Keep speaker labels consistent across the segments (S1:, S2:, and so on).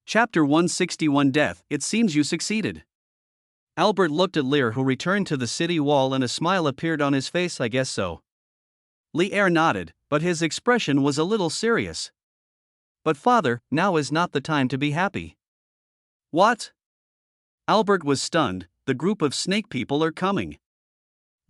S1: Chapter 161 Death, It Seems You Succeeded. Albert looked at Lear, who returned to the city wall, and a smile appeared on his face. I guess so. Lear nodded, but his expression was a little serious. But father, now is not the time to be happy. What? Albert was stunned. The group of snake people are coming.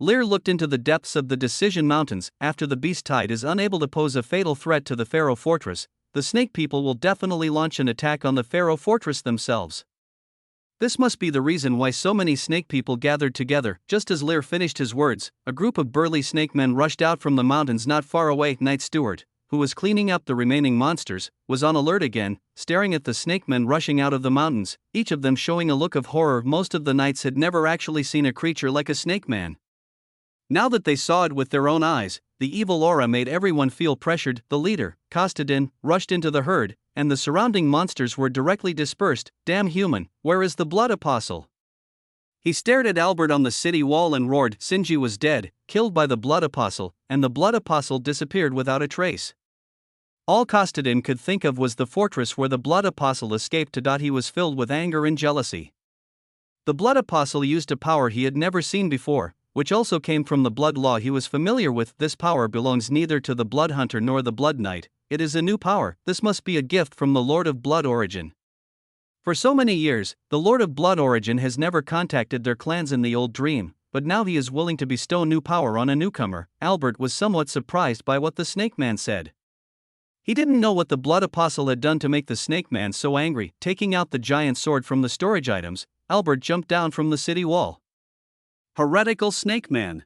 S1: Lear looked into the depths of the Decision Mountains. After the beast tide is unable to pose a fatal threat to the Pharaoh fortress, the snake people will definitely launch an attack on the Pharaoh fortress themselves. This must be the reason why so many snake people gathered together. Just as Lear finished his words, a group of burly snake men rushed out from the mountains not far away. Knight Stewart, who was cleaning up the remaining monsters, was on alert again, staring at the snake men rushing out of the mountains, each of them showing a look of horror. Most of the knights had never actually seen a creature like a snake man. Now that they saw it with their own eyes, the evil aura made everyone feel pressured. The leader, Kostadin, rushed into the herd, and the surrounding monsters were directly dispersed. Damn human, where is the blood apostle? He stared at Albert on the city wall and roared. Sinji was dead, killed by the blood apostle, and the blood apostle disappeared without a trace. All Kostadin could think of was the fortress where the blood apostle escaped to. He was filled with anger and jealousy. The blood apostle used a power he had never seen before, which also came from the blood law he was familiar with. This power belongs neither to the blood hunter nor the blood knight. It is a new power. This must be a gift from the Lord of Blood Origin. For so many years, the Lord of Blood Origin has never contacted their clans in the old dream, but now he is willing to bestow new power on a newcomer. Albert was somewhat surprised by what the snake man said. He didn't know what the blood apostle had done to make the snake man so angry. Taking out the giant sword from the storage items, Albert jumped down from the city wall. Heretical snake man.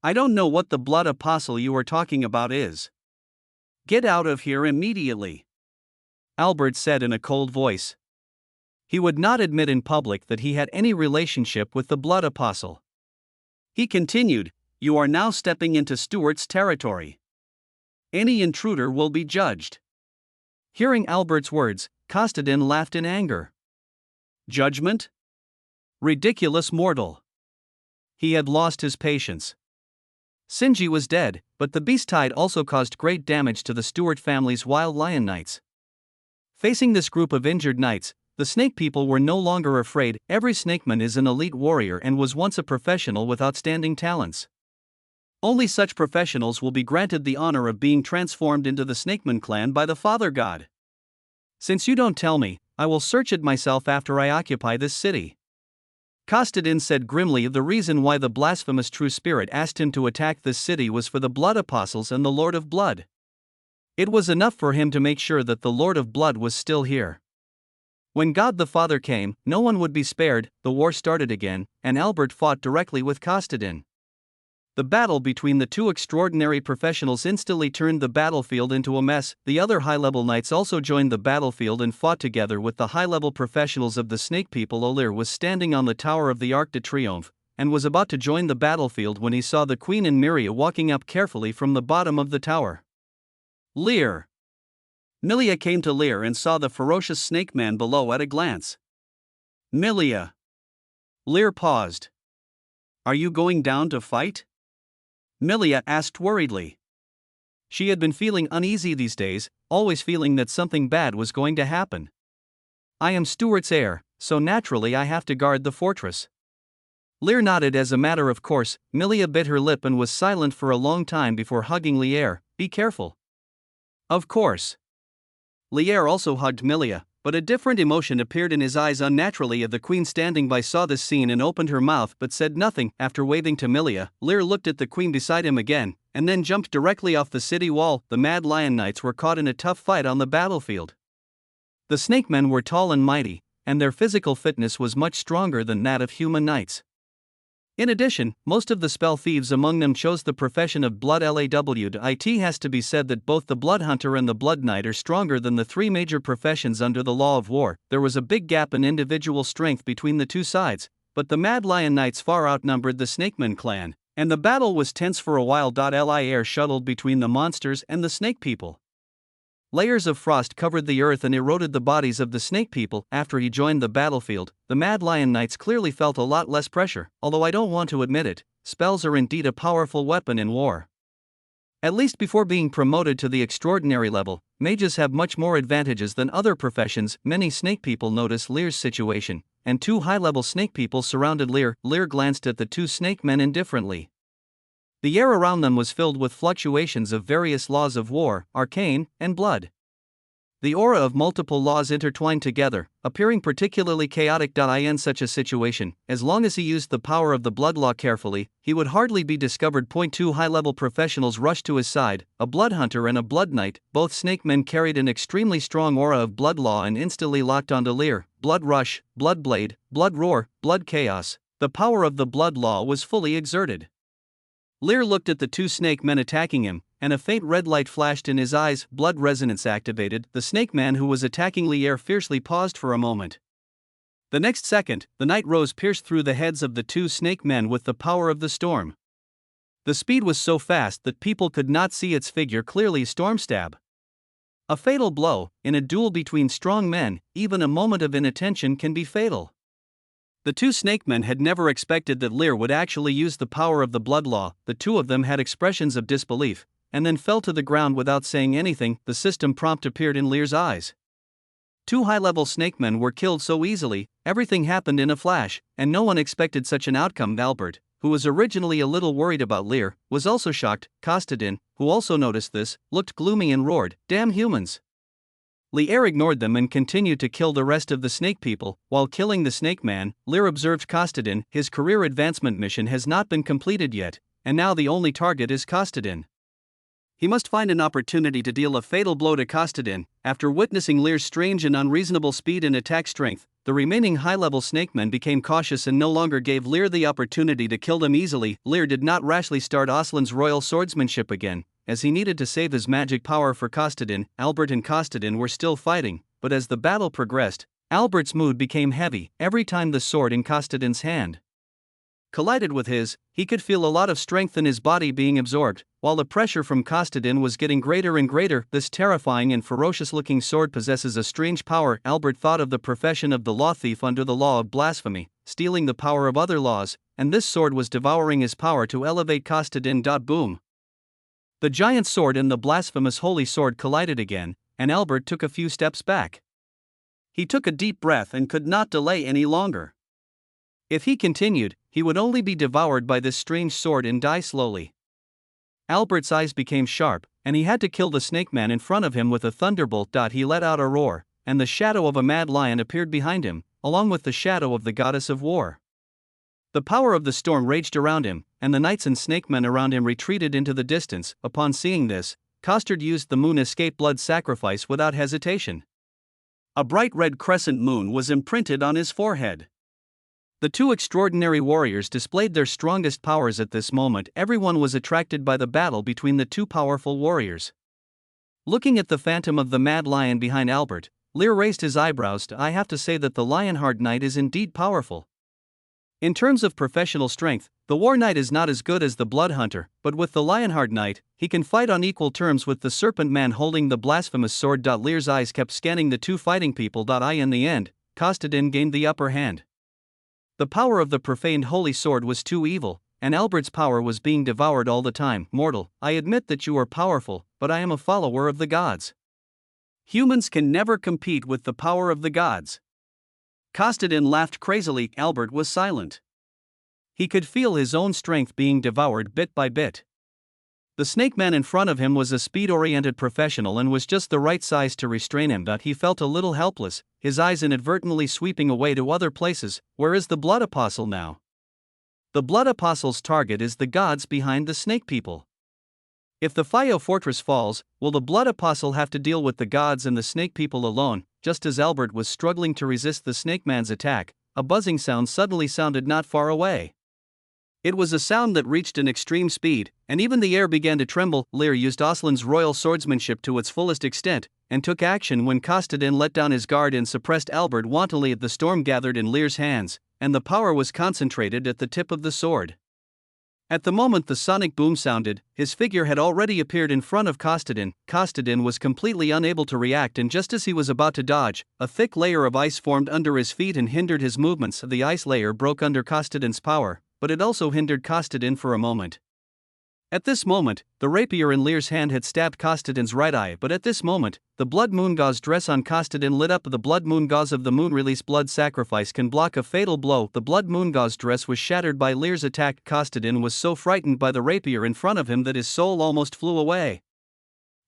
S1: I don't know what the blood apostle you are talking about is. Get out of here immediately, Albert said in a cold voice. He would not admit in public that he had any relationship with the blood apostle. He continued, You are now stepping into Stewart's territory. Any intruder will be judged. Hearing Albert's words, Kostadin laughed in anger. Judgment? Ridiculous mortal. He had lost his patience. Sinji was dead, but the beast tide also caused great damage to the Stewart family's wild lion knights. Facing this group of injured knights, the snake people were no longer afraid. Every snakeman is an elite warrior and was once a professional with outstanding talents. Only such professionals will be granted the honor of being transformed into the Snakeman clan by the Father God. Since you don't tell me, I will search it myself after I occupy this city. Kostadin said grimly. The reason why the blasphemous true spirit asked him to attack this city was for the blood apostles and the Lord of Blood. It was enough for him to make sure that the Lord of Blood was still here. When God the Father came, no one would be spared. The war started again, and Albert fought directly with Kostadin. The battle between the two extraordinary professionals instantly turned the battlefield into a mess. The other high-level knights also joined the battlefield and fought together with the high-level professionals of the snake people. Lear was standing on the tower of the Arc de Triomphe, and was about to join the battlefield when he saw the Queen and Miria walking up carefully from the bottom of the tower. Lear. Milia came to Lear and saw the ferocious snake man below at a glance. Milia. Lear paused. Are you going down to fight? Milia asked worriedly. She had been feeling uneasy these days, always feeling that something bad was going to happen. I am Stewart's heir, so naturally I have to guard the fortress. Lear nodded as a matter of course. Milia bit her lip and was silent for a long time before hugging Lear. Be careful. Of course. Lear also hugged Milia, but a different emotion appeared in his eyes unnaturally. The queen standing by saw this scene and opened her mouth but said nothing. After waving to Milia, Lear looked at the queen beside him again, and then jumped directly off the city wall. The Mad Lion Knights were caught in a tough fight on the battlefield. The snake men were tall and mighty, and their physical fitness was much stronger than that of human knights. In addition, most of the spell thieves among them chose the profession of blood law. It has to be said that both the blood hunter and the blood knight are stronger than the three major professions under the law of war. There was a big gap in individual strength between the two sides, but the Mad Lion Knights far outnumbered the Snakeman clan, and the battle was tense for a while. Air shuttled between the monsters and the snake people. Layers of frost covered the earth and eroded the bodies of the snake people. After he joined the battlefield, the Mad Lion Knights clearly felt a lot less pressure. Although I don't want to admit it, spells are indeed a powerful weapon in war. At least before being promoted to the extraordinary level, mages have much more advantages than other professions. Many snake people notice Lear's situation, and two high-level snake people surrounded Lear. Lear glanced at the two snake men indifferently. The air around them was filled with fluctuations of various laws of war, arcane, and blood. The aura of multiple laws intertwined together, appearing particularly chaotic. In such a situation, as long as he used the power of the blood law carefully, he would hardly be discovered. Two high-level professionals rushed to his side, a blood hunter and a blood knight. Both snake men carried an extremely strong aura of blood law and instantly locked onto Lear. Blood rush, blood blade, blood roar, blood chaos. The power of the blood law was fully exerted. Lear looked at the two snake men attacking him, and a faint red light flashed in his eyes. Blood resonance activated. The snake man who was attacking Lear fiercely paused for a moment. The next second, the night rose pierced through the heads of the two snake men with the power of the storm. The speed was so fast that people could not see its figure clearly. Storm stab. A fatal blow. In a duel between strong men, even a moment of inattention can be fatal. The two snake men had never expected that Lear would actually use the power of the blood law. The two of them had expressions of disbelief, and then fell to the ground without saying anything. The system prompt appeared in Lear's eyes. Two high-level snake men were killed so easily. Everything happened in a flash, and no one expected such an outcome. Albert, who was originally a little worried about Lear, was also shocked. Kostadin, who also noticed this, looked gloomy and roared, "Damn humans!" Lear ignored them and continued to kill the rest of the snake people. While killing the snake man, Lear observed Kostadin. His career advancement mission has not been completed yet, and now the only target is Kostadin. He must find an opportunity to deal a fatal blow to Kostadin. After witnessing Lear's strange and unreasonable speed and attack strength, the remaining high-level snakemen became cautious and no longer gave Lear the opportunity to kill them easily. Lear did not rashly start Aslan's royal swordsmanship again, as he needed to save his magic power for Kostadin. Albert and Kostadin were still fighting, but as the battle progressed, Albert's mood became heavy. Every time the sword in Kostadin's hand collided with his, he could feel a lot of strength in his body being absorbed, while the pressure from Kostadin was getting greater and greater. This terrifying and ferocious-looking sword possesses a strange power. Albert thought of the profession of the law thief under the law of blasphemy, stealing the power of other laws, and this sword was devouring his power to elevate Kostadin. Boom! The giant sword and the blasphemous holy sword collided again, and Albert took a few steps back. He took a deep breath and could not delay any longer. If he continued, he would only be devoured by this strange sword and die slowly. Albert's eyes became sharp, and he had to kill the snake man in front of him with a thunderbolt. He let out a roar, and the shadow of a mad lion appeared behind him, along with the shadow of the goddess of war. The power of the storm raged around him, and the knights and snakemen around him retreated into the distance. Upon seeing this, Kostard used the moon escape blood sacrifice without hesitation. A bright red crescent moon was imprinted on his forehead. The two extraordinary warriors displayed their strongest powers at this moment. Everyone was attracted by the battle between the two powerful warriors. Looking at the phantom of the mad lion behind Albert, Lear raised his eyebrows. I have to say that the Lionheart Knight is indeed powerful. In terms of professional strength, the War Knight is not as good as the Blood Hunter, but with the Lionheart Knight, he can fight on equal terms with the Serpent Man holding the blasphemous sword. Lear's eyes kept scanning the two fighting people. In the end, Kostadin gained the upper hand. The power of the profaned holy sword was too evil, and Albert's power was being devoured all the time. Mortal, I admit that you are powerful, but I am a follower of the gods. Humans can never compete with the power of the gods. Kostadin laughed crazily. Albert was silent. He could feel his own strength being devoured bit by bit. The snake man in front of him was a speed-oriented professional and was just the right size to restrain him. He felt a little helpless, his eyes inadvertently sweeping away to other places. Where is the Blood Apostle now? The Blood Apostle's target is the gods behind the snake people. If the Phio fortress falls, will the Blood Apostle have to deal with the gods and the snake people alone? Just as Albert was struggling to resist the snake man's attack, a buzzing sound suddenly sounded not far away. It was a sound that reached an extreme speed, and even the air began to tremble. Lear used Aslan's royal swordsmanship to its fullest extent, and took action when Kostadin let down his guard and suppressed Albert wantonly. The storm gathered in Lear's hands, and the power was concentrated at the tip of the sword. At the moment the sonic boom sounded, his figure had already appeared in front of Kostadin. Kostadin was completely unable to react, and just as he was about to dodge, a thick layer of ice formed under his feet and hindered his movements. The ice layer broke under Kostadin's power, but it also hindered Kostadin for a moment. At this moment, the rapier in Lear's hand had stabbed Kostadin's right eye, but at this moment, the blood moon gauze dress on Kostadin lit up. The blood moon gauze of the moon release blood sacrifice can block a fatal blow. The blood moon gauze dress was shattered by Lear's attack. Kostadin was so frightened by the rapier in front of him that his soul almost flew away.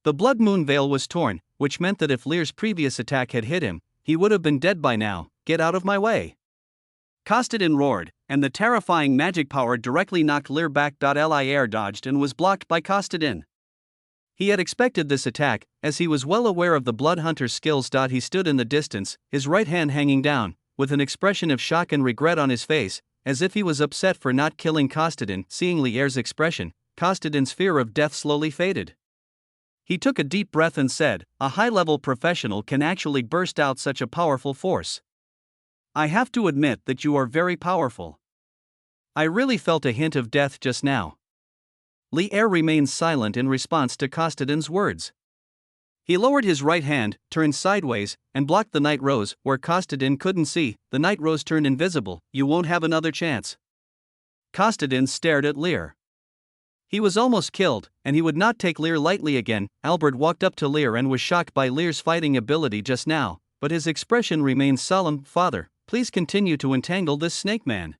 S1: The blood moon veil was torn, which meant that if Lear's previous attack had hit him, he would have been dead by now. Get out of my way! Kostadin roared, and the terrifying magic power directly knocked Lear back. Lear dodged and was blocked by Kostadin. He had expected this attack, as he was well aware of the blood hunter's skills. He stood in the distance, his right hand hanging down, with an expression of shock and regret on his face, as if he was upset for not killing Kostadin. Seeing Lear's expression, Kostadin's fear of death slowly faded. He took a deep breath and said, "A high-level professional can actually burst out such a powerful force. I have to admit that you are very powerful. I really felt a hint of death just now." Lear remained silent in response to Kostadin's words. He lowered his right hand, turned sideways, and blocked the night rose where Kostadin couldn't see. The night rose turned invisible. "You won't have another chance." Kostadin stared at Lear. He was almost killed, and he would not take Lear lightly again. Albert walked up to Lear and was shocked by Lear's fighting ability just now, but his expression remained solemn. "Father, please continue to entangle this snake man."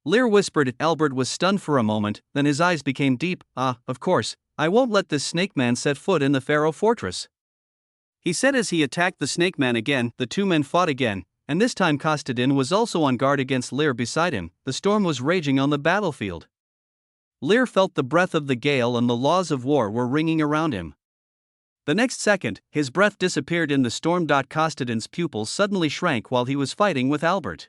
S1: Lear whispered. Albert was stunned for a moment, then his eyes became deep. Of course, I won't let this snake man set foot in the Pharaoh fortress," he said as he attacked the snake man again. The two men fought again, and this time Kostadin was also on guard against Lear beside him. The storm was raging on the battlefield. Lear felt the breath of the gale and the laws of war were ringing around him. The next second, his breath disappeared in the storm. Kostadin's pupils suddenly shrank while he was fighting with Albert.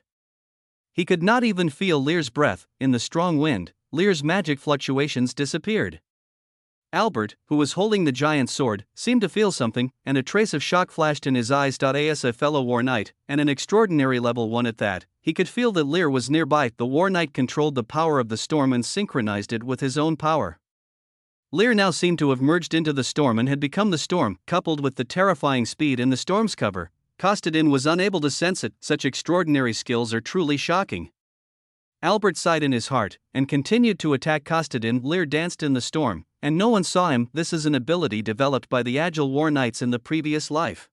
S1: He could not even feel Lear's breath. In the strong wind, Lear's magic fluctuations disappeared. Albert, who was holding the giant sword, seemed to feel something, and a trace of shock flashed in his eyes. As a fellow war knight, and an extraordinary level 1 at that, he could feel that Lear was nearby. The war knight controlled the power of the storm and synchronized it with his own power. Lear now seemed to have merged into the storm and had become the storm, coupled with the terrifying speed in the storm's cover. Kostadin was unable to sense it. Such extraordinary skills are truly shocking. Albert sighed in his heart, and continued to attack Kostadin. Lear danced in the storm, and no one saw him. This is an ability developed by the agile war knights in the previous life.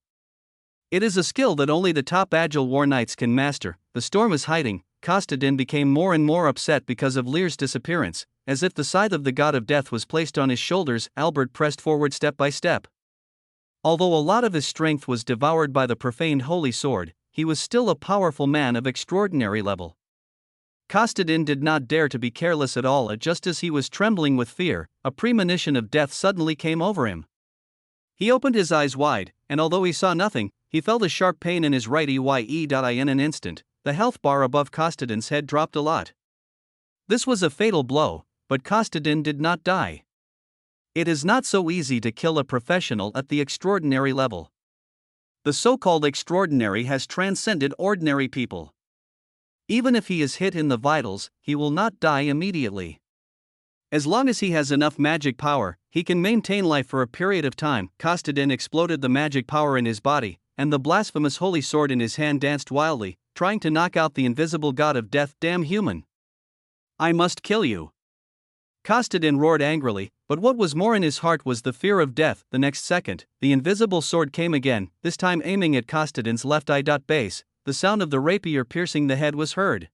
S1: It is a skill that only the top agile war knights can master. The storm is hiding. Kostadin became more and more upset because of Lear's disappearance, as if the scythe of the god of death was placed on his shoulders. Albert pressed forward step by step. Although a lot of his strength was devoured by the profaned holy sword, he was still a powerful man of extraordinary level. Kostadin did not dare to be careless at all. Just as he was trembling with fear, a premonition of death suddenly came over him. He opened his eyes wide, and although he saw nothing, he felt a sharp pain in his right eye. In an instant, the health bar above Kostadin's head dropped a lot. This was a fatal blow, but Kostadin did not die. It is not so easy to kill a professional at the extraordinary level. The so-called extraordinary has transcended ordinary people. Even if he is hit in the vitals, he will not die immediately. As long as he has enough magic power, he can maintain life for a period of time. Kostadin exploded the magic power in his body, and the blasphemous holy sword in his hand danced wildly, trying to knock out the invisible god of death. "Damn human! I must kill you!" Kostadin roared angrily, but what was more in his heart was the fear of death. The next second, the invisible sword came again, this time aiming at Kostadin's left eye. Base. The sound of the rapier piercing the head was heard.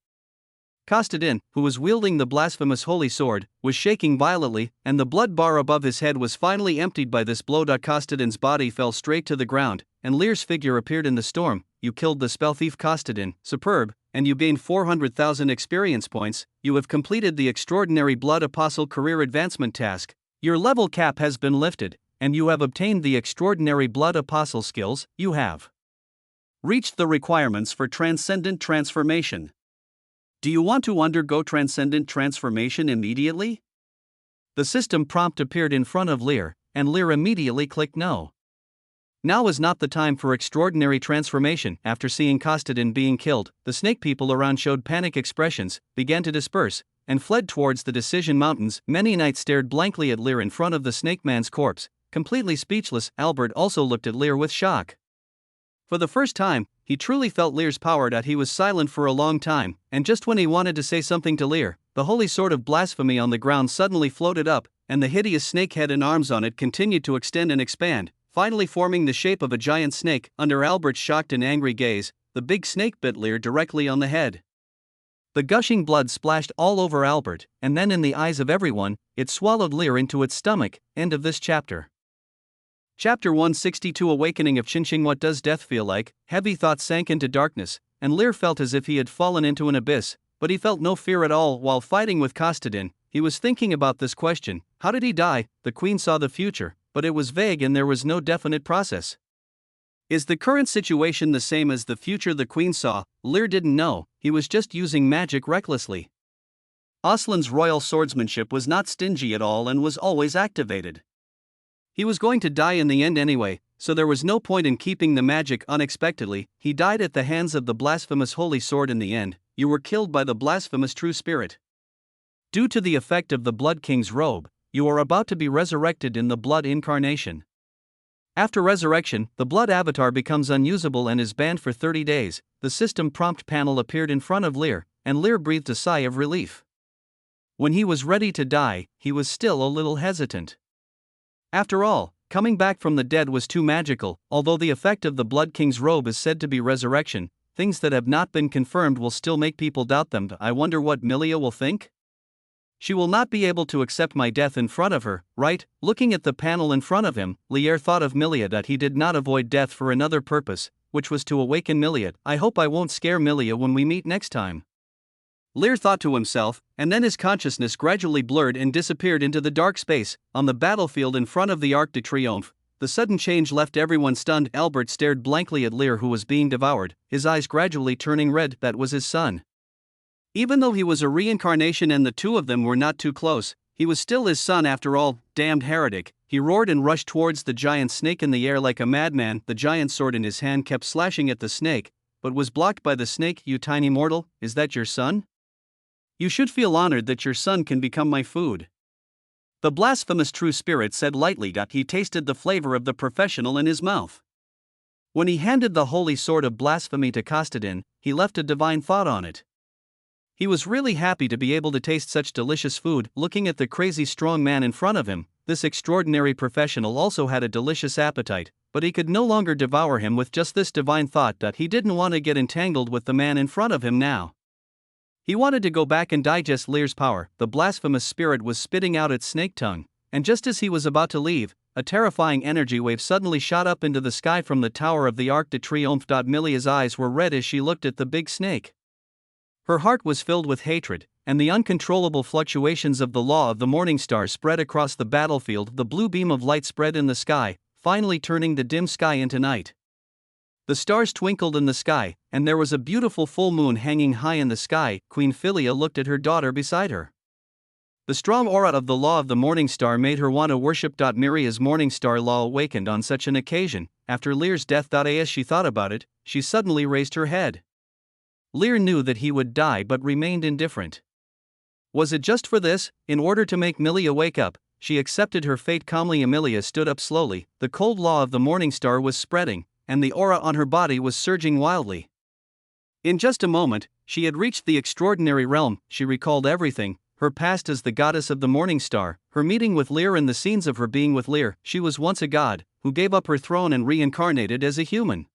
S1: Kostadin, who was wielding the blasphemous holy sword, was shaking violently, and the blood bar above his head was finally emptied by this blow. Kostadin's body fell straight to the ground, and Lear's figure appeared in the storm. "You killed the spell thief Kostadin, superb, and you gained 400,000 experience points. You have completed the extraordinary Blood Apostle career advancement task. Your level cap has been lifted, and you have obtained the extraordinary Blood Apostle skills. You have reached the requirements for Transcendent Transformation. Do you want to undergo Transcendent Transformation immediately?" The system prompt appeared in front of Lear, and Lear immediately clicked no. Now is not the time for extraordinary transformation. After seeing Kostadin being killed, the snake people around showed panic expressions, began to disperse, and fled towards the Decision Mountains. Many knights stared blankly at Lear in front of the snake man's corpse, completely speechless. Albert also looked at Lear with shock. For the first time, he truly felt Lear's power. He was silent for a long time, and just when he wanted to say something to Lear, the holy sword of blasphemy on the ground suddenly floated up, and the hideous snake head and arms on it continued to extend and expand, finally forming the shape of a giant snake. Under Albert's shocked and angry gaze, the big snake bit Lear directly on the head. The gushing blood splashed all over Albert, and then in the eyes of everyone, it swallowed Lear into its stomach. End of this chapter. Chapter 162 Awakening of Chinching. What does death feel like? Heavy thoughts sank into darkness, and Lear felt as if he had fallen into an abyss, but he felt no fear at all while fighting with Kostadin. He was thinking about this question: how did he die? The Queen saw the future, but it was vague and there was no definite process. Is the current situation the same as the future the Queen saw? Lear didn't know, he was just using magic recklessly. Aslan's royal swordsmanship was not stingy at all and was always activated. He was going to die in the end anyway, so there was no point in keeping the magic unexpectedly. He died at the hands of the blasphemous holy sword in the end. You were killed by the blasphemous true spirit. Due to the effect of the Blood King's robe, you are about to be resurrected in the blood incarnation. After resurrection, the blood avatar becomes unusable and is banned for 30 days. The system prompt panel appeared in front of Lear, and Lear breathed a sigh of relief. When he was ready to die, he was still a little hesitant. After all, coming back from the dead was too magical. Although the effect of the Blood King's robe is said to be resurrection, things that have not been confirmed will still make people doubt them. I wonder what Milia will think? She will not be able to accept my death in front of her, right? Looking at the panel in front of him, Lear thought of Milia, that he did not avoid death for another purpose, which was to awaken Milia. I hope I won't scare Milia when we meet next time. Lear thought to himself, and then his consciousness gradually blurred and disappeared into the dark space. On the battlefield in front of the Arc de Triomphe, the sudden change left everyone stunned. Albert stared blankly at Lear, who was being devoured, his eyes gradually turning red. That was his son. Even though he was a reincarnation and the two of them were not too close, he was still his son after all. Damned heretic! He roared and rushed towards the giant snake in the air like a madman. The giant sword in his hand kept slashing at the snake, but was blocked by the snake. You tiny mortal, is that your son? You should feel honored that your son can become my food. The blasphemous true spirit said lightly. He tasted the flavor of the professional in his mouth. When he handed the holy sword of blasphemy to Kostadin, he left a divine thought on it. He was really happy to be able to taste such delicious food. Looking at the crazy strong man in front of him, this extraordinary professional also had a delicious appetite, but he could no longer devour him with just this divine thought. He didn't want to get entangled with the man in front of him now. He wanted to go back and digest Lear's power. The blasphemous spirit was spitting out its snake tongue, and just as he was about to leave, a terrifying energy wave suddenly shot up into the sky from the tower of the Arc de Triomphe. Milia's eyes were red as she looked at the big snake. Her heart was filled with hatred, and the uncontrollable fluctuations of the law of the morning star spread across the battlefield. The blue beam of light spread in the sky, finally turning the dim sky into night. The stars twinkled in the sky, and there was a beautiful full moon hanging high in the sky. Queen Philia looked at her daughter beside her. The strong aura of the law of the morning star made her want to worship. Miria's morning star law awakened on such an occasion. After Lear's death, as she thought about it, she suddenly raised her head. Lear knew that he would die but remained indifferent. Was it just for this? In order to make Milia wake up, she accepted her fate calmly. Emilia stood up slowly. The cold law of the morning star was spreading, and the aura on her body was surging wildly. In just a moment, she had reached the extraordinary realm. She recalled everything: her past as the goddess of the morning star, her meeting with Lear, and the scenes of her being with Lear. She was once a god, who gave up her throne and reincarnated as a human.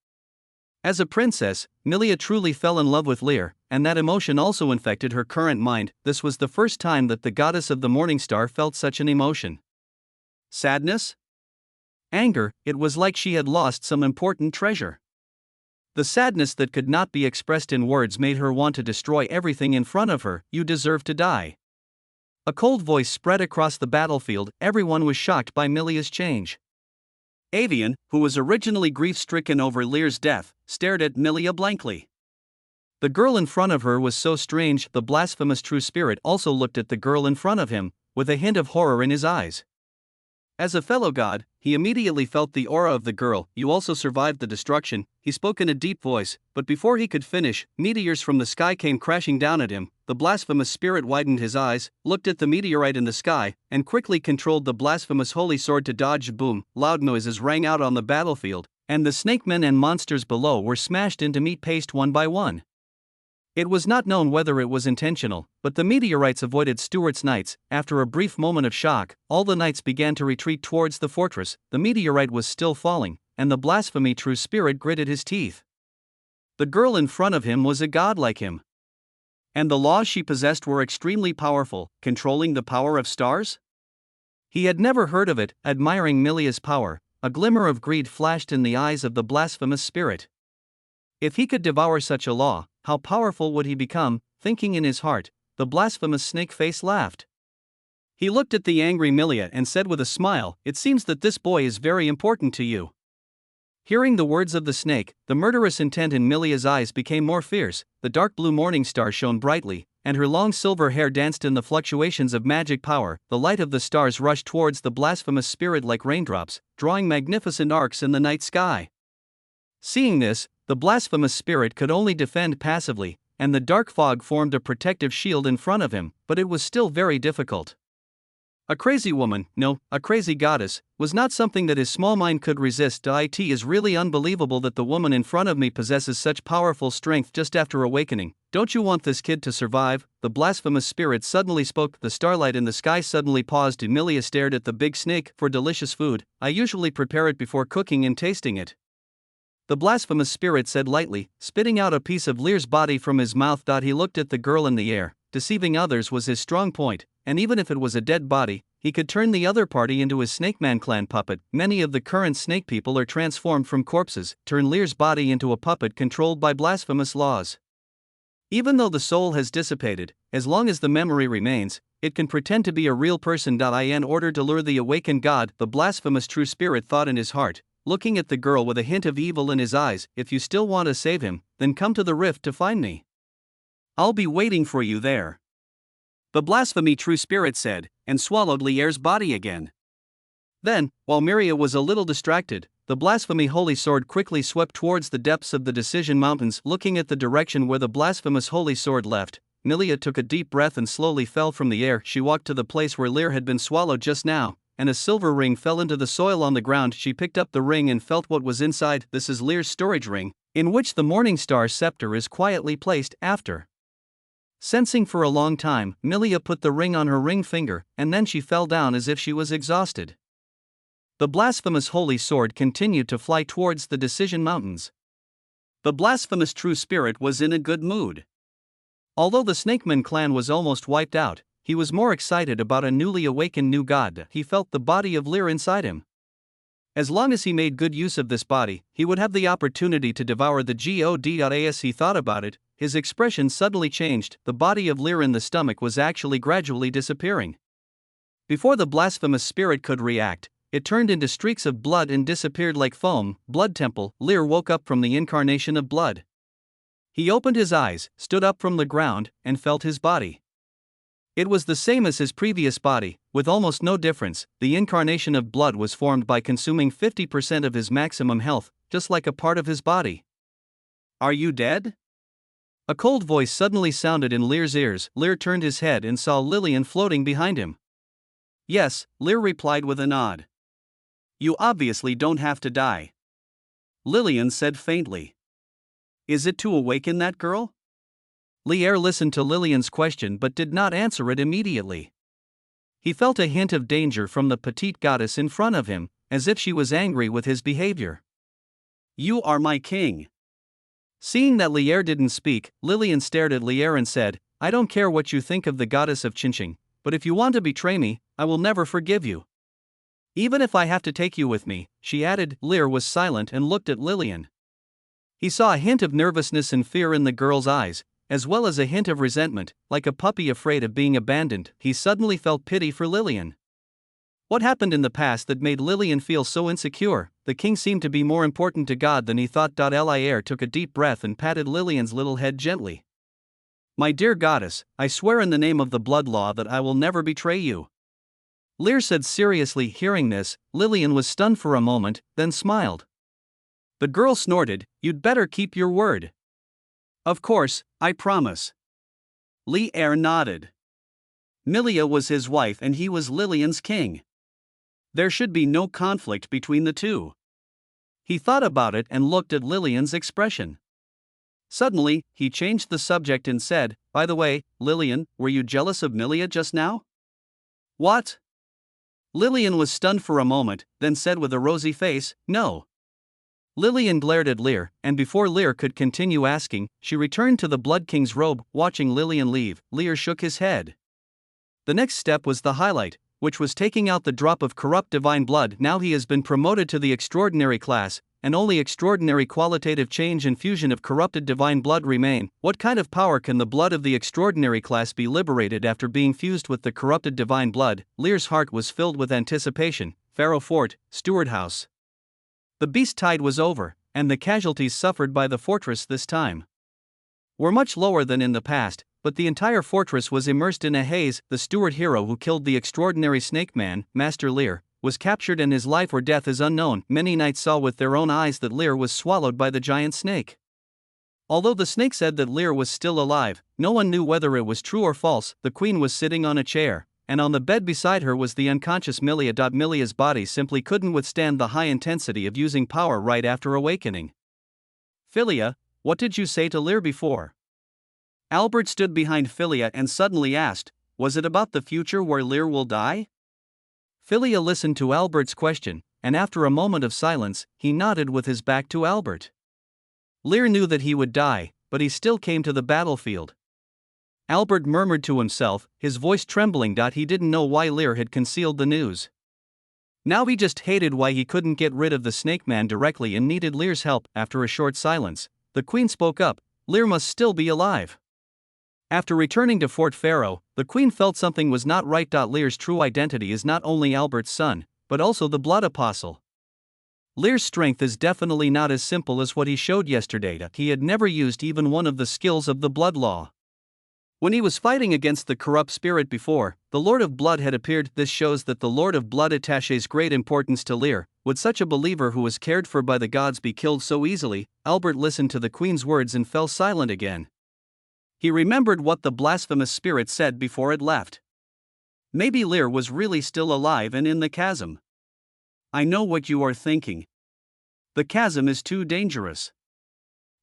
S1: As a princess, Milia truly fell in love with Lear, and that emotion also infected her current mind. This was the first time that the goddess of the morning star felt such an emotion. Sadness? Anger. It was like she had lost some important treasure. The sadness that could not be expressed in words made her want to destroy everything in front of her. You deserve to die. A cold voice spread across the battlefield. Everyone was shocked by Milia's change. Avian, who was originally grief-stricken over Lear's death, stared at Milia blankly. The girl in front of her was so strange. The blasphemous true spirit also looked at the girl in front of him, with a hint of horror in his eyes. As a fellow god, he immediately felt the aura of the girl. You also survived the destruction, he spoke in a deep voice, but before he could finish, meteors from the sky came crashing down at him. The blasphemous spirit widened his eyes, looked at the meteorite in the sky, and quickly controlled the blasphemous holy sword to dodge. Boom! Loud noises rang out on the battlefield, and the snake men and monsters below were smashed into meat paste one by one. It was not known whether it was intentional, but the meteorites avoided Stuart's knights. After a brief moment of shock, all the knights began to retreat towards the fortress. The meteorite was still falling, and the blasphemy true spirit gritted his teeth. The girl in front of him was a god like him. And the laws she possessed were extremely powerful, controlling the power of stars? He had never heard of it. Admiring Milia's power, a glimmer of greed flashed in the eyes of the blasphemous spirit. If he could devour such a law, how powerful would he become? Thinking in his heart, the blasphemous snake face laughed. He looked at the angry Milia and said with a smile, "It seems that this boy is very important to you." Hearing the words of the snake, the murderous intent in Milia's eyes became more fierce. The dark blue morning star shone brightly, and her long silver hair danced in the fluctuations of magic power. The light of the stars rushed towards the blasphemous spirit like raindrops, drawing magnificent arcs in the night sky. Seeing this, the blasphemous spirit could only defend passively, and the dark fog formed a protective shield in front of him, but it was still very difficult. A crazy woman, no, a crazy goddess, was not something that his small mind could resist. It is really unbelievable that the woman in front of me possesses such powerful strength just after awakening. Don't you want this kid to survive? The blasphemous spirit suddenly spoke. The starlight in the sky suddenly paused. Milia stared at the big snake. For delicious food, I usually prepare it before cooking and tasting it. The blasphemous spirit said lightly, spitting out a piece of Lear's body from his mouth. He looked at the girl in the air. Deceiving others was his strong point, and even if it was a dead body, he could turn the other party into his Snakeman clan puppet. Many of the current snake people are transformed from corpses. Turn Lear's body into a puppet controlled by blasphemous laws. Even though the soul has dissipated, as long as the memory remains, it can pretend to be a real person. In order to lure the awakened god, the blasphemous true spirit thought in his heart, looking at the girl with a hint of evil in his eyes, if you still want to save him, then come to the rift to find me. I'll be waiting for you there. The blasphemy true spirit said, and swallowed Lier's body again. Then, while Miria was a little distracted, the blasphemy holy sword quickly swept towards the depths of the Decision Mountains. Looking at the direction where the blasphemous holy sword left, Milia took a deep breath and slowly fell from the air. She walked to the place where Lier had been swallowed just now, and a silver ring fell into the soil on the ground. She picked up the ring and felt what was inside. This is Lier's storage ring, in which the Morning Star scepter is quietly placed. After sensing for a long time, Milia put the ring on her ring finger, and then she fell down as if she was exhausted. The blasphemous holy sword continued to fly towards the Decision Mountains. The blasphemous true spirit was in a good mood. Although the Snakeman clan was almost wiped out, he was more excited about a newly awakened new god. He felt the body of Lier inside him. As long as he made good use of this body, he would have the opportunity to devour the god. As he thought about it, his expression suddenly changed. The body of Lier in the stomach was actually gradually disappearing. Before the blasphemous spirit could react, it turned into streaks of blood and disappeared like foam. Blood Temple. Lier woke up from the incarnation of blood. He opened his eyes, stood up from the ground, and felt his body. It was the same as his previous body, with almost no difference. The incarnation of blood was formed by consuming 50% of his maximum health, just like a part of his body. Are you dead? A cold voice suddenly sounded in Lier's ears. Lier turned his head and saw Lillian floating behind him. Yes, Lier replied with a nod. You obviously don't have to die. Lillian said faintly. Is it to awaken that girl? Lier listened to Lillian's question but did not answer it immediately. He felt a hint of danger from the petite goddess in front of him, as if she was angry with his behavior. You are my king. Seeing that Lier didn't speak, Lillian stared at Lier and said, I don't care what you think of the goddess of Qinqing, but if you want to betray me, I will never forgive you. Even if I have to take you with me, she added. Lier was silent and looked at Lillian. He saw a hint of nervousness and fear in the girl's eyes, as well as a hint of resentment, like a puppy afraid of being abandoned. He suddenly felt pity for Lillian. What happened in the past that made Lillian feel so insecure? The king seemed to be more important to God than he thought. Lier took a deep breath and patted Lillian's little head gently. My dear goddess, I swear in the name of the blood law that I will never betray you. Lier said seriously. Hearing this, Lillian was stunned for a moment, then smiled. The girl snorted, You'd better keep your word. Of course, I promise. Lier nodded. Milia was his wife and he was Lillian's king. There should be no conflict between the two. He thought about it and looked at Lillian's expression. Suddenly, he changed the subject and said, "By the way, Lillian, were you jealous of Milia just now?" "What?" Lillian was stunned for a moment, then said with a rosy face, "No." Lillian glared at Lear, and before Lear could continue asking, she returned to the Blood King's robe. Watching Lillian leave, Lear shook his head. The next step was the highlight, which was taking out the drop of corrupt divine blood. Now he has been promoted to the extraordinary class, and only extraordinary qualitative change and fusion of corrupted divine blood remain. What kind of power can the blood of the extraordinary class be liberated after being fused with the corrupted divine blood? Lear's heart was filled with anticipation. Pharaoh Fort, Steward House. The beast tide was over, and the casualties suffered by the fortress this time were much lower than in the past, but the entire fortress was immersed in a haze. The steward hero who killed the extraordinary snake man, Master Lear, was captured and his life or death is unknown. Many knights saw with their own eyes that Lear was swallowed by the giant snake. Although the snake said that Lear was still alive, no one knew whether it was true or false. The queen was sitting on a chair, and on the bed beside her was the unconscious Milia. Milia's body simply couldn't withstand the high intensity of using power right after awakening. "Philia, what did you say to Lear before?" Albert stood behind Philia and suddenly asked, "Was it about the future where Lear will die?" Philia listened to Albert's question, and after a moment of silence, he nodded with his back to Albert. Lear knew that he would die, but he still came to the battlefield. Albert murmured to himself, his voice trembling. He didn't know why Lear had concealed the news. Now he just hated why he couldn't get rid of the snake man directly and needed Lear's help. After a short silence, the queen spoke up, "Lear must still be alive." After returning to Fort Pharaoh, the queen felt something was not right. Lear's true identity is not only Albert's son, but also the blood apostle. Lear's strength is definitely not as simple as what he showed yesterday. He had never used even one of the skills of the blood law. When he was fighting against the corrupt spirit before, the Lord of Blood had appeared. This shows that the Lord of Blood attaches great importance to Lear. Would such a believer who was cared for by the gods be killed so easily? Albert listened to the queen's words and fell silent again. He remembered what the blasphemous spirit said before it left. Maybe Lear was really still alive and in the chasm. "I know what you are thinking. The chasm is too dangerous.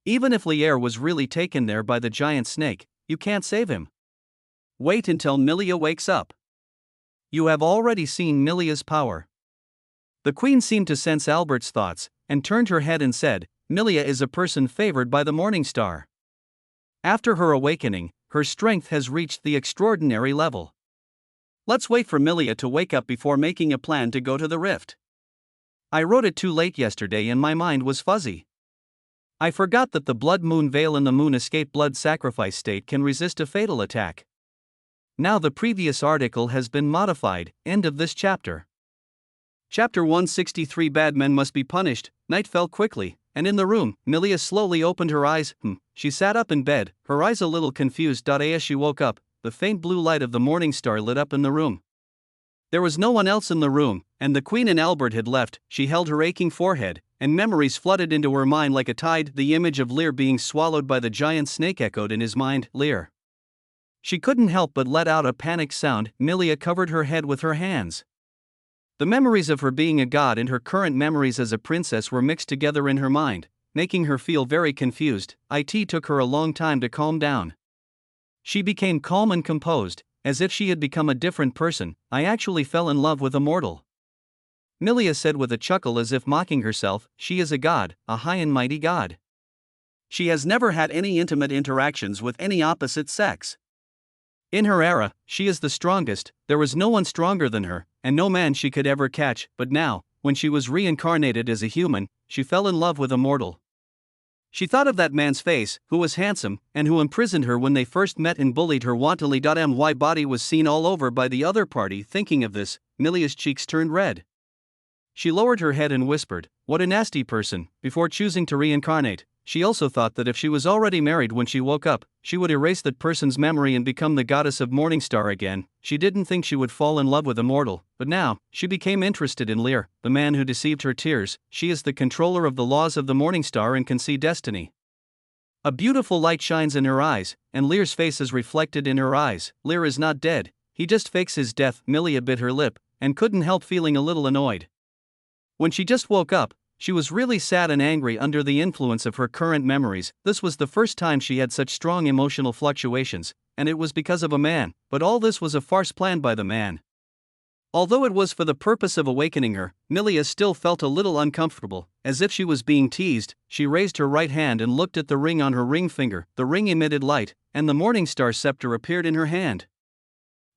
S1: Even if Lear was really taken there by the giant snake, you can't save him. Wait until Milia wakes up. You have already seen Milia's power." The queen seemed to sense Albert's thoughts, and turned her head and said, "Milia is a person favored by the morning star. After her awakening, her strength has reached the extraordinary level. Let's wait for Milia to wake up before making a plan to go to the rift. I wrote it too late yesterday and my mind was fuzzy. I forgot that the blood moon veil in the moon escape blood sacrifice state can resist a fatal attack. Now the previous article has been modified." End of this chapter. Chapter 163. Bad men must be punished. Night fell quickly, and in the room, Milia slowly opened her eyes. She sat up in bed, her eyes a little confused. As she woke up, the faint blue light of the morning star lit up in the room. There was no one else in the room, and the queen and Albert had left. She held her aching forehead, and memories flooded into her mind like a tide. The image of Lear being swallowed by the giant snake echoed in his mind. Lear. She couldn't help but let out a panicked sound. Milia covered her head with her hands. The memories of her being a god and her current memories as a princess were mixed together in her mind, making her feel very confused. It took her a long time to calm down. She became calm and composed, as if she had become a different person. "I actually fell in love with a mortal," Milia said with a chuckle as if mocking herself. She is a god, a high and mighty god. She has never had any intimate interactions with any opposite sex. In her era, she is the strongest. There was no one stronger than her, and no man she could ever catch. But now, when she was reincarnated as a human, she fell in love with a mortal. She thought of that man's face, who was handsome, and who imprisoned her when they first met and bullied her wantonly. My body was seen all over by the other party. Thinking of this, Milia's cheeks turned red. She lowered her head and whispered, "What a nasty person," before choosing to reincarnate. She also thought that if she was already married when she woke up, she would erase that person's memory and become the goddess of Morningstar again. She didn't think she would fall in love with a mortal, but now, she became interested in Lear, the man who deceived her tears. She is the controller of the laws of the Morningstar and can see destiny. A beautiful light shines in her eyes, and Lear's face is reflected in her eyes. Lear is not dead, he just fakes his death. Milia bit her lip, and couldn't help feeling a little annoyed. When she just woke up, She was really sad and angry under the influence of her current memories. This was the first time she had such strong emotional fluctuations, and it was because of a man, but all this was a farce planned by the man. Although it was for the purpose of awakening her, Milia still felt a little uncomfortable, as if she was being teased. She raised her right hand and looked at the ring on her ring finger. The ring emitted light, and the Morningstar scepter appeared in her hand.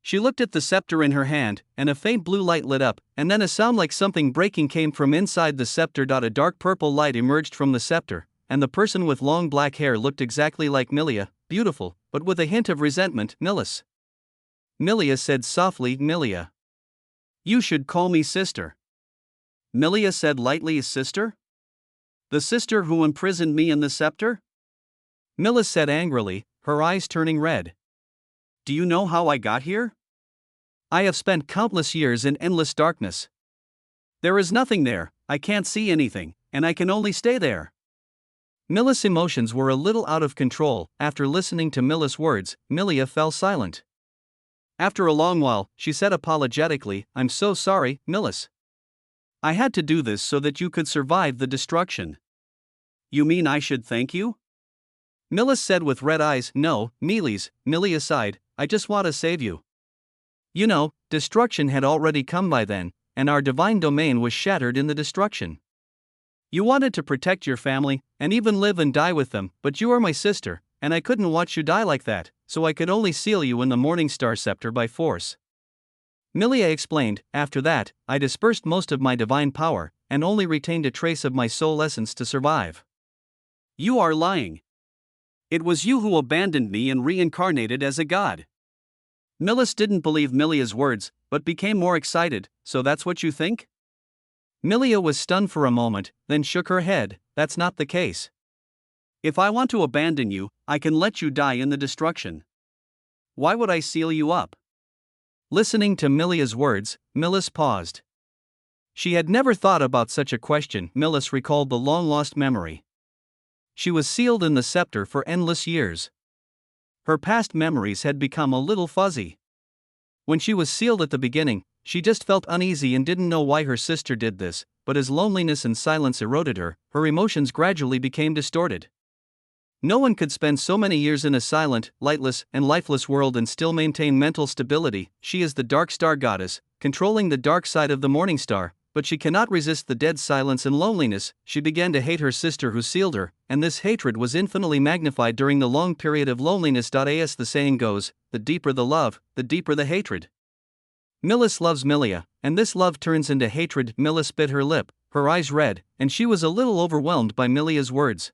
S1: She looked at the scepter in her hand, and a faint blue light lit up, and then a sound like something breaking came from inside the scepter. A dark purple light emerged from the scepter, and the person with long black hair looked exactly like Milia, beautiful, but with a hint of resentment. Milis. Milia said softly, Milia. You should call me sister. Milia said lightly, sister? The sister who imprisoned me in the scepter? Milis said angrily, her eyes turning red. Do you know how I got here? I have spent countless years in endless darkness. There is nothing there, I can't see anything, and I can only stay there. Milis' emotions were a little out of control. After listening to Milis' words, Milia fell silent. After a long while, she said apologetically, I'm so sorry, Milis. I had to do this so that you could survive the destruction. You mean I should thank you? Milis said with red eyes. No, Milis, Milia sighed, I just want to save you. You know, destruction had already come by then, and our divine domain was shattered in the destruction. You wanted to protect your family, and even live and die with them, but you are my sister, and I couldn't watch you die like that, so I could only seal you in the Morningstar scepter by force. Milia explained, after that, I dispersed most of my divine power, and only retained a trace of my soul essence to survive. You are lying. It was you who abandoned me and reincarnated as a god. Milis didn't believe Milia's words, but became more excited. So that's what you think? Milia was stunned for a moment, then shook her head. That's not the case. If I want to abandon you, I can let you die in the destruction. Why would I seal you up? Listening to Milia's words, Milis paused. She had never thought about such a question. Milis recalled the long-lost memory. She was sealed in the scepter for endless years. Her past memories had become a little fuzzy. When she was sealed at the beginning, she just felt uneasy and didn't know why her sister did this, but as loneliness and silence eroded her, her emotions gradually became distorted. No one could spend so many years in a silent, lightless, and lifeless world and still maintain mental stability. She is the dark star goddess, controlling the dark side of the morning star, but she cannot resist the dead silence and loneliness. She began to hate her sister who sealed her, and this hatred was infinitely magnified during the long period of loneliness. As the saying goes, the deeper the love, the deeper the hatred. Milis loves Milia, and this love turns into hatred. Milis bit her lip, her eyes red, and she was a little overwhelmed by Milia's words.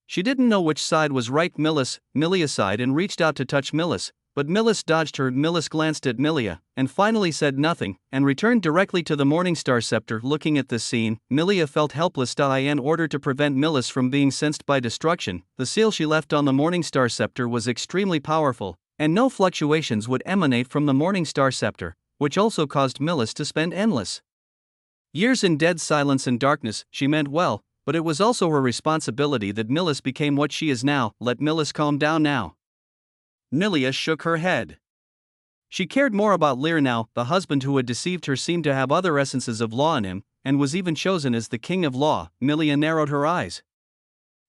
S1: She didn't know which side was right. Milia sighed and reached out to touch Milis, but Milis dodged her. Milis glanced at Milia, and finally said nothing, and returned directly to the Morningstar scepter. Looking at this scene, Milia felt helpless. In order to prevent Milis from being sensed by destruction, the seal she left on the Morningstar scepter was extremely powerful, and no fluctuations would emanate from the Morningstar scepter, which also caused Milis to spend endless years in dead silence and darkness. She meant well, but it was also her responsibility that Milis became what she is now. Let Milis calm down now. Milia shook her head. She cared more about Lear now. The husband who had deceived her seemed to have other essences of law in him, and was even chosen as the king of law. Milia narrowed her eyes.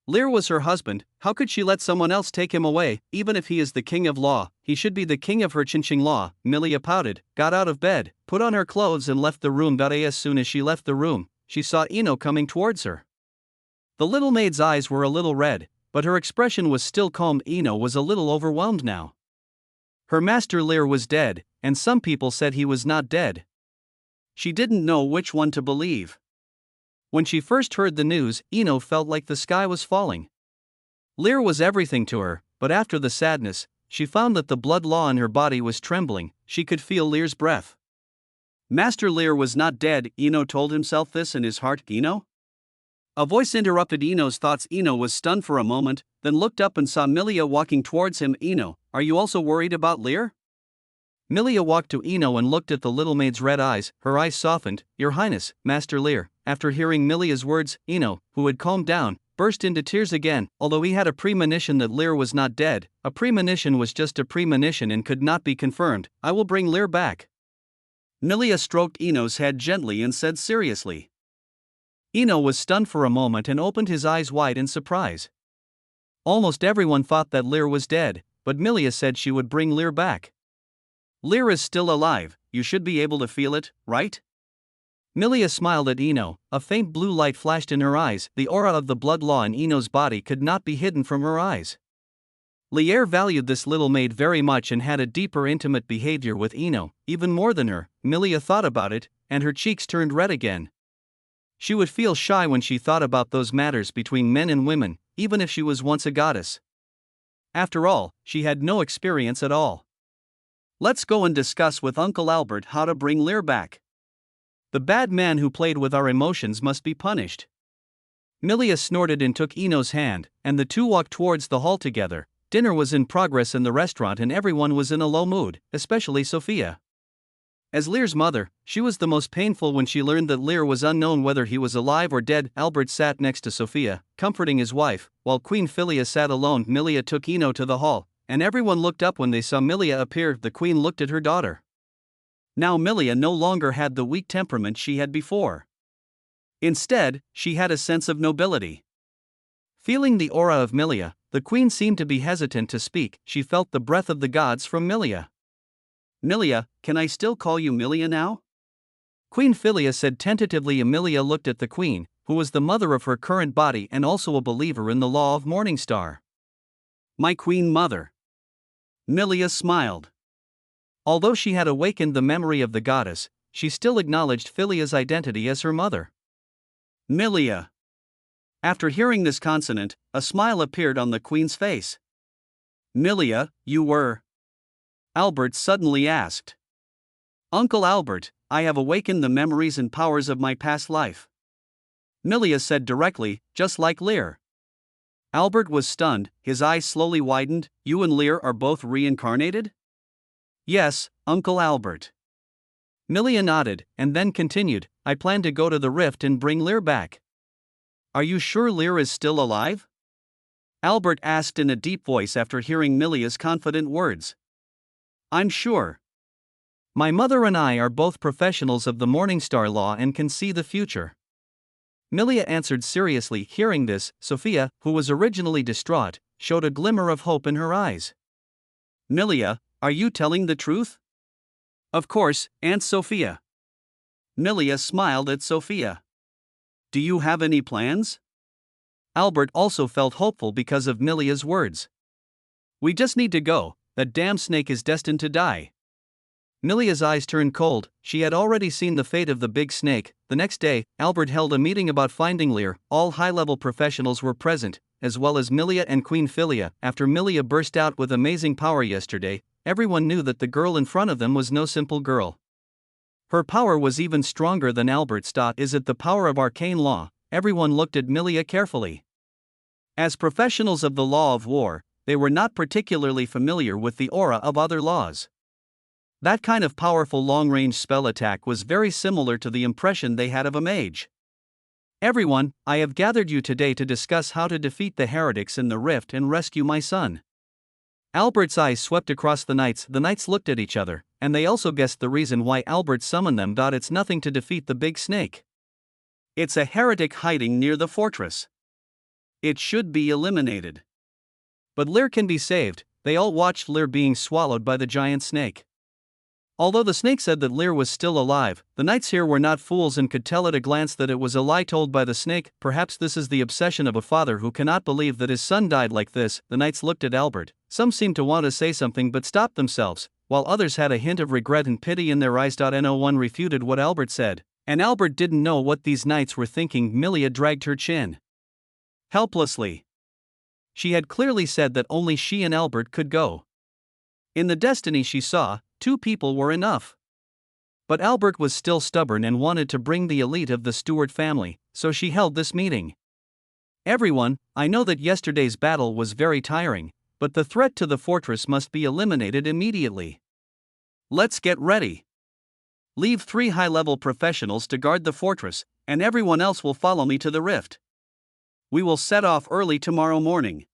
S1: Lear was her husband. How could she let someone else take him away? Even if he is the king of law, he should be the king of her Chinching law. Milia pouted, got out of bed, put on her clothes and left the room. As soon as she left the room, she saw Ino coming towards her. The little maid's eyes were a little red, but her expression was still calm. Ino was a little overwhelmed now. Her master Lear was dead, and some people said he was not dead. She didn't know which one to believe. When she first heard the news, Ino felt like the sky was falling. Lear was everything to her, but after the sadness, she found that the blood law in her body was trembling. She could feel Lear's breath. Master Lear was not dead. Ino told himself this in his heart. Ino? A voice interrupted Ino's thoughts. Ino was stunned for a moment, then looked up and saw Milia walking towards him. Ino, are you also worried about Lear? Milia walked to Ino and looked at the little maid's red eyes. Her eyes softened. Your Highness, Master Lear. After hearing Milia's words, Ino, who had calmed down, burst into tears again. Although he had a premonition that Lear was not dead, a premonition was just a premonition and could not be confirmed. I will bring Lear back. Milia stroked Ino's head gently and said seriously. Eno was stunned for a moment and opened his eyes wide in surprise. Almost everyone thought that Lear was dead, but Milia said she would bring Lear back. Lear is still alive, you should be able to feel it, right? Milia smiled at Eno, a faint blue light flashed in her eyes, the aura of the blood law in Eno's body could not be hidden from her eyes. Lear valued this little maid very much and had a deeper intimate behavior with Eno, even more than her. Milia thought about it, and her cheeks turned red again. She would feel shy when she thought about those matters between men and women, even if she was once a goddess. After all, she had no experience at all. Let's go and discuss with Uncle Albert how to bring Lear back. The bad man who played with our emotions must be punished. Milia snorted and took Eno's hand, and the two walked towards the hall together. Dinner was in progress in the restaurant and everyone was in a low mood, especially Sophia. As Lear's mother, she was the most painful when she learned that Lear was unknown whether he was alive or dead. Albert sat next to Sophia, comforting his wife, while Queen Philia sat alone. Milia took Eno to the hall, and everyone looked up when they saw Milia appear. The queen looked at her daughter. Now Milia no longer had the weak temperament she had before. Instead, she had a sense of nobility. Feeling the aura of Milia, the queen seemed to be hesitant to speak. She felt the breath of the gods from Milia. Milia, can I still call you Milia now? Queen Philia said tentatively. Milia looked at the queen, who was the mother of her current body and also a believer in the law of Morningstar. My queen mother. Milia smiled. Although she had awakened the memory of the goddess, she still acknowledged Philia's identity as her mother. Milia. After hearing this consonant, a smile appeared on the queen's face. Milia, you were? Albert suddenly asked. Uncle Albert, I have awakened the memories and powers of my past life. Milia said directly, just like Lear. Albert was stunned, his eyes slowly widened. You and Lear are both reincarnated? Yes, Uncle Albert. Milia nodded, and then continued, I plan to go to the rift and bring Lear back. Are you sure Lear is still alive? Albert asked in a deep voice after hearing Milia's confident words. I'm sure. My mother and I are both professionals of the Morningstar law and can see the future. Milia answered seriously. Hearing this, Sophia, who was originally distraught, showed a glimmer of hope in her eyes. Milia, are you telling the truth? Of course, Aunt Sophia. Milia smiled at Sophia. Do you have any plans? Albert also felt hopeful because of Milia's words. We just need to go, that damn snake is destined to die. Milia's eyes turned cold. She had already seen the fate of the big snake. The next day, Albert held a meeting about finding Lear. All high-level professionals were present, as well as Milia and Queen Philia. After Milia burst out with amazing power yesterday, everyone knew that the girl in front of them was no simple girl. Her power was even stronger than Albert's. Is it the power of arcane law? Everyone looked at Milia carefully. As professionals of the law of war, they were not particularly familiar with the aura of other laws. That kind of powerful long-range spell attack was very similar to the impression they had of a mage. Everyone, I have gathered you today to discuss how to defeat the heretics in the rift and rescue my son. Albert's eyes swept across the knights. The knights looked at each other, and they also guessed the reason why Albert summoned them. It's nothing to defeat the big snake. It's a heretic hiding near the fortress. It should be eliminated. But Lear can be saved. They all watched Lear being swallowed by the giant snake. Although the snake said that Lear was still alive, the knights here were not fools and could tell at a glance that it was a lie told by the snake. Perhaps this is the obsession of a father who cannot believe that his son died like this. The knights looked at Albert. Some seemed to want to say something but stopped themselves, while others had a hint of regret and pity in their eyes. No one refuted what Albert said, and Albert didn't know what these knights were thinking. Milia dragged her chin helplessly. She had clearly said that only she and Albert could go. In the destiny she saw, 2 people were enough. But Albert was still stubborn and wanted to bring the elite of the Stewart family, so she held this meeting. Everyone, I know that yesterday's battle was very tiring, but the threat to the fortress must be eliminated immediately. Let's get ready. Leave 3 high-level professionals to guard the fortress, and everyone else will follow me to the rift. We will set off early tomorrow morning.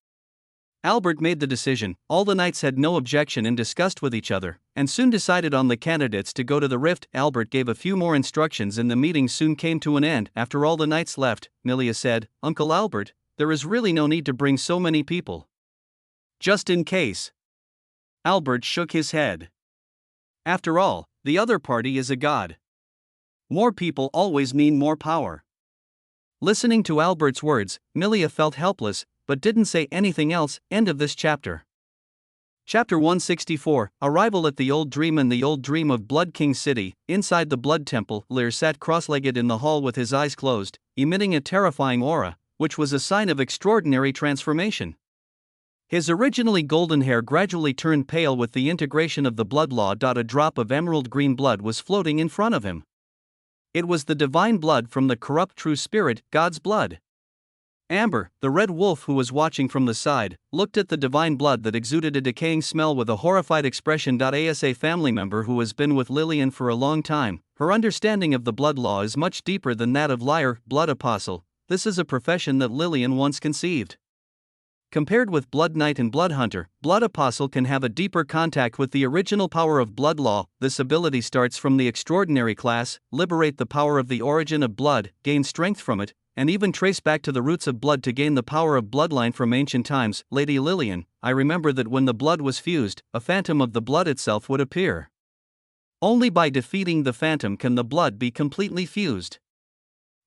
S1: Albert made the decision. All the knights had no objection and discussed with each other, and soon decided on the candidates to go to the rift. Albert gave a few more instructions and the meeting soon came to an end. After all the knights left, Milia said, "Uncle Albert, there is really no need to bring so many people. Just in case." Albert shook his head. After all, the other party is a god. More people always mean more power. Listening to Albert's words, Milia felt helpless, but didn't say anything else. End of this chapter. Chapter 164, Arrival at the Old Dream. In the old dream of Blood King City, inside the Blood Temple, Lear sat cross-legged in the hall with his eyes closed, emitting a terrifying aura, which was a sign of extraordinary transformation. His originally golden hair gradually turned pale with the integration of the blood law. A drop of emerald green blood was floating in front of him. It was the divine blood from the corrupt true spirit, God's blood. Amber, the red wolf who was watching from the side, looked at the divine blood that exuded a decaying smell with a horrified expression. As a family member who has been with Lillian for a long time, her understanding of the blood law is much deeper than that of liar, blood apostle. This is a profession that Lillian once conceived. Compared with Blood Knight and Blood Hunter, Blood Apostle can have a deeper contact with the original power of blood law. This ability starts from the extraordinary class, liberate the power of the origin of blood, gain strength from it, and even trace back to the roots of blood to gain the power of bloodline from ancient times. Lady Lillian, I remember that when the blood was fused, a phantom of the blood itself would appear. Only by defeating the phantom can the blood be completely fused.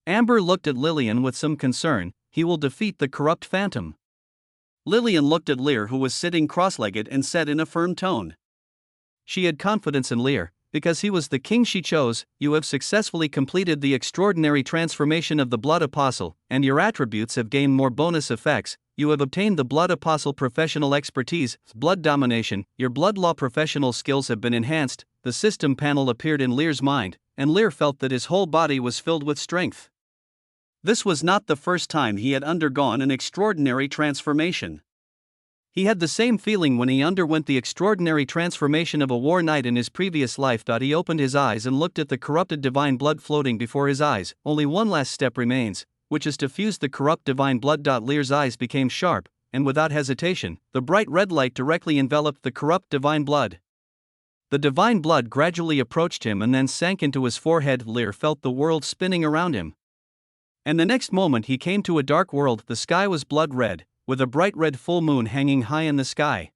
S1: Amber looked at Lillian with some concern. He will defeat the corrupt phantom. Lillian looked at Lear, who was sitting cross-legged, and said in a firm tone. She had confidence in Lear, because he was the king she chose. You have successfully completed the extraordinary transformation of the Blood Apostle, and your attributes have gained more bonus effects. You have obtained the Blood Apostle professional expertise, blood domination. Your blood law professional skills have been enhanced. The system panel appeared in Lear's mind, and Lear felt that his whole body was filled with strength. This was not the first time he had undergone an extraordinary transformation. He had the same feeling when he underwent the extraordinary transformation of a war knight in his previous life. He opened his eyes and looked at the corrupted divine blood floating before his eyes. Only one last step remains, which is to fuse the corrupt divine blood. Lear's eyes became sharp, and without hesitation, the bright red light directly enveloped the corrupt divine blood. The divine blood gradually approached him and then sank into his forehead. Lear felt the world spinning around him. And the next moment he came to a dark world. The sky was blood red, with a bright red full moon hanging high in the sky.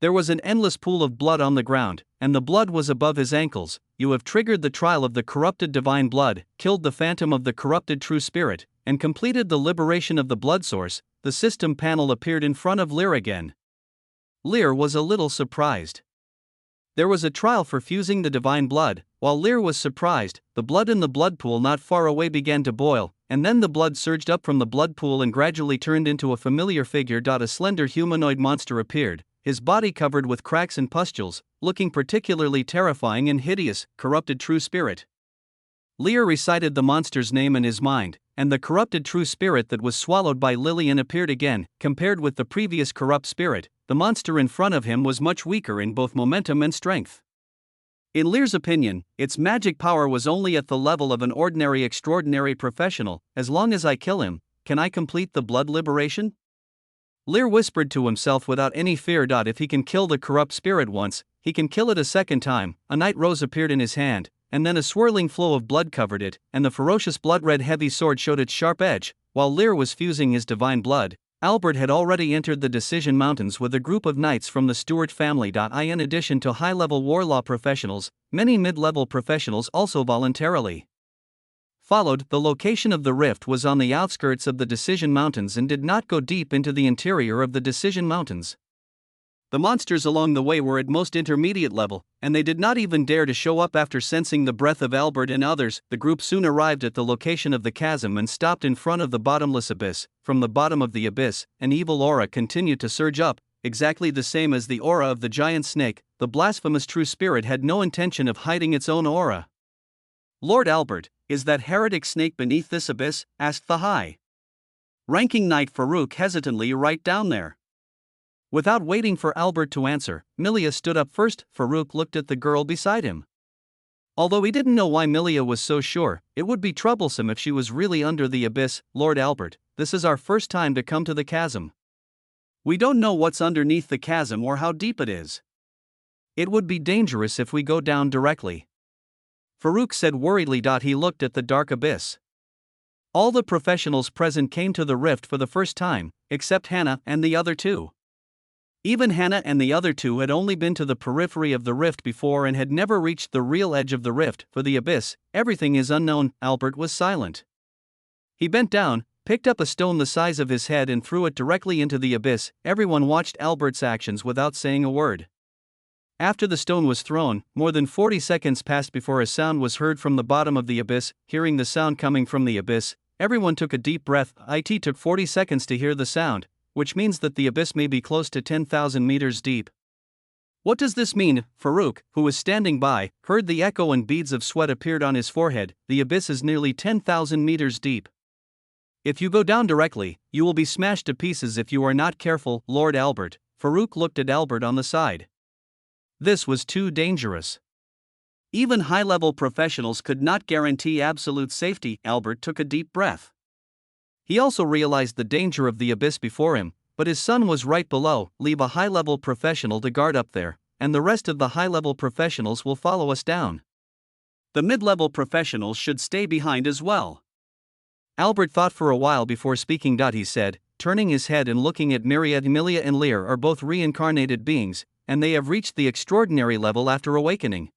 S1: There was an endless pool of blood on the ground, and the blood was above his ankles. You have triggered the trial of the corrupted divine blood, killed the phantom of the corrupted true spirit, and completed the liberation of the blood source. The system panel appeared in front of Lear again. Lear was a little surprised. There was a trial for fusing the divine blood. While Lear was surprised, the blood in the blood pool not far away began to boil, and then the blood surged up from the blood pool and gradually turned into a familiar figure. A slender humanoid monster appeared, his body covered with cracks and pustules, looking particularly terrifying and hideous. Corrupted true spirit. Lear recited the monster's name in his mind, and the corrupted true spirit that was swallowed by Lillian appeared again. Compared with the previous corrupt spirit, the monster in front of him was much weaker in both momentum and strength. In Lear's opinion, its magic power was only at the level of an ordinary extraordinary professional. As long as I kill him, can I complete the blood liberation? Lear whispered to himself without any fear. If he can kill the corrupt spirit once, he can kill it a second time. A night rose appeared in his hand, and then a swirling flow of blood covered it, and the ferocious blood-red heavy sword showed its sharp edge. While Lear was fusing his divine blood, Albert had already entered the Decision Mountains with a group of knights from the Stewart family. In addition to high-level war law professionals, many mid-level professionals also voluntarily followed. The location of the rift was on the outskirts of the Decision Mountains and did not go deep into the interior of the Decision Mountains. The monsters along the way were at most intermediate level, and they did not even dare to show up after sensing the breath of Albert and others. The group soon arrived at the location of the chasm and stopped in front of the bottomless abyss. From the bottom of the abyss, an evil aura continued to surge up, exactly the same as the aura of the giant snake. The blasphemous true spirit had no intention of hiding its own aura. Lord Albert, is that heretic snake beneath this abyss? Asked the high-ranking knight Farouk hesitantly. Right down there. Without waiting for Albert to answer, Milia stood up first. Farouk looked at the girl beside him. Although he didn't know why Milia was so sure, it would be troublesome if she was really under the abyss. Lord Albert, this is our first time to come to the chasm. We don't know what's underneath the chasm or how deep it is. It would be dangerous if we go down directly. Farouk said worriedly. He looked at the dark abyss. All the professionals present came to the rift for the first time, except Hannah and the other two. Even Hannah and the other two had only been to the periphery of the rift before and had never reached the real edge of the rift. For the abyss, everything is unknown. Albert was silent. He bent down, picked up a stone the size of his head and threw it directly into the abyss. Everyone watched Albert's actions without saying a word. After the stone was thrown, more than 40 seconds passed before a sound was heard from the bottom of the abyss. Hearing the sound coming from the abyss, everyone took a deep breath. It took 40 seconds to hear the sound, which means that the abyss may be close to 10,000 meters deep. What does this mean? Farouk, who was standing by, heard the echo and beads of sweat appeared on his forehead. The abyss is nearly 10,000 meters deep. If you go down directly, you will be smashed to pieces if you are not careful, Lord Albert. Farouk looked at Albert on the side. This was too dangerous. Even high-level professionals could not guarantee absolute safety. Albert took a deep breath. He also realized the danger of the abyss before him, but his son was right below. Leave a high-level professional to guard up there, and the rest of the high-level professionals will follow us down. The mid-level professionals should stay behind as well. Albert thought for a while before speaking. He said, turning his head and looking at Myriad. Milia and Lear are both reincarnated beings, and they have reached the extraordinary level after awakening.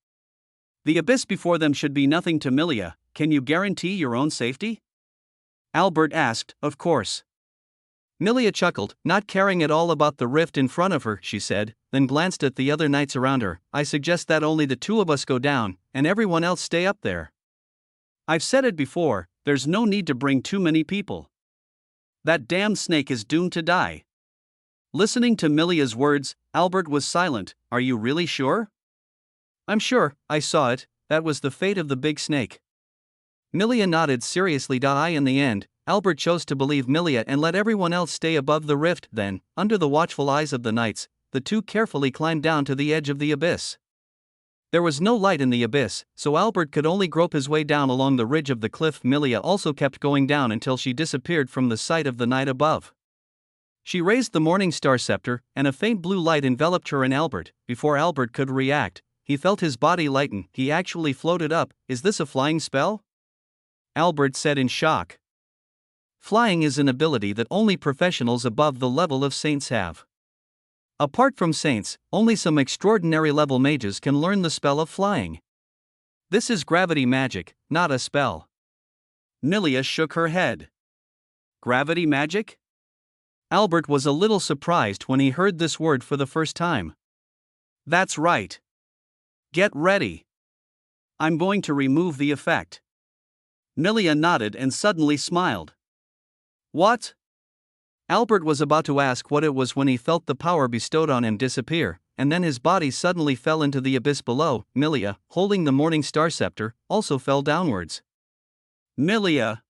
S1: The abyss before them should be nothing to Milia. Can you guarantee your own safety? Albert asked. Of course. Milia chuckled, not caring at all about the rift in front of her. She said, then glanced at the other knights around her. I suggest that only the two of us go down, and everyone else stay up there. I've said it before, there's no need to bring too many people. That damned snake is doomed to die. Listening to Milia's words, Albert was silent. Are you really sure? I'm sure, I saw it, that was the fate of the big snake. Milia nodded seriously. In the end, Albert chose to believe Milia and let everyone else stay above the rift. Then, under the watchful eyes of the knights, the two carefully climbed down to the edge of the abyss. There was no light in the abyss, so Albert could only grope his way down along the ridge of the cliff. Milia also kept going down until she disappeared from the sight of the night above. She raised the morning star scepter, and a faint blue light enveloped her and Albert. Before Albert could react, he felt his body lighten. He actually floated up. Is this a flying spell? Albert said in shock. Flying is an ability that only professionals above the level of saints have. Apart from saints, only some extraordinary level mages can learn the spell of flying. This is gravity magic, not a spell. Milia shook her head. Gravity magic? Albert was a little surprised when he heard this word for the first time. That's right. Get ready. I'm going to remove the effect. Milia nodded and suddenly smiled. What? Albert was about to ask what it was when he felt the power bestowed on him disappear, and then his body suddenly fell into the abyss below. Milia, holding the morning star scepter, also fell downwards. Milia!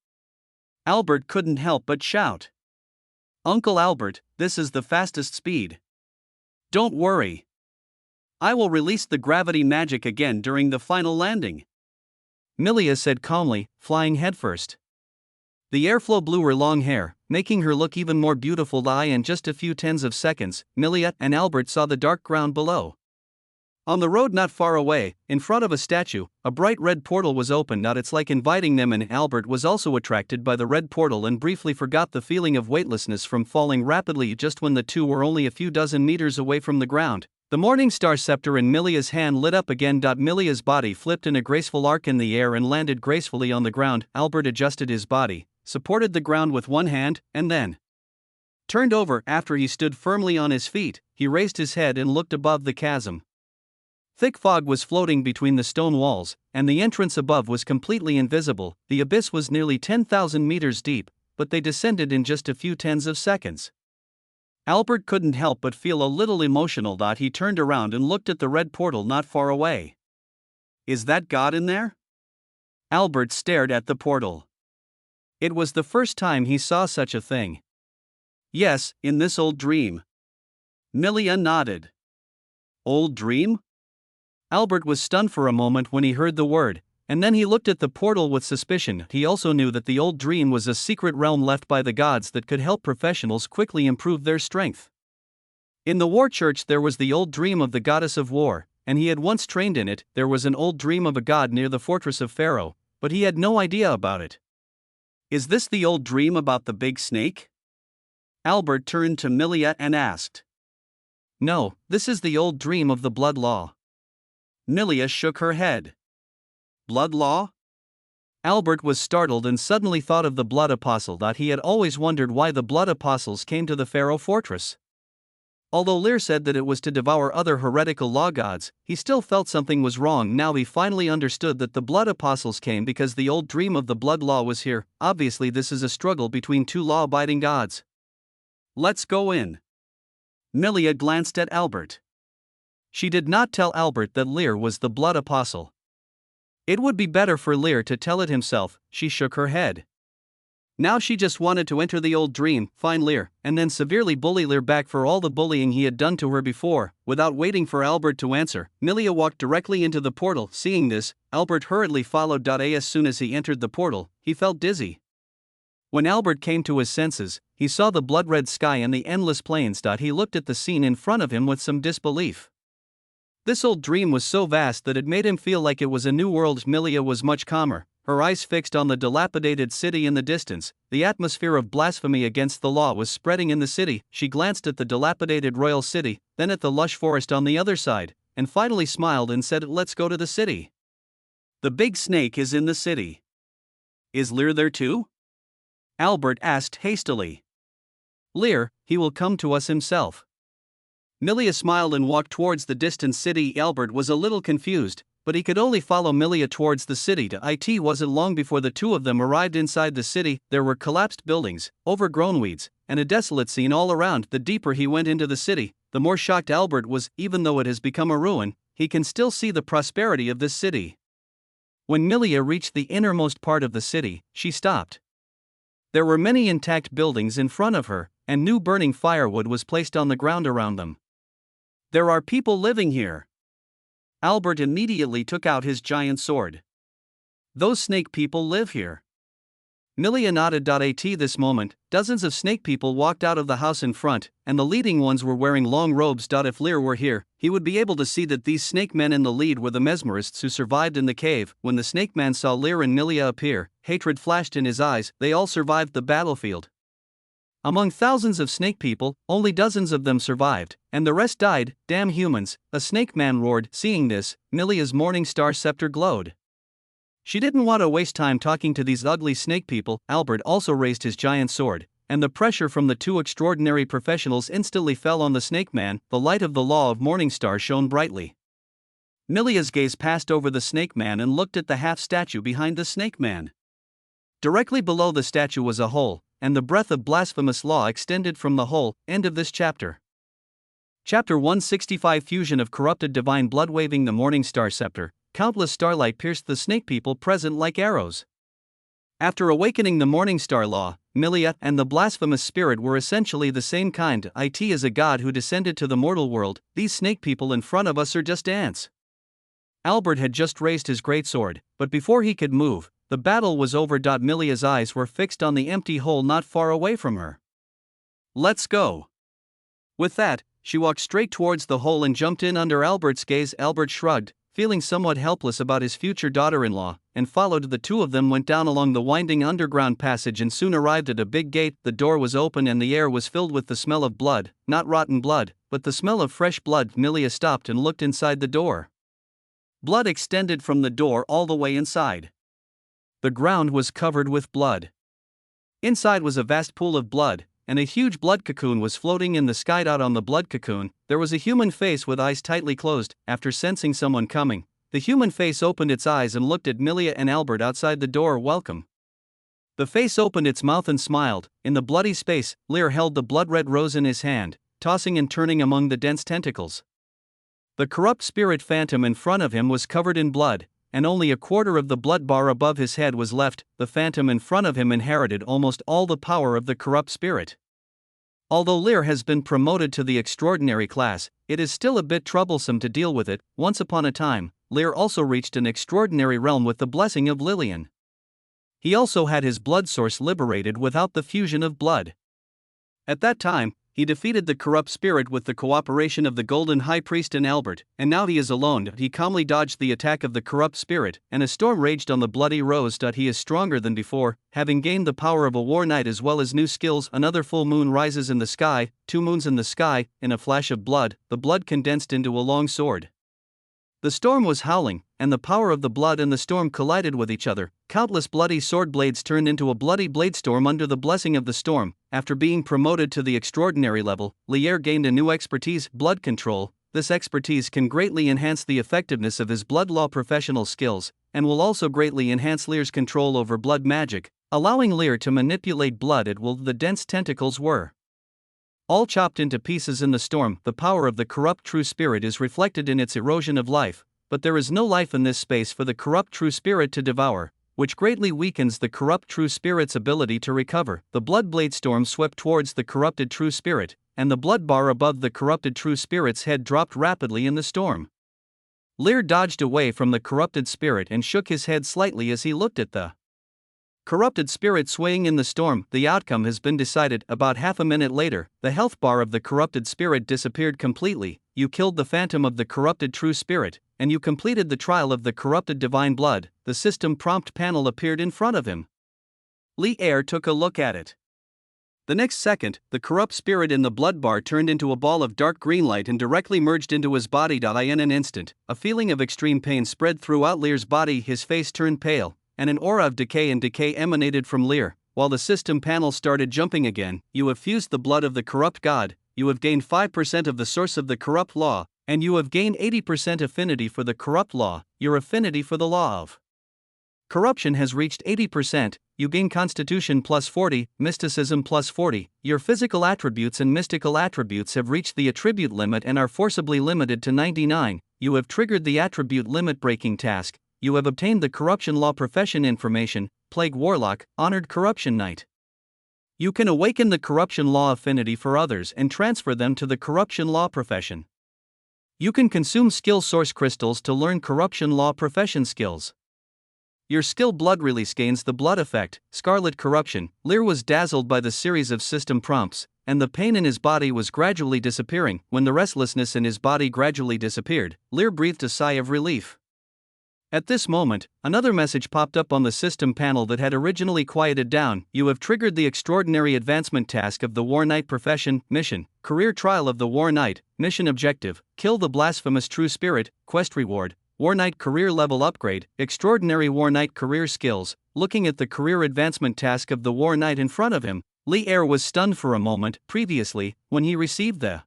S1: Albert couldn't help but shout. Uncle Albert, this is the fastest speed. Don't worry. I will release the gravity magic again during the final landing. Milia said calmly, flying headfirst. The airflow blew her long hair, making her look even more beautiful. In just a few tens of seconds, Milia and Albert saw the dark ground below. On the road not far away, in front of a statue, a bright red portal was opened. It's like inviting them in. Albert was also attracted by the red portal and briefly forgot the feeling of weightlessness from falling rapidly just when the two were only a few dozen meters away from the ground. The morning star scepter in Milia's hand lit up again. Milia's body flipped in a graceful arc in the air and landed gracefully on the ground. Albert adjusted his body, supported the ground with one hand, and then turned over. After he stood firmly on his feet, he raised his head and looked above the chasm. Thick fog was floating between the stone walls, and the entrance above was completely invisible. The abyss was nearly 10,000 meters deep, but they descended in just a few tens of seconds. Albert couldn't help but feel a little emotional. He turned around and looked at the red portal not far away. Is that God in there? Albert stared at the portal. It was the first time he saw such a thing. Yes, in this old dream. Milia nodded. Old dream? Albert was stunned for a moment when he heard the word, and then he looked at the portal with suspicion. He also knew that the old dream was a secret realm left by the gods that could help professionals quickly improve their strength. In the war church there was the old dream of the goddess of war, and he had once trained in it. There was an old dream of a god near the fortress of Pharaoh, but he had no idea about it. Is this the old dream about the big snake? Albert turned to Milia and asked. No, this is the old dream of the blood law. Milia shook her head. Blood law? Albert was startled and suddenly thought of the blood apostle. He had always wondered why the blood apostles came to the Pharaoh fortress. Although Lear said that it was to devour other heretical law gods, he still felt something was wrong. Now he finally understood that the blood apostles came because the old dream of the blood law was here. Obviously this is a struggle between two law-abiding gods. Let's go in. Milia glanced at Albert. She did not tell Albert that Lear was the blood apostle. It would be better for Lear to tell it himself. She shook her head. Now she just wanted to enter the old dream, find Lear, and then severely bully Lear back for all the bullying he had done to her before. Without waiting for Albert to answer, Milia walked directly into the portal. Seeing this, Albert hurriedly followed. As soon as he entered the portal, he felt dizzy. When Albert came to his senses, he saw the blood-red sky and the endless plains. He looked at the scene in front of him with some disbelief. This old dream was so vast that it made him feel like it was a new world. Milia was much calmer, her eyes fixed on the dilapidated city in the distance. The atmosphere of blasphemy against the law was spreading in the city. She glanced at the dilapidated royal city, then at the lush forest on the other side, and finally smiled and said, "Let's go to the city." The big snake is in the city. Is Lear there too? Albert asked hastily. Lear, he will come to us himself. Milia smiled and walked towards the distant city. Albert was a little confused, but he could only follow Milia towards the city. It wasn't long before the two of them arrived inside the city. There were collapsed buildings, overgrown weeds, and a desolate scene all around. The deeper he went into the city, the more shocked Albert was. Even though it has become a ruin, he can still see the prosperity of this city. When Milia reached the innermost part of the city, she stopped. There were many intact buildings in front of her, and new burning firewood was placed on the ground around them. There are people living here. Albert immediately took out his giant sword. Those snake people live here. Milia nodded. At this moment, dozens of snake people walked out of the house in front, and the leading ones were wearing long robes. If Lear were here, he would be able to see that these snake men in the lead were the mesmerists who survived in the cave. When the snake man saw Lear and Milia appear, hatred flashed in his eyes. They all survived the battlefield. Among thousands of snake people, only dozens of them survived, and the rest died. Damn humans, a snake man roared. Seeing this, Milia's morning star scepter glowed. She didn't want to waste time talking to these ugly snake people. Albert also raised his giant sword, and the pressure from the two extraordinary professionals instantly fell on the snake man. The light of the law of Morningstar shone brightly. Milia's gaze passed over the snake man and looked at the half statue behind the snake man. Directly below the statue was a hole, and the breath of blasphemous law extended from the hole. End of this chapter. Chapter 165 Fusion of corrupted divine blood. Waving the morning star scepter, countless starlight pierced the snake people present like arrows. After awakening the morning star law, Milia and the blasphemous spirit were essentially the same kind. It is a god who descended to the mortal world. These snake people in front of us are just ants. Albert had just raised his great sword, but before he could move, the battle was over. Milia's eyes were fixed on the empty hole not far away from her. Let's go. With that, she walked straight towards the hole and jumped in under Albert's gaze. Albert shrugged, feeling somewhat helpless about his future daughter-in-law, and followed. The two of them went down along the winding underground passage and soon arrived at a big gate. The door was open and the air was filled with the smell of blood, not rotten blood, but the smell of fresh blood. Milia stopped and looked inside the door. Blood extended from the door all the way inside. The ground was covered with blood. Inside was a vast pool of blood, and a huge blood cocoon was floating in the sky. On the blood cocoon, there was a human face with eyes tightly closed. After sensing someone coming, the human face opened its eyes and looked at Milia and Albert outside the door. Welcome. The face opened its mouth and smiled. In the bloody space, Lear held the blood-red rose in his hand, tossing and turning among the dense tentacles. The corrupt spirit phantom in front of him was covered in blood, and only a quarter of the blood bar above his head was left. The phantom in front of him inherited almost all the power of the corrupt spirit. Although Lear has been promoted to the extraordinary class, it is still a bit troublesome to deal with it. Once upon a time, Lear also reached an extraordinary realm with the blessing of Lillian. He also had his blood source liberated without the fusion of blood. At that time, he defeated the corrupt spirit with the cooperation of the Golden High Priest and Albert, and now he is alone. He calmly dodged the attack of the corrupt spirit, and a storm raged on the Bloody Rose. He is stronger than before, having gained the power of a war knight as well as new skills. Another full moon rises in the sky, 2 moons in the sky, in a flash of blood, the blood condensed into a long sword. The storm was howling, and the power of the blood and the storm collided with each other. Countless bloody sword blades turned into a bloody bladestorm under the blessing of the storm. After being promoted to the extraordinary level, Lier gained a new expertise, blood control. This expertise can greatly enhance the effectiveness of his blood law professional skills, and will also greatly enhance Lier's control over blood magic, allowing Lier to manipulate blood at will. The dense tentacles were all chopped into pieces in the storm. The power of the corrupt true spirit is reflected in its erosion of life, but there is no life in this space for the corrupt true spirit to devour, which greatly weakens the corrupt true spirit's ability to recover. The blood blade storm swept towards the corrupted true spirit, and the blood bar above the corrupted true spirit's head dropped rapidly in the storm. Lier dodged away from the corrupted spirit and shook his head slightly as he looked at the corrupted spirit swaying in the storm. The outcome has been decided. About half a minute later, the health bar of the corrupted spirit disappeared completely. You killed the phantom of the corrupted true spirit, and you completed the trial of the corrupted divine blood. The system prompt panel appeared in front of him. Lier took a look at it. The next second, the corrupt spirit in the blood bar turned into a ball of dark green light and directly merged into his body. In an instant, a feeling of extreme pain spread throughout Lier's body. His face turned pale, and an aura of decay emanated from Lier. While the system panel started jumping again. You have fused the blood of the corrupt god, you have gained 5% of the source of the corrupt law, and you have gained 80% affinity for the corrupt law. Your affinity for the law of corruption has reached 80%, you gain Constitution plus 40, Mysticism plus 40, your physical attributes and mystical attributes have reached the attribute limit and are forcibly limited to 99, you have triggered the attribute limit breaking task. You have obtained the corruption law profession information, Plague Warlock, Honored Corruption Knight. You can awaken the corruption law affinity for others and transfer them to the corruption law profession. You can consume skill source crystals to learn corruption law profession skills. Your skill blood release gains the blood effect, Scarlet Corruption. Lier was dazzled by the series of system prompts, and the pain in his body was gradually disappearing. When the restlessness in his body gradually disappeared, Lier breathed a sigh of relief. At this moment, another message popped up on the system panel that had originally quieted down. You have triggered the extraordinary advancement task of the War Knight profession. Mission: Career Trial of the War Knight. Mission objective: Kill the blasphemous true spirit. Quest reward: War Knight career level upgrade. Extraordinary War Knight career skills. Looking at the career advancement task of the War Knight in front of him, Lier was stunned for a moment. Previously, when he received the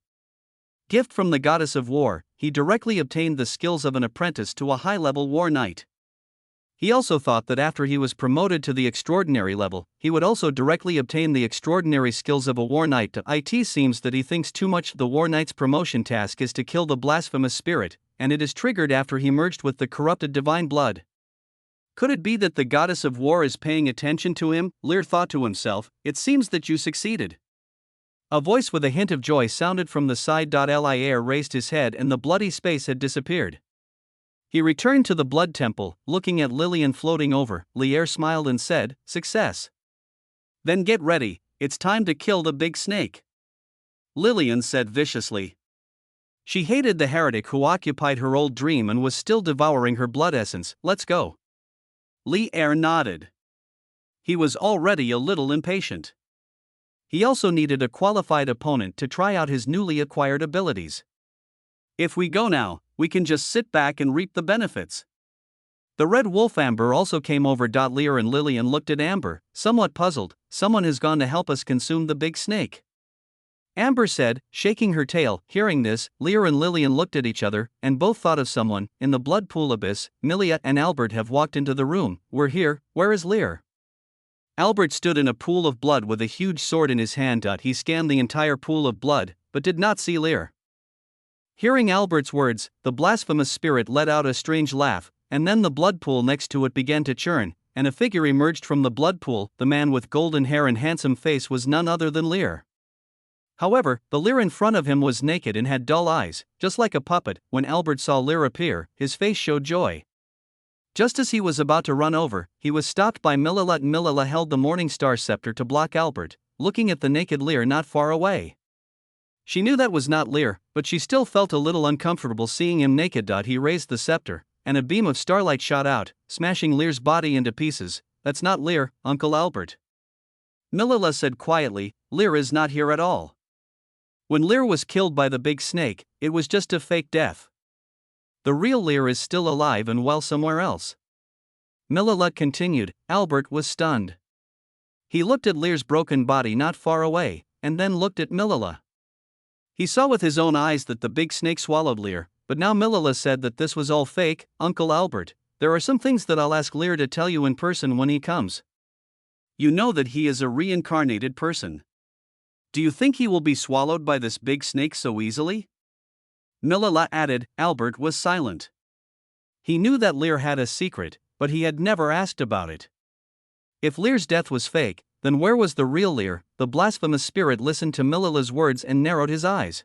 S1: gift from the goddess of war, he directly obtained the skills of an apprentice to a high-level war knight. He also thought that after he was promoted to the extraordinary level, he would also directly obtain the extraordinary skills of a war knight. It seems that he thinks too much. The war knight's promotion task is to kill the blasphemous spirit, and it is triggered after he merged with the corrupted divine blood. Could it be that the goddess of war is paying attention to him? Lier thought to himself. It seems that you succeeded. A voice with a hint of joy sounded from the side. Lier raised his head and the bloody space had disappeared. He returned to the blood temple, looking at Lillian floating over. Lier smiled and said, "Success. Then get ready, it's time to kill the big snake," Lillian said viciously. She hated the heretic who occupied her old dream and was still devouring her blood essence. "Let's go." Lier nodded. He was already a little impatient. He also needed a qualified opponent to try out his newly acquired abilities. If we go now, we can just sit back and reap the benefits. The red wolf Amber also came over. Lier and Lillian looked at Amber, somewhat puzzled. Someone has gone to help us consume the big snake, Amber said, shaking her tail. Hearing this, Lier and Lillian looked at each other, and both thought of someone. In the blood pool abyss, Milia and Albert have walked into the room. "We're here, where is Lier?" Albert stood in a pool of blood with a huge sword in his hand. He scanned the entire pool of blood, but did not see Lier. Hearing Albert's words, the blasphemous spirit let out a strange laugh, and then the blood pool next to it began to churn, and a figure emerged from the blood pool. The man with golden hair and handsome face was none other than Lier. However, the Lier in front of him was naked and had dull eyes, just like a puppet. When Albert saw Lier appear, his face showed joy. Just as he was about to run over, he was stopped by Milila. Milila held the Morning Star scepter to block Albert, looking at the naked Lier not far away. She knew that was not Lear, but she still felt a little uncomfortable seeing him naked. He raised the scepter, and a beam of starlight shot out, smashing Lear's body into pieces. That's not Lear, Uncle Albert. Millila said quietly, Lear is not here at all. When Lear was killed by the big snake, it was just a fake death. The real Lear is still alive and well somewhere else. Millila continued. Albert was stunned. He looked at Lear's broken body not far away, and then looked at Millila. He saw with his own eyes that the big snake swallowed Lear, but now Millila said that this was all fake. Uncle Albert, there are some things that I'll ask Lear to tell you in person when he comes. You know that he is a reincarnated person. Do you think he will be swallowed by this big snake so easily? Millila added. Albert was silent. He knew that Lear had a secret, but he had never asked about it. If Lear's death was fake, then where was the real Lear? The blasphemous spirit listened to Millila's words and narrowed his eyes.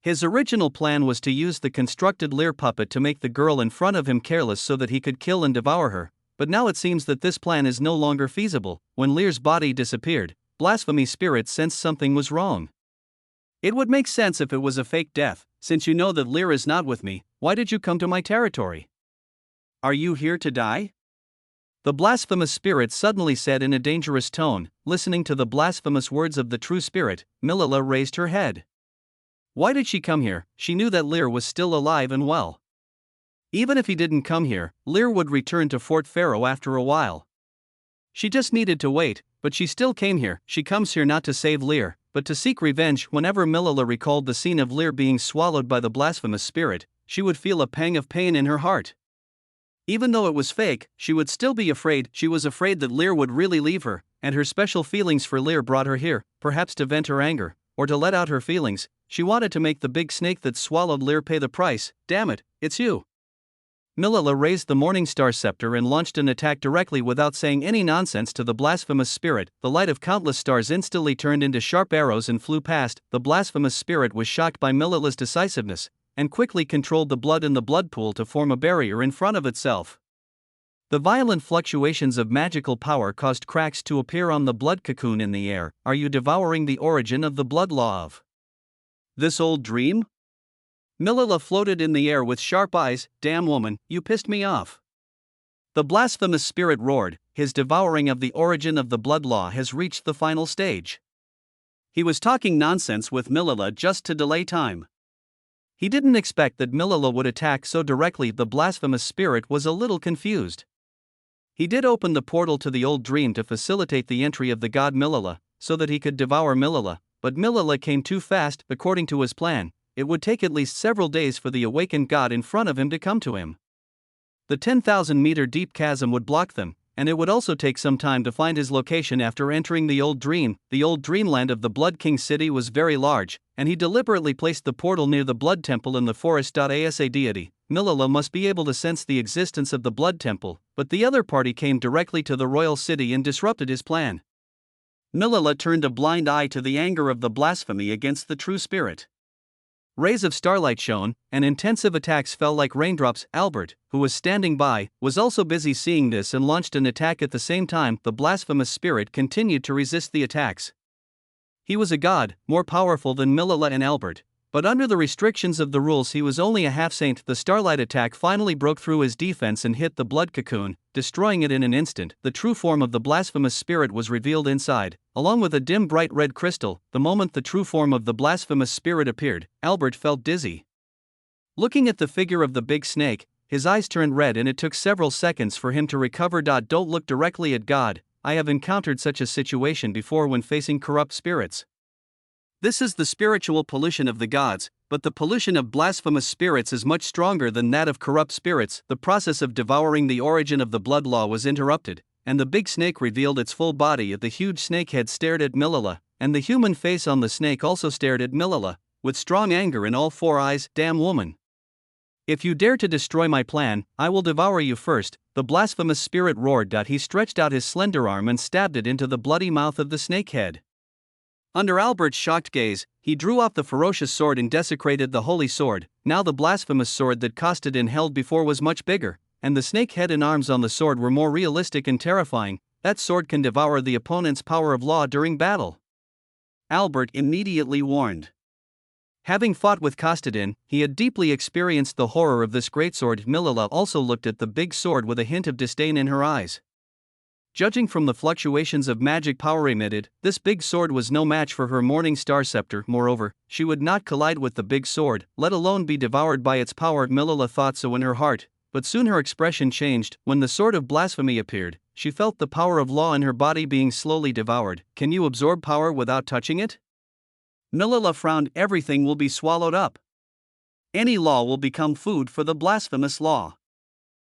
S1: His original plan was to use the constructed Lear puppet to make the girl in front of him careless so that he could kill and devour her, but now it seems that this plan is no longer feasible. When Lear's body disappeared, blasphemy spirit sensed something was wrong. It would make sense if it was a fake death. Since you know that Lear is not with me, why did you come to my territory? Are you here to die? The blasphemous spirit suddenly said in a dangerous tone. Listening to the blasphemous words of the true spirit, Millila raised her head. Why did she come here? She knew that Lear was still alive and well. Even if he didn't come here, Lear would return to Fort Pharaoh after a while. She just needed to wait, but she still came here. She comes here not to save Lear, but to seek revenge. Whenever Millila recalled the scene of Lear being swallowed by the blasphemous spirit, she would feel a pang of pain in her heart. Even though it was fake, she would still be afraid. She was afraid that Lear would really leave her, and her special feelings for Lear brought her here, perhaps to vent her anger, or to let out her feelings. She wanted to make the big snake that swallowed Lear pay the price. Damn it, it's you. Millila raised the Morning Star scepter and launched an attack directly without saying any nonsense to the blasphemous spirit. The light of countless stars instantly turned into sharp arrows and flew past. The blasphemous spirit was shocked by Millila's decisiveness, and quickly controlled the blood in the blood pool to form a barrier in front of itself. The violent fluctuations of magical power caused cracks to appear on the blood cocoon in the air. Are you devouring the origin of the blood law of this old dream? Millila floated in the air with sharp eyes. Damn woman, you pissed me off. The blasphemous spirit roared. His devouring of the origin of the blood law has reached the final stage. He was talking nonsense with Millila just to delay time. He didn't expect that Millila would attack so directly. The blasphemous spirit was a little confused. He did open the portal to the old dream to facilitate the entry of the god Millila, so that he could devour Millila, but Millila came too fast. According to his plan, it would take at least several days for the awakened god in front of him to come to him. The 10,000-meter deep chasm would block them, and it would also take some time to find his location after entering the old dream. The old dreamland of the Blood King city was very large, and he deliberately placed the portal near the Blood Temple in the forest. As a deity, Millila must be able to sense the existence of the Blood Temple, but the other party came directly to the royal city and disrupted his plan. Millila turned a blind eye to the anger of the blasphemy against the true spirit. Rays of starlight shone, and intensive attacks fell like raindrops. Albert, who was standing by, was also busy seeing this and launched an attack at the same time. The blasphemous spirit continued to resist the attacks. He was a god, more powerful than Millila and Albert, but under the restrictions of the rules he was only a half-saint. The starlight attack finally broke through his defense and hit the blood cocoon, destroying it in an instant. The true form of the blasphemous spirit was revealed inside, along with a dim bright red crystal. The moment the true form of the blasphemous spirit appeared, Albert felt dizzy. Looking at the figure of the big snake, his eyes turned red and it took several seconds for him to recover. Don't look directly at God. I have encountered such a situation before when facing corrupt spirits. This is the spiritual pollution of the gods, but the pollution of blasphemous spirits is much stronger than that of corrupt spirits. The process of devouring the origin of the blood law was interrupted, and the big snake revealed its full body. The huge snake head stared at Millila, and the human face on the snake also stared at Millila, with strong anger in all four eyes. Damn woman. If you dare to destroy my plan, I will devour you first, the blasphemous spirit roared. He stretched out his slender arm and stabbed it into the bloody mouth of the snake head. Under Albert's shocked gaze, he drew off the ferocious sword and desecrated the holy sword. Now the blasphemous sword that Kostadin held before was much bigger, and the snake head and arms on the sword were more realistic and terrifying. That sword can devour the opponent's power of law during battle. Albert immediately warned. Having fought with Kostadin, he had deeply experienced the horror of this greatsword. Milila also looked at the big sword with a hint of disdain in her eyes. Judging from the fluctuations of magic power emitted, this big sword was no match for her Morning Star Scepter. Moreover, she would not collide with the big sword, let alone be devoured by its power. Milila thought so in her heart, but soon her expression changed. When the sword of blasphemy appeared, she felt the power of law in her body being slowly devoured. Can you absorb power without touching it? Milila frowned. Everything will be swallowed up. Any law will become food for the blasphemous law.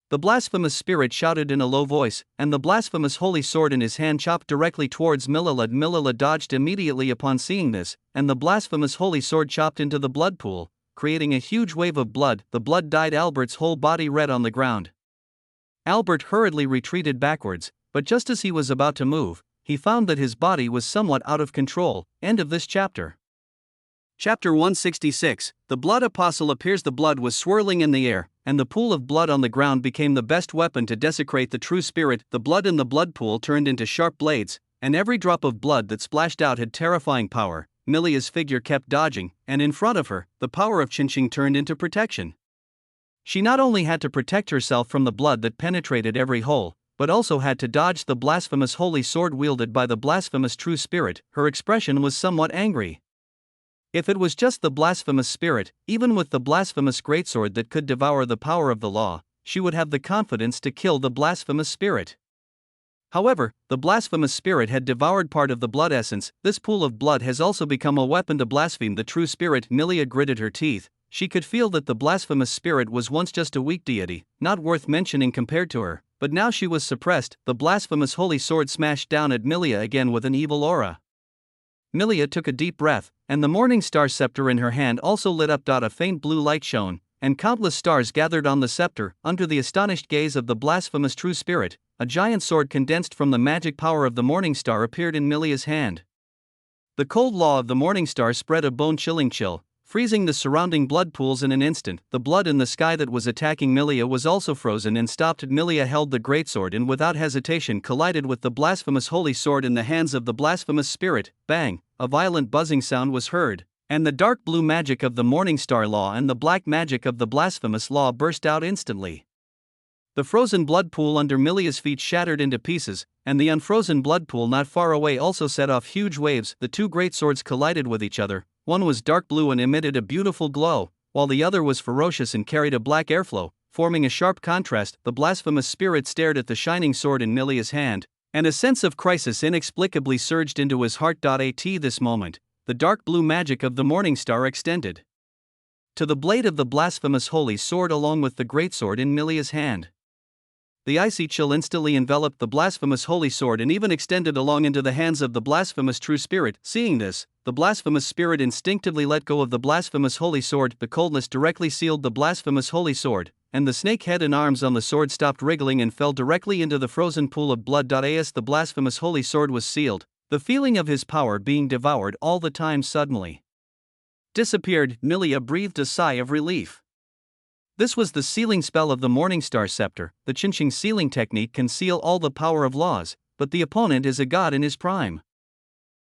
S1: The blasphemous spirit shouted in a low voice, and the blasphemous holy sword in his hand chopped directly towards Milila. Milila dodged immediately upon seeing this, and the blasphemous holy sword chopped into the blood pool, creating a huge wave of blood. The blood dyed Albert's whole body red on the ground. Albert hurriedly retreated backwards, but just as he was about to move, he found that his body was somewhat out of control. End of this chapter. Chapter 166, The Blood Apostle appears. The blood was swirling in the air, and the pool of blood on the ground became the best weapon to desecrate the true spirit. The blood in the blood pool turned into sharp blades, and every drop of blood that splashed out had terrifying power. Milia's figure kept dodging, and in front of her, the power of Qinqing turned into protection. She not only had to protect herself from the blood that penetrated every hole, but also had to dodge the blasphemous holy sword wielded by the blasphemous true spirit. Her expression was somewhat angry. If it was just the blasphemous spirit, even with the blasphemous greatsword that could devour the power of the law, she would have the confidence to kill the blasphemous spirit. However, the blasphemous spirit had devoured part of the blood essence. This pool of blood has also become a weapon to blaspheme the true spirit. Milia gritted her teeth. She could feel that the blasphemous spirit was once just a weak deity, not worth mentioning compared to her, but now she was suppressed. The blasphemous holy sword smashed down at Milia again with an evil aura. Milia took a deep breath, and the Morning Star Scepter in her hand also lit up. A faint blue light shone, and countless stars gathered on the scepter. Under the astonished gaze of the blasphemous true spirit, a giant sword condensed from the magic power of the Morning Star appeared in Milia's hand. The cold law of the Morning Star spread a bone-chilling chill, freezing the surrounding blood pools in an instant. The blood in the sky that was attacking Milia was also frozen and stopped. Milia held the greatsword and without hesitation collided with the blasphemous holy sword in the hands of the blasphemous spirit. Bang! A violent buzzing sound was heard, and the dark blue magic of the Morning Star law and the black magic of the blasphemous law burst out instantly. The frozen blood pool under Milia's feet shattered into pieces, and the unfrozen blood pool not far away also set off huge waves. The two great swords collided with each other. One was dark blue and emitted a beautiful glow, while the other was ferocious and carried a black airflow, forming a sharp contrast. The blasphemous spirit stared at the shining sword in Milia's hand, and a sense of crisis inexplicably surged into his heart. At this moment, the dark blue magic of the Morning Star extended to the blade of the blasphemous holy sword along with the greatsword in Milia's hand. The icy chill instantly enveloped the blasphemous holy sword and even extended along into the hands of the blasphemous true spirit. Seeing this, the blasphemous spirit instinctively let go of the blasphemous holy sword. The coldness directly sealed the blasphemous holy sword, and the snake head and arms on the sword stopped wriggling and fell directly into the frozen pool of blood. As the blasphemous holy sword was sealed, the feeling of his power being devoured all the time suddenly disappeared. Milia breathed a sigh of relief. This was the sealing spell of the Morning Star Scepter. The Qinqing sealing technique can seal all the power of laws, but the opponent is a god in his prime.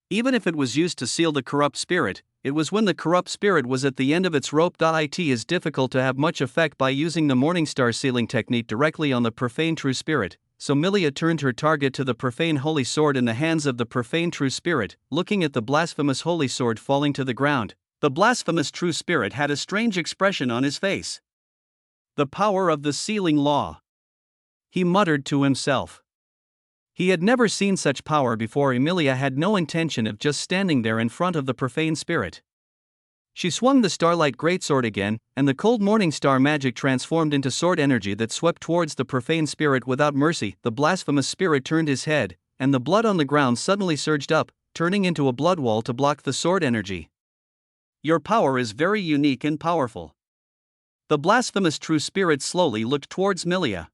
S1: Even if it was used to seal the corrupt spirit, it was when the corrupt spirit was at the end of its rope. It is difficult to have much effect by using the Morning Star sealing technique directly on the profane true spirit, so Milia turned her target to the profane holy sword in the hands of the profane true spirit. Looking at the blasphemous holy sword falling to the ground, the blasphemous true spirit had a strange expression on his face. The power of the sealing law, he muttered to himself. He had never seen such power before. Emilia had no intention of just standing there in front of the profane spirit. She swung the starlight greatsword again, and the cold morning star magic transformed into sword energy that swept towards the profane spirit without mercy. The blasphemous spirit turned his head, and the blood on the ground suddenly surged up, turning into a blood wall to block the sword energy. Your power is very unique and powerful. The blasphemous true spirit slowly looked towards Milia.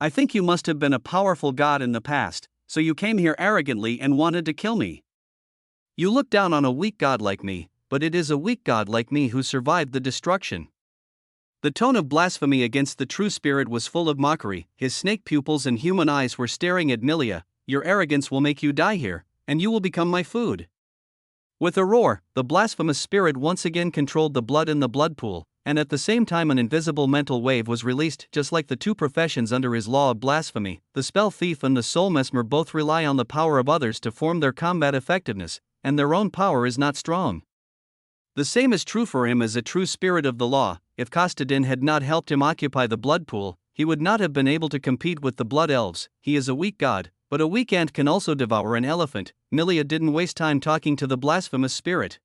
S1: I think you must have been a powerful god in the past, so you came here arrogantly and wanted to kill me. You look down on a weak god like me, but it is a weak god like me who survived the destruction. The tone of blasphemy against the true spirit was full of mockery. His snake pupils and human eyes were staring at Milia. Your arrogance will make you die here, and you will become my food. With a roar, the blasphemous spirit once again controlled the blood in the blood pool, and at the same time an invisible mental wave was released. Just like the two professions under his law of blasphemy, the spell thief and the soul mesmer both rely on the power of others to form their combat effectiveness, and their own power is not strong. The same is true for him as a true spirit of the law. If Kostadin had not helped him occupy the blood pool, he would not have been able to compete with the blood elves. He is a weak god, but a weak ant can also devour an elephant. Milia didn't waste time talking to the blasphemous spirit.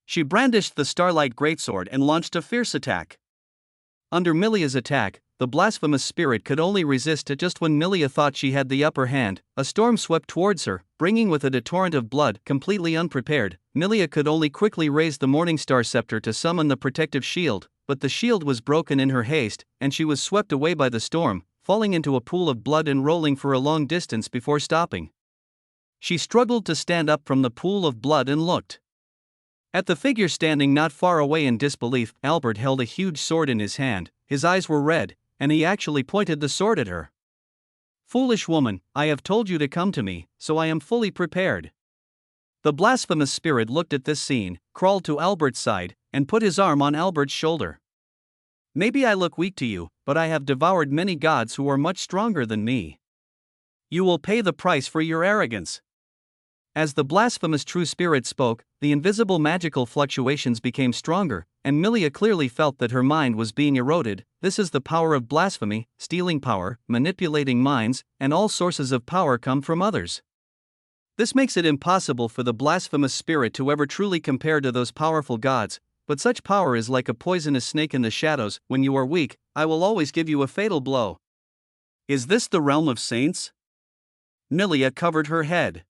S1: She brandished the Starlight Greatsword and launched a fierce attack. Under Milia's attack, the blasphemous spirit could only resist it. Just when Milia thought she had the upper hand, a storm swept towards her, bringing with it a torrent of blood. Completely unprepared, Milia could only quickly raise the Morningstar Scepter to summon the protective shield, but the shield was broken in her haste, and she was swept away by the storm, falling into a pool of blood and rolling for a long distance before stopping. She struggled to stand up from the pool of blood and looked at the figure standing not far away in disbelief. Albert held a huge sword in his hand, his eyes were red, and he actually pointed the sword at her. "Foolish woman, I have told you to come to me, so I am fully prepared." The blasphemous spirit looked at this scene, crawled to Albert's side, and put his arm on Albert's shoulder. "Maybe I look weak to you, but I have devoured many gods who are much stronger than me. You will pay the price for your arrogance." As the blasphemous true spirit spoke, the invisible magical fluctuations became stronger, and Milia clearly felt that her mind was being eroded. This is the power of blasphemy. Stealing power, manipulating minds, and all sources of power come from others. This makes it impossible for the blasphemous spirit to ever truly compare to those powerful gods, but such power is like a poisonous snake in the shadows. When you are weak, I will always give you a fatal blow. Is this the realm of saints? Milia covered her head.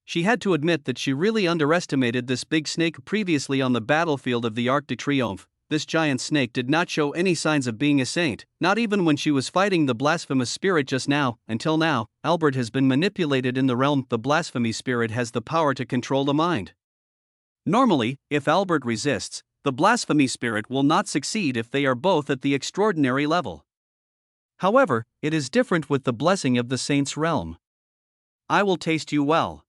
S1: She had to admit that she really underestimated this big snake. Previously on the battlefield of the Arc de Triomphe, this giant snake did not show any signs of being a saint, not even when she was fighting the blasphemous spirit just now. Until now, Albert has been manipulated in the realm. The blasphemy spirit has the power to control the mind. Normally, if Albert resists, the blasphemy spirit will not succeed if they are both at the extraordinary level. However, it is different with the blessing of the saint's realm. I will taste you well.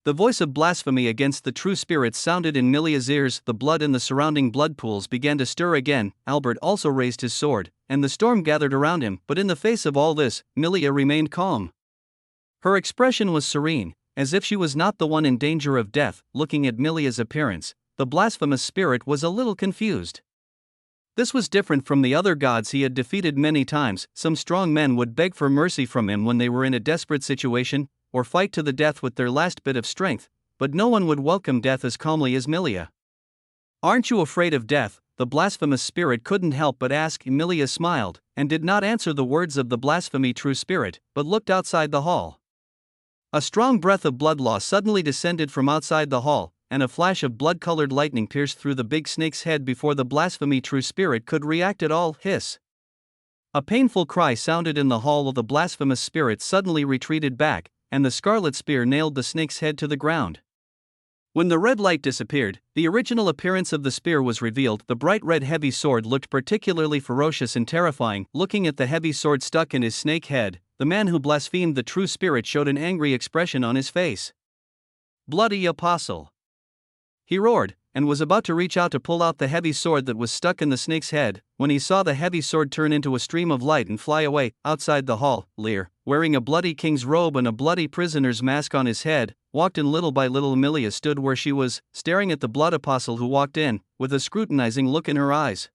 S1: The voice of blasphemy against the true spirit sounded in Milia's ears. The blood in the surrounding blood pools began to stir again. Albert also raised his sword, and the storm gathered around him. But in the face of all this, Milia remained calm. Her expression was serene, as if she was not the one in danger of death. Looking at Milia's appearance, the blasphemous spirit was a little confused. This was different from the other gods he had defeated many times. Some strong men would beg for mercy from him when they were in a desperate situation, or fight to the death with their last bit of strength, but no one would welcome death as calmly as Milia. Aren't you afraid of death? The blasphemous spirit couldn't help but ask. Milia smiled, and did not answer the words of the blasphemy true spirit, but looked outside the hall. A strong breath of blood law suddenly descended from outside the hall, and a flash of blood-colored lightning pierced through the big snake's head before the blasphemy true spirit could react at all. Hiss! A painful cry sounded in the hall. The blasphemous spirit suddenly retreated back, and the scarlet spear nailed the snake's head to the ground. When the red light disappeared, the original appearance of the spear was revealed. The bright red heavy sword looked particularly ferocious and terrifying. Looking at the heavy sword stuck in his snake head, the man who blasphemed the true spirit showed an angry expression on his face. "Bloody apostle!" He roared, and was about to reach out to pull out the heavy sword that was stuck in the snake's head, when he saw the heavy sword turn into a stream of light and fly away. Outside the hall, Lear, wearing a bloody king's robe and a bloody prisoner's mask on his head, walked in. Little by little Milia stood where she was, staring at the blood apostle who walked in, with a scrutinizing look in her eyes.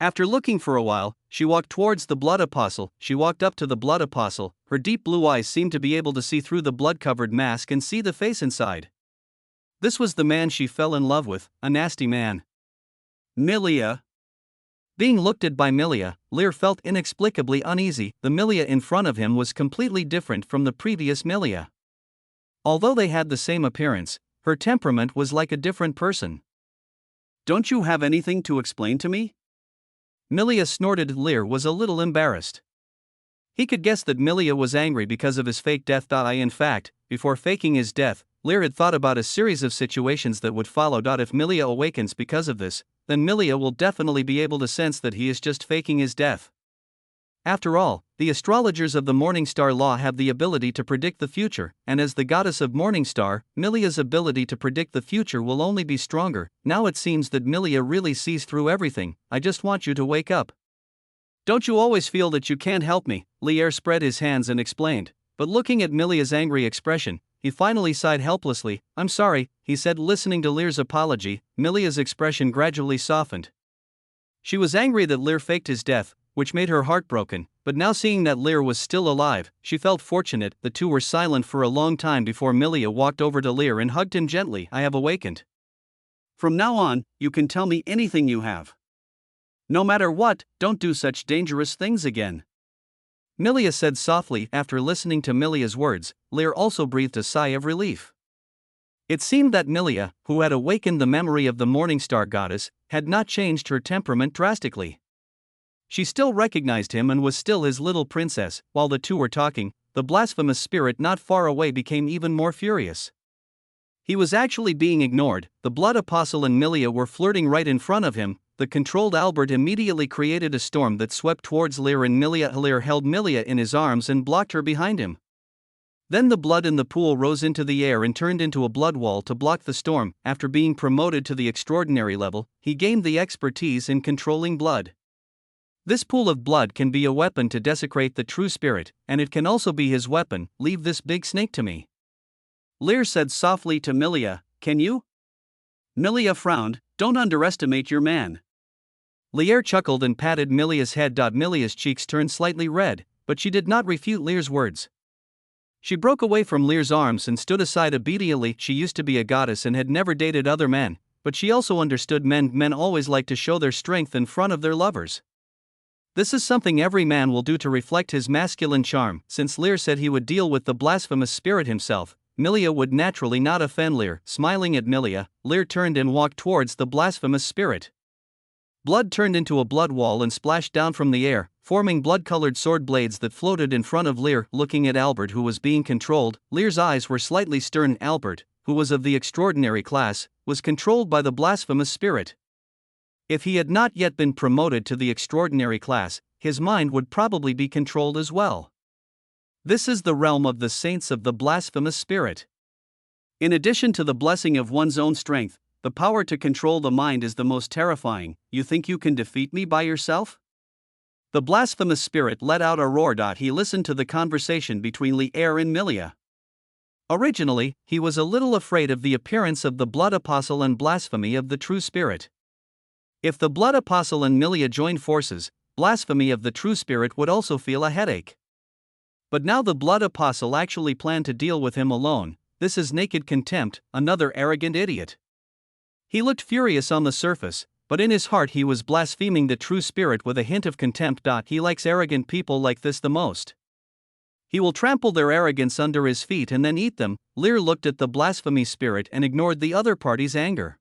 S1: After looking for a while, she walked towards the blood apostle. She walked up to the blood apostle. Her deep blue eyes seemed to be able to see through the blood-covered mask and see the face inside. This was the man she fell in love with, a nasty man. Milia. Being looked at by Milia, Lear felt inexplicably uneasy. The Milia in front of him was completely different from the previous Milia. Although they had the same appearance, her temperament was like a different person. "Don't you have anything to explain to me?" Milia snorted. Lear was a little embarrassed. He could guess that Milia was angry because of his fake death. In fact, before faking his death, Lear had thought about a series of situations that would follow. If Milia awakens because of this, then Milia will definitely be able to sense that he is just faking his death. After all, The astrologers of the Morningstar Law have the ability to predict the future, and as the goddess of Morningstar, Milia's ability to predict the future will only be stronger. Now it seems that Milia really sees through everything. I just want you to wake up. Don't you always feel that you can't help me? Lear spread his hands and explained. But looking at Milia's angry expression, he finally sighed helplessly. I'm sorry, he said, listening to Lear's apology. Milia's expression gradually softened. She was angry that Lear faked his death, which made her heartbroken, but now seeing that Lear was still alive, she felt fortunate. The two were silent for a long time before Milia walked over to Lear and hugged him gently. I have awakened. From now on, you can tell me anything you have. No matter what, don't do such dangerous things again. Milia said softly. After listening to Milia's words, Lear also breathed a sigh of relief. It seemed that Milia, who had awakened the memory of the Morningstar goddess, had not changed her temperament drastically. She still recognized him and was still his little princess. While the two were talking, the blasphemous spirit not far away became even more furious. He was actually being ignored. The Blood Apostle and Milia were flirting right in front of him. The controlled Albert immediately created a storm that swept towards Lear and Milia. Lear held Milia in his arms and blocked her behind him. Then the blood in the pool rose into the air and turned into a blood wall to block the storm. After being promoted to the extraordinary level, he gained the expertise in controlling blood. This pool of blood can be a weapon to desecrate the true spirit, and it can also be his weapon. Leave this big snake to me, Lear said softly to Milia. Can you? Milia frowned. Don't underestimate your man. Lear chuckled and patted Milia's head. Milia's cheeks turned slightly red, but she did not refute Lear's words. She broke away from Lear's arms and stood aside obediently. She used to be a goddess and had never dated other men, but she also understood men always like to show their strength in front of their lovers. This is something every man will do to reflect his masculine charm. Since Lear said he would deal with the blasphemous spirit himself, Milia would naturally not offend Lear. Smiling at Milia, Lear turned and walked towards the blasphemous spirit. Blood turned into a blood wall and splashed down from the air, forming blood-colored sword blades that floated in front of Lear. Looking at Albert, who was being controlled, Lear's eyes were slightly stern. Albert, who was of the extraordinary class, was controlled by the blasphemous spirit. If he had not yet been promoted to the extraordinary class, his mind would probably be controlled as well. This is the realm of the saints of the blasphemous spirit. In addition to the blessing of one's own strength, the power to control the mind is the most terrifying. You think you can defeat me by yourself? The blasphemous spirit let out a roar. He listened to the conversation between Lear and Milia. Originally, he was a little afraid of the appearance of the Blood Apostle and blasphemy of the true spirit. If the Blood Apostle and Milia joined forces, blasphemy of the true spirit would also feel a headache. But now the Blood Apostle actually planned to deal with him alone. This is naked contempt, another arrogant idiot. He looked furious on the surface, but in his heart he was blaspheming the true spirit with a hint of contempt. He likes arrogant people like this the most. He will trample their arrogance under his feet and then eat them. Lear looked at the blasphemy spirit and ignored the other party's anger.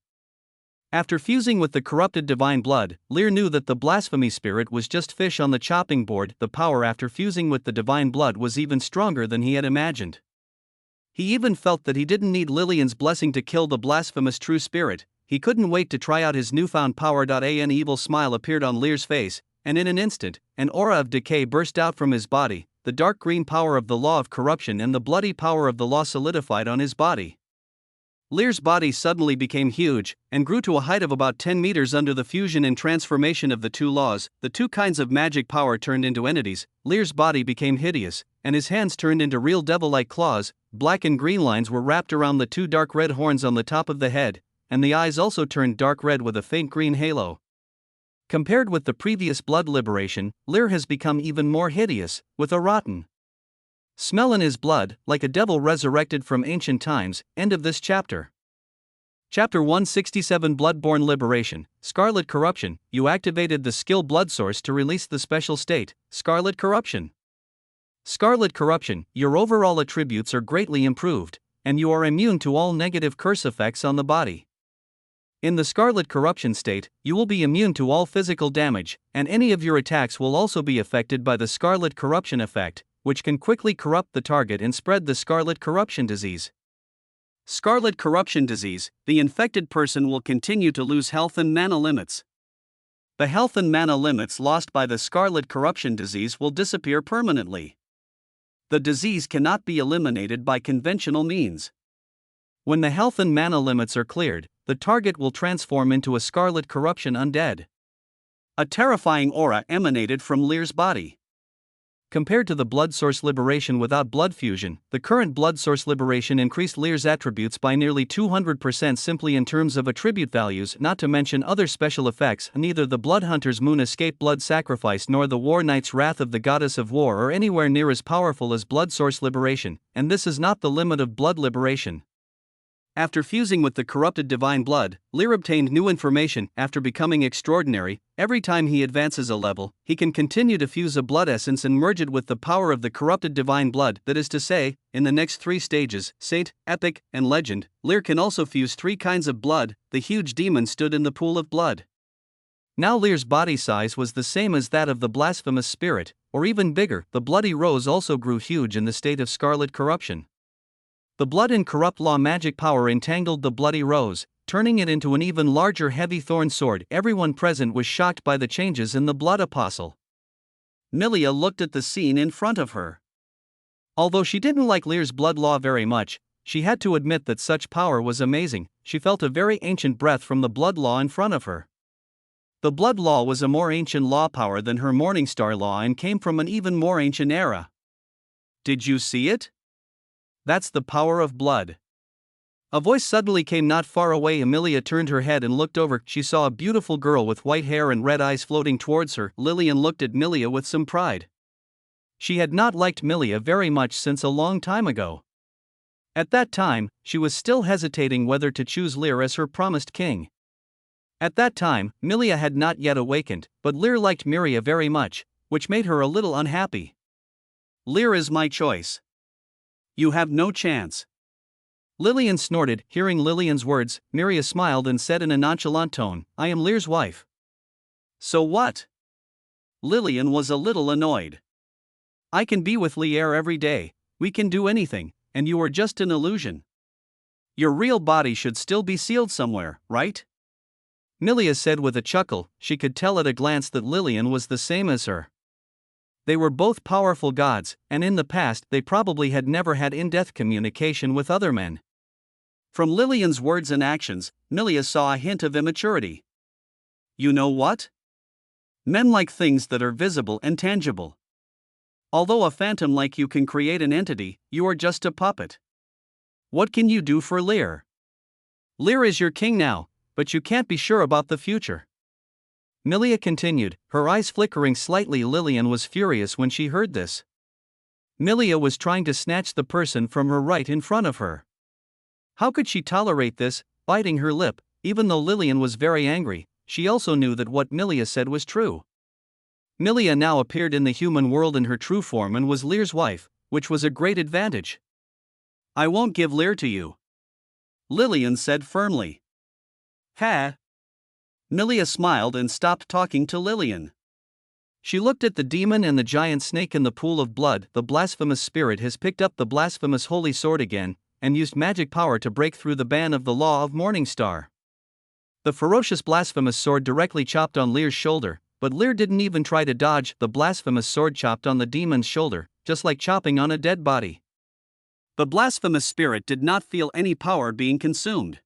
S1: After fusing with the corrupted divine blood, Lear knew that the blasphemy spirit was just fish on the chopping board. The power after fusing with the divine blood was even stronger than he had imagined. He even felt that he didn't need Lillian's blessing to kill the blasphemous true spirit. He couldn't wait to try out his newfound power. An evil smile appeared on Lear's face, and in an instant, an aura of decay burst out from his body. The dark green power of the law of corruption and the bloody power of the law solidified on his body. Lear's body suddenly became huge, and grew to a height of about 10 meters under the fusion and transformation of the two laws. The two kinds of magic power turned into entities. Lear's body became hideous, and his hands turned into real devil-like claws. Black and green lines were wrapped around the two dark red horns on the top of the head, and the eyes also turned dark red with a faint green halo. Compared with the previous blood liberation, Lear has become even more hideous, with a rotten smell in his blood, like a devil resurrected from ancient times. End of this chapter. Chapter 167 Bloodborne Liberation, Scarlet Corruption. You activated the skill Blood Source to release the special state, Scarlet Corruption. Scarlet Corruption, your overall attributes are greatly improved, and you are immune to all negative curse effects on the body. In the Scarlet Corruption state, you will be immune to all physical damage, and any of your attacks will also be affected by the Scarlet Corruption effect, which can quickly corrupt the target and spread the Scarlet Corruption disease. Scarlet Corruption disease, the infected person will continue to lose health and mana limits. The health and mana limits lost by the scarlet corruption disease will disappear permanently. The disease cannot be eliminated by conventional means. When the health and mana limits are cleared, the target will transform into a scarlet corruption undead. A terrifying aura emanated from Lear's body. Compared to the blood source liberation without blood fusion, the current blood source liberation increased Lear's attributes by nearly 200% simply in terms of attribute values, not to mention other special effects. Neither the Blood Hunter's Moon Escape Blood Sacrifice nor the War Knight's Wrath of the Goddess of War are anywhere near as powerful as blood source liberation, and this is not the limit of blood liberation. After fusing with the corrupted divine blood, Lear obtained new information. After becoming extraordinary, every time he advances a level, he can continue to fuse a blood essence and merge it with the power of the corrupted divine blood. That is to say, in the next 3 stages, Saint, Epic, and Legend, Lear can also fuse 3 kinds of blood. The huge demon stood in the pool of blood. Now Lear's body size was the same as that of the blasphemous spirit, or even bigger. The bloody rose also grew huge in the state of scarlet corruption. The blood and corrupt law magic power entangled the bloody rose, turning it into an even larger heavy thorn sword. Everyone present was shocked by the changes in the blood apostle. Milia looked at the scene in front of her. Although she didn't like Lear's blood law very much, she had to admit that such power was amazing. She felt a very ancient breath from the blood law in front of her. The blood law was a more ancient law power than her Morningstar law and came from an even more ancient era. Did you see it? That's the power of blood. A voice suddenly came not far away. Emilia turned her head and looked over. She saw a beautiful girl with white hair and red eyes floating towards her. Lillian looked at Milia with some pride. She had not liked Milia very much since a long time ago. At that time, she was still hesitating whether to choose Lear as her promised king. At that time, Milia had not yet awakened, but Lear liked Miria very much, which made her a little unhappy. Lear is my choice. You have no chance. Lillian snorted. Hearing Lillian's words, Miria smiled and said in a nonchalant tone, I am Lear's wife. So what? Lillian was a little annoyed. I can be with Lear every day, we can do anything, and you are just an illusion. Your real body should still be sealed somewhere, right? Milia said with a chuckle. She could tell at a glance that Lillian was the same as her. They were both powerful gods, and in the past they probably had never had in-depth communication with other men. From Lillian's words and actions, Milia saw a hint of immaturity. You know what? Men like things that are visible and tangible. Although a phantom like you can create an entity, you are just a puppet. What can you do for Lear? Lear is your king now, but you can't be sure about the future. Milia continued, her eyes flickering slightly. Lillian was furious when she heard this. Milia was trying to snatch the person from her right in front of her. How could she tolerate this? Biting her lip, even though Lillian was very angry, she also knew that what Milia said was true. Milia now appeared in the human world in her true form and was Lear's wife, which was a great advantage. I won't give Lear to you, Lillian said firmly. Ha! Milia smiled and stopped talking to Lillian. She looked at the demon and the giant snake in the pool of blood. The blasphemous spirit has picked up the blasphemous holy sword again, and used magic power to break through the ban of the law of Morningstar. The ferocious blasphemous sword directly chopped on Lear's shoulder, but Lear didn't even try to dodge. The blasphemous sword chopped on the demon's shoulder, just like chopping on a dead body. The blasphemous spirit did not feel any power being consumed.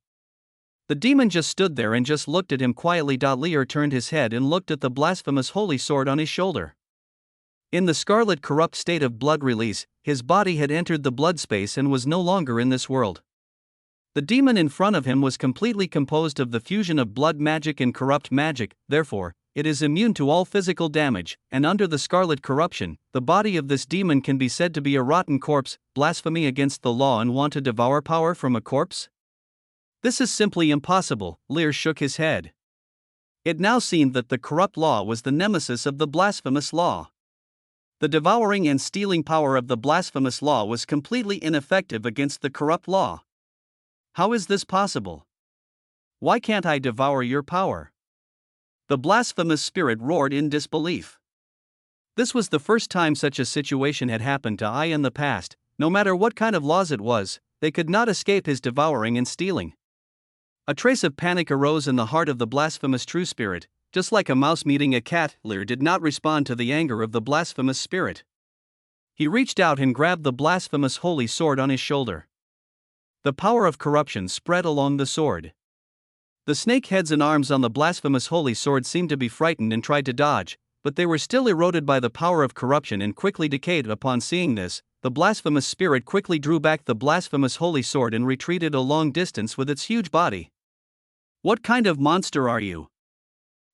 S1: The demon just stood there and just looked at him quietly. Lear turned his head and looked at the blasphemous holy sword on his shoulder. In the scarlet corrupt state of blood release, his body had entered the blood space and was no longer in this world. The demon in front of him was completely composed of the fusion of blood magic and corrupt magic, therefore, it is immune to all physical damage, and under the scarlet corruption, the body of this demon can be said to be a rotten corpse. Blasphemy against the law and want to devour power from a corpse? This is simply impossible. Lear shook his head. It now seemed that the corrupt law was the nemesis of the blasphemous law. The devouring and stealing power of the blasphemous law was completely ineffective against the corrupt law. How is this possible? Why can't I devour your power? The blasphemous spirit roared in disbelief. This was the first time such a situation had happened to I in the past. No matter what kind of laws it was, they could not escape his devouring and stealing. A trace of panic arose in the heart of the blasphemous true spirit. just like a mouse meeting a cat. Lear did not respond to the anger of the blasphemous spirit. He reached out and grabbed the blasphemous holy sword on his shoulder. The power of corruption spread along the sword. The snake heads and arms on the blasphemous holy sword seemed to be frightened and tried to dodge, but they were still eroded by the power of corruption and quickly decayed. Upon seeing this, the blasphemous spirit quickly drew back the blasphemous holy sword and retreated a long distance with its huge body. What kind of monster are you?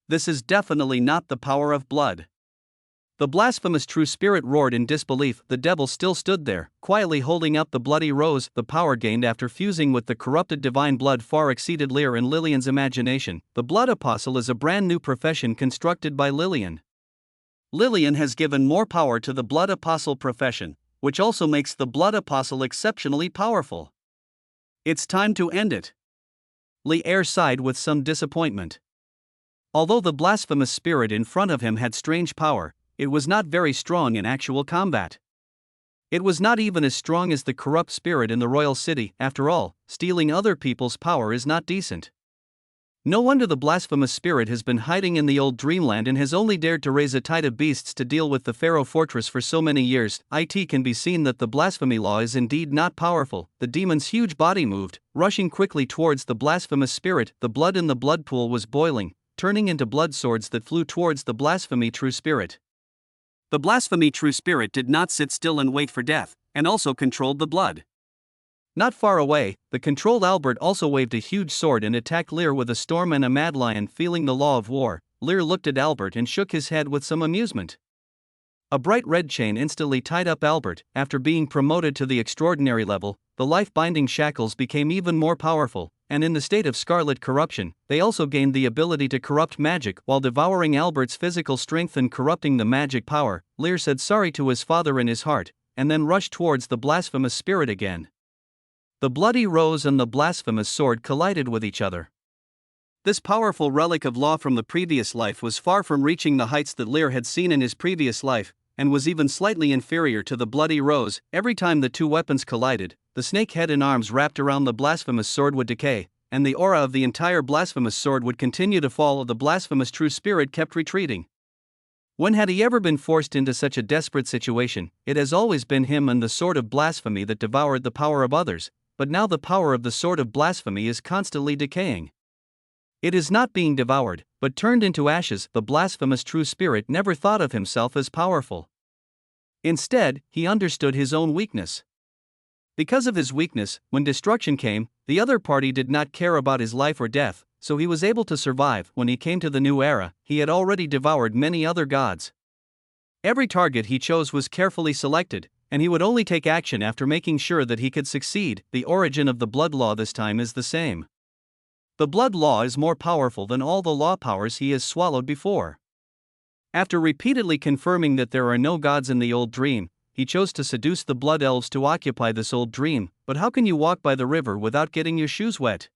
S1: This is definitely not the power of blood. The blasphemous true spirit roared in disbelief. The devil still stood there, quietly holding up the bloody rose. The power gained after fusing with the corrupted divine blood far exceeded Lear and Lillian's imagination. The blood apostle is a brand new profession constructed by Lillian. Lillian has given more power to the blood apostle profession, which also makes the blood apostle exceptionally powerful. It's time to end it. Lear sighed with some disappointment. Although the blasphemous spirit in front of him had strange power, it was not very strong in actual combat. It was not even as strong as the corrupt spirit in the royal city. After all, stealing other people's power is not decent. No wonder the blasphemous spirit has been hiding in the old dreamland and has only dared to raise a tide of beasts to deal with the Pharaoh fortress for so many years. It can be seen that the blasphemy law is indeed not powerful. The demon's huge body moved, rushing quickly towards the blasphemous spirit. The blood in the blood pool was boiling, turning into blood swords that flew towards the blasphemy true spirit. The blasphemy true spirit did not sit still and wait for death, and also controlled the blood. Not far away, the controlled Albert also waved a huge sword and attacked Lear with a storm and a mad lion. Feeling the law of war, Lear looked at Albert and shook his head with some amusement. A bright red chain instantly tied up Albert. After being promoted to the extraordinary level, the life-binding shackles became even more powerful, and in the state of scarlet corruption, they also gained the ability to corrupt magic. While devouring Albert's physical strength and corrupting the magic power, Lear said sorry to his father in his heart, and then rushed towards the blasphemous spirit again. The bloody rose and the blasphemous sword collided with each other. This powerful relic of law from the previous life was far from reaching the heights that Lear had seen in his previous life, and was even slightly inferior to the bloody rose. Every time the two weapons collided, the snake head and arms wrapped around the blasphemous sword would decay, and the aura of the entire blasphemous sword would continue to fall. The blasphemous true spirit kept retreating. When had he ever been forced into such a desperate situation? It has always been him and the sword of blasphemy that devoured the power of others, but now the power of the sword of blasphemy is constantly decaying. It is not being devoured, but turned into ashes. The blasphemous true spirit never thought of himself as powerful. Instead, he understood his own weakness. Because of his weakness, when destruction came, the other party did not care about his life or death, so he was able to survive. When he came to the new era, he had already devoured many other gods. Every target he chose was carefully selected, and he would only take action after making sure that he could succeed. The origin of the blood law this time is the same. The blood law is more powerful than all the law powers he has swallowed before. After repeatedly confirming that there are no gods in the old dream, he chose to seduce the blood elves to occupy this old dream. But how can you walk by the river without getting your shoes wet?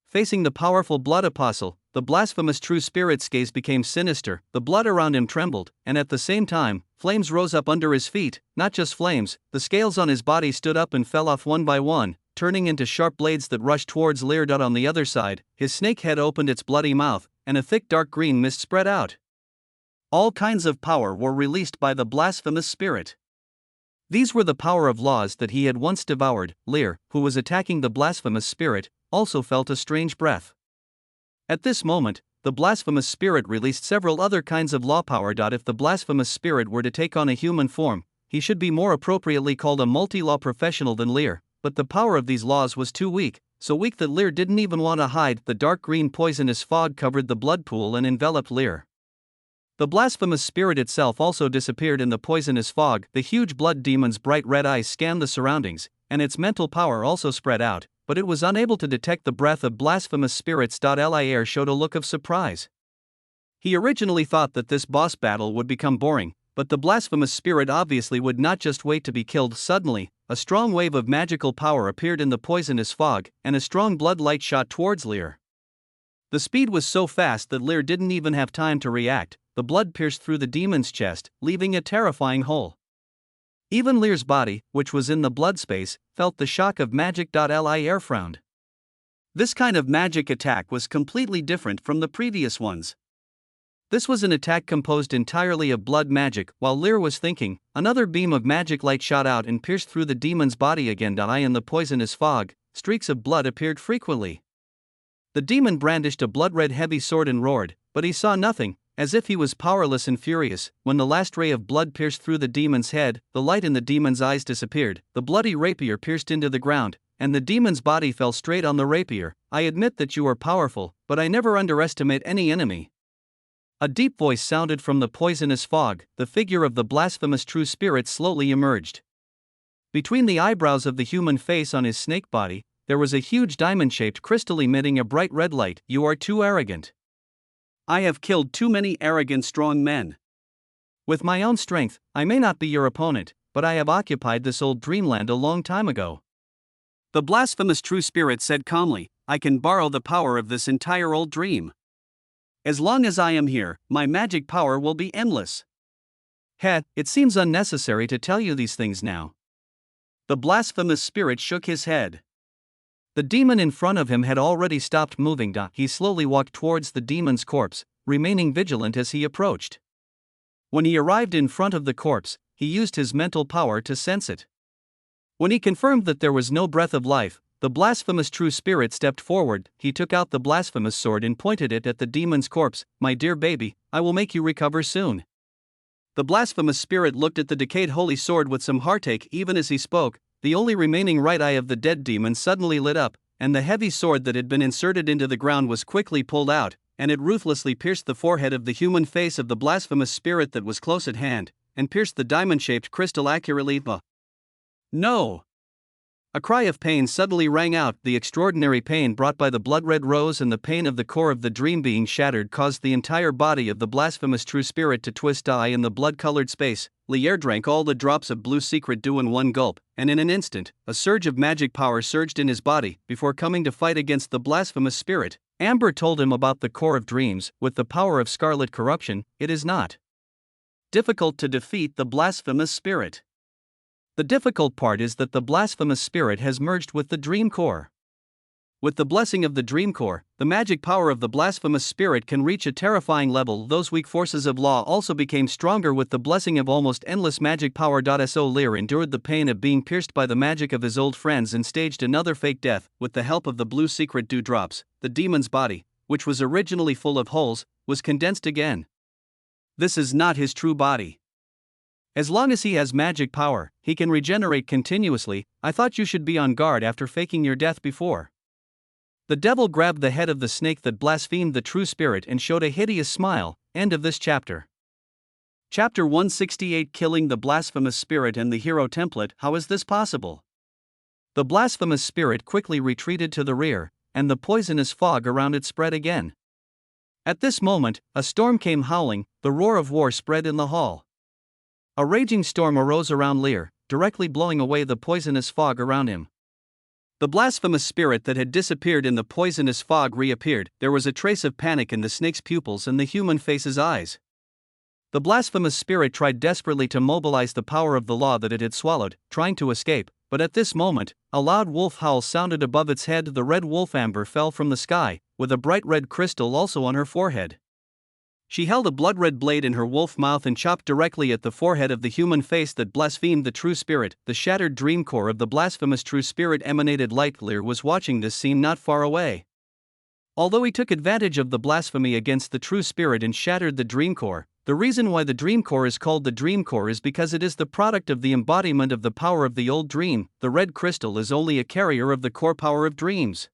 S1: Facing the powerful blood apostle, the blasphemous true spirit's gaze became sinister. The blood around him trembled, and at the same time, flames rose up under his feet. Not just flames, the scales on his body stood up and fell off one by one, turning into sharp blades that rushed towards Lear. On the other side, his snake head opened its bloody mouth, and a thick dark green mist spread out. All kinds of power were released by the blasphemous spirit. These were the power of laws that he had once devoured. Lear, who was attacking the blasphemous spirit, also felt a strange breath. At this moment, the blasphemous spirit released several other kinds of law power. If the blasphemous spirit were to take on a human form, he should be more appropriately called a multi-law professional than Lear, but the power of these laws was too weak, so weak that Lear didn't even want to hide. The dark green poisonous fog covered the blood pool and enveloped Lear. The blasphemous spirit itself also disappeared in the poisonous fog. The huge blood demon's bright red eyes scanned the surroundings, and its mental power also spread out, but it was unable to detect the breath of blasphemous spirits. Lear showed a look of surprise. He originally thought that this boss battle would become boring, but the blasphemous spirit obviously would not just wait to be killed. Suddenly, a strong wave of magical power appeared in the poisonous fog, and a strong blood light shot towards Lear. The speed was so fast that Lear didn't even have time to react. The blood pierced through the demon's chest, leaving a terrifying hole. Even Lear's body, which was in the blood space, felt the shock of magic. Lear frowned. This kind of magic attack was completely different from the previous ones. This was an attack composed entirely of blood magic. While Lear was thinking, another beam of magic light shot out and pierced through the demon's body again. In the poisonous fog, streaks of blood appeared frequently. The demon brandished a blood-red heavy sword and roared, but he saw nothing, as if he was powerless and furious. When the last ray of blood pierced through the demon's head, the light in the demon's eyes disappeared, the bloody rapier pierced into the ground, and the demon's body fell straight on the rapier. I admit that you are powerful, but I never underestimate any enemy. A deep voice sounded from the poisonous fog. The figure of the blasphemous true spirit slowly emerged. Between the eyebrows of the human face on his snake body, there was a huge diamond-shaped crystal emitting a bright red light. You are too arrogant. I have killed too many arrogant strong men. With my own strength, I may not be your opponent, but I have occupied this old dreamland a long time ago. The blasphemous true spirit said calmly, I can borrow the power of this entire old dream. As long as I am here, my magic power will be endless. It seems unnecessary to tell you these things now. The blasphemous spirit shook his head. The demon in front of him had already stopped moving. He slowly walked towards the demon's corpse, remaining vigilant as he approached. When he arrived in front of the corpse, he used his mental power to sense it. When he confirmed that there was no breath of life, the blasphemous true spirit stepped forward. He took out the blasphemous sword and pointed it at the demon's corpse. My dear baby, I will make you recover soon. The blasphemous spirit looked at the decayed holy sword with some heartache. Even as he spoke, the only remaining right eye of the dead demon suddenly lit up, and the heavy sword that had been inserted into the ground was quickly pulled out, and it ruthlessly pierced the forehead of the human face of the blasphemous spirit that was close at hand, and pierced the diamond-shaped crystal accurately. No! A cry of pain suddenly rang out. The extraordinary pain brought by the blood-red rose and the pain of the core of the dream being shattered caused the entire body of the blasphemous true spirit to twist. In the blood-colored space, Lier drank all the drops of blue secret dew in one gulp, and in an instant, a surge of magic power surged in his body. Before coming to fight against the blasphemous spirit, Amber told him about the core of dreams. With the power of scarlet corruption, it is not difficult to defeat the blasphemous spirit. The difficult part is that the blasphemous spirit has merged with the dream core. With the blessing of the dream core, the magic power of the blasphemous spirit can reach a terrifying level. Those weak forces of law also became stronger with the blessing of almost endless magic power. So Lear endured the pain of being pierced by the magic of his old friends and staged another fake death. With the help of the blue secret dewdrops, the demon's body, which was originally full of holes, was condensed again. This is not his true body. As long as he has magic power, he can regenerate continuously. I thought you should be on guard after faking your death before. The devil grabbed the head of the snake that blasphemed the true spirit and showed a hideous smile. End of this chapter. Chapter 168, Killing the Blasphemous Spirit and the Hero Template. How is this possible? The blasphemous spirit quickly retreated to the rear, and the poisonous fog around it spread again. At this moment, a storm came howling. The roar of war spread in the hall. A raging storm arose around Lear, directly blowing away the poisonous fog around him. The blasphemous spirit that had disappeared in the poisonous fog reappeared. There was a trace of panic in the snake's pupils and the human face's eyes. The blasphemous spirit tried desperately to mobilize the power of the law that it had swallowed, trying to escape, but at this moment, a loud wolf howl sounded above its head. The red wolf Amber fell from the sky, with a bright red crystal also on her forehead. She held a blood-red blade in her wolf mouth and chopped directly at the forehead of the human face that blasphemed the true spirit. The shattered dream core of the blasphemous true spirit emanated light. Lear was watching this scene not far away. Although he took advantage of the blasphemy against the true spirit and shattered the dream core, the reason why the dream core is called the dream core is because it is the product of the embodiment of the power of the old dream. The red crystal is only a carrier of the core power of dreams.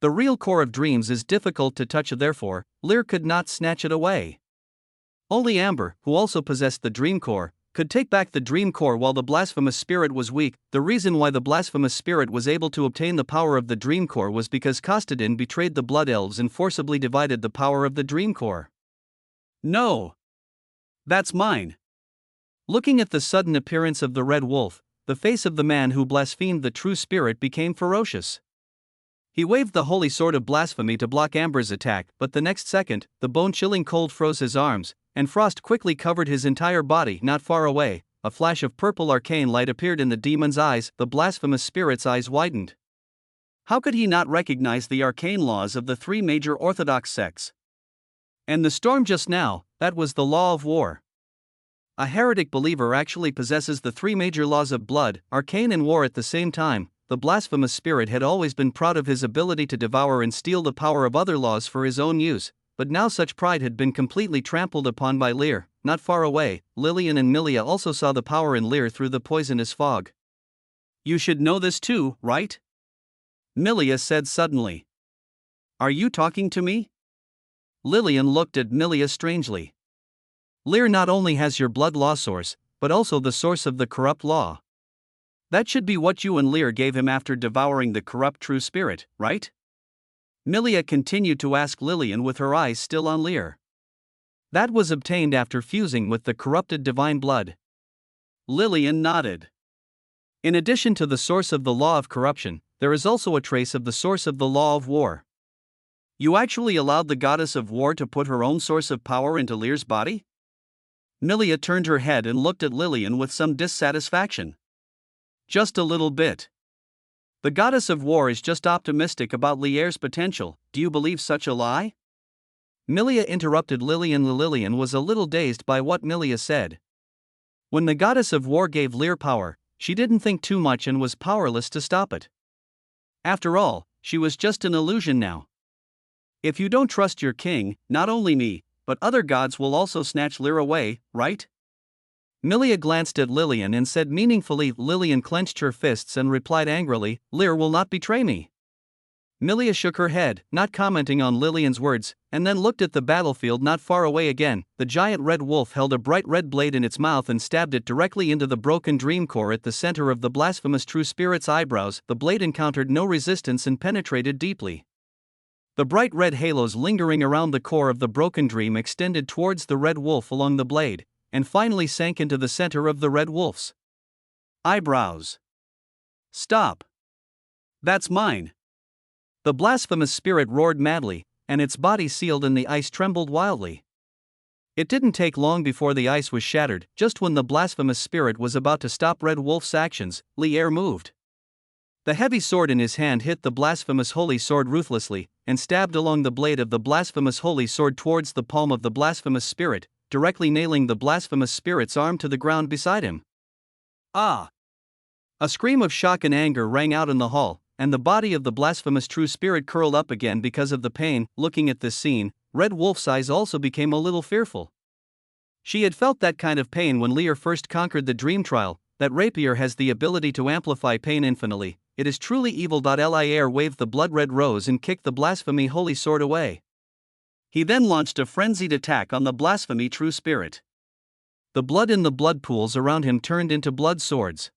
S1: The real core of dreams is difficult to touch, therefore, Lear could not snatch it away. Only Amber, who also possessed the dream core, could take back the dream core while the blasphemous spirit was weak. The reason why the blasphemous spirit was able to obtain the power of the dream core was because Kostadin betrayed the Blood Elves and forcibly divided the power of the dream core. No! That's mine! Looking at the sudden appearance of the red wolf, the face of the man who blasphemed the true spirit became ferocious. He waved the holy sword of blasphemy to block Amber's attack, but the next second, the bone-chilling cold froze his arms, and frost quickly covered his entire body. Not far away, a flash of purple arcane light appeared in the demon's eyes. The blasphemous spirit's eyes widened. How could he not recognize the arcane laws of the three major Orthodox sects? And the storm just now, that was the law of war. A heretic believer actually possesses the three major laws of blood, arcane and war at the same time. The blasphemous spirit had always been proud of his ability to devour and steal the power of other laws for his own use, but now such pride had been completely trampled upon by Lear. Not far away, Lillian and Milia also saw the power in Lear through the poisonous fog. "You should know this too, right?" Milia said suddenly. "Are you talking to me?" Lillian looked at Milia strangely. "Lear not only has your blood law source, but also the source of the corrupt law. That should be what you and Lear gave him after devouring the corrupt true spirit, right?" Milia continued to ask Lillian with her eyes still on Lear. "That was obtained after fusing with the corrupted divine blood." Lillian nodded. "In addition to the source of the law of corruption, there is also a trace of the source of the law of war. You actually allowed the goddess of war to put her own source of power into Lear's body?" Milia turned her head and looked at Lillian with some dissatisfaction. "Just a little bit. The goddess of war is just optimistic about Lear's potential. Do you believe such a lie?" Milia interrupted Lillian. Lillian was a little dazed by what Milia said. When the goddess of war gave Lear power, she didn't think too much and was powerless to stop it. After all, she was just an illusion now. "If you don't trust your king, not only me, but other gods will also snatch Lear away, right?" Milia glanced at Lillian and said meaningfully. Lillian clenched her fists and replied angrily, "Lear will not betray me." Milia shook her head, not commenting on Lillian's words, and then looked at the battlefield not far away again. The giant red wolf held a bright red blade in its mouth and stabbed it directly into the broken dream core at the center of the blasphemous true spirit's eyebrows. The blade encountered no resistance and penetrated deeply. The bright red halos lingering around the core of the broken dream extended towards the red wolf along the blade, and finally sank into the center of the red wolf's eyebrows. "Stop! That's mine!" The blasphemous spirit roared madly, and its body sealed in the ice trembled wildly. It didn't take long before the ice was shattered. Just when the blasphemous spirit was about to stop Red Wolf's actions, Lear moved. The heavy sword in his hand hit the blasphemous holy sword ruthlessly, and stabbed along the blade of the blasphemous holy sword towards the palm of the blasphemous spirit, directly nailing the blasphemous spirit's arm to the ground beside him. "Ah!" A scream of shock and anger rang out in the hall, and the body of the blasphemous true spirit curled up again because of the pain. Looking at this scene, Red Wolf's eyes also became a little fearful. She had felt that kind of pain when Lear first conquered the dream trial. That rapier has the ability to amplify pain infinitely. It is truly evil. Lear waved the blood-red rose and kicked the blasphemy holy sword away. He then launched a frenzied attack on the blasphemy true spirit. The blood in the blood pools around him turned into blood swords.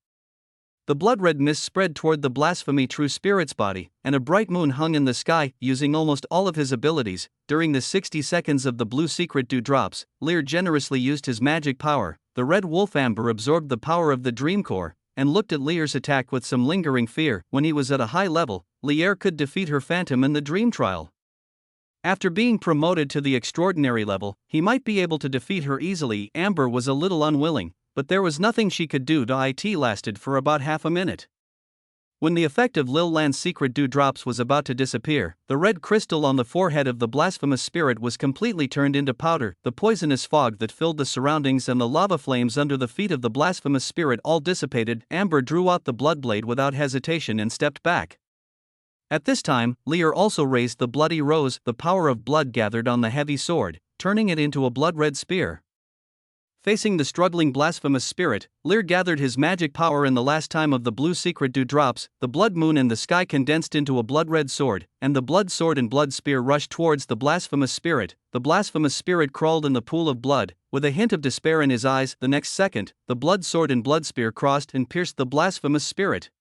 S1: The blood-red mist spread toward the blasphemy true spirit's body, and a bright moon hung in the sky. Using almost all of his abilities, during the 60 seconds of the blue secret dewdrops, Lear generously used his magic power. The red wolf amber absorbed the power of the dream core, and looked at Lear's attack with some lingering fear. When he was at a high level, Lear could defeat her phantom in the dream trial. After being promoted to the extraordinary level, he might be able to defeat her easily. Amber was a little unwilling, but there was nothing she could do. It lasted for about half a minute. When the effect of Lil Land's secret dewdrops was about to disappear, the red crystal on the forehead of the blasphemous spirit was completely turned into powder. The poisonous fog that filled the surroundings and the lava flames under the feet of the blasphemous spirit all dissipated. Amber drew out the bloodblade without hesitation and stepped back. At this time, Lear also raised the bloody rose. The power of blood gathered on the heavy sword, turning it into a blood-red spear. Facing the struggling blasphemous spirit, Lear gathered his magic power in the last time of the blue secret dewdrops. The blood moon in the sky condensed into a blood-red sword, and the blood sword and blood spear rushed towards the blasphemous spirit. The blasphemous spirit crawled in the pool of blood, with a hint of despair in his eyes. The next second, the blood sword and blood spear crossed and pierced the blasphemous spirit.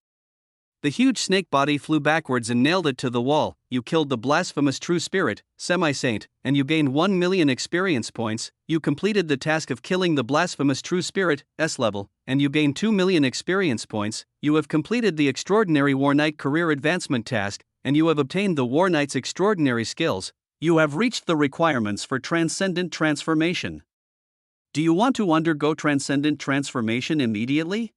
S1: The huge snake body flew backwards and nailed it to the wall. "You killed the blasphemous true spirit, semi-saint, and you gained 1 million experience points. You completed the task of killing the blasphemous true spirit, S level, and you gained 2 million experience points. You have completed the extraordinary War Knight career advancement task, and you have obtained the War Knight's extraordinary skills. You have reached the requirements for transcendent transformation. Do you want to undergo transcendent transformation immediately?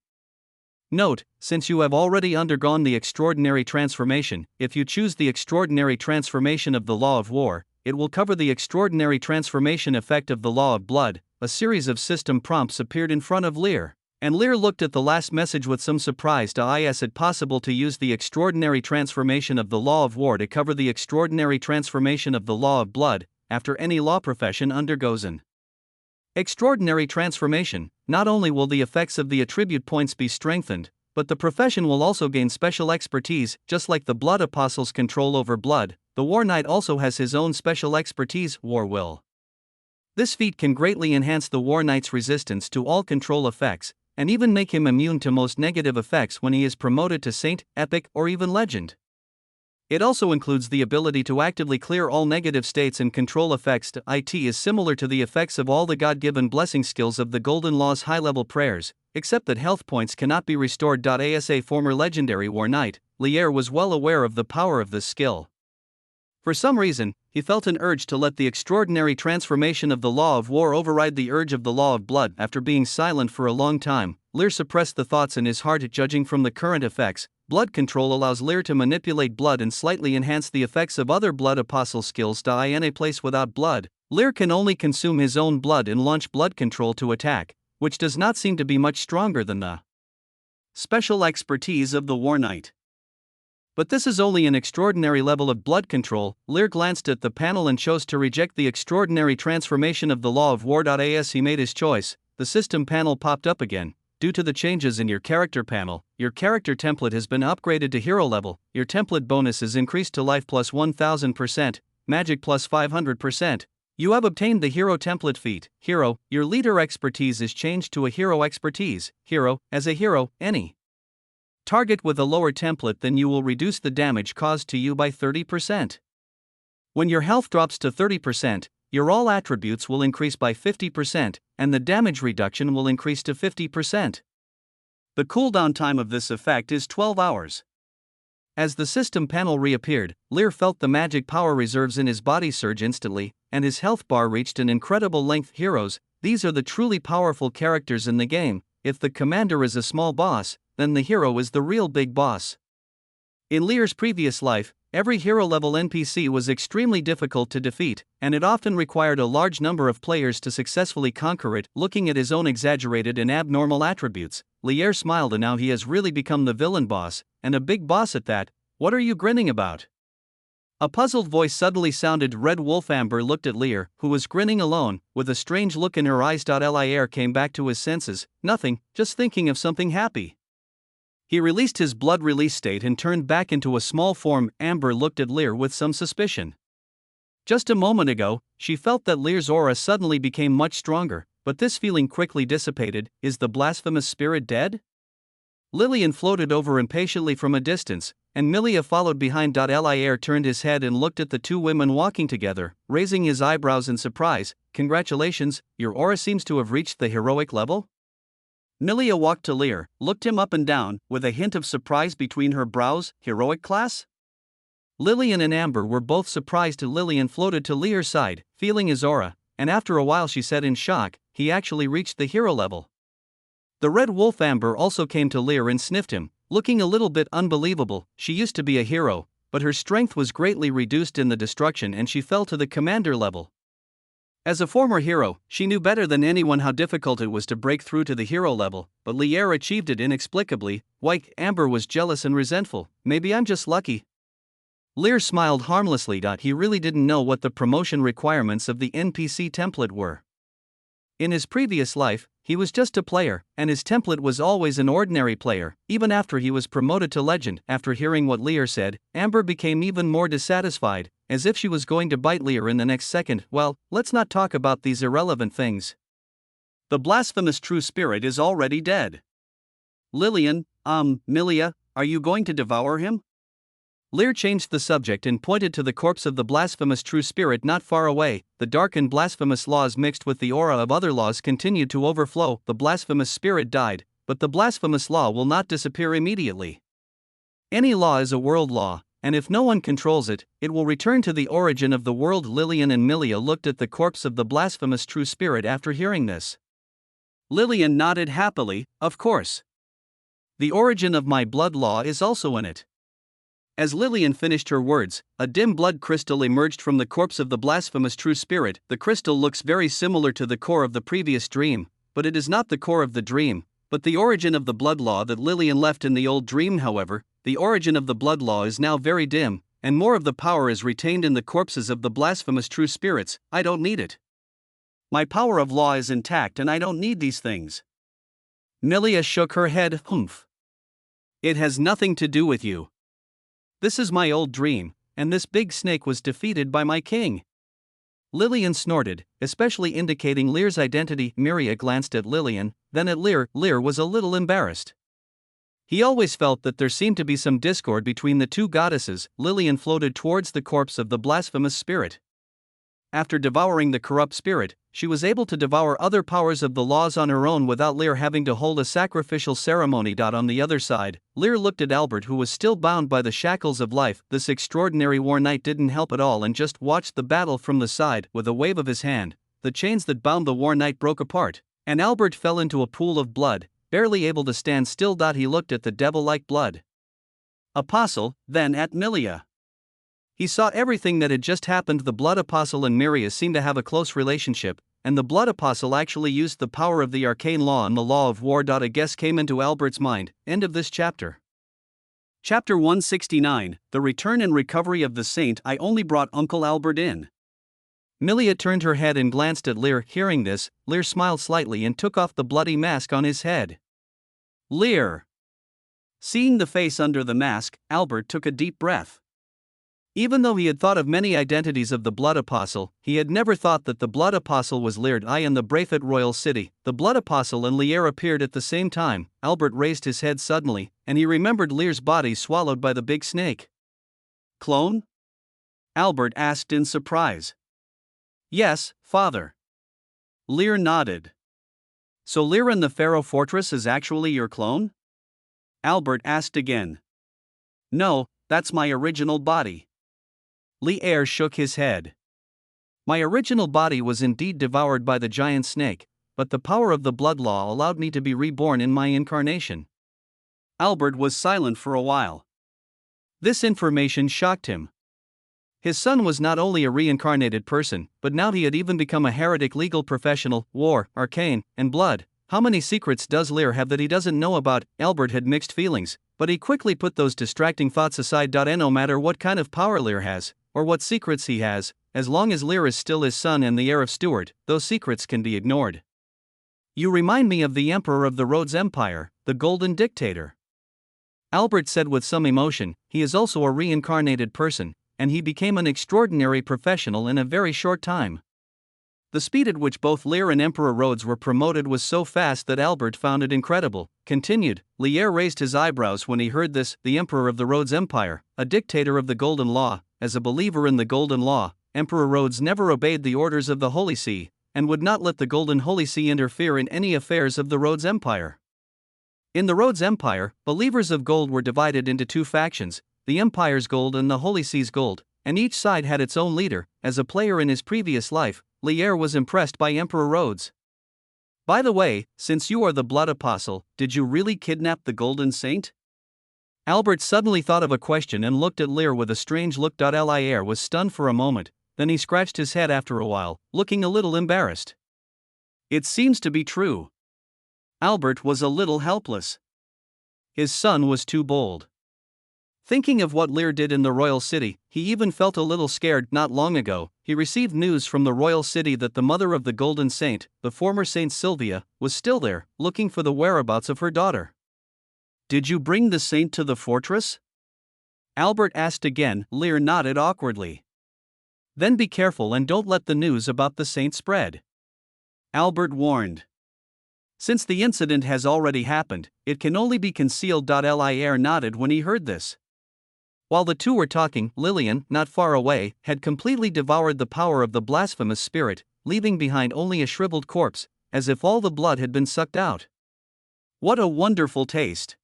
S1: Note, since you have already undergone the extraordinary transformation, if you choose the extraordinary transformation of the law of war, it will cover the extraordinary transformation effect of the law of blood. A series of system prompts appeared in front of Lear, and Lear looked at the last message with some surprise. Is it possible to use the extraordinary transformation of the law of war to cover the extraordinary transformation of the law of blood, after any law profession undergoes an extraordinary transformation? Not only will the effects of the attribute points be strengthened, but the profession will also gain special expertise. Just like the blood apostle's control over blood, the war knight also has his own special expertise, war will. This feat can greatly enhance the war knight's resistance to all control effects, and even make him immune to most negative effects when he is promoted to saint, epic, or even legend. It also includes the ability to actively clear all negative states and control effects. It is similar to the effects of all the God-given blessing skills of the Golden Law's high-level prayers, except that health points cannot be restored. As a former legendary war knight, Lear was well aware of the power of this skill. For some reason, he felt an urge to let the extraordinary transformation of the law of war override the urge of the law of blood. After being silent for a long time, Lear suppressed the thoughts in his heart. Judging from the current effects, blood control allows Lear to manipulate blood and slightly enhance the effects of other blood apostle skills. In a place without blood, Lear can only consume his own blood and launch blood control to attack, which does not seem to be much stronger than the special expertise of the war knight. But this is only an extraordinary level of blood control. Lear glanced at the panel and chose to reject the extraordinary transformation of the law of war. As he made his choice, the system panel popped up again. Due to the changes in your character panel, your character template has been upgraded to hero level. Your template bonus is increased to life plus 1000%, magic plus 500%. You have obtained the hero template feat. Hero, your leader expertise is changed to a hero expertise. Hero, as a hero, any target with a lower template than you will reduce the damage caused to you by 30%. When your health drops to 30%, your all attributes will increase by 50%, and the damage reduction will increase to 50%. The cooldown time of this effect is 12 hours. As the system panel reappeared, Lear felt the magic power reserves in his body surge instantly, and his health bar reached an incredible length. Heroes, these are the truly powerful characters in the game. If the commander is a small boss, then the hero is the real big boss. In Lear's previous life, every hero-level NPC was extremely difficult to defeat, and it often required a large number of players to successfully conquer it. Looking at his own exaggerated and abnormal attributes, Lear smiled, and now he has really become the villain boss, and a big boss at that. What are you grinning about? A puzzled voice suddenly sounded. Red Wolf Amber looked at Lear, who was grinning alone, with a strange look in her eyes. Lear came back to his senses. Nothing, just thinking of something happy. He released his blood release state and turned back into a small form. Amber looked at Lear with some suspicion. Just a moment ago, she felt that Lear's aura suddenly became much stronger, but this feeling quickly dissipated. Is the blasphemous spirit dead? Lillian floated over impatiently from a distance, and Milia followed behind. Lear turned his head and looked at the two women walking together, raising his eyebrows in surprise. Congratulations, your aura seems to have reached the heroic level? Milia walked to Lear, looked him up and down, with a hint of surprise between her brows. Heroic class? Lillian and Amber were both surprised. Lillian floated to Lear's side, feeling his aura, and after a while she said in shock, he actually reached the hero level. The Red Wolf Amber also came to Lear and sniffed him, looking a little bit unbelievable. She used to be a hero, but her strength was greatly reduced in the destruction and she fell to the commander level. As a former hero, she knew better than anyone how difficult it was to break through to the hero level, but Lear achieved it inexplicably. White Amber was jealous and resentful. Maybe I'm just lucky. Lear smiled harmlessly. He really didn't know what the promotion requirements of the NPC template were. In his previous life, he was just a player, and his template was always an ordinary player, even after he was promoted to legend. After hearing what Lear said, Amber became even more dissatisfied, as if she was going to bite Lear in the next second. Well, let's not talk about these irrelevant things. The blasphemous true spirit is already dead. Lillian, Milia, are you going to devour him? Lear changed the subject and pointed to the corpse of the blasphemous true spirit not far away. The dark and blasphemous laws mixed with the aura of other laws continued to overflow. The blasphemous spirit died, but the blasphemous law will not disappear immediately. Any law is a world law, and if no one controls it, it will return to the origin of the world. Lillian and Milia looked at the corpse of the blasphemous true spirit after hearing this. Lillian nodded happily. Of course. The origin of my blood law is also in it. As Lillian finished her words, a dim blood crystal emerged from the corpse of the blasphemous true spirit. The crystal looks very similar to the core of the previous dream, but it is not the core of the dream, but the origin of the blood law that Lillian left in the old dream. However, the origin of the blood law is now very dim, and more of the power is retained in the corpses of the blasphemous true spirits. I don't need it. My power of law is intact and I don't need these things. Milia shook her head. Humph. It has nothing to do with you. This is my old dream, and this big snake was defeated by my king. Lillian snorted, especially indicating Lear's identity. Miria glanced at Lillian, then at Lear. Lear was a little embarrassed. He always felt that there seemed to be some discord between the two goddesses. Lillian floated towards the corpse of the blasphemous spirit. After devouring the corrupt spirit, she was able to devour other powers of the laws on her own without Lear having to hold a sacrificial ceremony. On the other side, Lear looked at Albert, who was still bound by the shackles of life. This extraordinary war knight didn't help at all and just watched the battle from the side. With a wave of his hand, the chains that bound the war knight broke apart, and Albert fell into a pool of blood, barely able to stand still. He looked at the devil-like blood apostle, then at Milia. He saw everything that had just happened. The blood apostle and Miria seemed to have a close relationship, and the blood apostle actually used the power of the arcane law and the law of war. A guess came into Albert's mind. End of this chapter. Chapter 169, The Return and Recovery of the Saint. I only brought Uncle Albert in. Milia turned her head and glanced at Lear. Hearing this, Lear smiled slightly and took off the bloody mask on his head. Lear. Seeing the face under the mask, Albert took a deep breath. Even though he had thought of many identities of the Blood Apostle, he had never thought that the Blood Apostle was Lear. In the Brayfit royal city, the Blood Apostle and Lear appeared at the same time. Albert raised his head suddenly, and he remembered Lear's body swallowed by the big snake. Clone? Albert asked in surprise. Yes, father. Lear nodded. So Lear in the Pharaoh fortress is actually your clone? Albert asked again. No, that's my original body. Lear shook his head. My original body was indeed devoured by the giant snake, but the power of the blood law allowed me to be reborn in my incarnation. Albert was silent for a while. This information shocked him. His son was not only a reincarnated person, but now he had even become a heretic legal professional. War, arcane, and blood. How many secrets does Lear have that he doesn't know about? Albert had mixed feelings, but he quickly put those distracting thoughts aside. No matter what kind of power Lear has, or what secrets he has, as long as Lear is still his son and the heir of Stuart, those secrets can be ignored. You remind me of the Emperor of the Rhodes Empire, the Golden Dictator. Albert said with some emotion. He is also a reincarnated person, and he became an extraordinary professional in a very short time. The speed at which both Lear and Emperor Rhodes were promoted was so fast that Albert found it incredible. Continued, Lear raised his eyebrows when he heard this. The Emperor of the Rhodes Empire, a dictator of the Golden Law. As a believer in the Golden Law, Emperor Rhodes never obeyed the orders of the Holy See, and would not let the Golden Holy See interfere in any affairs of the Rhodes Empire. In the Rhodes Empire, believers of gold were divided into two factions, the Empire's gold and the Holy See's gold, and each side had its own leader. As a player in his previous life, Lear was impressed by Emperor Rhodes. By the way, since you are the Blood Apostle, did you really kidnap the Golden Saint? Albert suddenly thought of a question and looked at Lear with a strange look. Lear was stunned for a moment, then he scratched his head after a while, looking a little embarrassed. It seems to be true. Albert was a little helpless. His son was too bold. Thinking of what Lear did in the royal city, he even felt a little scared. Not long ago, he received news from the royal city that the mother of the Golden Saint, the former Saint Sylvia, was still there, looking for the whereabouts of her daughter. Did you bring the saint to the fortress? Albert asked again. Lear nodded awkwardly. Then be careful and don't let the news about the saint spread. Albert warned. Since the incident has already happened, it can only be concealed. Lear nodded when he heard this. While the two were talking, Lillian, not far away, had completely devoured the power of the blasphemous spirit, leaving behind only a shriveled corpse, as if all the blood had been sucked out. What a wonderful taste!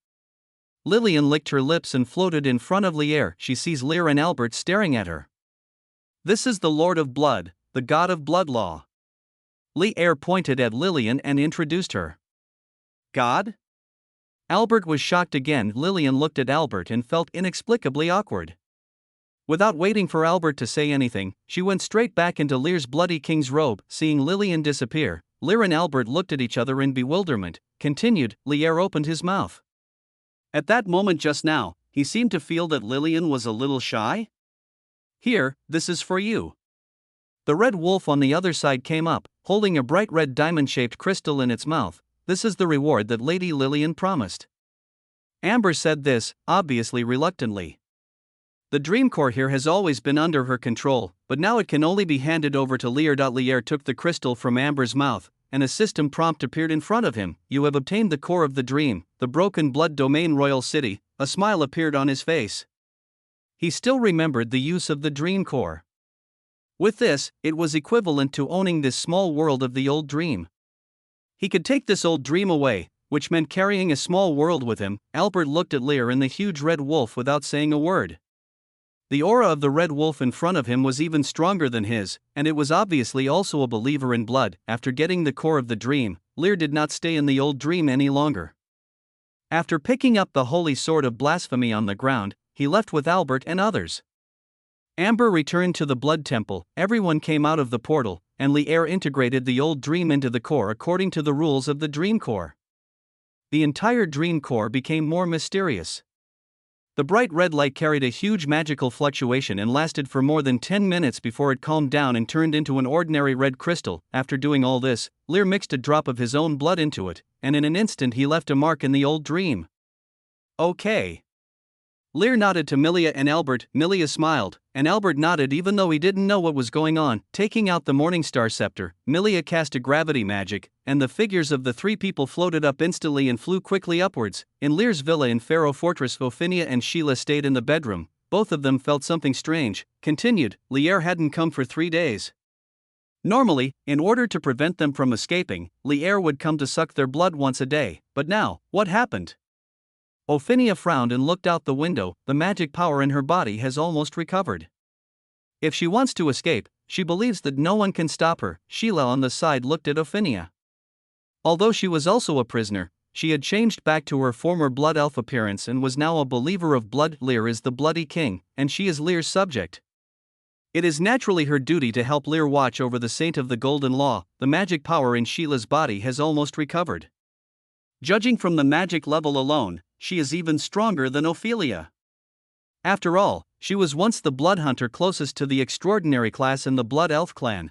S1: Lillian licked her lips and floated in front of Lear. She sees Lear and Albert staring at her. This is the Lord of Blood, the God of Blood Law. Lear pointed at Lillian and introduced her. God? Albert was shocked again. Lillian looked at Albert and felt inexplicably awkward. Without waiting for Albert to say anything, she went straight back into Lear's bloody king's robe. Seeing Lillian disappear, Lear and Albert looked at each other in bewilderment. Continued, Lear opened his mouth. At that moment just now, he seemed to feel that Lillian was a little shy. Here, this is for you. The red wolf on the other side came up, holding a bright red diamond-shaped crystal in its mouth. This is the reward that Lady Lillian promised. Amber said this, obviously reluctantly. The dream core here has always been under her control, but now it can only be handed over to Lear. Lear took the crystal from Amber's mouth, and a system prompt appeared in front of him. You have obtained the core of the dream, the Broken Blood Domain Royal City. A smile appeared on his face. He still remembered the use of the dream core. With this, it was equivalent to owning this small world of the old dream. He could take this old dream away, which meant carrying a small world with him. Albert looked at Lear and the huge red wolf without saying a word. The aura of the red wolf in front of him was even stronger than his, and it was obviously also a believer in blood. After getting the core of the dream, Lear did not stay in the old dream any longer. After picking up the holy sword of blasphemy on the ground, he left with Albert and others. Amber returned to the blood temple, everyone came out of the portal, and Lear integrated the old dream into the core according to the rules of the dream core. The entire dream core became more mysterious. The bright red light carried a huge magical fluctuation and lasted for more than 10 minutes before it calmed down and turned into an ordinary red crystal. After doing all this, Lear mixed a drop of his own blood into it, and in an instant he left a mark in the old dream. Okay. Lear nodded to Milia and Albert. Milia smiled, and Albert nodded even though he didn't know what was going on. Taking out the Morningstar scepter, Milia cast a gravity magic, and the figures of the three people floated up instantly and flew quickly upwards. In Lear's villa in Pharaoh Fortress, Ophinia and Sheila stayed in the bedroom. Both of them felt something strange. Continued, Lear hadn't come for 3 days. Normally, in order to prevent them from escaping, Lear would come to suck their blood once a day, but now, what happened? Ophinia frowned and looked out the window. The magic power in her body has almost recovered. If she wants to escape, she believes that no one can stop her. Sheila on the side looked at Ophinia. Although she was also a prisoner, she had changed back to her former blood elf appearance and was now a believer of blood. Lear is the bloody king, and she is Lear's subject. It is naturally her duty to help Lear watch over the Saint of the Golden Law. The magic power in Sheila's body has almost recovered. Judging from the magic level alone, she is even stronger than Ophelia. After all, she was once the blood hunter closest to the extraordinary class in the blood elf clan.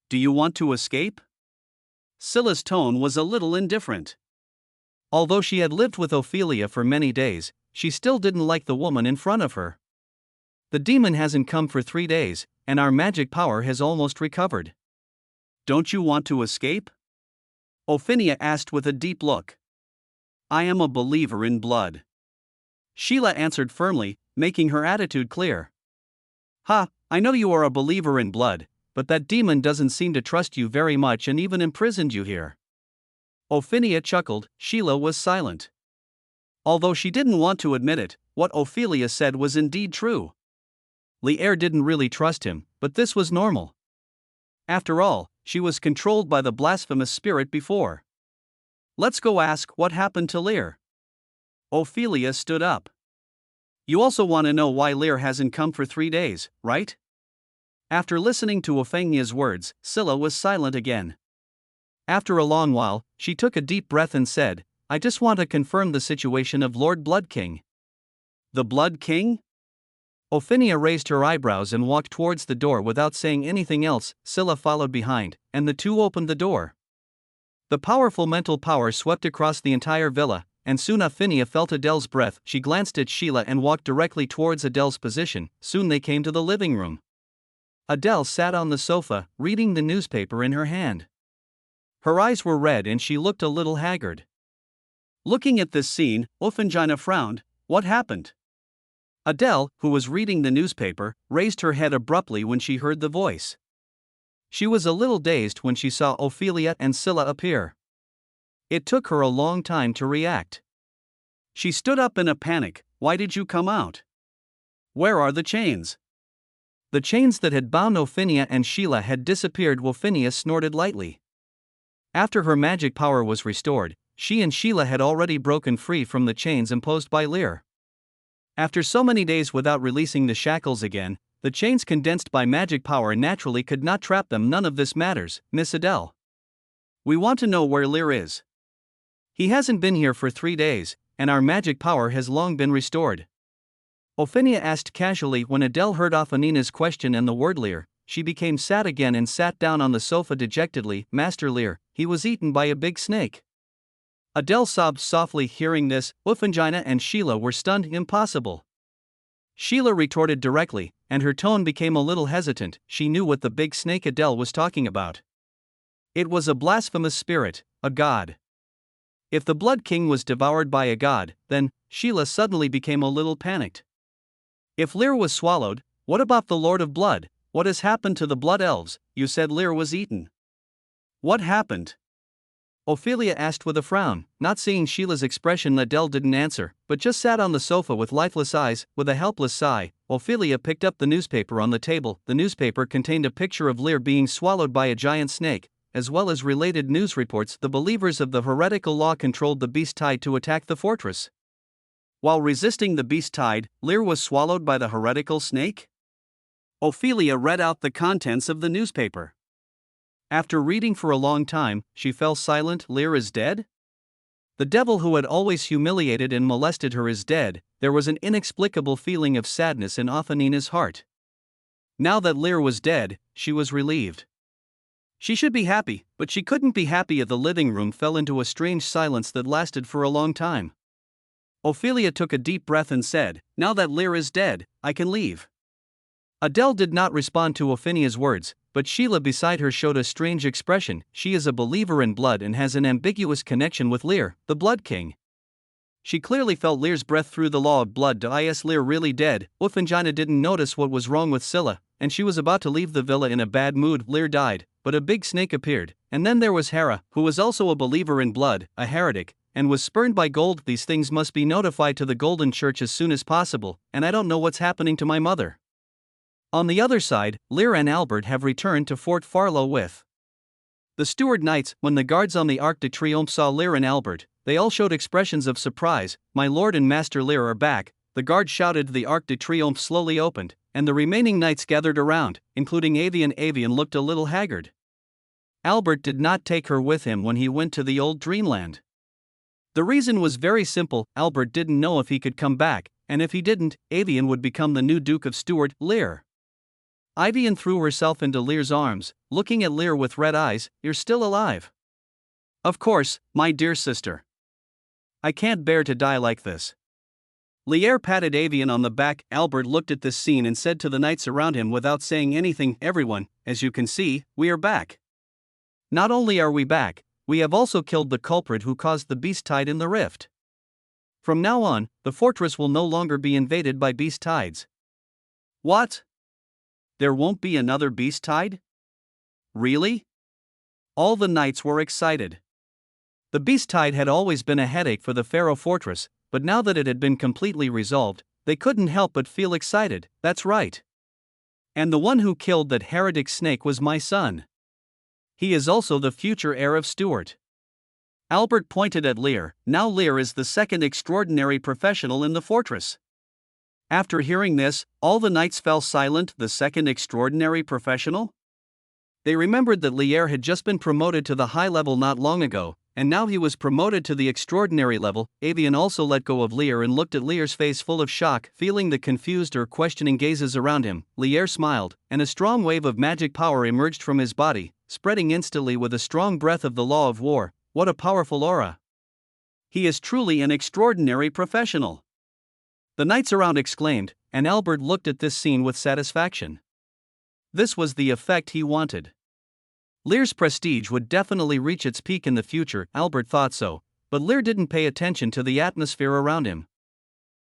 S1: Do you want to escape? Scylla's tone was a little indifferent. Although she had lived with Ophelia for many days, she still didn't like the woman in front of her. The demon hasn't come for 3 days, and our magic power has almost recovered. Don't you want to escape? Ophinia asked with a deep look. I am a believer in blood. Sheila answered firmly, making her attitude clear. Ha, I know you are a believer in blood, but that demon doesn't seem to trust you very much and even imprisoned you here. Ophinia chuckled. Sheila was silent. Although she didn't want to admit it, what Ophelia said was indeed true. Lear didn't really trust him, but this was normal. After all, she was controlled by the blasphemous spirit before. Let's go ask what happened to Lear. Ophelia stood up. You also want to know why Lear hasn't come for 3 days, right? After listening to Ophenia's words, Scylla was silent again. After a long while, she took a deep breath and said, I just want to confirm the situation of Lord Blood King. The Blood King? Ophinia raised her eyebrows and walked towards the door without saying anything else. Scylla followed behind, and the two opened the door. The powerful mental power swept across the entire villa, and soon Ophinia felt Adele's breath. She glanced at Sheila and walked directly towards Adele's position. Soon they came to the living room. Adele sat on the sofa, reading the newspaper in her hand. Her eyes were red and she looked a little haggard. Looking at this scene, Ophangina frowned. What happened? Adele, who was reading the newspaper, raised her head abruptly when she heard the voice. She was a little dazed when she saw Ophelia and Scylla appear. It took her a long time to react. She stood up in a panic. Why did you come out? Where are the chains? The chains that had bound Ophinia and Sheila had disappeared. Ophinia snorted lightly. After her magic power was restored, she and Sheila had already broken free from the chains imposed by Lear. After so many days without releasing the shackles again, the chains condensed by magic power naturally could not trap them. None of this matters, Miss Adele. We want to know where Lear is. He hasn't been here for 3 days, and our magic power has long been restored. Ophelia asked casually. When Adele heard Ophenina's question and the word Lear, she became sad again and sat down on the sofa dejectedly. Master Lear, he was eaten by a big snake. Adele sobbed softly. Hearing this, Euphangina and Sheila were stunned. Impossible. Sheila retorted directly, and her tone became a little hesitant. She knew what the big snake Adele was talking about. It was a blasphemous spirit, a god. If the Blood King was devoured by a god, then Sheila suddenly became a little panicked. If Lear was swallowed, what about the Lord of Blood? What has happened to the Blood Elves? You said Lear was eaten. What happened? Ophelia asked with a frown. Not seeing Sheila's expression, Adele didn't answer, but just sat on the sofa with lifeless eyes. With a helpless sigh, Ophelia picked up the newspaper on the table. The newspaper contained a picture of Lear being swallowed by a giant snake, as well as related news reports. The believers of the heretical law controlled the beast tide to attack the fortress. While resisting the beast tide, Lear was swallowed by the heretical snake? Ophelia read out the contents of the newspaper. After reading for a long time, she fell silent. Lear is dead? The devil who had always humiliated and molested her is dead. There was an inexplicable feeling of sadness in Ophenina's heart. Now that Lear was dead, she was relieved. She should be happy, but she couldn't be happy. The living room fell into a strange silence that lasted for a long time. Ophelia took a deep breath and said, "Now that Lear is dead, I can leave." Adele did not respond to Ophenia's words, but Sheila beside her showed a strange expression. She is a believer in blood and has an ambiguous connection with Lear, the Blood King. She clearly felt Lear's breath through the law of blood. Is Lear really dead? Euphangina didn't notice what was wrong with Scylla, and she was about to leave the villa in a bad mood. Lear died, but a big snake appeared, and then there was Hera, who was also a believer in blood, a heretic, and was spurned by gold. These things must be notified to the Golden Church as soon as possible, and I don't know what's happening to my mother. On the other side, Lear and Albert have returned to Fort Farlow with the Steward Knights. When the guards on the Arc de Triomphe saw Lear and Albert, they all showed expressions of surprise. "My lord and master Lear are back," the guard shouted. The Arc de Triomphe slowly opened, and the remaining knights gathered around, including Avian. Avian looked a little haggard. Albert did not take her with him when he went to the old dreamland. The reason was very simple. Albert didn't know if he could come back, and if he didn't, Avian would become the new Duke of Stewart, Lear. Avian threw herself into Lear's arms, looking at Lear with red eyes. "You're still alive?" "Of course, my dear sister. I can't bear to die like this." Lear patted Avian on the back. Albert looked at this scene and said to the knights around him without saying anything, "Everyone, as you can see, we are back. Not only are we back, we have also killed the culprit who caused the beast tide in the rift. From now on, the fortress will no longer be invaded by beast tides." "What? There won't be another beast tide? Really?" All the knights were excited. The beast tide had always been a headache for the Pharaoh fortress, but now that it had been completely resolved, they couldn't help but feel excited. "That's right. And the one who killed that heretic snake was my son. He is also the future heir of Stuart." Albert pointed at Lear. Now Lear is the second extraordinary professional in the fortress. After hearing this, all the knights fell silent. The second extraordinary professional? They remembered that Lear had just been promoted to the high level not long ago, and now he was promoted to the extraordinary level. Avian also let go of Lear and looked at Lear's face full of shock. Feeling the confused or questioning gazes around him, Lear smiled, and a strong wave of magic power emerged from his body, spreading instantly with a strong breath of the law of war. What a powerful aura! He is truly an extraordinary professional. The knights around exclaimed, and Albert looked at this scene with satisfaction. This was the effect he wanted. Lear's prestige would definitely reach its peak in the future. Albert thought so, but Lear didn't pay attention to the atmosphere around him.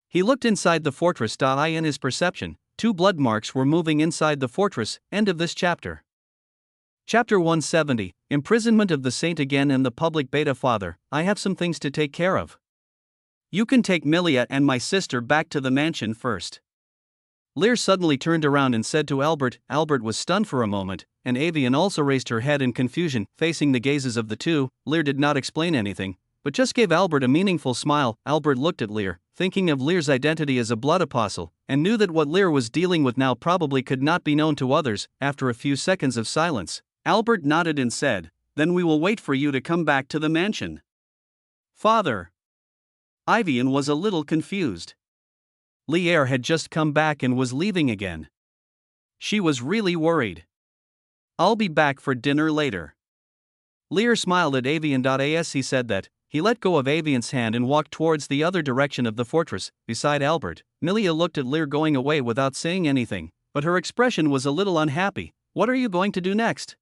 S1: He looked inside the fortress. In his perception, 2 blood marks were moving inside the fortress. End of this chapter. Chapter 170, Imprisonment of the Saint again in the public beta. Father, I have some things to take care of. You can take Milia and my sister back to the mansion first. Lear suddenly turned around and said to Albert. Albert was stunned for a moment, and Avian also raised her head in confusion, facing the gazes of the two. Lear did not explain anything, but just gave Albert a meaningful smile. Albert looked at Lear, thinking of Lear's identity as a blood apostle, and knew that what Lear was dealing with now probably could not be known to others. After a few seconds of silence, Albert nodded and said, "Then we will wait for you to come back to the mansion." "Father." Ivian was a little confused. Lear had just come back and was leaving again. She was really worried. "I'll be back for dinner later." Lear smiled at Avian. As he said that, he let go of Avian's hand and walked towards the other direction of the fortress, beside Albert. Milia looked at Lear going away without saying anything, but her expression was a little unhappy. "What are you going to do next?"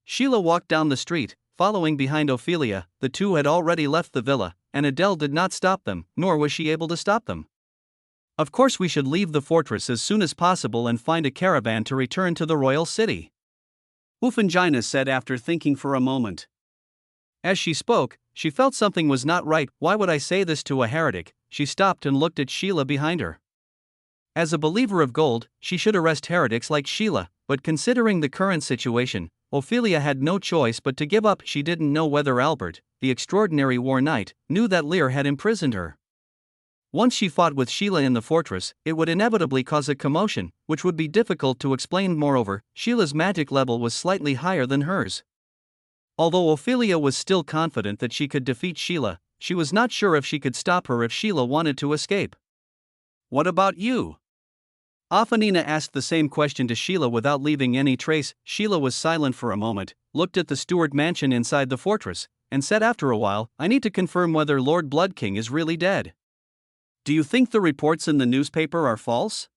S1: Sheila walked down the street, following behind Ophelia. The two had already left the villa, and Adele did not stop them, nor was she able to stop them. "Of course we should leave the fortress as soon as possible and find a caravan to return to the royal city," Ufangina said after thinking for a moment. As she spoke, she felt something was not right. Why would I say this to a heretic? She stopped and looked at Sheila behind her. As a believer of gold, she should arrest heretics like Sheila, but considering the current situation, Ophelia had no choice but to give up. She didn't know whether Albert, the extraordinary war knight, knew that Lear had imprisoned her. Once she fought with Sheila in the fortress, it would inevitably cause a commotion, which would be difficult to explain. Moreover, Sheila's magic level was slightly higher than hers. Although Ophelia was still confident that she could defeat Sheila, she was not sure if she could stop her if Sheila wanted to escape. "What about you?" Afanina asked the same question to Sheila without leaving any trace. Sheila was silent for a moment, looked at the Stewart mansion inside the fortress, and said after a while, "I need to confirm whether Lord Blood King is really dead." "Do you think the reports in the newspaper are false?"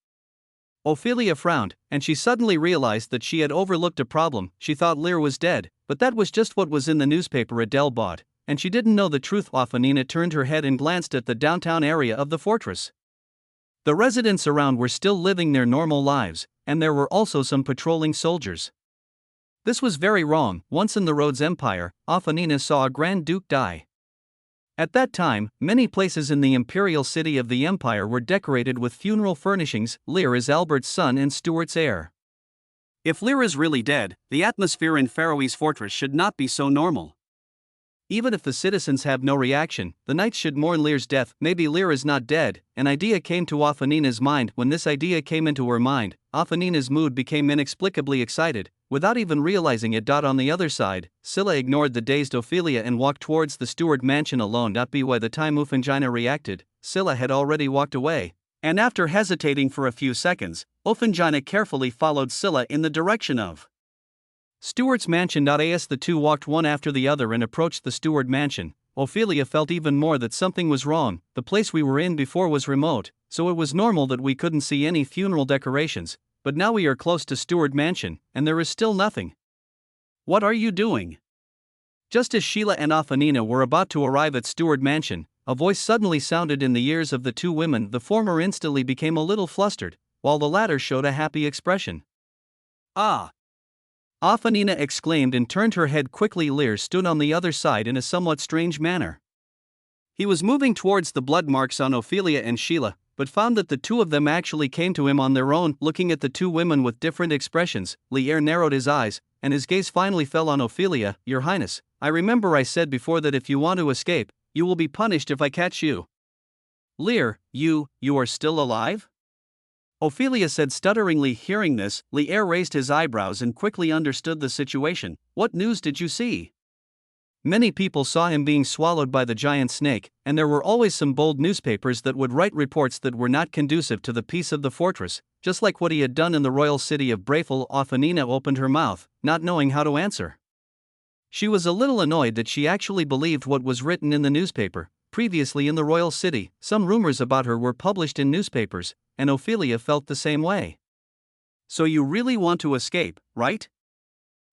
S1: Ophelia frowned, and she suddenly realized that she had overlooked a problem. She thought Lear was dead, but that was just what was in the newspaper Adele bought, and she didn't know the truth. Afanina turned her head and glanced at the downtown area of the fortress. The residents around were still living their normal lives, and there were also some patrolling soldiers. This was very wrong. Once in the Rhodes Empire, Afanina saw a Grand Duke die. At that time, many places in the imperial city of the empire were decorated with funeral furnishings. Lear is Albert's son and Stuart's heir. If Lear is really dead, the atmosphere in Faroese fortress should not be so normal. Even if the citizens have no reaction, the knights should mourn Lear's death. Maybe Lear is not dead. An idea came to Afanina's mind. When this idea came into her mind, Afanina's mood became inexplicably excited, without even realizing it. On the other side, Scylla ignored the dazed Ophelia and walked towards the Stewart mansion alone. By the time Ufangina reacted, Scylla had already walked away, and after hesitating for a few seconds, Ufangina carefully followed Scylla in the direction of Stuart's mansion. As the two walked one after the other and approached the Stewart mansion, Ophelia felt even more that something was wrong. The place we were in before was remote, so it was normal that we couldn't see any funeral decorations, but now we are close to Stewart mansion, and there is still nothing. "What are you doing?" Just as Sheila and Afanina were about to arrive at Stewart mansion, a voice suddenly sounded in the ears of the two women. The former instantly became a little flustered, while the latter showed a happy expression. "Ah!" Afanina exclaimed and turned her head quickly. Lear stood on the other side in a somewhat strange manner. He was moving towards the blood marks on Ophelia and Sheila, but found that the two of them actually came to him on their own. Looking at the two women with different expressions, Lear narrowed his eyes, and his gaze finally fell on Ophelia. "Your Highness, I remember I said before that if you want to escape, you will be punished if I catch you." "Lear, you are still alive?" Ophelia said stutteringly. Hearing this, Lear raised his eyebrows and quickly understood the situation. "What news did you see?" Many people saw him being swallowed by the giant snake, and there were always some bold newspapers that would write reports that were not conducive to the peace of the fortress, just like what he had done in the royal city of Brafel. Afanina opened her mouth, not knowing how to answer. She was a little annoyed that she actually believed what was written in the newspaper. Previously in the royal city, some rumors about her were published in newspapers, and Ophelia felt the same way. "So you really want to escape, right?"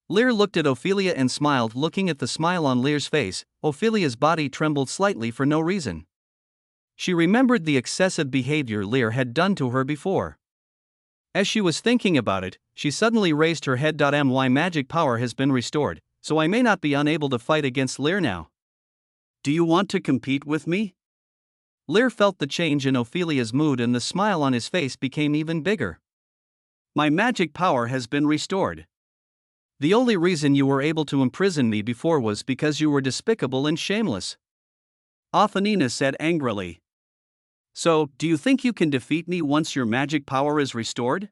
S1: Lear looked at Ophelia and smiled. Looking at the smile on Lear's face, Ophelia's body trembled slightly for no reason. She remembered the excessive behavior Lear had done to her before. As she was thinking about it, she suddenly raised her head. My magic power has been restored, so I may not be unable to fight against Lear now. "Do you want to compete with me?" Lear felt the change in Ophelia's mood and the smile on his face became even bigger. "My magic power has been restored. The only reason you were able to imprison me before was because you were despicable and shameless. Ophanina said angrily. So, do you think you can defeat me once your magic power is restored?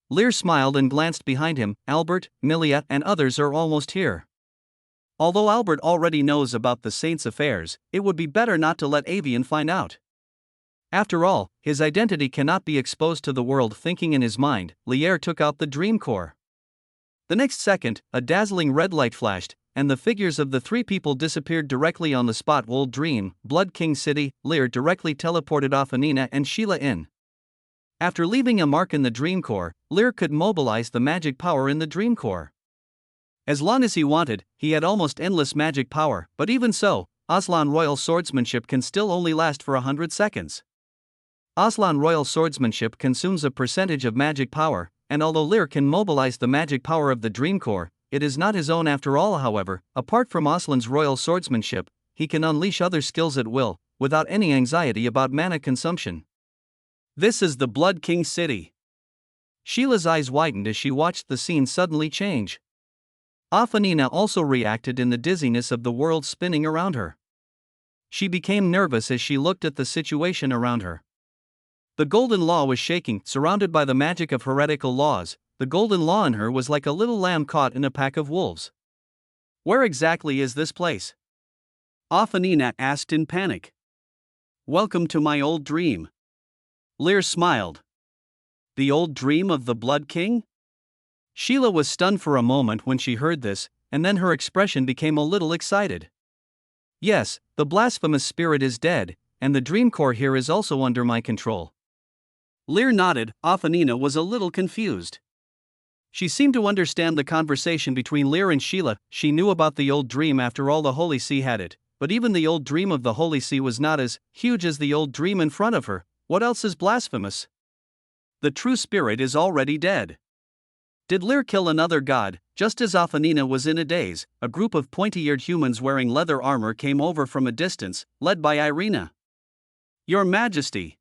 S1: Lear smiled and glanced behind him. Albert, Milia, and others are almost here. Although Albert already knows about the saint's affairs, it would be better not to let Avian find out. After all, his identity cannot be exposed to the world. Thinking in his mind, Lear took out the dream core. The next second, a dazzling red light flashed, and the figures of the three people disappeared directly on the spot. Old Dream, Blood King City. Lear directly teleported Ophanina and Sheila in. After leaving a mark in the dream core, Lear could mobilize the magic power in the dream core. As long as he wanted, he had almost endless magic power, but even so, Aslan Royal Swordsmanship can still only last for 100 seconds. Aslan Royal Swordsmanship consumes a percentage of magic power, and although Lear can mobilize the magic power of the dream core, it is not his own after all. However, apart from Aslan's Royal Swordsmanship, he can unleash other skills at will, without any anxiety about mana consumption. This is the Blood King City. Sheila's eyes widened as she watched the scene suddenly change. Ophanina also reacted in the dizziness of the world spinning around her. She became nervous as she looked at the situation around her. The Golden Law was shaking, surrounded by the magic of heretical laws. The Golden Law in her was like a little lamb caught in a pack of wolves. Where exactly is this place? Ophanina asked in panic. Welcome to my old dream. Lear smiled. The old dream of the Blood King? Sheila was stunned for a moment when she heard this, and then her expression became a little excited. Yes, the blasphemous spirit is dead, and the dream core here is also under my control. Lear nodded. Ophanina was a little confused. She seemed to understand the conversation between Lear and Sheila. She knew about the old dream. After all, the Holy See had it, but even the old dream of the Holy See was not as huge as the old dream in front of her. What else is blasphemous? The true spirit is already dead. Did Lear kill another god? Just as Ophanina was in a daze, a group of pointy-eared humans wearing leather armor came over from a distance, led by Irina. Your Majesty!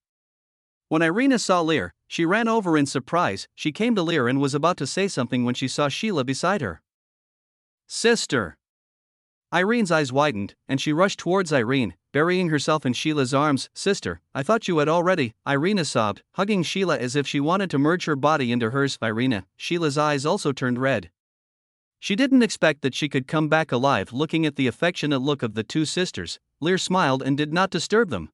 S1: When Irina saw Lear, she ran over in surprise. She came to Lear and was about to say something when she saw Sheila beside her. Sister! Irene's eyes widened, and she rushed towards Irene, burying herself in Sheila's arms. Sister, I thought you had already, Irina sobbed, hugging Sheila as if she wanted to merge her body into hers. Irina, Sheila's eyes also turned red. She didn't expect that she could come back alive. Looking at the affectionate look of the two sisters, Lear smiled and did not disturb them.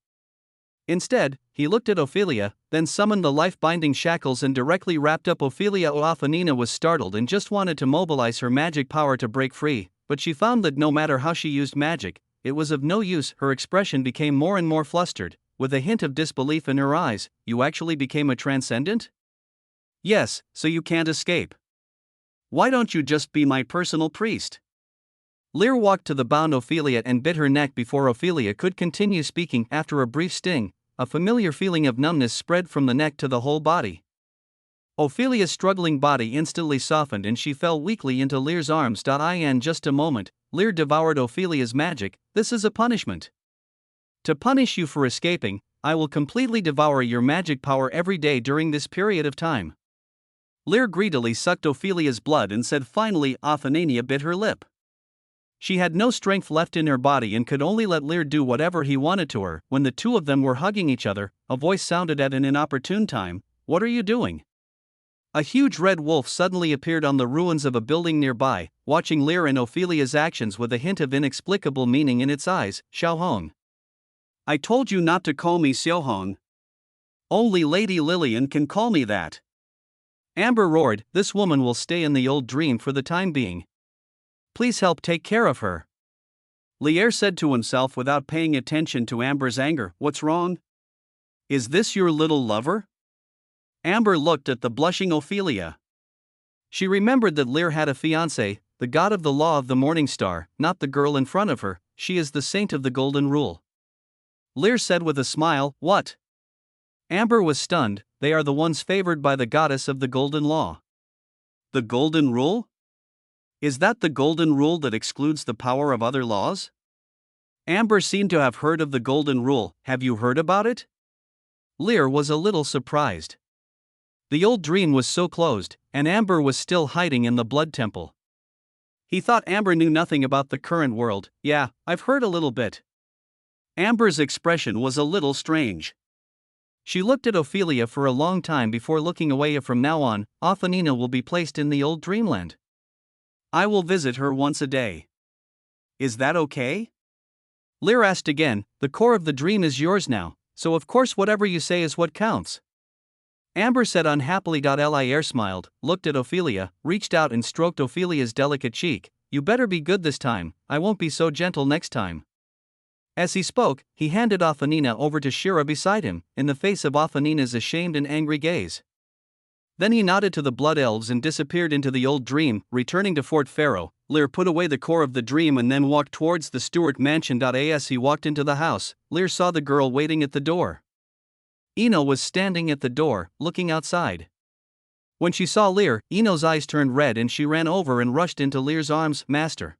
S1: Instead, he looked at Ophelia, then summoned the life-binding shackles and directly wrapped up Ophelia. Ophanina was startled and just wanted to mobilize her magic power to break free, but she found that no matter how she used magic, it was of no use. Her expression became more and more flustered, with a hint of disbelief in her eyes. You actually became a transcendent? Yes, so you can't escape. Why don't you just be my personal priest? Lear walked to the bound Ophelia and bit her neck before Ophelia could continue speaking. After a brief sting, a familiar feeling of numbness spread from the neck to the whole body. Ophelia's struggling body instantly softened and she fell weakly into Lear's arms. In just a moment, Lear devoured Ophelia's magic. This is a punishment. To punish you for escaping, I will completely devour your magic power every day during this period of time. Lear greedily sucked Ophelia's blood and said finally. Ophanina bit her lip. She had no strength left in her body and could only let Lear do whatever he wanted to her. When the two of them were hugging each other, a voice sounded at an inopportune time. What are you doing? A huge red wolf suddenly appeared on the ruins of a building nearby, watching Lear and Ophelia's actions with a hint of inexplicable meaning in its eyes. Xiaohong. I told you not to call me Xiaohong. Only Lady Lillian can call me that. Amber roared, this woman will stay in the old dream for the time being. Please help take care of her. Lear said to himself without paying attention to Amber's anger. What's wrong? Is this your little lover? Amber looked at the blushing Ophelia. She remembered that Lear had a fiancé, the god of the law of the morning star, not the girl in front of her. She is the saint of the golden rule. Lear said with a smile, what? Amber was stunned. They are the ones favored by the goddess of the golden law. The golden rule? Is that the golden rule that excludes the power of other laws? Amber seemed to have heard of the golden rule. Have you heard about it? Lear was a little surprised. The old dream was so closed, and Amber was still hiding in the blood temple. He thought Amber knew nothing about the current world. Yeah, I've heard a little bit. Amber's expression was a little strange. She looked at Ophelia for a long time before looking away. From now on, Ophanina will be placed in the old dreamland. I will visit her once a day. Is that okay? Lear asked again. The core of the dream is yours now, so of course whatever you say is what counts. Amber said unhappily. Lear smiled, looked at Ophelia, reached out and stroked Ophelia's delicate cheek. You better be good this time, I won't be so gentle next time. As he spoke, he handed Ophanina over to Shira beside him, in the face of Ophanina's ashamed and angry gaze. Then he nodded to the blood elves and disappeared into the old dream. Returning to Fort Pharaoh, Lear put away the core of the dream and then walked towards the Stewart mansion. As he walked into the house, Lear saw the girl waiting at the door. Eno was standing at the door, looking outside. When she saw Lear, Eno's eyes turned red and she ran over and rushed into Lear's arms. Master.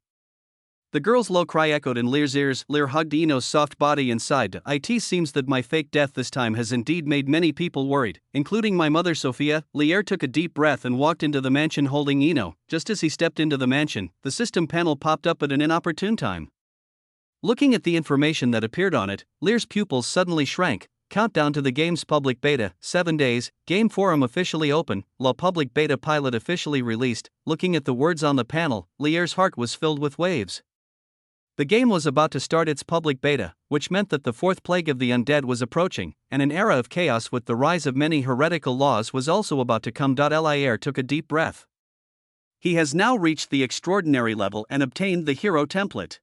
S1: The girl's low cry echoed in Lear's ears. Lear hugged Eno's soft body and sighed. It seems that my fake death this time has indeed made many people worried, including my mother Sophia. Lear took a deep breath and walked into the mansion holding Eno. Just as he stepped into the mansion, the system panel popped up at an inopportune time. Looking at the information that appeared on it, Lear's pupils suddenly shrank. Countdown to the game's public beta, 7 days, game forum officially open, La public beta pilot officially released. Looking at the words on the panel, Lear's heart was filled with waves. The game was about to start its public beta, which meant that the fourth plague of the undead was approaching, and an era of chaos with the rise of many heretical laws was also about to come. Lear took a deep breath. He has now reached the extraordinary level and obtained the hero template.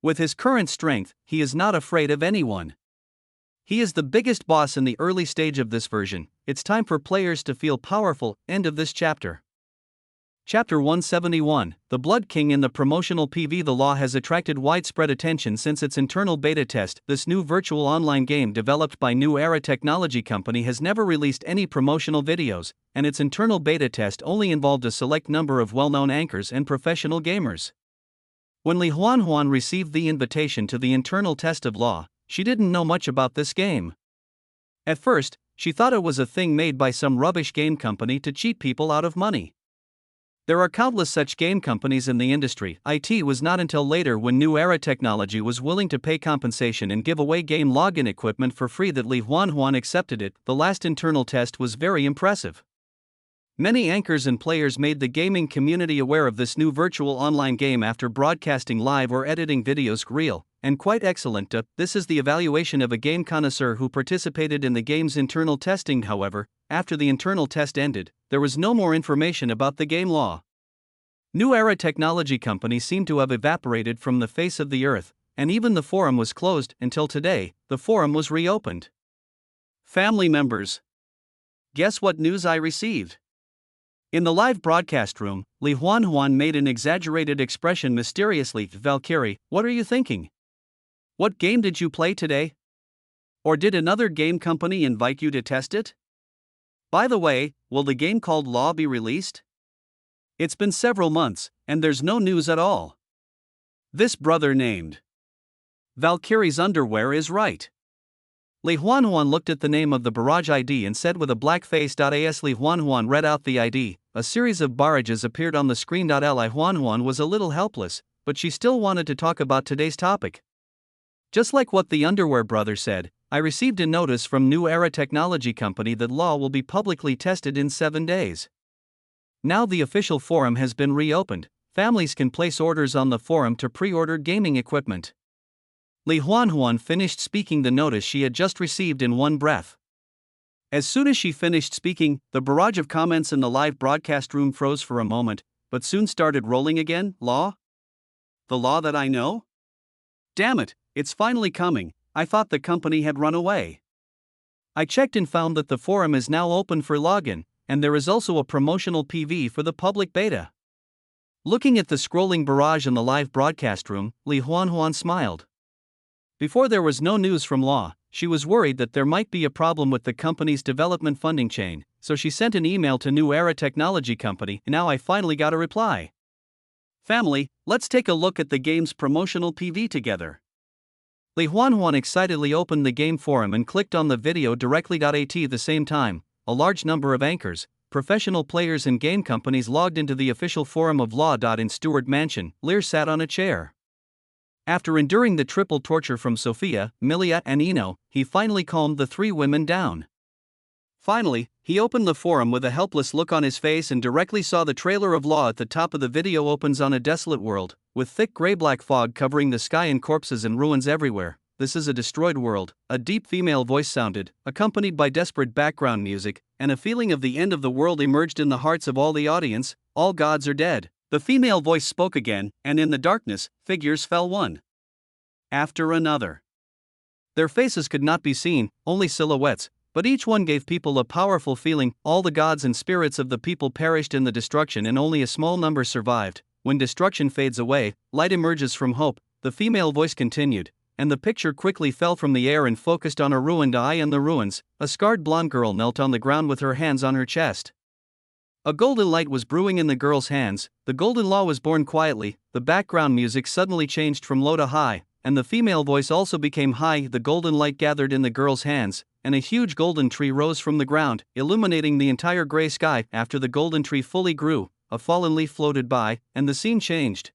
S1: With his current strength, he is not afraid of anyone. He is the biggest boss in the early stage of this version. It's time for players to feel powerful. End of this chapter. Chapter 171, The Blood King in the promotional PV. The law has attracted widespread attention since its internal beta test. This new virtual online game developed by New Era Technology Company has never released any promotional videos, and its internal beta test only involved a select number of well-known anchors and professional gamers. When Li Huanhuan received the invitation to the internal test of law, she didn't know much about this game. At first, she thought it was a thing made by some rubbish game company to cheat people out of money. There are countless such game companies in the industry. It was not until later when New Era Technology was willing to pay compensation and give away game login equipment for free that Li Huanhuan accepted it. The last internal test was very impressive. Many anchors and players made the gaming community aware of this new virtual online game after broadcasting live or editing videos. Real and quite excellent. This is the evaluation of a game connoisseur who participated in the game's internal testing. However, after the internal test ended, there was no more information about the game law. New Era Technology Company seemed to have evaporated from the face of the earth, and even the forum was closed. Until today, the forum was reopened. Family members. Guess what news I received? In the live broadcast room, Li Huanhuan made an exaggerated expression mysteriously. Valkyrie, what are you thinking? What game did you play today? Or did another game company invite you to test it? By the way, will the game called Law be released? It's been several months, and there's no news at all. This brother named Valkyrie's underwear is right. Li Huanhuan looked at the name of the barrage ID and said with a black face. As Li Huanhuan read out the ID, a series of barrages appeared on the screen. Li Huanhuan was a little helpless, but she still wanted to talk about today's topic. Just like what the underwear brother said, I received a notice from New Era Technology Company that Law will be publicly tested in 7 days. Now the official forum has been reopened. Families can place orders on the forum to pre-order gaming equipment. Li Huanhuan finished speaking the notice she had just received in one breath. As soon as she finished speaking, the barrage of comments in the live broadcast room froze for a moment, but soon started rolling again. Law? The law that I know? Damn it, it's finally coming. I thought the company had run away. I checked and found that the forum is now open for login, and there is also a promotional PV for the public beta. Looking at the scrolling barrage in the live broadcast room, Li Huanhuan smiled. Before there was no news from Law, she was worried that there might be a problem with the company's development funding chain, so she sent an email to New Era Technology Company. Now I finally got a reply. Family, let's take a look at the game's promotional PV together. Li Huanhuan excitedly opened the game forum and clicked on the video directly. At the same time, a large number of anchors, professional players and game companies logged into the official forum of Law. In Stewart Mansion, Lear sat on a chair. After enduring the triple torture from Sophia, Milia, and Eno, he finally calmed the three women down. Finally, he opened the forum with a helpless look on his face and directly saw the trailer of Law at the top of the video opens on a desolate world, with thick gray-black fog covering the sky and corpses and ruins everywhere. This is a destroyed world, a deep female voice sounded, accompanied by desperate background music, and a feeling of the end of the world emerged in the hearts of all the audience. All gods are dead. The female voice spoke again, and in the darkness, figures fell one after another. Their faces could not be seen, only silhouettes, but each one gave people a powerful feeling. All the gods and spirits of the people perished in the destruction and only a small number survived. When destruction fades away, light emerges from hope, the female voice continued, and the picture quickly fell from the air and focused on a ruined eye and the ruins. A scarred blonde girl knelt on the ground with her hands on her chest. A golden light was brewing in the girl's hands. The golden law was born quietly. The background music suddenly changed from low to high, and the female voice also became high. The golden light gathered in the girl's hands, and a huge golden tree rose from the ground, illuminating the entire gray sky. After the golden tree fully grew, a fallen leaf floated by, and the scene changed.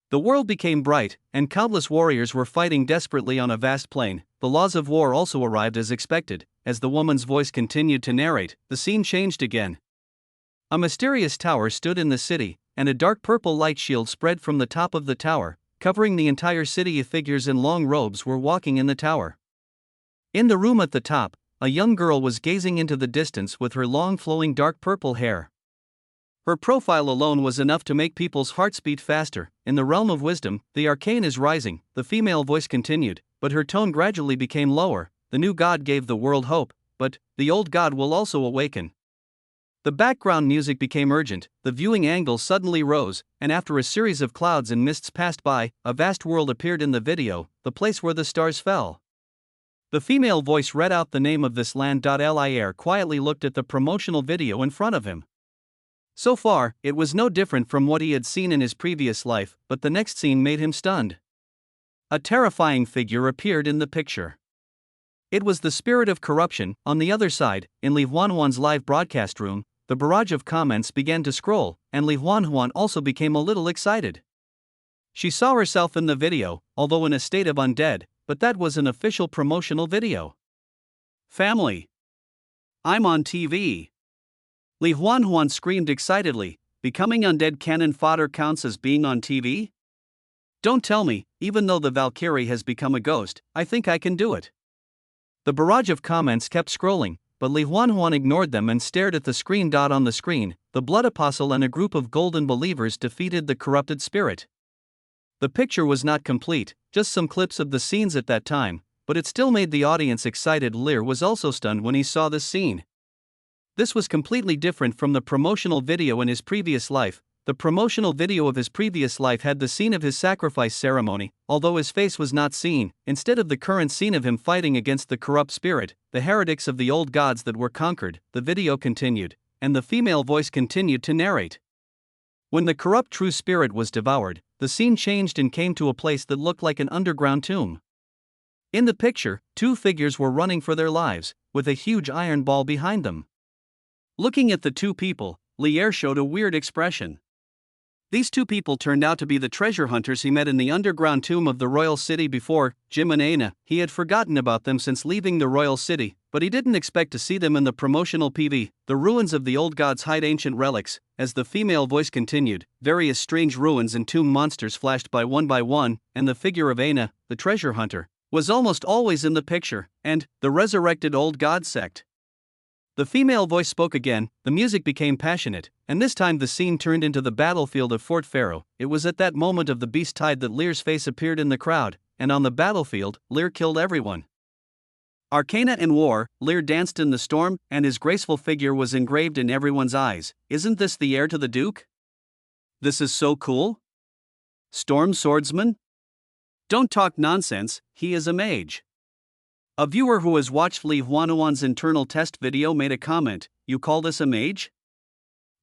S1: The world became bright, and countless warriors were fighting desperately on a vast plain. The laws of war also arrived as expected. As the woman's voice continued to narrate, the scene changed again. A mysterious tower stood in the city, and a dark purple light shield spread from the top of the tower, covering the entire city. Figures in long robes were walking in the tower. In the room at the top, a young girl was gazing into the distance with her long flowing dark purple hair. Her profile alone was enough to make people's hearts beat faster. In the realm of wisdom, the arcane is rising, the female voice continued, but her tone gradually became lower. The new god gave the world hope, but the old god will also awaken. The background music became urgent, the viewing angle suddenly rose, and after a series of clouds and mists passed by, a vast world appeared in the video, the place where the stars fell. The female voice read out the name of this land. Lir quietly looked at the promotional video in front of him. So far, it was no different from what he had seen in his previous life, but the next scene made him stunned. A terrifying figure appeared in the picture. It was the spirit of corruption. On the other side, in Li Huanhuan's live broadcast room, the barrage of comments began to scroll, and Li Huanhuan also became a little excited. She saw herself in the video, although in a state of undead, but that was an official promotional video. Family. I'm on TV. Li Huanhuan screamed excitedly. Becoming undead cannon fodder counts as being on TV? Don't tell me, even though the Valkyrie has become a ghost, I think I can do it. The barrage of comments kept scrolling, but Li Huanhuan ignored them and stared at the screen. On the screen, the Blood Apostle and a group of golden believers defeated the corrupted spirit. The picture was not complete, just some clips of the scenes at that time, but it still made the audience excited. Lir was also stunned when he saw this scene. This was completely different from the promotional video in his previous life. The promotional video of his previous life had the scene of his sacrifice ceremony, although his face was not seen. Instead of the current scene of him fighting against the corrupt spirit, the heretics of the old gods that were conquered, the video continued, and the female voice continued to narrate. When the corrupt true spirit was devoured, the scene changed and came to a place that looked like an underground tomb. In the picture, two figures were running for their lives, with a huge iron ball behind them. Looking at the two people, Lir showed a weird expression. These two people turned out to be the treasure hunters he met in the underground tomb of the royal city before. Jim and Aina. He had forgotten about them since leaving the royal city, but he didn't expect to see them in the promotional PV. The ruins of the old gods hide ancient relics. As the female voice continued, various strange ruins and tomb monsters flashed by one, and the figure of Aina, the treasure hunter, was almost always in the picture, and the resurrected old god sect. The female voice spoke again, the music became passionate, and this time the scene turned into the battlefield of Fort Pharaoh. It was at that moment of the beast tide that Lir's face appeared in the crowd, and on the battlefield, Lir killed everyone. Arcana and war, Lir danced in the storm, and his graceful figure was engraved in everyone's eyes. Isn't this the heir to the Duke? This is so cool? Storm swordsman? Don't talk nonsense, he is a mage. A viewer who has watched Li Huanhuan's internal test video made a comment, "You call this a mage?"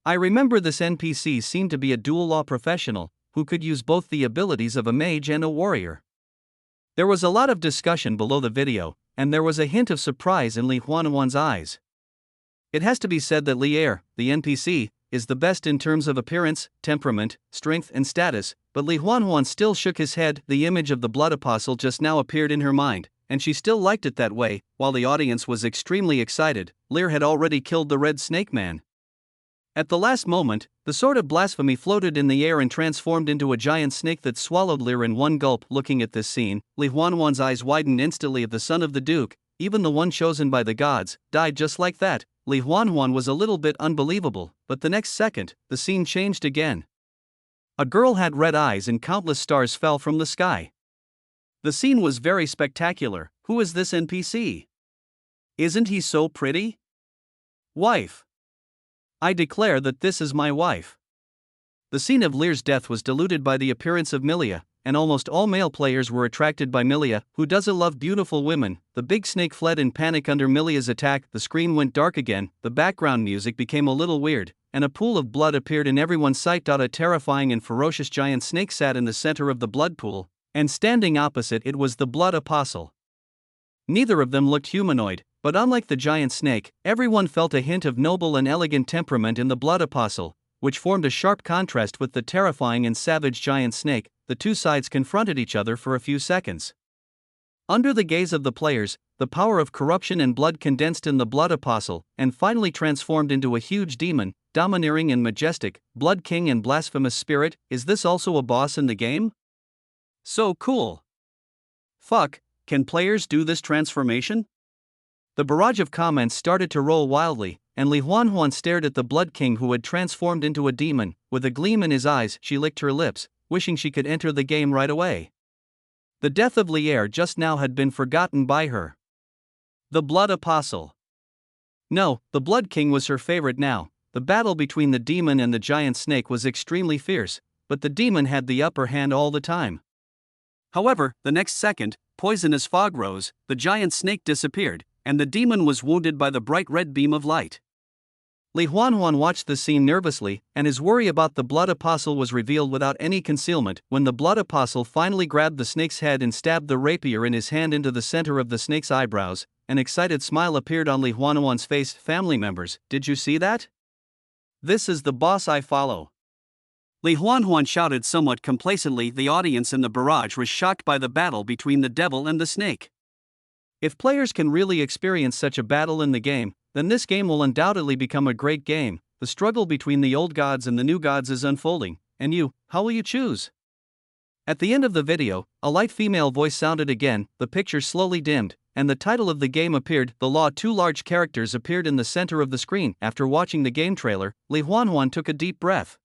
S1: I remember this NPC seemed to be a dual law professional, who could use both the abilities of a mage and a warrior. There was a lot of discussion below the video, and there was a hint of surprise in Li Huanhuan's eyes. It has to be said that Lir, the NPC, is the best in terms of appearance, temperament, strength and status. but Li Huanhuan still shook his head. The image of the blood apostle just now appeared in her mind, and she still liked it that way. While the audience was extremely excited, Lear had already killed the red snake man. At the last moment, the sword of blasphemy floated in the air and transformed into a giant snake that swallowed Lear in one gulp. Looking at this scene, Li Huanhuan's eyes widened instantly. The son of the Duke, even the one chosen by the gods, died just like that. Li Huanhuan was a little bit unbelievable, but the next second, the scene changed again. A girl had red eyes and countless stars fell from the sky. The scene was very spectacular. Who is this NPC? Isn't he so pretty? Wife. I declare that this is my wife. The scene of Lear's death was diluted by the appearance of Milia, and almost all male players were attracted by Milia, who doesn't love beautiful women. The big snake fled in panic under Milia's attack. The screen went dark again, the background music became a little weird, and a pool of blood appeared in everyone's sight. A terrifying and ferocious giant snake sat in the center of the blood pool, and standing opposite it was the blood apostle. Neither of them looked humanoid, but unlike the giant snake, everyone felt a hint of noble and elegant temperament in the blood apostle, which formed a sharp contrast with the terrifying and savage giant snake. The two sides confronted each other for a few seconds. Under the gaze of the players, the power of corruption and blood condensed in the blood apostle, and finally transformed into a huge demon, domineering and majestic, blood king and blasphemous spirit. Is this also a boss in the game? So cool. Fuck, can players do this transformation? The barrage of comments started to roll wildly, and Li Huanhuan stared at the Blood King who had transformed into a demon. With a gleam in his eyes, she licked her lips, wishing she could enter the game right away. The death of Lier just now had been forgotten by her. The Blood Apostle. No, the Blood King was her favorite now. The battle between the demon and the giant snake was extremely fierce, but the demon had the upper hand all the time. However, the next second, poisonous fog rose, the giant snake disappeared, and the demon was wounded by the bright red beam of light. Li Huanhuan watched the scene nervously, and his worry about the Blood Apostle was revealed without any concealment when the Blood Apostle finally grabbed the snake's head and stabbed the rapier in his hand into the center of the snake's eyebrows. An excited smile appeared on Li Huanhuan's face. Family members, did you see that? This is the boss I follow. Li Huanhuan shouted somewhat complacently. The audience in the barrage was shocked by the battle between the devil and the snake. If players can really experience such a battle in the game, then this game will undoubtedly become a great game. The struggle between the old gods and the new gods is unfolding, and you, how will you choose? At the end of the video, a light female voice sounded again, the picture slowly dimmed, and the title of the game appeared. The Law. Two large characters appeared in the center of the screen. After watching the game trailer, Li Huanhuan took a deep breath.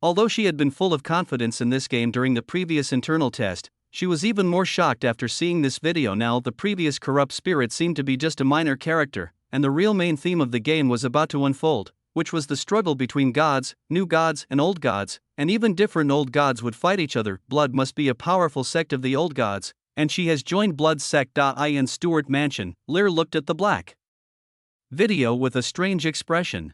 S1: Although she had been full of confidence in this game during the previous internal test, she was even more shocked after seeing this video. Now, the previous corrupt spirit seemed to be just a minor character, and the real main theme of the game was about to unfold, which was the struggle between gods, new gods, and old gods, and even different old gods would fight each other. Blood must be a powerful sect of the old gods, and she has joined Blood sect. In Stuart Mansion, Lear looked at the black video with a strange expression.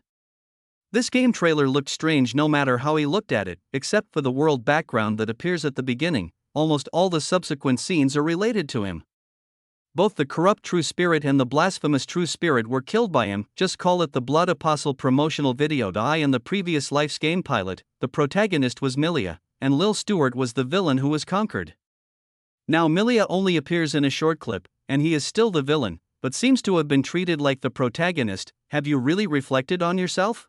S1: This game trailer looked strange no matter how he looked at it, except for the world background that appears at the beginning. Almost all the subsequent scenes are related to him. Both the corrupt true spirit and the blasphemous true spirit were killed by him. Just call it the Blood Apostle promotional video. In the previous Life's game pilot, the protagonist was Milia, and Lil Stewart was the villain who was conquered. Now Milia only appears in a short clip, and he is still the villain, but seems to have been treated like the protagonist. Have you really reflected on yourself?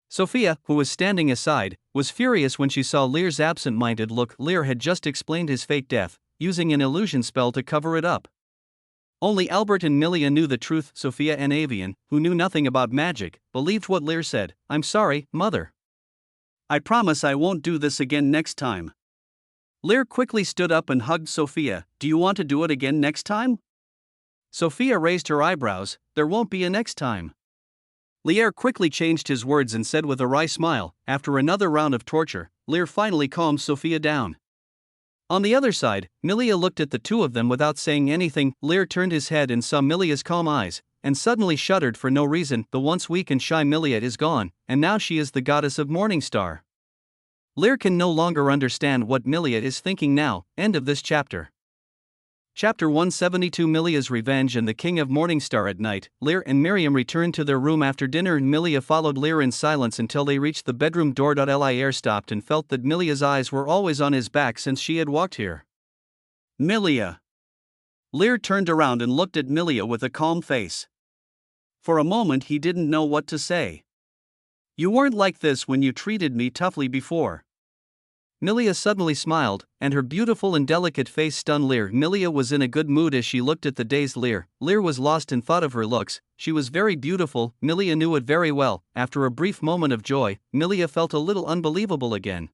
S1: Sophia, who was standing aside, was furious when she saw Lear's absent-minded look. Lear had just explained his fake death, using an illusion spell to cover it up. Only Albert and Milia knew the truth. Sophia and Avian, who knew nothing about magic, believed what Lear said. I'm sorry, Mother. I promise I won't do this again next time. Lear quickly stood up and hugged Sophia. Do you want to do it again next time? Sophia raised her eyebrows. There won't be a next time. Lear quickly changed his words and said with a wry smile, after another round of torture, Lear finally calmed Sophia down. On the other side, Milia looked at the two of them without saying anything. Lear turned his head and saw Milia's calm eyes, and suddenly shuddered for no reason. The once weak and shy Milia is gone, and now she is the goddess of Morningstar. Lear can no longer understand what Milia is thinking now. End of this chapter. Chapter 172 Milia's Revenge and the King of Morningstar. At night, Lear and Miriam returned to their room after dinner and Milia followed Lear in silence until they reached the bedroom door. Lear stopped and felt that Milia's eyes were always on his back since she had walked here. Milia. Lear turned around and looked at Milia with a calm face. For a moment he didn't know what to say. You weren't like this when you treated me toughly before. Milia suddenly smiled, and her beautiful and delicate face stunned Lear. Milia was in a good mood as she looked at the dazed Lear. Lear was lost in thought of her looks. She was very beautiful, Milia knew it very well. After a brief moment of joy, Milia felt a little unbelievable again.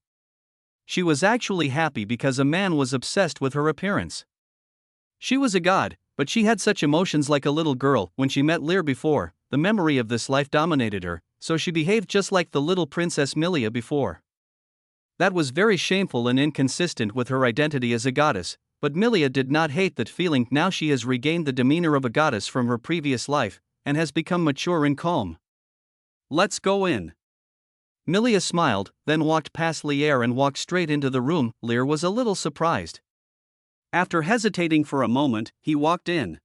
S1: She was actually happy because a man was obsessed with her appearance. She was a god, but she had such emotions like a little girl. When she met Lear before, the memory of this life dominated her, so she behaved just like the little princess Milia before. That was very shameful and inconsistent with her identity as a goddess, but Milia did not hate that feeling. Now she has regained the demeanor of a goddess from her previous life, and has become mature and calm. Let's go in. Milia smiled, then walked past Lear and walked straight into the room. Lear was a little surprised. After hesitating for a moment, he walked in.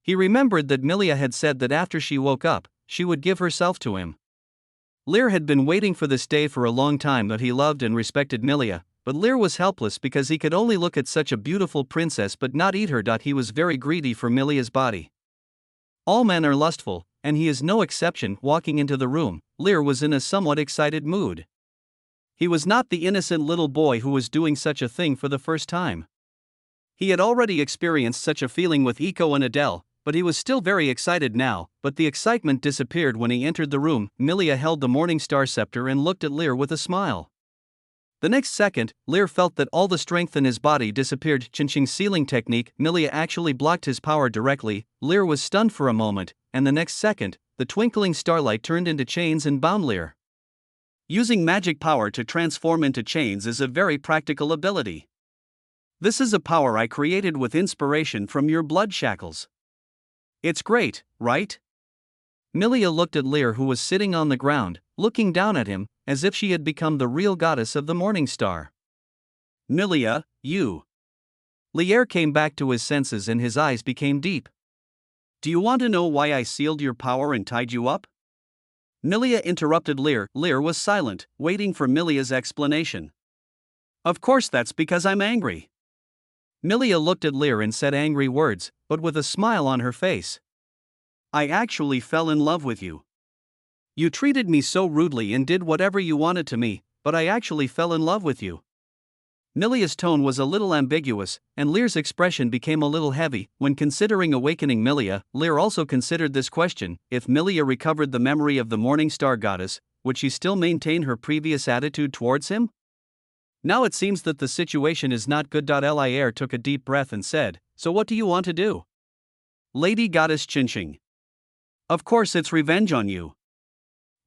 S1: He remembered that Milia had said that after she woke up, she would give herself to him. Lear had been waiting for this day for a long time. That he loved and respected Milia, but Lear was helpless because he could only look at such a beautiful princess but not eat her. He was very greedy for Milia's body. All men are lustful, and he is no exception. Walking into the room, Lear was in a somewhat excited mood. He was not the innocent little boy who was doing such a thing for the first time. He had already experienced such a feeling with Eiko and Adele, but he was still very excited now. But the excitement disappeared when he entered the room. Milia held the Morningstar scepter and looked at Lear with a smile. The next second, Lear felt that all the strength in his body disappeared. Chinching sealing technique. Milia actually blocked his power directly. Lear was stunned for a moment, and the next second, the twinkling starlight turned into chains and bound Lear. Using magic power to transform into chains is a very practical ability. This is a power I created with inspiration from your blood shackles. It's great, right? Milia looked at Lear, who was sitting on the ground, looking down at him, as if she had become the real goddess of the Morningstar. Milia, you. Lear came back to his senses and his eyes became deep. Do you want to know why I sealed your power and tied you up? Milia interrupted Lear. Lear was silent, waiting for Milia's explanation. Of course, that's because I'm angry. Milia looked at Lear and said angry words, but with a smile on her face. I actually fell in love with you. You treated me so rudely and did whatever you wanted to me, but I actually fell in love with you. Milia's tone was a little ambiguous, and Lear's expression became a little heavy. When considering awakening Milia, Lear also considered this question: if Milia recovered the memory of the Morningstar goddess, would she still maintain her previous attitude towards him? Now it seems that the situation is not good. Lear took a deep breath and said, so what do you want to do? Lady Goddess Chinching. Of course it's revenge on you.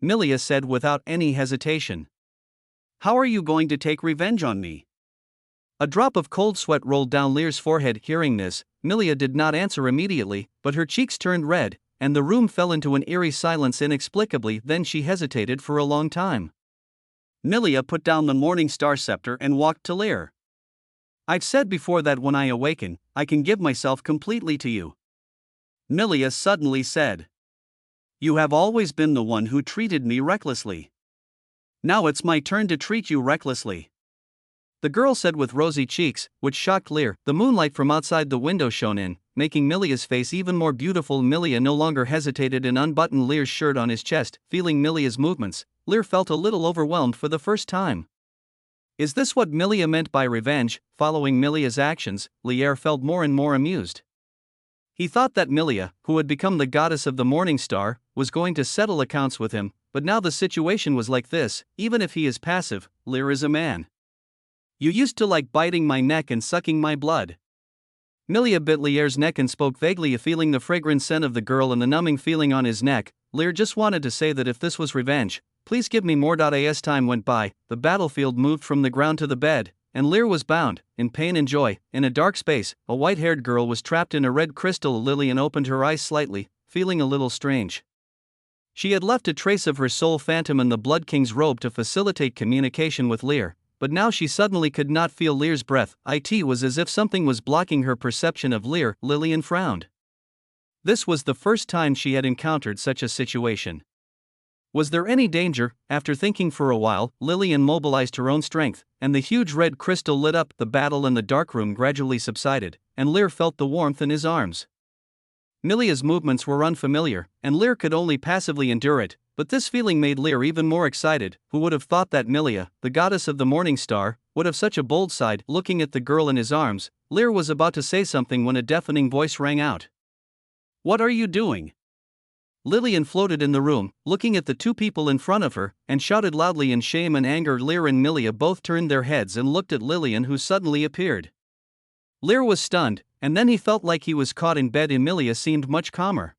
S1: Milia said without any hesitation. How are you going to take revenge on me? A drop of cold sweat rolled down Lear's forehead. Hearing this, Milia did not answer immediately, but her cheeks turned red, and the room fell into an eerie silence inexplicably. Then she hesitated for a long time. Milia put down the Morningstar scepter and walked to Lear. I've said before that when I awaken, I can give myself completely to you. Milia suddenly said. You have always been the one who treated me recklessly. Now it's my turn to treat you recklessly. The girl said with rosy cheeks, which shocked Lear. The moonlight from outside the window shone in, making Milia's face even more beautiful. Milia no longer hesitated and unbuttoned Lear's shirt on his chest. Feeling Milia's movements, Lear felt a little overwhelmed for the first time. Is this what Milia meant by revenge? Following Milia's actions, Lear felt more and more amused. He thought that Milia, who had become the goddess of the Morningstar, was going to settle accounts with him, but now the situation was like this. Even if he is passive, Lear is a man. You used to like biting my neck and sucking my blood. Milia bit Lear's neck and spoke vaguely, feeling the fragrant scent of the girl and the numbing feeling on his neck. Lear just wanted to say that if this was revenge, please give me more. As time went by, the battlefield moved from the ground to the bed, and Lear was bound, in pain and joy. In a dark space, a white-haired girl was trapped in a red crystal lily and opened her eyes slightly, feeling a little strange. She had left a trace of her soul phantom in the Blood King's robe to facilitate communication with Lear, but now she suddenly could not feel Lear's breath. It was as if something was blocking her perception of Lear. Lillian frowned. This was the first time she had encountered such a situation. Was there any danger? After thinking for a while, Lillian mobilized her own strength, and the huge red crystal lit up. The battle in the darkroom gradually subsided, and Lear felt the warmth in his arms. Milia's movements were unfamiliar, and Lear could only passively endure it, but this feeling made Lear even more excited. Who would have thought that Milia, the goddess of the morning star, would have such a bold side? Looking at the girl in his arms, Lear was about to say something when a deafening voice rang out. "What are you doing?" Lillian floated in the room, looking at the two people in front of her, and shouted loudly in shame and anger. Lear and Milia both turned their heads and looked at Lillian, who suddenly appeared. Lear was stunned, and then he felt like he was caught in bed. Emilia seemed much calmer.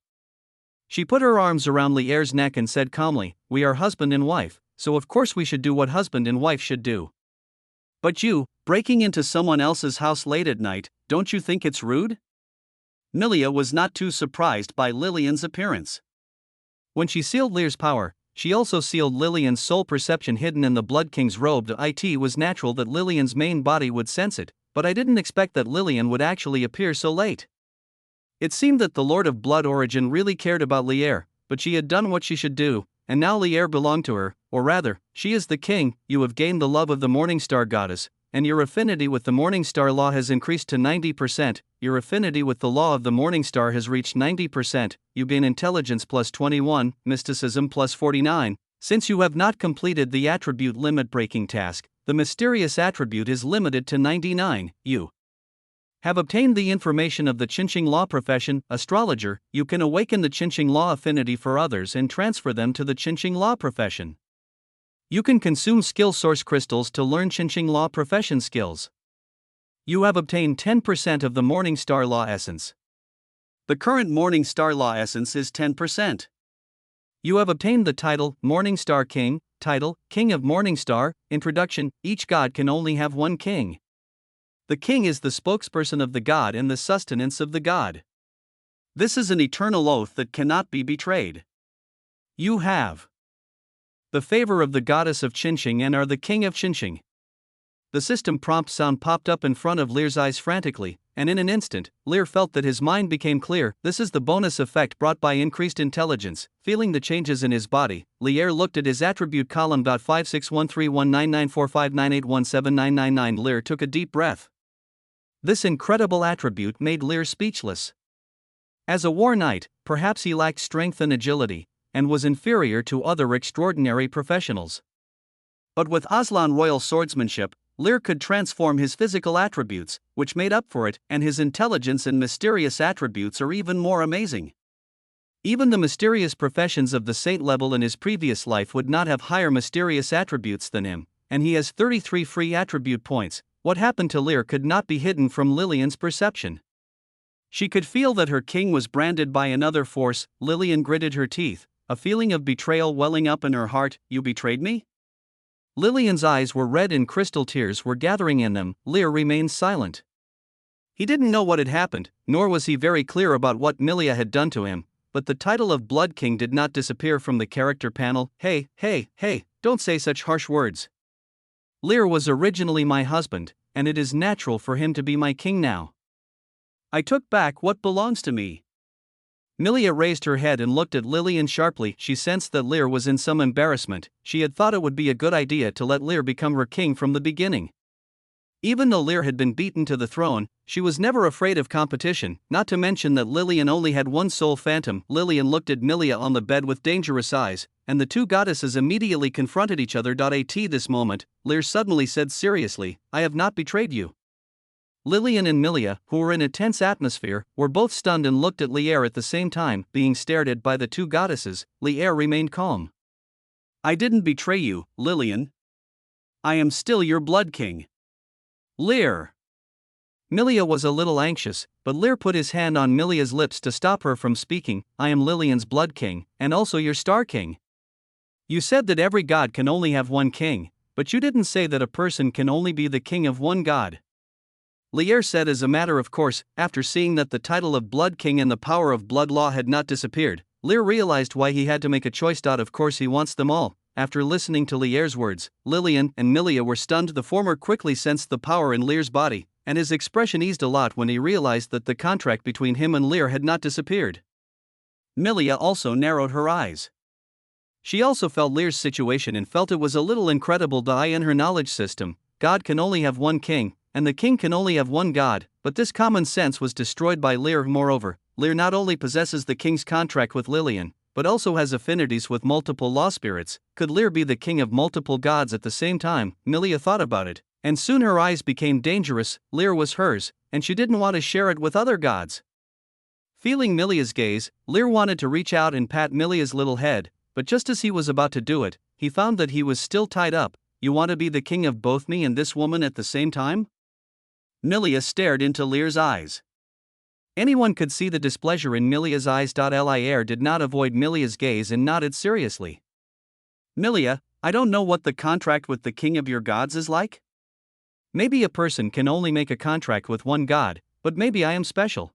S1: She put her arms around Lear's neck and said calmly, "We are husband and wife, so of course we should do what husband and wife should do. But you, breaking into someone else's house late at night, don't you think it's rude?" Milia was not too surprised by Lillian's appearance. When she sealed Lear's power, she also sealed Lillian's soul perception hidden in the Blood King's robe. It was natural that Lillian's main body would sense it, but I didn't expect that Lillian would actually appear so late. It seemed that the Lord of Blood Origin really cared about Lear, but she had done what she should do, and now Lear belonged to her, or rather, she is the king. You have gained the love of the Morningstar goddess, and your affinity with the Morningstar law has increased to 90%. Your affinity with the law of the Morningstar has reached 90%. You gain intelligence plus 21, mysticism plus 49. Since you have not completed the attribute limit breaking task, the mysterious attribute is limited to 99. You have obtained the information of the Qinqing law profession, astrologer. You can awaken the Qinqing law affinity for others and transfer them to the Qinqing law profession. You can consume skill source crystals to learn Qinqing law profession skills. You have obtained 10% of the Morningstar law essence. The current Morningstar law essence is 10%. You have obtained the title Morningstar King. Title, King of Morningstar. Introduction, each god can only have one king. The king is the spokesperson of the god and the sustenance of the god. This is an eternal oath that cannot be betrayed. You have the favor of the goddess of Qinqing and are the king of Qinqing. The system prompt sound popped up in front of Lear's eyes frantically, and in an instant, Lear felt that his mind became clear. This is the bonus effect brought by increased intelligence. Feeling the changes in his body, Lear looked at his attribute column. 5613199459817999. Lear took a deep breath. This incredible attribute made Lear speechless. As a war knight, perhaps he lacked strength and agility, and was inferior to other extraordinary professionals. But with Aslan royal swordsmanship, Lear could transform his physical attributes, which made up for it, and his intelligence and mysterious attributes are even more amazing. Even the mysterious professions of the saint level in his previous life would not have higher mysterious attributes than him, and he has 33 free attribute points. What happened to Lear could not be hidden from Lillian's perception. She could feel that her king was branded by another force. Lillian gritted her teeth, a feeling of betrayal welling up in her heart. You betrayed me? Lillian's eyes were red and crystal tears were gathering in them. Lear remained silent. He didn't know what had happened, nor was he very clear about what Milia had done to him, but the title of Blood King did not disappear from the character panel. Hey, don't say such harsh words. Lear was originally my husband, and it is natural for him to be my king now. I took back what belongs to me. Milia raised her head and looked at Lillian sharply. She sensed that Lear was in some embarrassment. She had thought it would be a good idea to let Lear become her king from the beginning. Even though Lear had been beaten to the throne, she was never afraid of competition, not to mention that Lillian only had one soul phantom. Lillian looked at Milia on the bed with dangerous eyes, and the two goddesses immediately confronted each other. At this moment, Lear suddenly said seriously, I have not betrayed you. Lillian and Milia, who were in a tense atmosphere, were both stunned and looked at Lear at the same time. Being stared at by the two goddesses, Lear remained calm. I didn't betray you, Lillian. I am still your Blood King. Lear. Milia was a little anxious, but Lear put his hand on Milia's lips to stop her from speaking. I am Lillian's Blood King, and also your Star King. You said that every god can only have one king, but you didn't say that a person can only be the king of one god. Lear said as a matter of course. After seeing that the title of Blood King and the power of blood law had not disappeared, Lear realized why he had to make a choice. Of course he wants them all. After listening to Lear's words, Lillian and Milia were stunned. The former quickly sensed the power in Lear's body, and his expression eased a lot when he realized that the contract between him and Lear had not disappeared. Milia also narrowed her eyes. She also felt Lear's situation and felt it was a little incredible that in her knowledge system, God can only have one king, and the king can only have one God, but this common sense was destroyed by Lear. Moreover, Lear not only possesses the king's contract with Lillian, but also has affinities with multiple law spirits. Could Lear be the king of multiple gods at the same time? Milia thought about it, and soon her eyes became dangerous. Lear was hers, and she didn't want to share it with other gods. Feeling Milia's gaze, Lear wanted to reach out and pat Milia's little head, but just as he was about to do it, he found that he was still tied up. You want to be the king of both me and this woman at the same time? Milia stared into Lear's eyes. Anyone could see the displeasure in Milia's eyes. Lear did not avoid Milia's gaze and nodded seriously. Milia, I don't know what the contract with the king of your gods is like. Maybe a person can only make a contract with one god, but maybe I am special.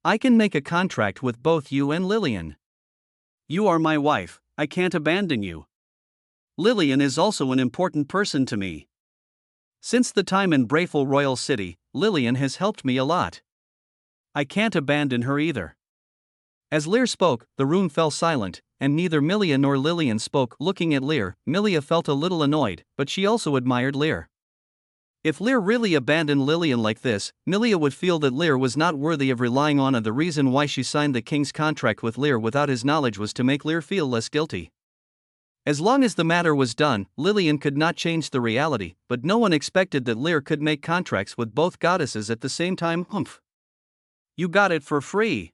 S1: I can make a contract with both you and Lillian. You are my wife, I can't abandon you. Lillian is also an important person to me. Since the time in Brayful Royal City, Lillian has helped me a lot. I can't abandon her either. As Lear spoke, the room fell silent, and neither Milia nor Lillian spoke. Looking at Lear, Milia felt a little annoyed, but she also admired Lear. If Lear really abandoned Lillian like this, Milia would feel that Lear was not worthy of relying on her. The reason why she signed the king's contract with Lear without his knowledge was to make Lear feel less guilty. As long as the matter was done, Lillian could not change the reality, but no one expected that Lear could make contracts with both goddesses at the same time. Humph. You got it for free.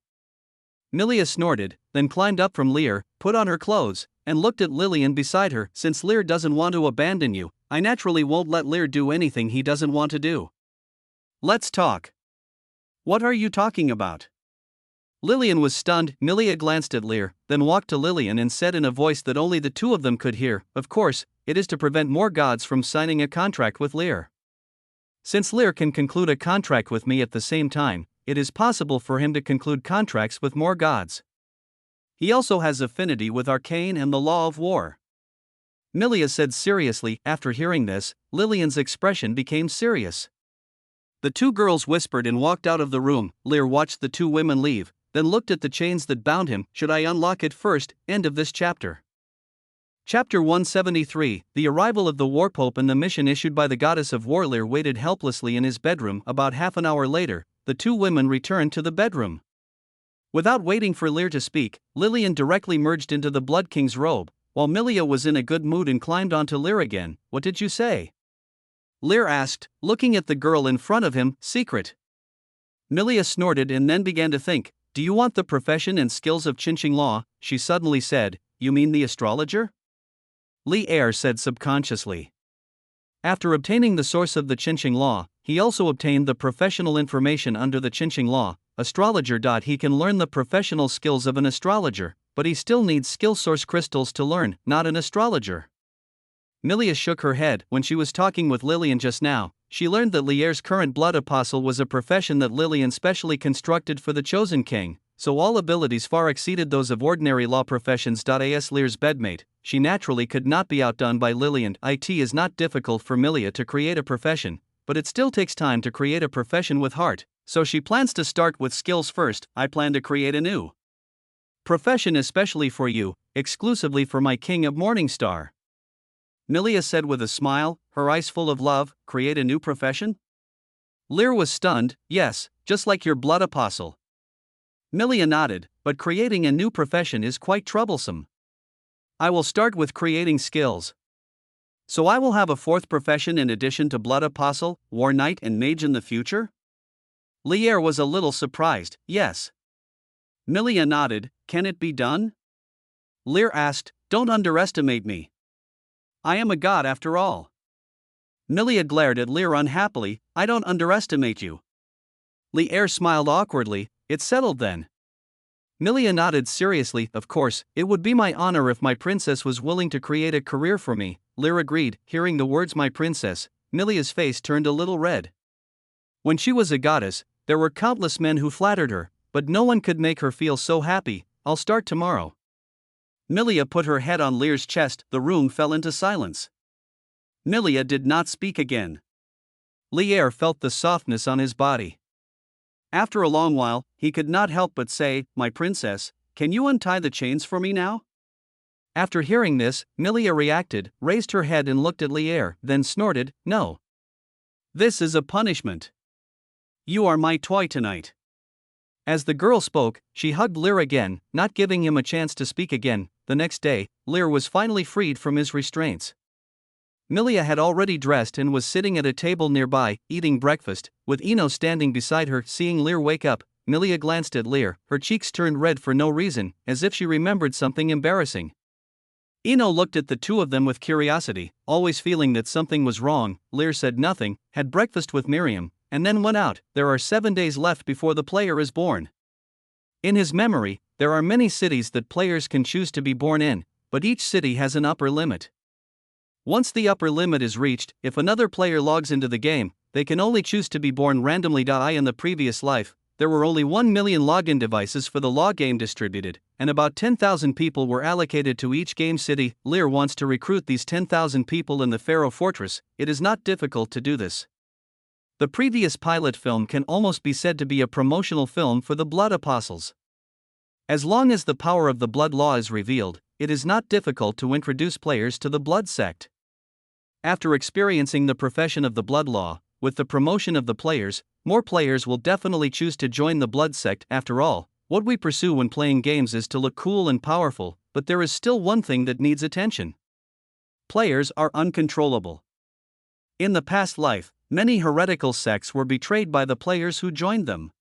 S1: Milia snorted, then climbed up from Lear, put on her clothes, and looked at Lillian beside her. Since Lear doesn't want to abandon you, I naturally won't let Lear do anything he doesn't want to do. Let's talk. What are you talking about? Lillian was stunned. Milia glanced at Lear, then walked to Lillian and said in a voice that only the two of them could hear, of course, it is to prevent more gods from signing a contract with Lear. Since Lear can conclude a contract with me at the same time, it is possible for him to conclude contracts with more gods. He also has affinity with arcane and the law of war. Milia said seriously. After hearing this, Lillian's expression became serious. The two girls whispered and walked out of the room. Lear watched the two women leave, then looked at the chains that bound him. Should I unlock it first? End of this chapter. Chapter 173, The Arrival of the War Pope and the mission issued by the goddess of war. Lear waited helplessly in his bedroom. About half an hour later, the two women returned to the bedroom. Without waiting for Lear to speak, Lillian directly merged into the Blood King's robe, while Milia was in a good mood and climbed onto Lear again. What did you say? Lear asked, looking at the girl in front of him. Secret. Milia snorted and then began to think. Do you want the profession and skills of Chinching Law? She suddenly said, You mean the astrologer? Lear said subconsciously. After obtaining the source of the Chinching Law, he also obtained the professional information under the Chinching Law, astrologer. He can learn the professional skills of an astrologer, but he still needs skill source crystals to learn, not an astrologer. Milia shook her head. When she was talking with Lillian just now, she learned that Lear's current blood apostle was a profession that Lillian specially constructed for the chosen king, so all abilities far exceeded those of ordinary law professions. As Lear's bedmate, she naturally could not be outdone by Lillian. It is not difficult for Milia to create a profession, but it still takes time to create a profession with heart, so she plans to start with skills first. I plan to create a new profession especially for you, exclusively for my King of Morningstar. Milia said with a smile, her eyes full of love. Create a new profession? Lear was stunned. Yes, just like your blood apostle. Milia nodded, but creating a new profession is quite troublesome. I will start with creating skills. So I will have a fourth profession in addition to blood apostle, war knight and mage in the future? Lear was a little surprised. Yes. Milia nodded. Can it be done? Lear asked, Don't underestimate me. I am a god after all. Milia glared at Lear unhappily. I don't underestimate you. Lear smiled awkwardly. It's settled then. Milia nodded seriously. Of course, it would be my honor if my princess was willing to create a career for me. Lear agreed. Hearing the words my princess, Milia's face turned a little red. When she was a goddess, there were countless men who flattered her, but no one could make her feel so happy. I'll start tomorrow. Milia put her head on Lear's chest. The room fell into silence. Milia did not speak again. Lear felt the softness on his body. After a long while, he could not help but say, "My princess, can you untie the chains for me now?" After hearing this, Milia reacted, raised her head and looked at Lear, then snorted, "No. This is a punishment. You are my toy tonight." As the girl spoke, she hugged Lear again, not giving him a chance to speak again. The next day, Lear was finally freed from his restraints. Milia had already dressed and was sitting at a table nearby, eating breakfast, with Eno standing beside her. Seeing Lear wake up, Milia glanced at Lear, her cheeks turned red for no reason, as if she remembered something embarrassing. Eno looked at the two of them with curiosity, always feeling that something was wrong. Lear said nothing, had breakfast with Miriam, and then went out. There are 7 days left before the player is born. In his memory, there are many cities that players can choose to be born in, but each city has an upper limit. Once the upper limit is reached, if another player logs into the game, they can only choose to be born randomly. In the previous life, there were only 1 million login devices for the log game distributed, and about 10,000 people were allocated to each game city. Lear wants to recruit these 10,000 people in the Pharaoh Fortress. It is not difficult to do this. The previous pilot film can almost be said to be a promotional film for the Blood Apostles. As long as the power of the Blood Law is revealed, it is not difficult to introduce players to the Blood Sect. After experiencing the profession of the Blood Law, with the promotion of the players, more players will definitely choose to join the Blood Sect. After all, what we pursue when playing games is to look cool and powerful, but there is still one thing that needs attention. Players are uncontrollable. In the past life, many heretical sects were betrayed by the players who joined them.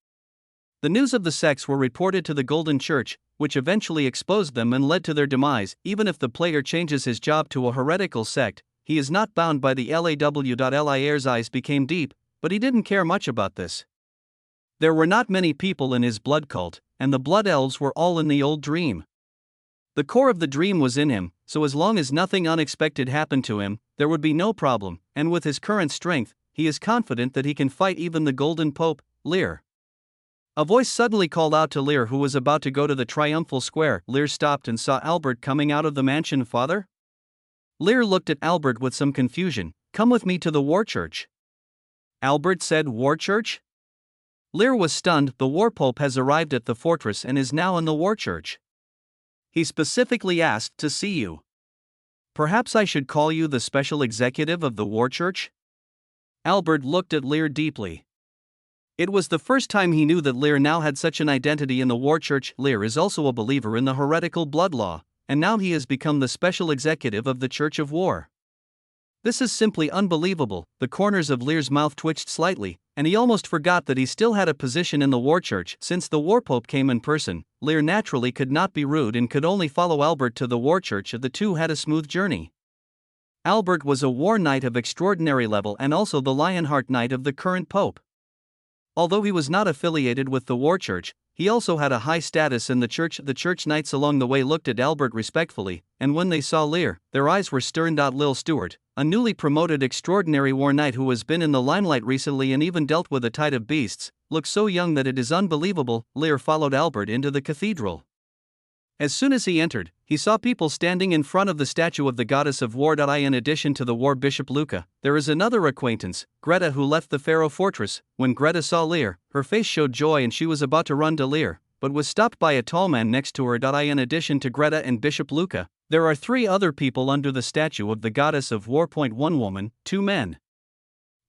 S1: The news of the sects were reported to the Golden Church, which eventually exposed them and led to their demise. Even if the player changes his job to a heretical sect, he is not bound by the law. Liar's eyes became deep, but he didn't care much about this. There were not many people in his blood cult, and the blood elves were all in the old dream. The core of the dream was in him, so as long as nothing unexpected happened to him, there would be no problem, and with his current strength, he is confident that he can fight even the Golden Pope, Lear. A voice suddenly called out to Lear, who was about to go to the triumphal square. Lear stopped and saw Albert coming out of the mansion. "Father?" Lear looked at Albert with some confusion. "Come with me to the War Church." Albert said, "War Church?" Lear was stunned. The War Pope has arrived at the fortress and is now in the War Church. He specifically asked to see you. Perhaps I should call you the special executive of the War Church? Albert looked at Lear deeply. It was the first time he knew that Lear now had such an identity in the War Church. Lear is also a believer in the heretical blood law, and now he has become the special executive of the Church of War. This is simply unbelievable. The corners of Lear's mouth twitched slightly, and he almost forgot that he still had a position in the War Church. Since the War Pope came in person, Lear naturally could not be rude and could only follow Albert to the War Church. The two had a smooth journey. Albert was a war knight of extraordinary level and also the Lionheart Knight of the current Pope. Although he was not affiliated with the War Church, he also had a high status in the church. The church knights along the way looked at Albert respectfully, and when they saw Lear, their eyes were stern. Lil Stewart, a newly promoted extraordinary war knight who has been in the limelight recently and even dealt with a tide of beasts, looks so young that it is unbelievable. Lear followed Albert into the cathedral. As soon as he entered, he saw people standing in front of the statue of the goddess of war. In addition to the war bishop Luca, there is another acquaintance, Greta, who left the Pharaoh Fortress. When Greta saw Lear, her face showed joy and she was about to run to Lear, but was stopped by a tall man next to her. In addition to Greta and Bishop Luca, there are 3 other people under the statue of the goddess of war. 1 woman, 2 men.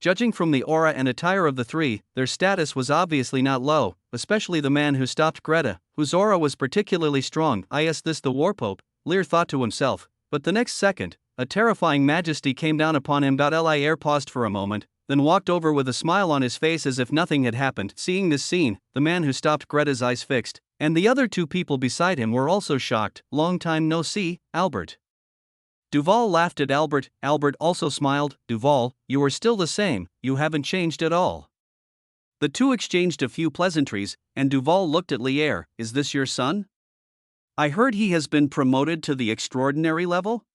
S1: Judging from the aura and attire of the 3, their status was obviously not low, especially the man who stopped Greta, whose aura was particularly strong. Is this the War Pope? Lear thought to himself, but the next second, a terrifying majesty came down upon him. Lear paused for a moment, then walked over with a smile on his face as if nothing had happened. Seeing this scene, the man who stopped Greta's eyes fixed, and the other 2 people beside him were also shocked. "Long time no see, Albert." Duval laughed at Albert. Albert also smiled. "Duval, you are still the same, you haven't changed at all." The two exchanged a few pleasantries, and Duval looked at Lear. "Is this your son? I heard he has been promoted to the extraordinary level?"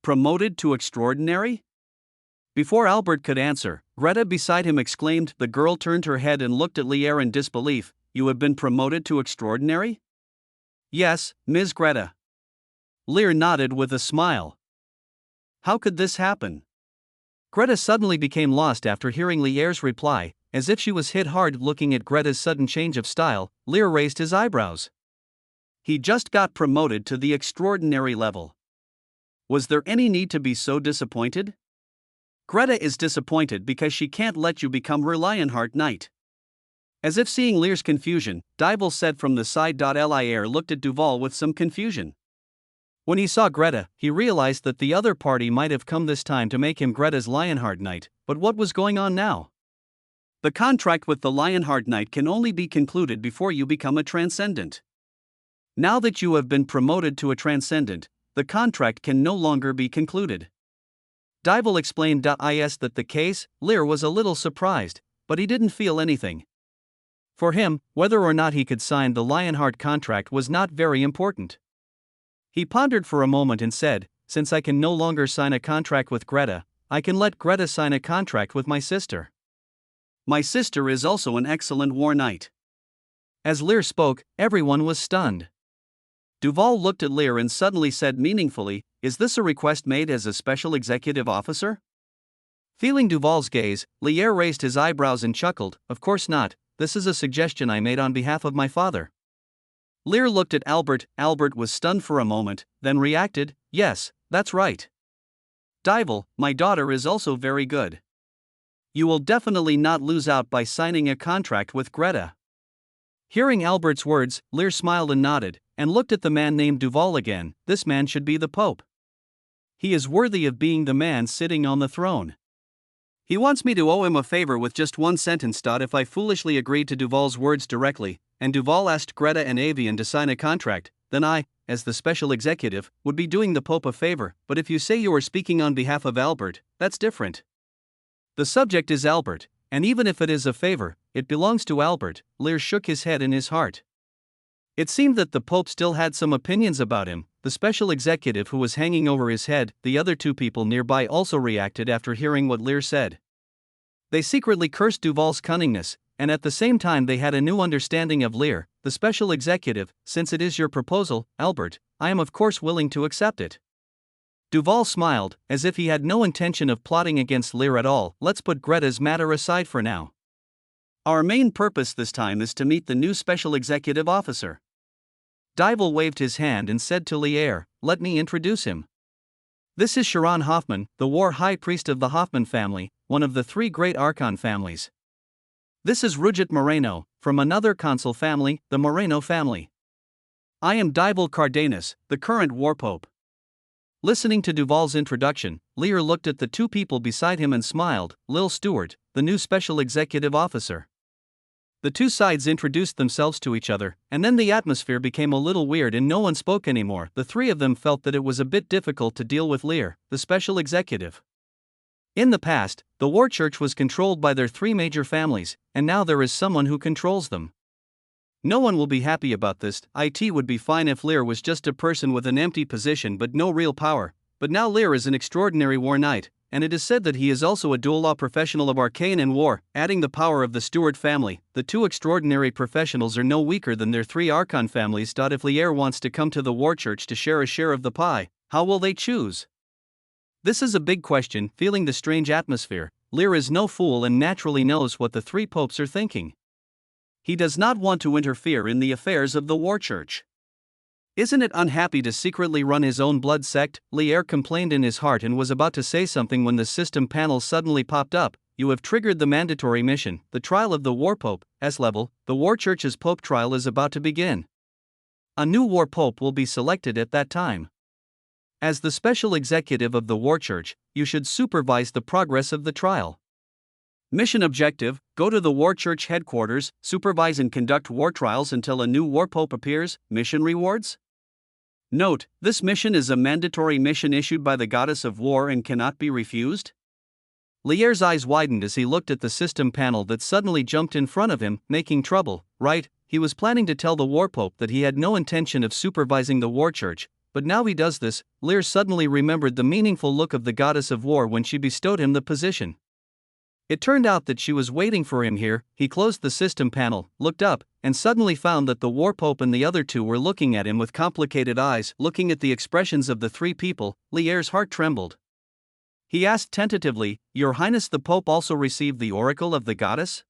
S1: "Promoted to extraordinary?" Before Albert could answer, Greta beside him exclaimed. The girl turned her head and looked at Lear in disbelief. "You have been promoted to extraordinary?" "Yes, Ms. Greta." Lear nodded with a smile. How could this happen? Greta suddenly became lost after hearing Lear's reply, as if she was hit hard. Looking at Greta's sudden change of style, Lear raised his eyebrows. He just got promoted to the extraordinary level. Was there any need to be so disappointed? Greta is disappointed because she can't let you become her Lionheart Knight. As if seeing Lear's confusion, Dybel said from the side. Lear looked at Duval with some confusion. When he saw Greta, he realized that the other party might have come this time to make him Greta's Lionheart Knight, but what was going on now? The contract with the Lionheart Knight can only be concluded before you become a Transcendent. Now that you have been promoted to a Transcendent, the contract can no longer be concluded. Dybel explained. Is that the case? Lear was a little surprised, but he didn't feel anything. For him, whether or not he could sign the Lionheart contract was not very important. He pondered for a moment and said, since I can no longer sign a contract with Greta, I can let Greta sign a contract with my sister. My sister is also an excellent war knight. As Lear spoke, everyone was stunned. Duval looked at Lear and suddenly said meaningfully, is this a request made as a special executive officer? Feeling Duval's gaze, Lear raised his eyebrows and chuckled, of course not, this is a suggestion I made on behalf of my father. Lear looked at Albert. Albert was stunned for a moment, then reacted, yes, that's right. Dybel, my daughter is also very good. You will definitely not lose out by signing a contract with Greta. Hearing Albert's words, Lear smiled and nodded, and looked at the man named Duval again. This man should be the Pope. He is worthy of being the man sitting on the throne. He wants me to owe him a favor with just one sentence. If I foolishly agreed to Duval's words directly, and Duval asked Greta and Avian to sign a contract, then I, as the special executive, would be doing the Pope a favor. But if you say you are speaking on behalf of Albert, that's different. The subject is Albert, and even if it is a favor, it belongs to Albert. Lear shook his head in his heart. It seemed that the Pope still had some opinions about him, the special executive who was hanging over his head. The other two people nearby also reacted after hearing what Lear said. They secretly cursed Duval's cunningness, and at the same time they had a new understanding of Lear, the special executive. Since it is your proposal, Albert, I am of course willing to accept it. Duval smiled, as if he had no intention of plotting against Lear at all. Let's put Greta's matter aside for now. Our main purpose this time is to meet the new special executive officer. Dybel waved his hand and said to Lear, let me introduce him. This is Sharon Hoffman, the war high priest of the Hoffman family, one of the three great Archon families. This is Rujit Moreno, from another consul family, the Moreno family. I am Dybel Cardenas, the current war pope. Listening to Duval's introduction, Lear looked at the two people beside him and smiled. Lil Stewart, the new special executive officer. The two sides introduced themselves to each other, and then the atmosphere became a little weird and no one spoke anymore. The three of them felt that it was a bit difficult to deal with Lear, the special executive. In the past, the war church was controlled by their three major families, and now there is someone who controls them. No one will be happy about this. It would be fine if Lear was just a person with an empty position but no real power, but now Lear is an extraordinary war knight, and it is said that he is also a dual law professional of arcane and war, adding the power of the Stewart family. The two extraordinary professionals are no weaker than their three Archon families. If Lear wants to come to the war church to share a share of the pie, how will they choose? This is a big question. Feeling the strange atmosphere, Lear is no fool and naturally knows what the three popes are thinking. He does not want to interfere in the affairs of the war church. Isn't it unhappy to secretly run his own blood sect? Lear complained in his heart and was about to say something when the system panel suddenly popped up. You have triggered the mandatory mission, the trial of the war pope, S-level. The war church's pope trial is about to begin. A new war pope will be selected at that time. As the special executive of the war church, you should supervise the progress of the trial. Mission objective: go to the war church headquarters, supervise and conduct war trials until a new war pope appears. Mission rewards? Note, this mission is a mandatory mission issued by the goddess of war and cannot be refused. Lear's eyes widened as he looked at the system panel that suddenly jumped in front of him, making trouble, right? He was planning to tell the war pope that he had no intention of supervising the war church, but now he does this. Lear suddenly remembered the meaningful look of the goddess of war when she bestowed him the position. It turned out that she was waiting for him here. He closed the system panel, looked up, and suddenly found that the War Pope and the other two were looking at him with complicated eyes. Looking at the expressions of the three people, Lier's heart trembled. He asked tentatively, "Your Highness the Pope also received the oracle of the goddess?"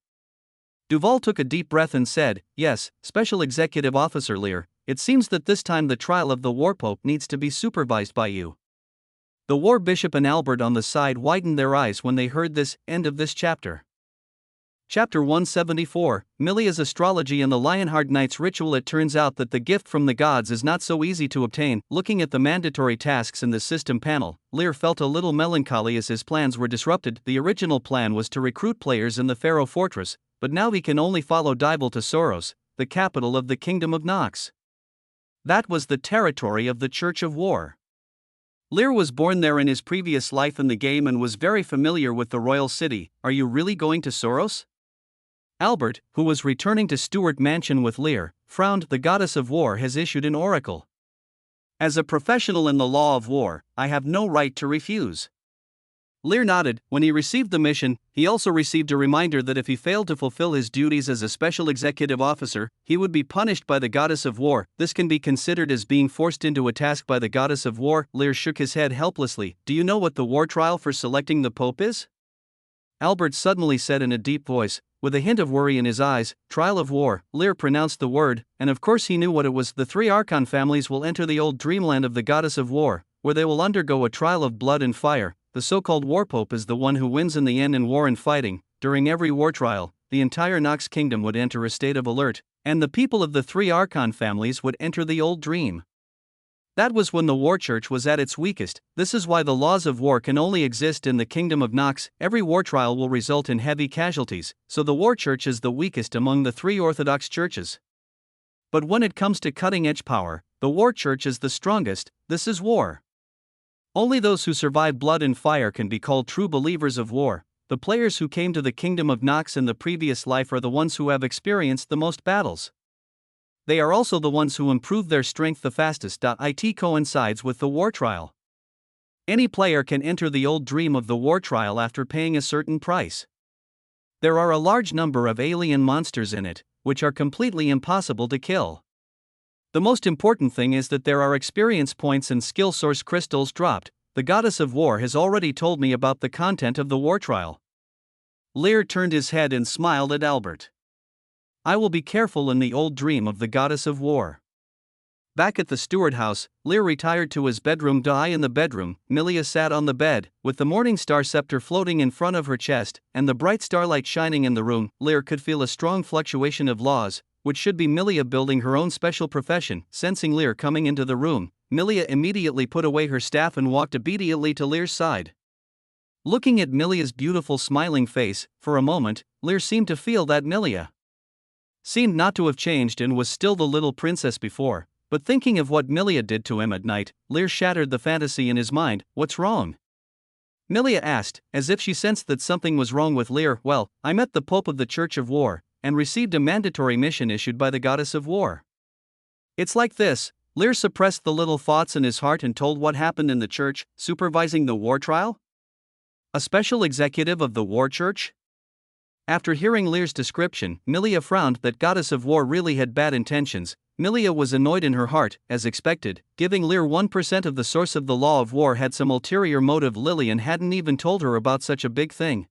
S1: Duval took a deep breath and said, "Yes, Special Executive Officer Lier, it seems that this time the trial of the War Pope needs to be supervised by you." The War Bishop and Albert on the side widened their eyes when they heard this. End of this chapter. Chapter 174, Milia's Astrology and the Lionheart Knight's Ritual. It turns out that the gift from the gods is not so easy to obtain. Looking at the mandatory tasks in the system panel, Lier felt a little melancholy as his plans were disrupted. The original plan was to recruit players in the Pharaoh Fortress, but now he can only follow Dibel to Soros, the capital of the Kingdom of Nox. That was the territory of the Church of War. Lier was born there in his previous life in the game and was very familiar with the royal city. Are you really going to Soros? Albert, who was returning to Stuart Mansion with Lier, frowned. The goddess of war has issued an oracle. As a professional in the law of war, I have no right to refuse. Lier nodded. When he received the mission, he also received a reminder that if he failed to fulfill his duties as a special executive officer, he would be punished by the goddess of war. This can be considered as being forced into a task by the goddess of war. Lier shook his head helplessly. Do you know what the war trial for selecting the Pope is? Albert suddenly said in a deep voice, with a hint of worry in his eyes, Trial of War. Lier pronounced the word, and of course he knew what it was. The three Archon families will enter the old dreamland of the goddess of war, where they will undergo a trial of blood and fire. The so-called War Pope is the one who wins in the end in war and fighting. During every war trial, the entire Nox kingdom would enter a state of alert, and the people of the three Archon families would enter the old dream. That was when the War Church was at its weakest. This is why the laws of war can only exist in the Kingdom of Nox. Every war trial will result in heavy casualties, so the War Church is the weakest among the three Orthodox churches. But when it comes to cutting-edge power, the War Church is the strongest. This is war. Only those who survive blood and fire can be called true believers of war. The players who came to the Kingdom of Nox in the previous life are the ones who have experienced the most battles. They are also the ones who improve their strength the fastest. It coincides with the war trial. Any player can enter the old dream of the war trial after paying a certain price. There are a large number of alien monsters in it, which are completely impossible to kill. The most important thing is that there are experience points and skill source crystals dropped. The goddess of war has already told me about the content of the war trial. Lier turned his head and smiled at Albert. I will be careful in the old dream of the goddess of war. Back at the steward house, Lier retired to his bedroom. In the bedroom, Milia sat on the bed, with the morning star scepter floating in front of her chest, and the bright starlight shining in the room. Lier could feel a strong fluctuation of laws, which should be Milia building her own special profession. Sensing Lier coming into the room, Milia immediately put away her staff and walked obediently to Lier's side. Looking at Milia's beautiful smiling face, for a moment, Lier seemed to feel that Milia seemed not to have changed and was still the little princess before, but thinking of what Milia did to him at night, Lier shattered the fantasy in his mind. What's wrong? Milia asked, as if she sensed that something was wrong with Lier. Well, I met the Pope of the Church of War, and received a mandatory mission issued by the goddess of war. It's like this. Lier suppressed the little thoughts in his heart and told what happened in the church, supervising the war trial? A special executive of the War Church? After hearing Lier's description, Milia frowned. That goddess of war really had bad intentions. Milia was annoyed in her heart, as expected. Giving Lier 1% of the source of the law of war had some ulterior motive. Lillian hadn't even told her about such a big thing.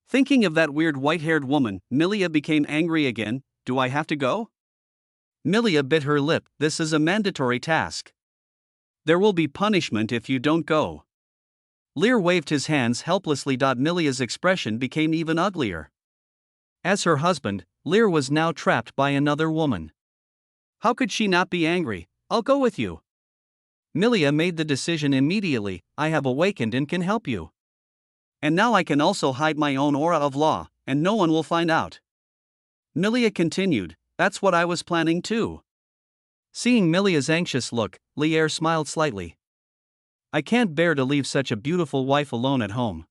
S1: Thinking of that weird white-haired woman, Milia became angry again. Do I have to go? Milia bit her lip. This is a mandatory task. There will be punishment if you don't go. Lier waved his hands helplessly. Milia's expression became even uglier. As her husband, Lier was now trapped by another woman. How could she not be angry? I'll go with you. Milia made the decision immediately. I have awakened and can help you. And now I can also hide my own aura of law, and no one will find out. Milia continued, that's what I was planning too. Seeing Milia's anxious look, Lier smiled slightly. I can't bear to leave such a beautiful wife alone at home.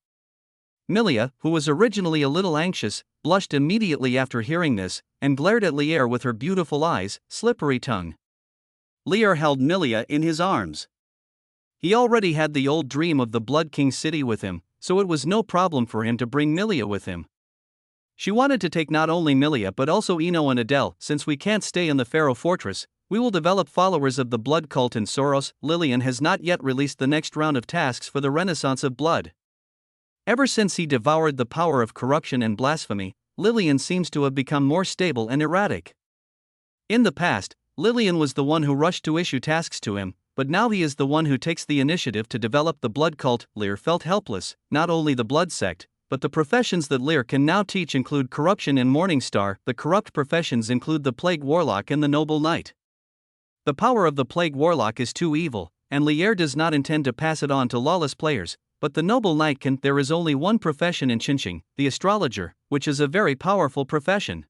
S1: Milia, who was originally a little anxious, blushed immediately after hearing this, and glared at Lier with her beautiful eyes, slippery tongue. Lier held Milia in his arms. He already had the old dream of the Blood King city with him, so it was no problem for him to bring Milia with him. She wanted to take not only Milia but also Eno and Adele. Since we can't stay in the Pharaoh fortress, we will develop followers of the blood cult in Soros. Lillian has not yet released the next round of tasks for the Renaissance of Blood. Ever since he devoured the power of corruption and blasphemy, Lillian seems to have become more stable and erratic. In the past, Lillian was the one who rushed to issue tasks to him, but now he is the one who takes the initiative to develop the blood cult. Lear felt helpless. Not only the blood sect, but the professions that Lear can now teach include corruption and Morningstar. The corrupt professions include the Plague Warlock and the Noble Knight. The power of the Plague Warlock is too evil, and Lear does not intend to pass it on to lawless players, but the Noble Knight can. There is only one profession in Qinqing, the astrologer, which is a very powerful profession.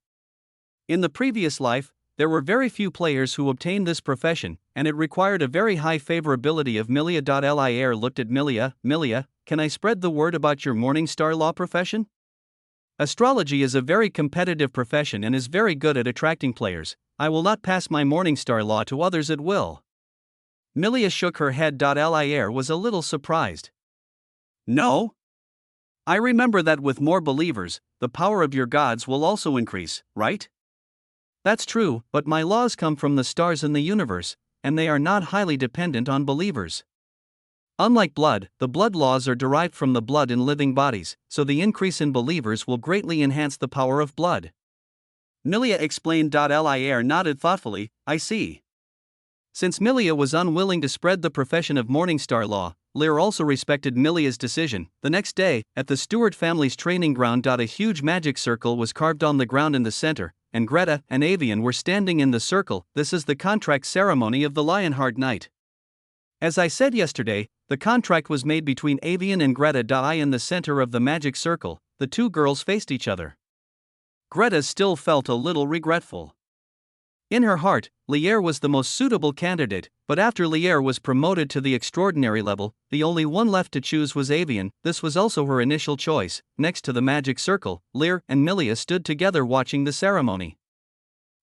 S1: In the previous life, there were very few players who obtained this profession, and it required a very high favorability of Milia. Lier looked at Milia. Milia, can I spread the word about your Morningstar law profession? Astrology is a very competitive profession and is very good at attracting players. I will not pass my Morningstar law to others at will. Milia shook her head. Lier was a little surprised. No? I remember that with more believers, the power of your gods will also increase, right? That's true, but my laws come from the stars in the universe, and they are not highly dependent on believers. Unlike blood, the blood laws are derived from the blood in living bodies, so the increase in believers will greatly enhance the power of blood. Milia explained. Lier nodded thoughtfully. I see. Since Milia was unwilling to spread the profession of Morningstar law, Lear also respected Milia's decision. The next day, at the Stewart family's training ground, a huge magic circle was carved on the ground in the center, and Greta and Avian were standing in the circle. This is the contract ceremony of the Lionheart Knight. As I said yesterday, the contract was made between Avian and Greta. In the center of the magic circle, the two girls faced each other. Greta still felt a little regretful. In her heart, Lear was the most suitable candidate, but after Lear was promoted to the extraordinary level, the only one left to choose was Avian. This was also her initial choice. Next to the magic circle, Lear and Milia stood together watching the ceremony.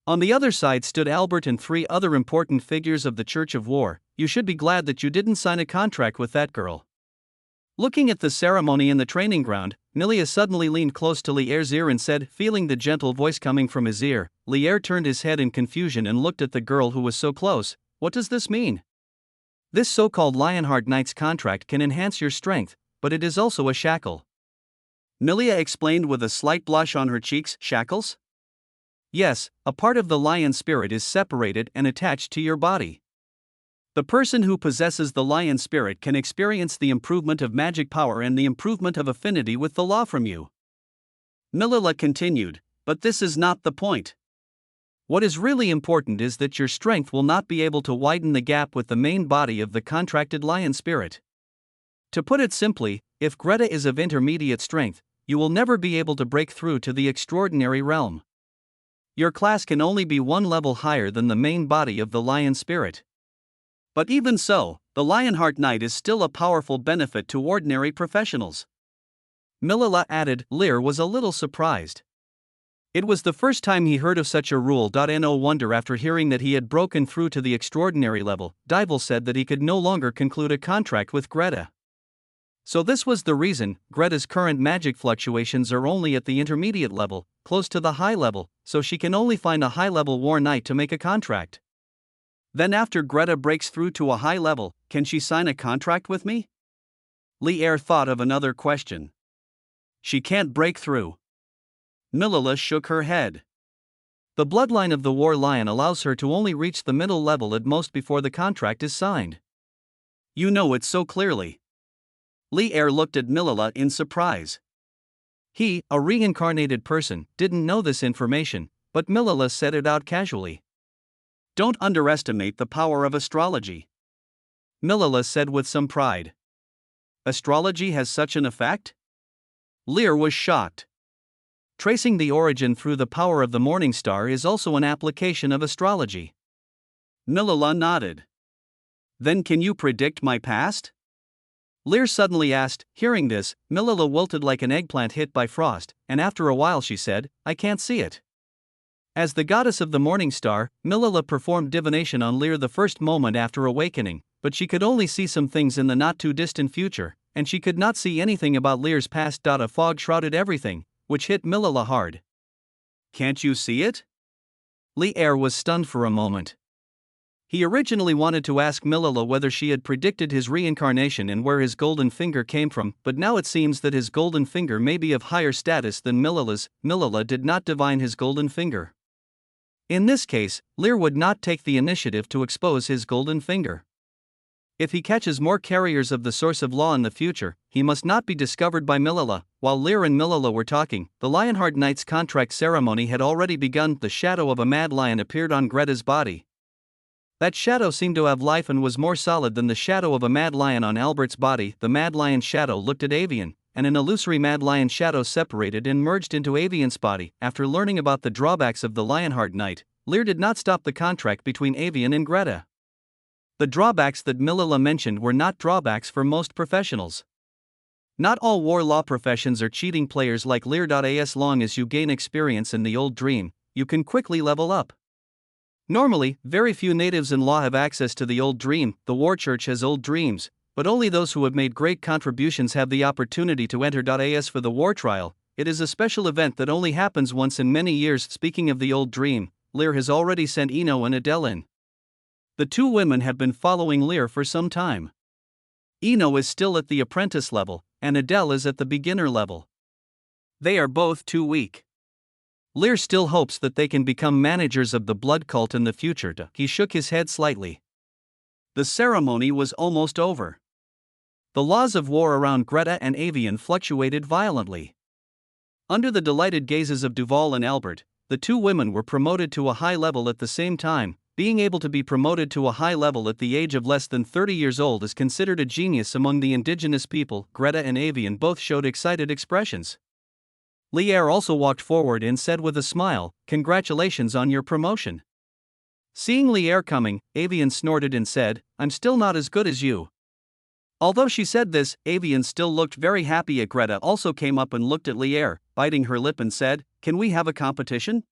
S1: On the other side stood Albert and three other important figures of the Church of War. You should be glad that you didn't sign a contract with that girl. Looking at the ceremony in the training ground, Milia suddenly leaned close to Lear's ear and said, feeling the gentle voice coming from his ear. Lear turned his head in confusion and looked at the girl who was so close. What does this mean? This so-called Lionheart Knight's contract can enhance your strength, but it is also a shackle. Milia explained with a slight blush on her cheeks. Shackles? Yes, a part of the lion spirit is separated and attached to your body. The person who possesses the lion spirit can experience the improvement of magic power and the improvement of affinity with the law from you. Milia continued, but this is not the point. What is really important is that your strength will not be able to widen the gap with the main body of the contracted lion spirit. To put it simply, if Greta is of intermediate strength, you will never be able to break through to the extraordinary realm. Your class can only be one level higher than the main body of the lion spirit. But even so, the Lionheart Knight is still a powerful benefit to ordinary professionals. Milia added. Lear was a little surprised. It was the first time he heard of such a rule. No wonder after hearing that he had broken through to the extraordinary level, Dival said that he could no longer conclude a contract with Greta. So this was the reason. Greta's current magic fluctuations are only at the intermediate level, close to the high level, so she can only find a high-level war knight to make a contract. Then after Greta breaks through to a high level, can she sign a contract with me? Lear thought of another question. She can't break through. Milia shook her head. The bloodline of the war lion allows her to only reach the middle level at most before the contract is signed. You know it so clearly. Lear looked at Milia in surprise. He, a reincarnated person, didn't know this information, but Milia said it out casually. Don't underestimate the power of astrology. Milia said with some pride. Astrology has such an effect? Lear was shocked. Tracing the origin through the power of the morning star is also an application of astrology. Milia nodded. Then can you predict my past? Lear suddenly asked. Hearing this, Milia wilted like an eggplant hit by frost, and after a while she said, I can't see it. As the goddess of the morning star, Milia performed divination on Lear the first moment after awakening, but she could only see some things in the not-too-distant future. and she could not see anything about Lear's past. A fog shrouded everything, which hit Milila hard. Can't you see it? Lear was stunned for a moment. He originally wanted to ask Milila whether she had predicted his reincarnation and where his golden finger came from, but now it seems that his golden finger may be of higher status than Milila's. Milila did not divine his golden finger. In this case, Lear would not take the initiative to expose his golden finger. If he catches more carriers of the source of law in the future, he must not be discovered by Milila. While Lear and Milila were talking, the Lionheart Knight's contract ceremony had already begun. The shadow of a mad lion appeared on Greta's body. That shadow seemed to have life and was more solid than the shadow of a mad lion on Albert's body. The mad lion shadow looked at Avian, and an illusory mad lion shadow separated and merged into Avian's body. After learning about the drawbacks of the Lionheart Knight, Lear did not stop the contract between Avian and Greta. The drawbacks that Milila mentioned were not drawbacks for most professionals. Not all war law professions are cheating players like Lear. As long as you gain experience in the old dream, you can quickly level up. Normally, very few natives in law have access to the old dream. The war church has old dreams, but only those who have made great contributions have the opportunity to enter. As for the war trial, it is a special event that only happens once in many years. Speaking of the old dream, Lear has already sent Eno and Adele in. The two women have been following Lear for some time. Eno is still at the apprentice level, and Adele is at the beginner level. They are both too weak. Lear still hopes that they can become managers of the blood cult in the future. He shook his head slightly. The ceremony was almost over. The laws of war around Greta and Avian fluctuated violently. Under the delighted gazes of Duval and Albert, the two women were promoted to a high level at the same time. Being able to be promoted to a high level at the age of less than 30 years old is considered a genius among the indigenous people. Greta and Avian both showed excited expressions. Lear also walked forward and said with a smile, "Congratulations on your promotion." Seeing Lear coming, Avian snorted and said, "I'm still not as good as you." Although she said this, Avian still looked very happy. Greta also came up and looked at Lear, biting her lip and said, "Can we have a competition?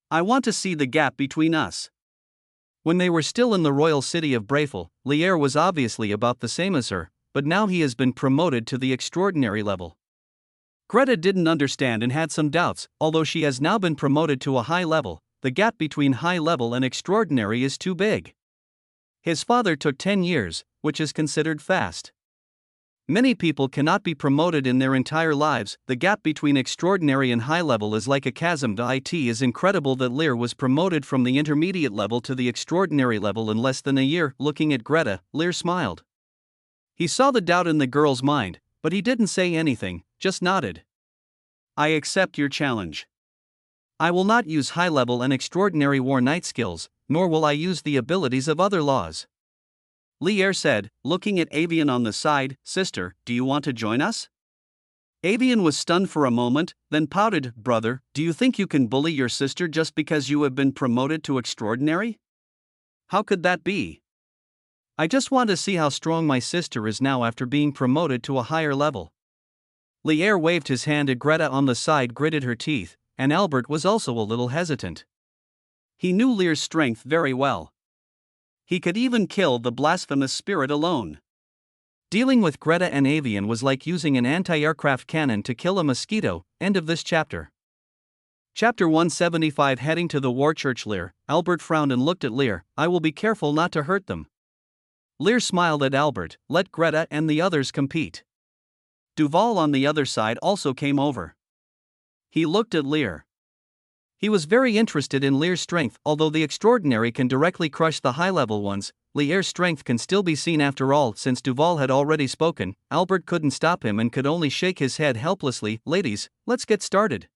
S1: I want to see the gap between us." When they were still in the royal city of Brayful, Lear was obviously about the same as her, but now he has been promoted to the extraordinary level. Greta didn't understand and had some doubts. Although she has now been promoted to a high level, the gap between high level and extraordinary is too big. His father took 10 years, which is considered fast. Many people cannot be promoted in their entire lives. The gap between extraordinary and high level is like a chasm. It is incredible that Lear was promoted from the intermediate level to the extraordinary level in less than a year. Looking at Greta, Lear smiled. He saw the doubt in the girl's mind, but he didn't say anything, just nodded. "I accept your challenge. I will not use high level and extraordinary war knight skills, nor will I use the abilities of other laws." Lear said, looking at Avian on the side, "Sister, do you want to join us?" Avian was stunned for a moment, then pouted, "Brother, do you think you can bully your sister just because you have been promoted to extraordinary? How could that be? I just want to see how strong my sister is now after being promoted to a higher level." Lear waved his hand at Greta on the side, gritted her teeth, and Albert was also a little hesitant. He knew Lear's strength very well. He could even kill the blasphemous spirit alone. Dealing with Greta and Avian was like using an anti-aircraft cannon to kill a mosquito. End of this chapter. Chapter 175. Heading to the war church. Lear. Albert frowned and looked at Lear. "I will be careful not to hurt them." Lear smiled at Albert. "Let Greta and the others compete." Duval on the other side also came over. He looked at Lear. He was very interested in Lear's strength. Although the extraordinary can directly crush the high-level ones, Lear's strength can still be seen after all. Since Duval had already spoken, Albert couldn't stop him and could only shake his head helplessly. "Ladies, let's get started."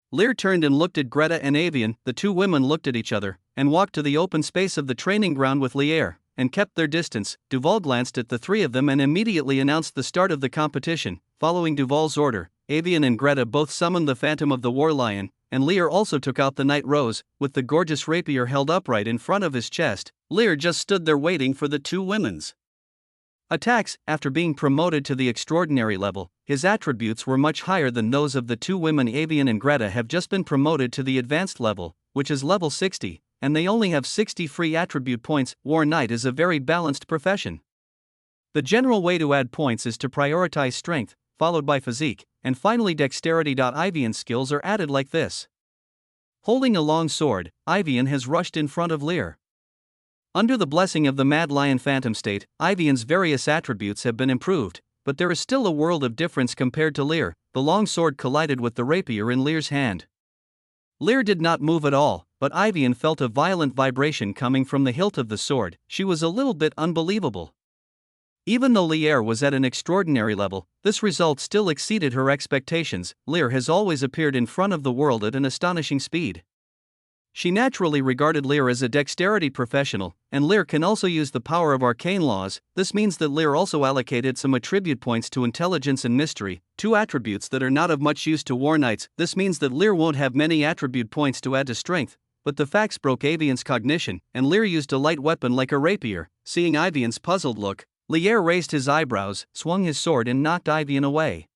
S1: Lear turned and looked at Greta and Avian. The two women looked at each other, and walked to the open space of the training ground with Lear, and kept their distance. Duval glanced at the three of them and immediately announced the start of the competition. Following Duval's order, Avian and Greta both summoned the phantom of the war lion, and Lear also took out the Night Rose, with the gorgeous rapier held upright in front of his chest. Lear just stood there waiting for the two women's attacks. After being promoted to the extraordinary level, his attributes were much higher than those of the two women. Avian and Greta have just been promoted to the advanced level, which is level 60, and they only have 60 free attribute points. War Knight is a very balanced profession. The general way to add points is to prioritize strength, followed by physique, and finally dexterity. Ivian's skills are added like this. Holding a long sword, Ivian has rushed in front of Lear. Under the blessing of the Mad Lion Phantom State, Ivian's various attributes have been improved, but there is still a world of difference compared to Lear. The long sword collided with the rapier in Lear's hand. Lear did not move at all, but Ivian felt a violent vibration coming from the hilt of the sword. She was a little bit unbelievable. Even though Lear was at an extraordinary level, this result still exceeded her expectations. Lear has always appeared in front of the world at an astonishing speed. She naturally regarded Lear as a dexterity professional, and Lear can also use the power of arcane laws. This means that Lear also allocated some attribute points to intelligence and mystery, two attributes that are not of much use to war knights. This means that Lear won't have many attribute points to add to strength, but the facts broke Ivian's cognition, and Lear used a light weapon like a rapier. Seeing Ivian's puzzled look, Lear raised his eyebrows, swung his sword and knocked Ivian away.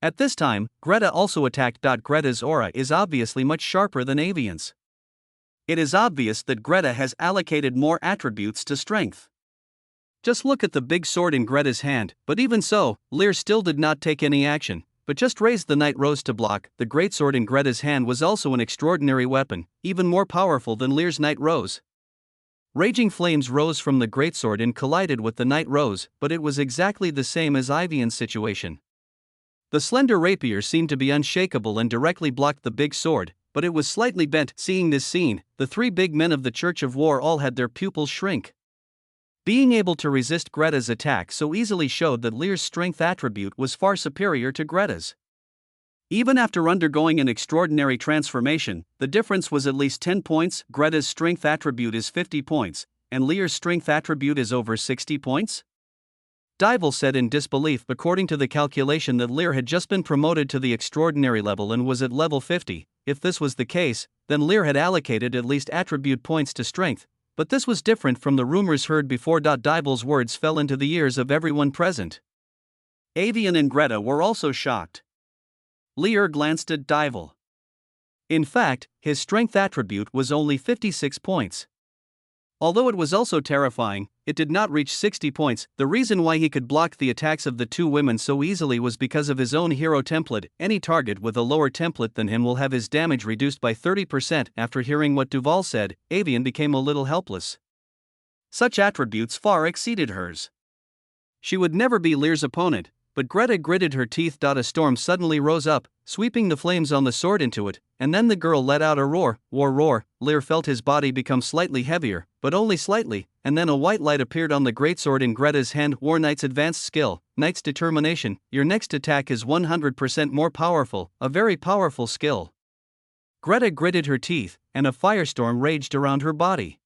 S1: At this time, Greta also attacked. Greta's aura is obviously much sharper than Ivian's. It is obvious that Greta has allocated more attributes to strength. Just look at the big sword in Greta's hand, but even so, Lear still did not take any action, but just raised the Knight Rose to block. The greatsword in Greta's hand was also an extraordinary weapon, even more powerful than Lear's Knight Rose. Raging flames rose from the greatsword and collided with the Knight Rose, but it was exactly the same as Ivian's situation. The slender rapier seemed to be unshakable and directly blocked the big sword, but it was slightly bent. Seeing this scene, the three big men of the Church of War all had their pupils shrink. Being able to resist Greta's attack so easily showed that Lear's strength attribute was far superior to Greta's. Even after undergoing an extraordinary transformation, the difference was at least 10 points. Greta's strength attribute is 50 points, and Lear's strength attribute is over 60 points? Dival said in disbelief. According to the calculation that Lear had just been promoted to the extraordinary level and was at level 50, if this was the case, then Lear had allocated at least attribute points to strength, but this was different from the rumors heard before. Dival's words fell into the ears of everyone present. Ivian and Greta were also shocked. Lear glanced at Dival. In fact, his strength attribute was only 56 points. Although it was also terrifying, it did not reach 60 points. The reason why he could block the attacks of the two women so easily was because of his own hero template. Any target with a lower template than him will have his damage reduced by 30%. After hearing what Duval said, Ivian became a little helpless. Such attributes far exceeded hers. She would never be Lear's opponent. But Greta gritted her teeth. A storm suddenly rose up, sweeping the flames on the sword into it, and then the girl let out a roar. Lear felt his body become slightly heavier, but only slightly, and then a white light appeared on the greatsword in Greta's hand. War Knight's advanced skill, Knight's determination. Your next attack is 100% more powerful, a very powerful skill. Greta gritted her teeth, and a firestorm raged around her body.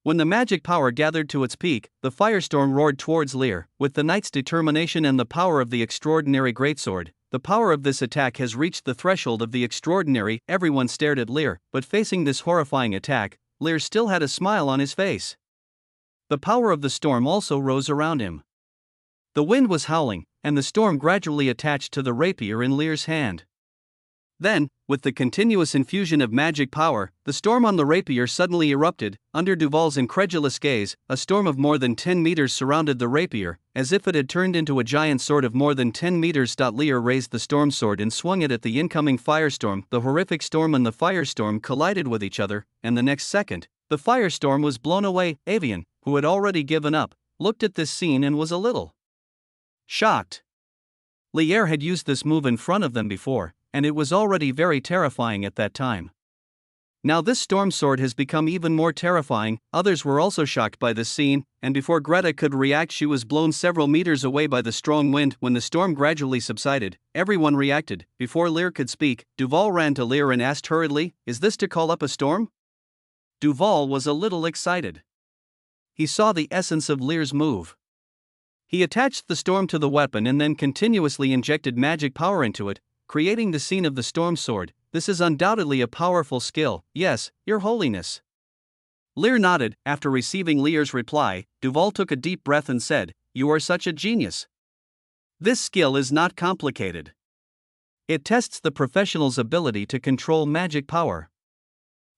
S1: When the magic power gathered to its peak, the firestorm roared towards Lear. With the Knight's determination and the power of the extraordinary greatsword, the power of this attack has reached the threshold of the extraordinary. Everyone stared at Lear, but facing this horrifying attack, Lear still had a smile on his face. The power of the storm also rose around him. The wind was howling, and the storm gradually attached to the rapier in Lear's hand. Then, with the continuous infusion of magic power, the storm on the rapier suddenly erupted. Under Duval's incredulous gaze, a storm of more than 10 meters surrounded the rapier, as if it had turned into a giant sword of more than 10 meters. Lear raised the storm sword and swung it at the incoming firestorm. The horrific storm and the firestorm collided with each other, and the next second, the firestorm was blown away. Ivian, who had already given up, looked at this scene and was a little shocked. Lear had used this move in front of them before, and it was already very terrifying at that time. Now this storm sword has become even more terrifying. Others were also shocked by this scene, and before Greta could react she was blown several meters away by the strong wind. When the storm gradually subsided, everyone reacted. Before Lear could speak, Duval ran to Lear and asked hurriedly, "Is this to call up a storm?" Duval was a little excited. He saw the essence of Lear's move. He attached the storm to the weapon and then continuously injected magic power into it, creating the scene of the storm sword. This is undoubtedly a powerful skill. Yes, Your Holiness. Lear nodded. After receiving Lear's reply, Duval took a deep breath and said, "You are such a genius. This skill is not complicated. It tests the professional's ability to control magic power.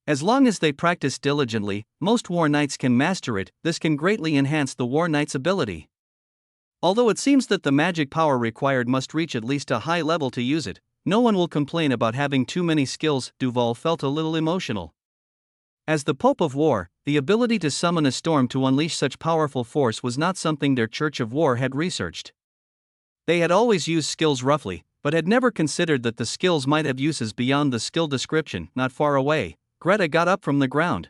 S1: As long as they practice diligently, most war knights can master it. This can greatly enhance the war knight's ability. Although it seems that the magic power required must reach at least a high level to use it, no one will complain about having too many skills. Duval felt a little emotional. As the Pope of War, the ability to summon a storm to unleash such powerful force was not something their Church of War had researched. They had always used skills roughly, but had never considered that the skills might have uses beyond the skill description. Not far away, Greta got up from the ground.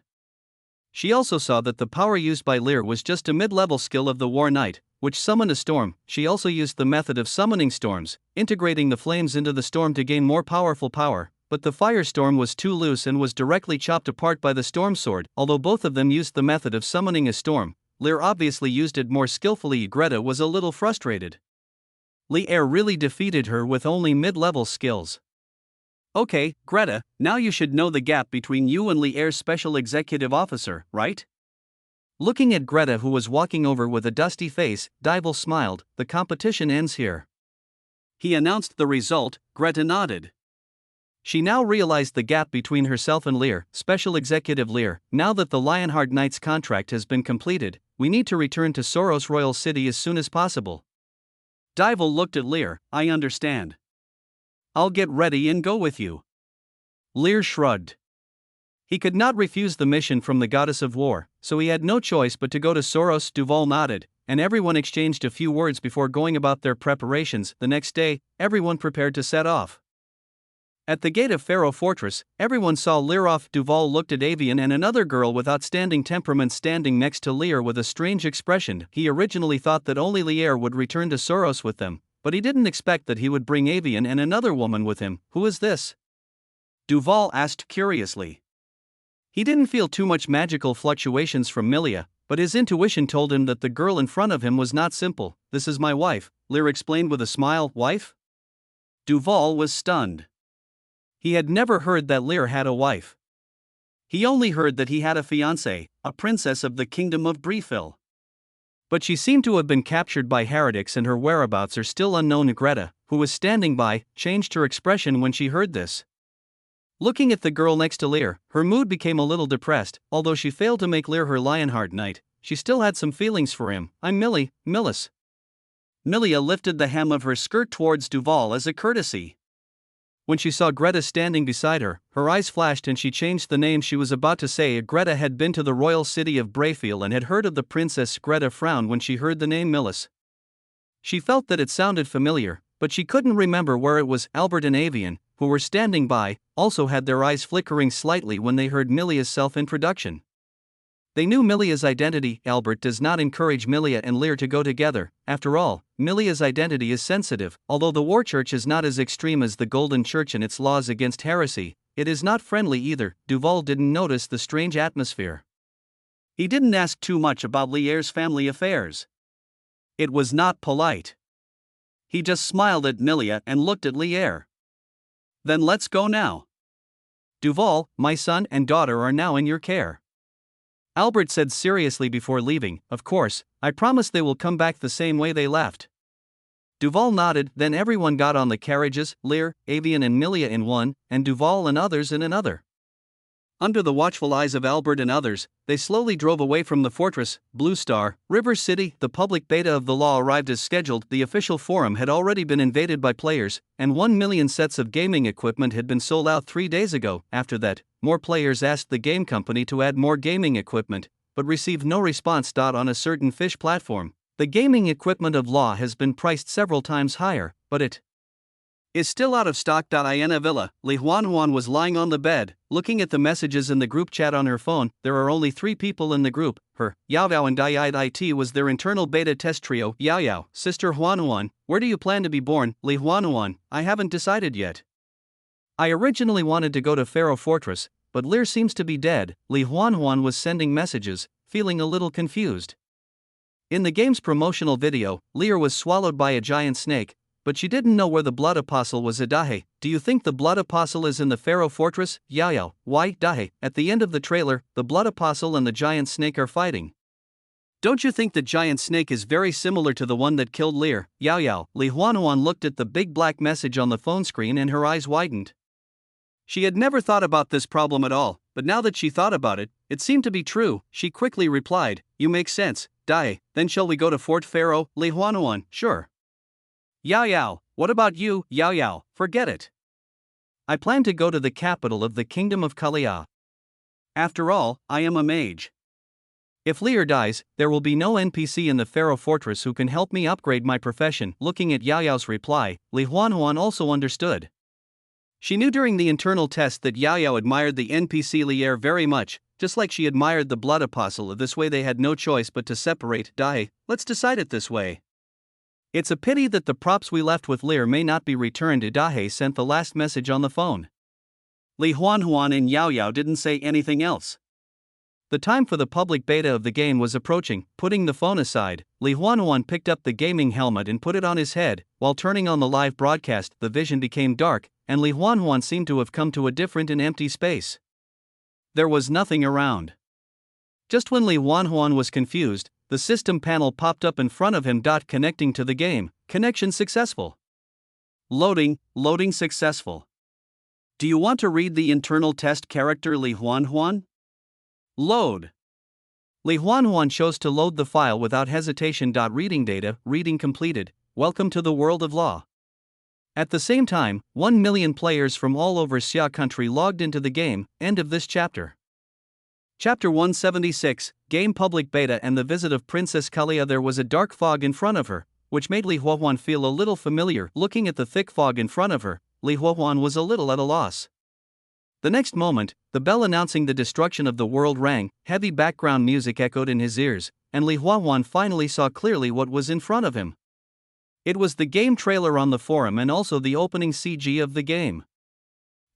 S1: She also saw that the power used by Lear was just a mid-level skill of the War Knight, which summoned a storm. She also used the method of summoning storms, integrating the flames into the storm to gain more powerful power, but the firestorm was too loose and was directly chopped apart by the storm sword. Although both of them used the method of summoning a storm, Lear obviously used it more skillfully. Greta was a little frustrated. Lear really defeated her with only mid-level skills. Okay, Greta, now you should know the gap between you and Lear's special executive officer, right? Looking at Greta, who was walking over with a dusty face, Duval smiled. The competition ends here. He announced the result. Greta nodded. She now realized the gap between herself and Lear. Special Executive Lear, now that the Lionheart Knight's contract has been completed, we need to return to Soros Royal City as soon as possible. Duval looked at Lear. I understand. I'll get ready and go with you. Lear shrugged. He could not refuse the mission from the Goddess of War, so he had no choice but to go to Soros. Duval nodded, and everyone exchanged a few words before going about their preparations. The next day, everyone prepared to set off. At the gate of Pharaoh Fortress, everyone saw Lear off. Duval looked at Avian and another girl with outstanding temperament standing next to Lear with a strange expression. He originally thought that only Lear would return to Soros with them, but he didn't expect that he would bring Avian and another woman with him. Who is this? Duval asked curiously. He didn't feel too much magical fluctuations from Milia, but his intuition told him that the girl in front of him was not simple. This is my wife, Lear explained with a smile. Wife? Duval was stunned. He had never heard that Lear had a wife. He only heard that he had a fiancée, a princess of the kingdom of Briefil. But she seemed to have been captured by heretics and her whereabouts are still unknown. Greta, who was standing by, changed her expression when she heard this. Looking at the girl next to Lear, her mood became a little depressed. Although she failed to make Lear her Lionheart Knight, she still had some feelings for him. I'm Millis. Milia lifted the hem of her skirt towards Duval as a courtesy. When she saw Greta standing beside her, her eyes flashed and she changed the name she was about to say. Greta had been to the royal city of Brayfield and had heard of the princess. Greta frowned when she heard the name Millis. She felt that it sounded familiar, but she couldn't remember where it was. Albert and Avian, who were standing by, also had their eyes flickering slightly when they heard Milia's self-introduction. They knew Milia's identity. Albert does not encourage Milia and Lear to go together. After all, Milia's identity is sensitive. Although the War Church is not as extreme as the Golden Church in its laws against heresy, it is not friendly either. Duval didn't notice the strange atmosphere. He didn't ask too much about Lear's family affairs. It was not polite. He just smiled at Milia and looked at Lear. Then let's go now. Duval, my son and daughter are now in your care. Albert said seriously before leaving. Of course, I promise they will come back the same way they left. Duval nodded, then everyone got on the carriages, Lear, Avian and Milia in one, and Duval and others in another. Under the watchful eyes of Albert and others, they slowly drove away from the fortress. Blue Star, River City. The public beta of the law arrived as scheduled. The official forum had already been invaded by players, and 1 million sets of gaming equipment had been sold out 3 days ago. After that, more players asked the game company to add more gaming equipment, but received no response. On a certain fish platform, the gaming equipment of law has been priced several times higher, but it is still out of stock. Iana Villa, Li Huan was lying on the bed, looking at the messages in the group chat on her phone. There are only 3 people in the group, her, Yao Yao and It was their internal beta test trio. Yao Yao, Sister Huan, where do you plan to be born? Li Huan, I haven't decided yet. I originally wanted to go to Pharaoh Fortress, but Lear seems to be dead. Li Huan was sending messages, feeling a little confused. In the game's promotional video, Lear was swallowed by a giant snake, but she didn't know where the Blood Apostle was. Dahe, do you think the Blood Apostle is in the Pharaoh Fortress? Yao Yao, why? Dahe, at the end of the trailer, the Blood Apostle and the giant snake are fighting. Don't you think the giant snake is very similar to the one that killed Lear? Yao Yao, Li Huan looked at the big black message on the phone screen and her eyes widened. She had never thought about this problem at all, but now that she thought about it, it seemed to be true. She quickly replied, you make sense, Dai, then shall we go to Fort Pharaoh, Li Huanuan? Sure. Yao Yao, what about you, Yao Yao? Forget it. I plan to go to the capital of the kingdom of Kalia. After all, I am a mage. If Lear dies, there will be no NPC in the Pharaoh fortress who can help me upgrade my profession. Looking at Yao Yao's reply, Li Huanhuan also understood. She knew during the internal test that Yao Yao admired the NPC Lier very much, just like she admired the Blood Apostle. This way they had no choice but to separate. Dai, let's decide it this way. It's a pity that the props we left with Lear may not be returned. Dahe sent the last message on the phone. Li Huanhuan and Yao Yao didn't say anything else. The time for the public beta of the game was approaching. Putting the phone aside, Li Huanhuan picked up the gaming helmet and put it on his head. While turning on the live broadcast, the vision became dark, and Li Huanhuan seemed to have come to a different and empty space. There was nothing around. Just when Li Huanhuan was confused, the system panel popped up in front of him. Connecting to the game. Connection successful. Loading successful. Do you want to read the internal test character Li Huanhuan? Load. Li Huanhuan chose to load the file without hesitation. Reading data, reading completed. Welcome to the world of law. At the same time, 1 million players from all over Xia country logged into the game. End of this chapter. Chapter 176, Game Public Beta and the Visit of Princess Kalia. There was a dark fog in front of her, which made Li Huanhuan feel a little familiar. Looking at the thick fog in front of her, Li Huanhuan was a little at a loss. The next moment, the bell announcing the destruction of the world rang, heavy background music echoed in his ears, and Li Huanhuan finally saw clearly what was in front of him. It was the game trailer on the forum and also the opening CG of the game.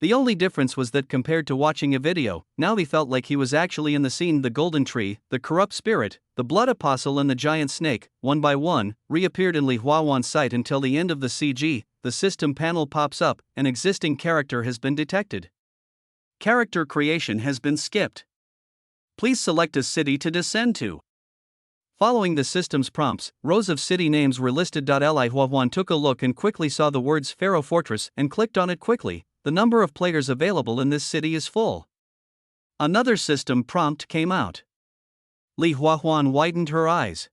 S1: The only difference was that compared to watching a video, now he felt like he was actually in the scene. The golden tree, the corrupt spirit, the blood apostle and the giant snake, one by one, reappeared in Li Huanhuan's sight until the end of the CG. The system panel pops up, an existing character has been detected. Character creation has been skipped. Please select a city to descend to. Following the system's prompts, rows of city names were listed. Li Huanhuan took a look and quickly saw the words Pharaoh Fortress and clicked on it quickly. The number of players available in this city is full. Another system prompt came out. Li Huanhuan widened her eyes.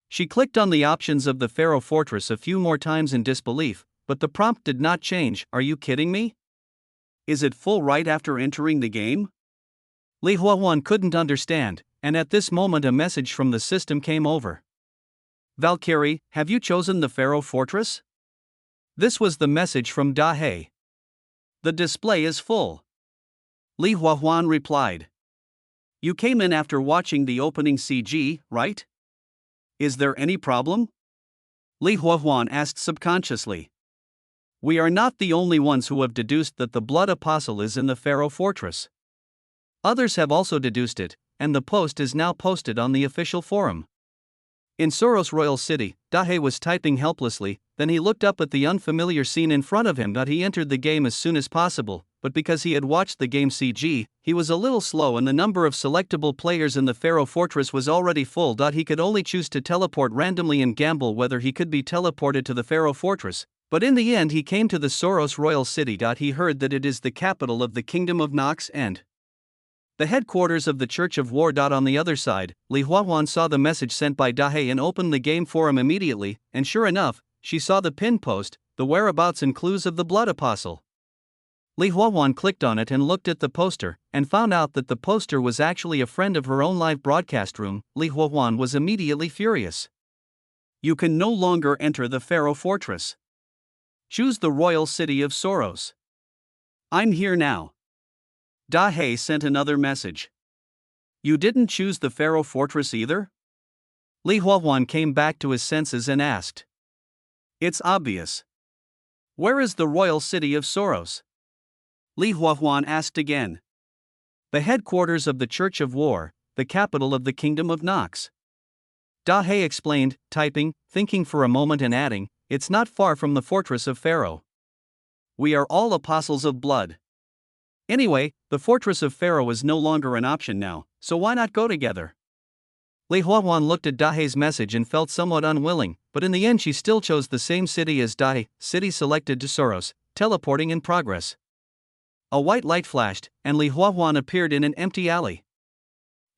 S1: She clicked on the options of the Pharaoh Fortress a few more times in disbelief, but the prompt did not change. Are you kidding me? Is it full right after entering the game? Li Huanhuan couldn't understand, and at this moment a message from the system came over. Valkyrie, have you chosen the Pharaoh Fortress? This was the message from Dahe. The display is full. Li Huanhuan replied. You came in after watching the opening CG, right? Is there any problem? Li Huanhuan asked subconsciously. We are not the only ones who have deduced that the Blood Apostle is in the Pharaoh Fortress. Others have also deduced it, and the post is now posted on the official forum. In Soros Royal City, Dahe was typing helplessly, then he looked up at the unfamiliar scene in front of him. He entered the game as soon as possible, but because he had watched the game CG, he was a little slow and the number of selectable players in the Pharaoh Fortress was already full. He could only choose to teleport randomly and gamble whether he could be teleported to the Pharaoh Fortress, but in the end he came to the Soros Royal City. He heard that it is the capital of the Kingdom of Nox and the headquarters of the Church of War. On the other side, Li Huanhuan saw the message sent by Dahe and opened the game forum immediately, and sure enough, she saw the pin post, the whereabouts and clues of the Blood Apostle. Li Huanhuan clicked on it and looked at the poster, and found out that the poster was actually a friend of her own live broadcast room. Li Huanhuan was immediately furious. You can no longer enter the Pharaoh Fortress. Choose the royal city of Soros. I'm here now. Dahe sent another message. You didn't choose the Pharaoh Fortress either? Li Huanhuan came back to his senses and asked. It's obvious. Where is the royal city of Soros? Li Huanhuan asked again. The headquarters of the Church of War, the capital of the Kingdom of Nox. Dahe explained, typing, thinking for a moment and adding, it's not far from the fortress of Pharaoh. We are all apostles of blood. Anyway, the fortress of Pharaoh is no longer an option now, so why not go together? Li Huanhuan looked at Dahe's message and felt somewhat unwilling, but in the end she still chose the same city as Dahe, city selected to Soros, teleporting in progress. A white light flashed, and Li Huanhuan appeared in an empty alley.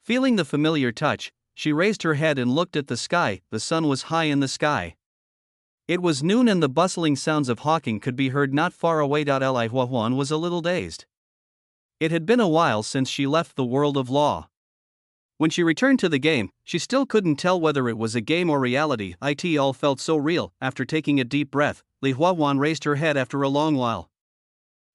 S1: Feeling the familiar touch, she raised her head and looked at the sky. The sun was high in the sky. It was noon and the bustling sounds of hawking could be heard not far away. Li Huan was a little dazed. It had been a while since she left the world of law. When she returned to the game, she still couldn't tell whether it was a game or reality. It all felt so real. After taking a deep breath, Li Huan raised her head after a long while.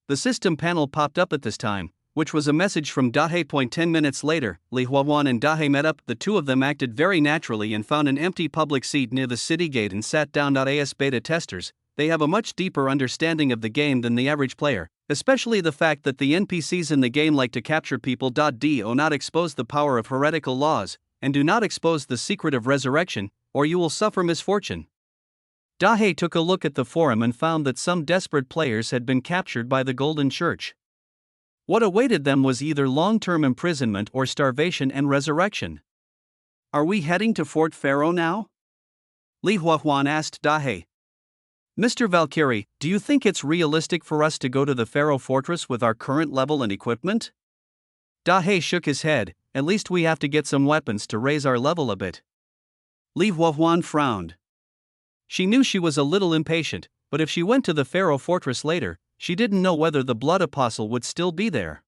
S1: The system panel popped up at this time, which was a message from Dahe. 10 minutes later, Li Huan and Dahe met up. The two of them acted very naturally and found an empty public seat near the city gate and sat down. As beta testers, they have a much deeper understanding of the game than the average player, especially the fact that the NPCs in the game like to capture people. Do not expose the power of heretical laws, and do not expose the secret of resurrection, or you will suffer misfortune. Dahe took a look at the forum and found that some desperate players had been captured by the Golden Church. What awaited them was either long-term imprisonment or starvation and resurrection. Are we heading to Fort Pharaoh now? Li Huan asked Dahe. Mr. Valkyrie, do you think it's realistic for us to go to the Pharaoh fortress with our current level and equipment? Dahe shook his head. At least we have to get some weapons to raise our level a bit. Li Huan frowned. She knew she was a little impatient, but if she went to the Pharaoh fortress later, she didn't know whether the Blood Apostle would still be there.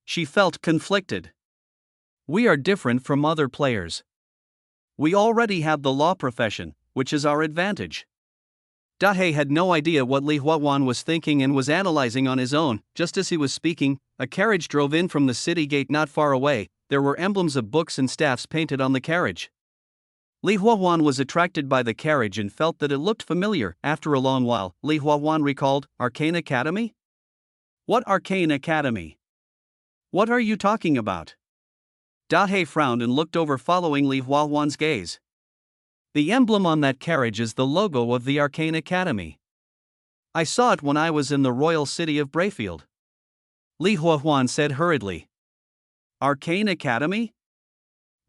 S1: She felt conflicted. We are different from other players. We already have the law profession, which is our advantage. Dahe had no idea what Li Huan was thinking and was analyzing on his own. Just as he was speaking, a carriage drove in from the city gate not far away. There were emblems of books and staffs painted on the carriage. Li Huan was attracted by the carriage and felt that it looked familiar. After a long while, Li Huan recalled, Arcane Academy? What Arcane Academy? What are you talking about? Dahe frowned and looked over, following Li Huan's gaze. The emblem on that carriage is the logo of the Arcane Academy. I saw it when I was in the royal city of Brayfield. Li Huan said hurriedly. Arcane Academy?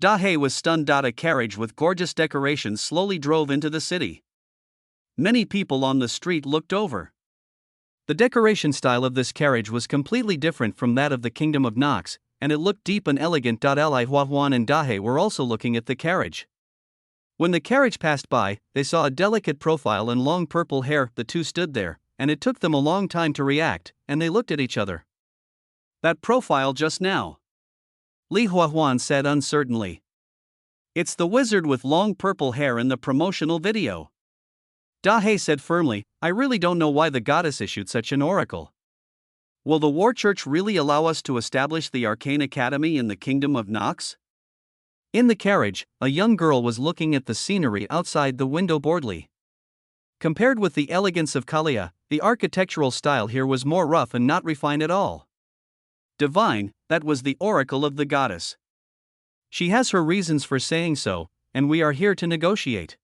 S1: Dahe was stunned. A carriage with gorgeous decorations slowly drove into the city. Many people on the street looked over. The decoration style of this carriage was completely different from that of the Kingdom of Nox, and it looked deep and elegant. Li Huan and Dahe were also looking at the carriage. When the carriage passed by, they saw a delicate profile and long purple hair. The two stood there, and it took them a long time to react, and they looked at each other. That profile just now, Li Huan said uncertainly. It's the wizard with long purple hair in the promotional video. Dahe said firmly, I really don't know why the goddess issued such an oracle. Will the War Church really allow us to establish the Arcane Academy in the Kingdom of Nox? In the carriage, a young girl was looking at the scenery outside the window boredly. Compared with the elegance of Kalia, the architectural style here was more rough and not refined at all. Divine, that was the oracle of the goddess. She has her reasons for saying so, and we are here to negotiate.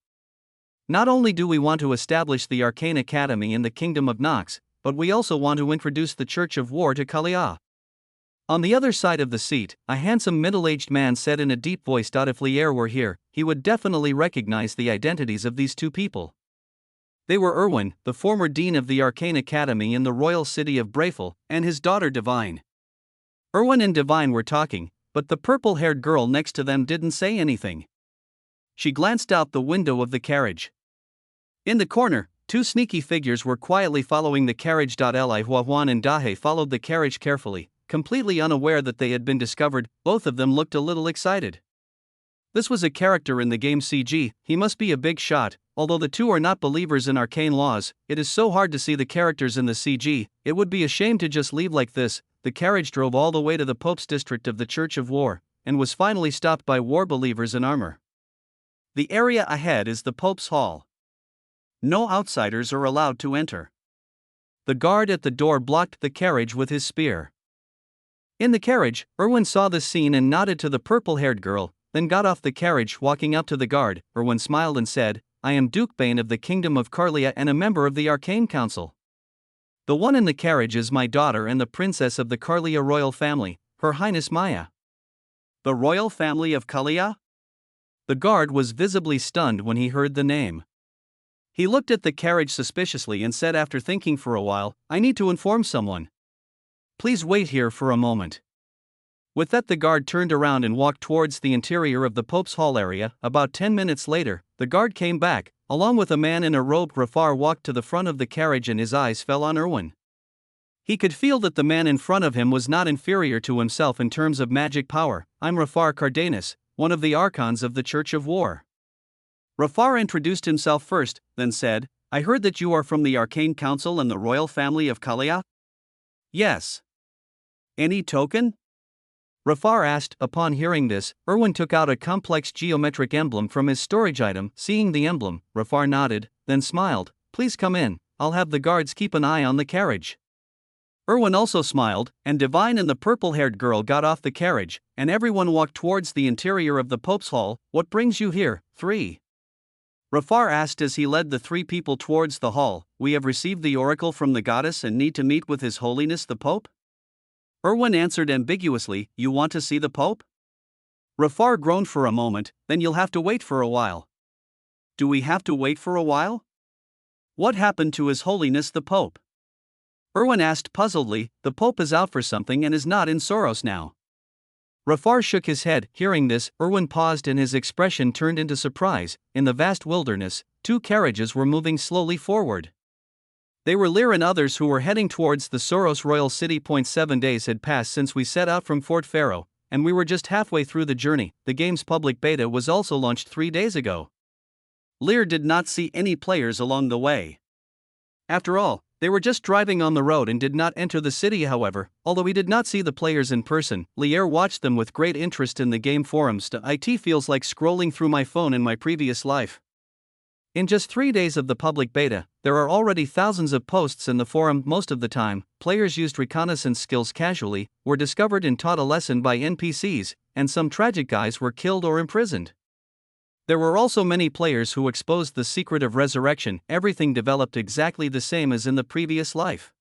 S1: Not only do we want to establish the Arcane Academy in the Kingdom of Nox, but we also want to introduce the Church of War to Kalia. On the other side of the seat, a handsome middle-aged man said in a deep voice. If Lier were here, he would definitely recognize the identities of these two people. They were Erwin, the former dean of the Arcane Academy in the royal city of Brayful, and his daughter Divine. Erwin and Divine were talking, but the purple-haired girl next to them didn't say anything. She glanced out the window of the carriage. In the corner, two sneaky figures were quietly following the carriage. Li Huan and Dahe followed the carriage carefully, completely unaware that they had been discovered. Both of them looked a little excited. This was a character in the game CG, he must be a big shot. Although the two are not believers in arcane laws, it is so hard to see the characters in the CG, it would be a shame to just leave like this. The carriage drove all the way to the Pope's district of the Church of War, and was finally stopped by war believers in armor. The area ahead is the Pope's Hall. No outsiders are allowed to enter. The guard at the door blocked the carriage with his spear. In the carriage, Erwin saw the scene and nodded to the purple-haired girl, then got off the carriage. Walking up to the guard, Erwin smiled and said, I am Duke Bane of the Kingdom of Carlia and a member of the Arcane Council. The one in the carriage is my daughter and the princess of the Carlia royal family, Her Highness Maya. The royal family of Carlia? The guard was visibly stunned when he heard the name. He looked at the carriage suspiciously and said after thinking for a while, I need to inform someone. Please wait here for a moment. With that, the guard turned around and walked towards the interior of the Pope's Hall area. About 10 minutes later, the guard came back, along with a man in a robe. Rafar walked to the front of the carriage and his eyes fell on Erwin. He could feel that the man in front of him was not inferior to himself in terms of magic power. I'm Rafar Cardenas, one of the archons of the Church of War. Rafar introduced himself first, then said, I heard that you are from the Arcane Council and the royal family of Kalia? Yes. Any token? Rafar asked. Upon hearing this, Erwin took out a complex geometric emblem from his storage item. Seeing the emblem, Rafar nodded, then smiled. Please come in, I'll have the guards keep an eye on the carriage. Erwin also smiled, and Divine and the purple-haired girl got off the carriage, and everyone walked towards the interior of the Pope's Hall. What brings you here, 3? Rafar asked as he led the 3 people towards the hall. We have received the oracle from the goddess and need to meet with His Holiness the Pope? Erwin answered ambiguously, You want to see the Pope? Rafar groaned for a moment, then you'll have to wait for a while. Do we have to wait for a while? What happened to His Holiness the Pope? Erwin asked puzzledly. The Pope is out for something and is not in Soros now. Rafar shook his head. Hearing this, Erwin paused and his expression turned into surprise. In the vast wilderness, 2 carriages were moving slowly forward. They were Lear and others who were heading towards the Soros royal city. 7 days had passed since we set out from Fort Pharaoh, and we were just halfway through the journey. The game's public beta was also launched 3 days ago. Lear did not see any players along the way. After all, they were just driving on the road and did not enter the city. However, although he did not see the players in person, Lear watched them with great interest in the game forums. It feels like scrolling through my phone in my previous life. In just 3 days of the public beta, there are already thousands of posts in the forum. Most of the time, players used reconnaissance skills casually, were discovered and taught a lesson by NPCs, and some tragic guys were killed or imprisoned. There were also many players who exposed the secret of resurrection. Everything developed exactly the same as in the previous life.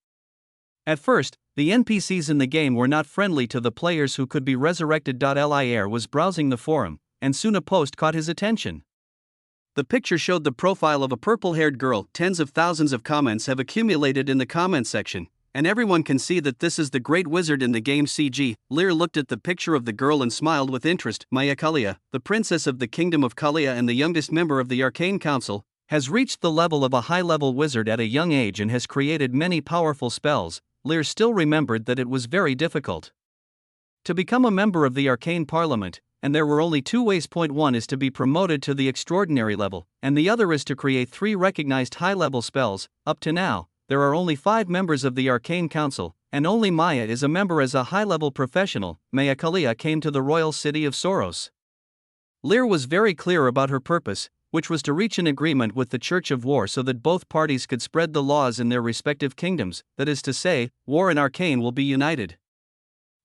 S1: At first, the NPCs in the game were not friendly to the players who could be resurrected. Lair was browsing the forum, and soon a post caught his attention. The picture showed the profile of a purple-haired girl. Tens of thousands of comments have accumulated in the comment section, and everyone can see that this is the great wizard in the game CG. Lear looked at the picture of the girl and smiled with interest. Maya Kalia, the princess of the kingdom of Kalia and the youngest member of the Arcane Council, has reached the level of a high-level wizard at a young age and has created many powerful spells. Lear still remembered that it was very difficult to become a member of the Arcane Parliament, and there were only 2 ways. One is to be promoted to the extraordinary level, and the other is to create 3 recognized high-level spells. Up to now, there are only 5 members of the Arcane Council, and only Maya is a member as a high-level professional. Maya Kalia came to the royal city of Soros. Lear was very clear about her purpose, which was to reach an agreement with the Church of War so that both parties could spread the laws in their respective kingdoms. That is to say, War and Arcane will be united.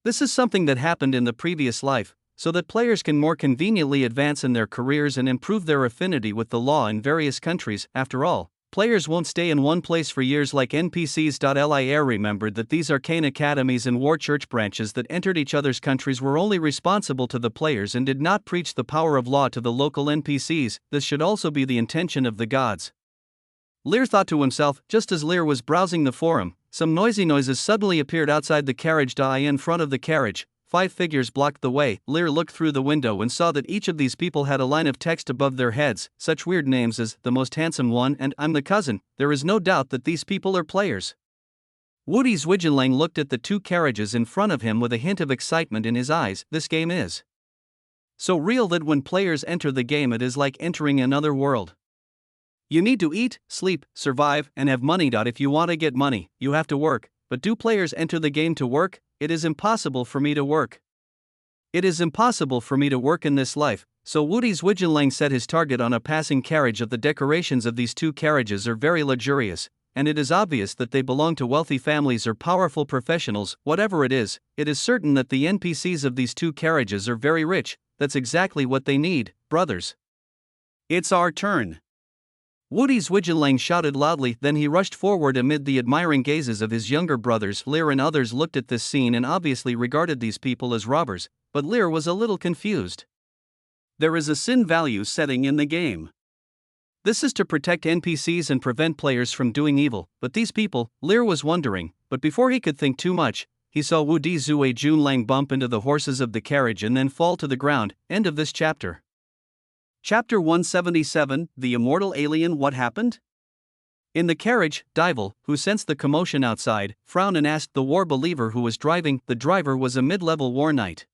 S1: This is something that happened in the previous life, so that players can more conveniently advance in their careers and improve their affinity with the law in various countries. After all, players won't stay in one place for years like NPCs. Lir remembered that these arcane academies and war church branches that entered each other's countries were only responsible to the players and did not preach the power of law to the local NPCs. This should also be the intention of the gods. Lear thought to himself. Just as Lear was browsing the forum, some noisy noises suddenly appeared outside the carriage. In front of the carriage, 5 figures blocked the way. Lear looked through the window and saw that each of these people had a line of text above their heads, such weird names as the most handsome one and I'm the cousin. There is no doubt that these people are players. Woody Zwigelang looked at the 2 carriages in front of him with a hint of excitement in his eyes. This game is so real that when players enter the game it is like entering another world. You need to eat, sleep, survive, and have money. If you want to get money, you have to work. But do players enter the game to work? It is impossible for me to work. It is impossible for me to work in this life, so Woody Zwigelang set his target on a passing carriage. The decorations of these 2 carriages are very luxurious, and it is obvious that they belong to wealthy families or powerful professionals. Whatever it is certain that the NPCs of these 2 carriages are very rich. That's exactly what they need, brothers. It's our turn. Woody Zwigelang shouted loudly, then he rushed forward amid the admiring gazes of his younger brothers. Lear and others looked at this scene and obviously regarded these people as robbers, but Lear was a little confused. There is a sin value setting in the game. This is to protect NPCs and prevent players from doing evil, but these people, Lear was wondering, but before he could think too much, he saw Wu Di Zue Junlang bump into the horses of the carriage and then fall to the ground. End of this chapter. Chapter 177, The Immortal Alien. What happened? In the carriage, Dival, who sensed the commotion outside, frowned and asked the war believer who was driving. The driver was a mid-level war knight.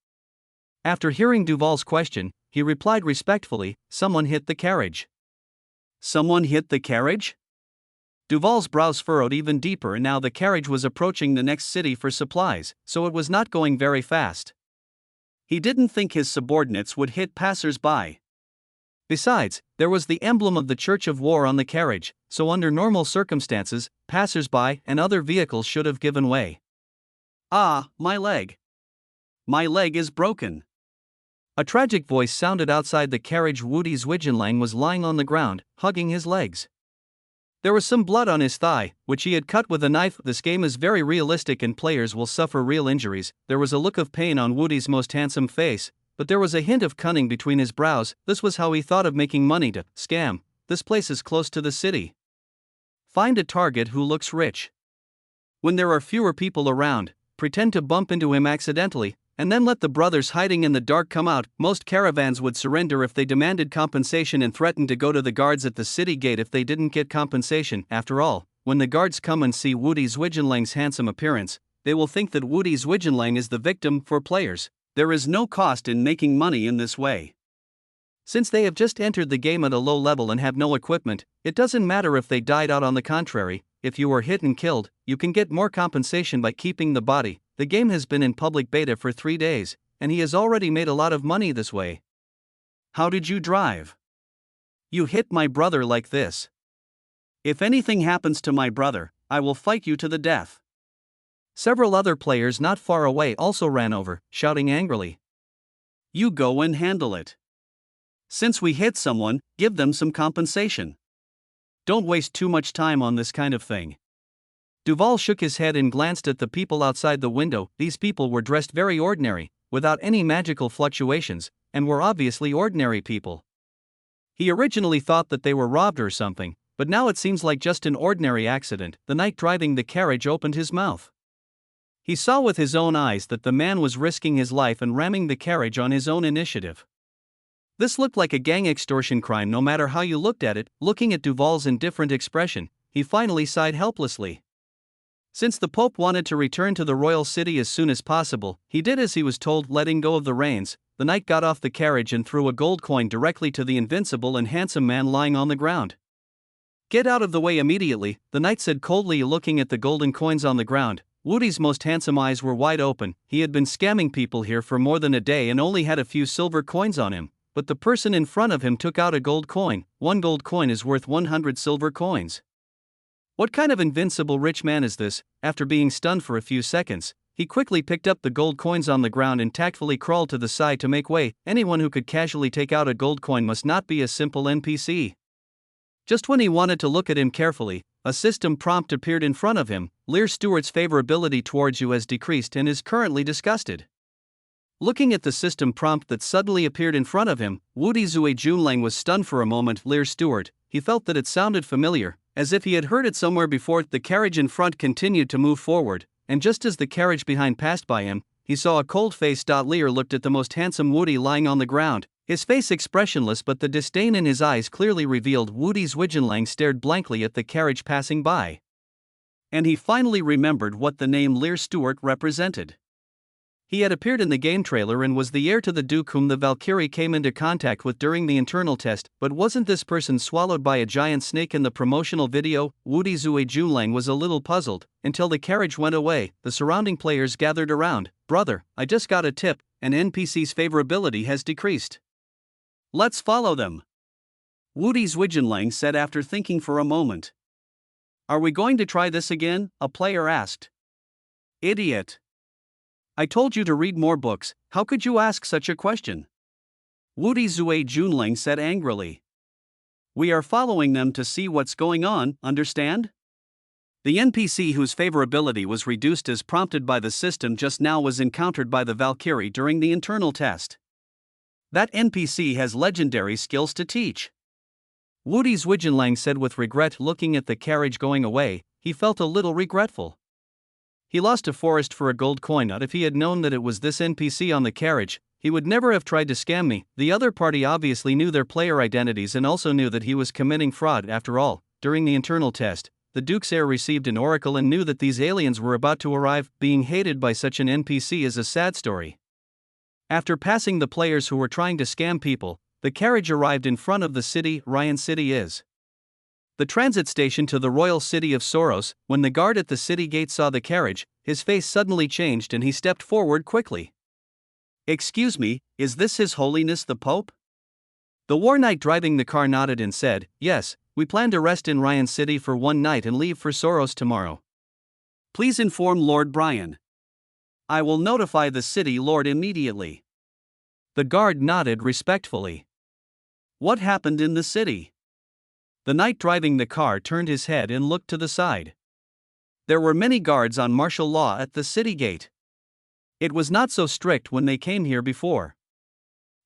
S1: After hearing Duval's question, he replied respectfully, "Someone hit the carriage." Someone hit the carriage? Duval's brows furrowed even deeper, and now the carriage was approaching the next city for supplies, so it was not going very fast. He didn't think his subordinates would hit passers-by. Besides, there was the emblem of the Church of War on the carriage, so under normal circumstances, passers-by and other vehicles should have given way. Ah, my leg. My leg is broken. A tragic voice sounded outside the carriage. Wu Di Zwigenlang was lying on the ground, hugging his legs. There was some blood on his thigh, which he had cut with a knife. This game is very realistic and players will suffer real injuries. There was a look of pain on Wu Di's most handsome face, but there was a hint of cunning between his brows. This was how he thought of making money to scam. This place is close to the city. Find a target who looks rich. When there are fewer people around, pretend to bump into him accidentally, and then let the brothers hiding in the dark come out. Most caravans would surrender if they demanded compensation and threatened to go to the guards at the city gate if they didn't get compensation. After all, when the guards come and see Wu Di Zwigenlang's handsome appearance, they will think that Wu Di Zwigenlang is the victim. For players, there is no cost in making money in this way. Since they have just entered the game at a low level and have no equipment, it doesn't matter if they died out. On the contrary, if you were hit and killed, you can get more compensation by keeping the body. The game has been in public beta for 3 days, and he has already made a lot of money this way. How did you drive? You hit my brother like this. If anything happens to my brother, I will fight you to the death. Several other players not far away also ran over, shouting angrily. You go and handle it. Since we hit someone, give them some compensation. Don't waste too much time on this kind of thing. Duval shook his head and glanced at the people outside the window. These people were dressed very ordinary, without any magical fluctuations, and were obviously ordinary people. He originally thought that they were robbed or something, but now it seems like just an ordinary accident. The knight driving the carriage opened his mouth. He saw with his own eyes that the man was risking his life and ramming the carriage on his own initiative. This looked like a gang extortion crime no matter how you looked at it. Looking at Duval's indifferent expression, he finally sighed helplessly. Since the Pope wanted to return to the royal city as soon as possible, he did as he was told, letting go of the reins. The knight got off the carriage and threw a gold coin directly to the invincible and handsome man lying on the ground. Get out of the way immediately, the knight said coldly, looking at the golden coins on the ground. Wu Di's most handsome eyes were wide open. He had been scamming people here for more than a day and only had a few silver coins on him, but the person in front of him took out a gold coin. 1 gold coin is worth 100 silver coins. What kind of invincible rich man is this? After being stunned for a few seconds, he quickly picked up the gold coins on the ground and tactfully crawled to the side to make way. Anyone who could casually take out a gold coin must not be a simple NPC. Just when he wanted to look at him carefully, a system prompt appeared in front of him. Lear Stewart's favorability towards you has decreased and is currently disgusted. Looking at the system prompt that suddenly appeared in front of him, Wu Di Zue Junlang was stunned for a moment. Lear Stewart, he felt that it sounded familiar, as if he had heard it somewhere before. The carriage in front continued to move forward, and just as the carriage behind passed by him, he saw a cold-faced Lear looked at the most handsome Wu Di lying on the ground, his face expressionless, but the disdain in his eyes clearly revealed. Wu Di Zwigenlang stared blankly at the carriage passing by. And he finally remembered what the name Lear Stewart represented. He had appeared in the game trailer and was the heir to the Duke whom the Valkyrie came into contact with during the internal test, but wasn't this person swallowed by a giant snake in the promotional video? Wu Di Zue Junlang was a little puzzled, until the carriage went away. The surrounding players gathered around. Brother, I just got a tip, an NPC's favorability has decreased. Let's follow them. Wu Di Zwigenlang said after thinking for a moment. Are we going to try this again? A player asked. Idiot. I told you to read more books, how could you ask such a question? Wu Di Zue Junlang said angrily. We are following them to see what's going on, understand? The NPC whose favorability was reduced as prompted by the system just now was encountered by the Valkyrie during the internal test. That NPC has legendary skills to teach. Wu Di Zwigenlang said with regret, looking at the carriage going away. He felt a little regretful. He lost a forest for a gold coin. Not if he had known that it was this NPC on the carriage, he would never have tried to scam me. The other party obviously knew their player identities and also knew that he was committing fraud. After all, during the internal test, the Duke's heir received an oracle and knew that these aliens were about to arrive. Being hated by such an NPC is a sad story. After passing the players who were trying to scam people, the carriage arrived in front of the city. Ryan City is the transit station to the royal city of Soros. When the guard at the city gate saw the carriage, his face suddenly changed and he stepped forward quickly. "Excuse me, is this His Holiness the Pope?" The war knight driving the car nodded and said, "Yes, we plan to rest in Ryan City for one night and leave for Soros tomorrow. Please inform Lord Brian. I will notify the city lord immediately." The guard nodded respectfully. What happened in the city? The knight driving the car turned his head and looked to the side. There were many guards on martial law at the city gate. It was not so strict when they came here before.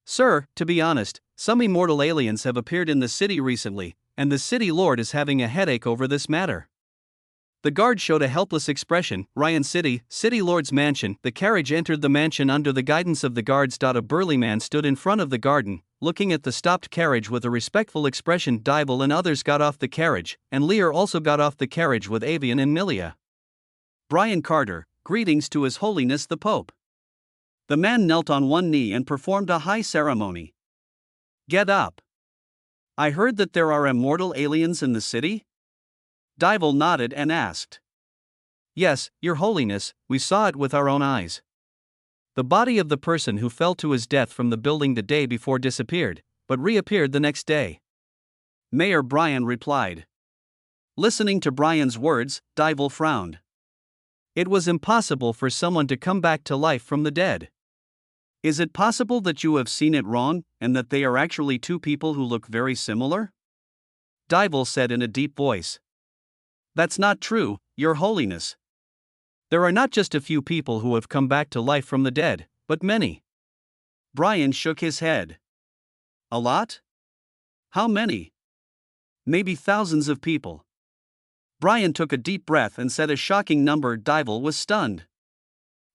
S1: "Sir, to be honest, some immortal aliens have appeared in the city recently, and the city lord is having a headache over this matter." The guard showed a helpless expression. Ryan City, city lord's mansion. The carriage entered the mansion under the guidance of the guards. A burly man stood in front of the garden, looking at the stopped carriage with a respectful expression. Dybel and others got off the carriage, and Lear also got off the carriage with Avian and Milia. "Brian Carter, greetings to His Holiness the Pope." The man knelt on one knee and performed a high ceremony. "Get up. I heard that there are immortal aliens in the city?" Dybel nodded and asked. "Yes, Your Holiness, we saw it with our own eyes. The body of the person who fell to his death from the building the day before disappeared, but reappeared the next day." Mayor Brian replied. Listening to Brian's words, Dybel frowned. It was impossible for someone to come back to life from the dead. "Is it possible that you have seen it wrong, and that they are actually two people who look very similar?" Dybel said in a deep voice. "That's not true, Your Holiness. There are not just a few people who have come back to life from the dead, but many." Brian shook his head. "A lot? How many?" "Maybe thousands of people." Brian took a deep breath and said a shocking number. Dybel was stunned.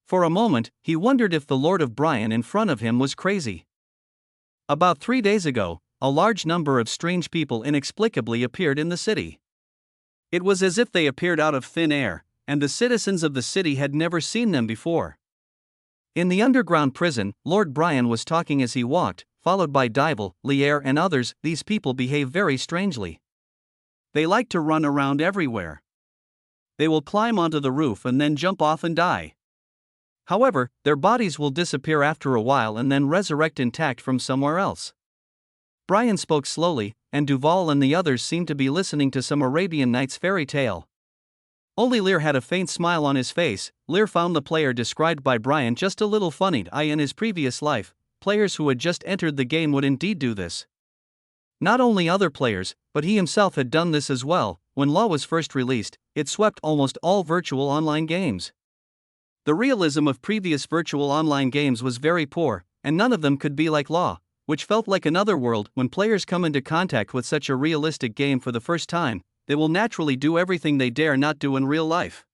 S1: For a moment, he wondered if the Lord of Brian in front of him was crazy. About 3 days ago, a large number of strange people inexplicably appeared in the city. It was as if they appeared out of thin air, and the citizens of the city had never seen them before. In the underground prison, Lord Brian was talking as he walked, followed by Dybel, Lear and others. These people behave very strangely. They like to run around everywhere. They will climb onto the roof and then jump off and die. However, their bodies will disappear after a while and then resurrect intact from somewhere else. Brian spoke slowly, and Duval and the others seemed to be listening to some Arabian Nights fairy tale. Only Lear had a faint smile on his face. Lear found the player described by Brian just a little funny. In his previous life, players who had just entered the game would indeed do this. Not only other players, but he himself had done this as well. When Law was first released, it swept almost all virtual online games. The realism of previous virtual online games was very poor, and none of them could be like Law, which felt like another world. When players come into contact with such a realistic game for the first time, they will naturally do everything they dare not do in real life.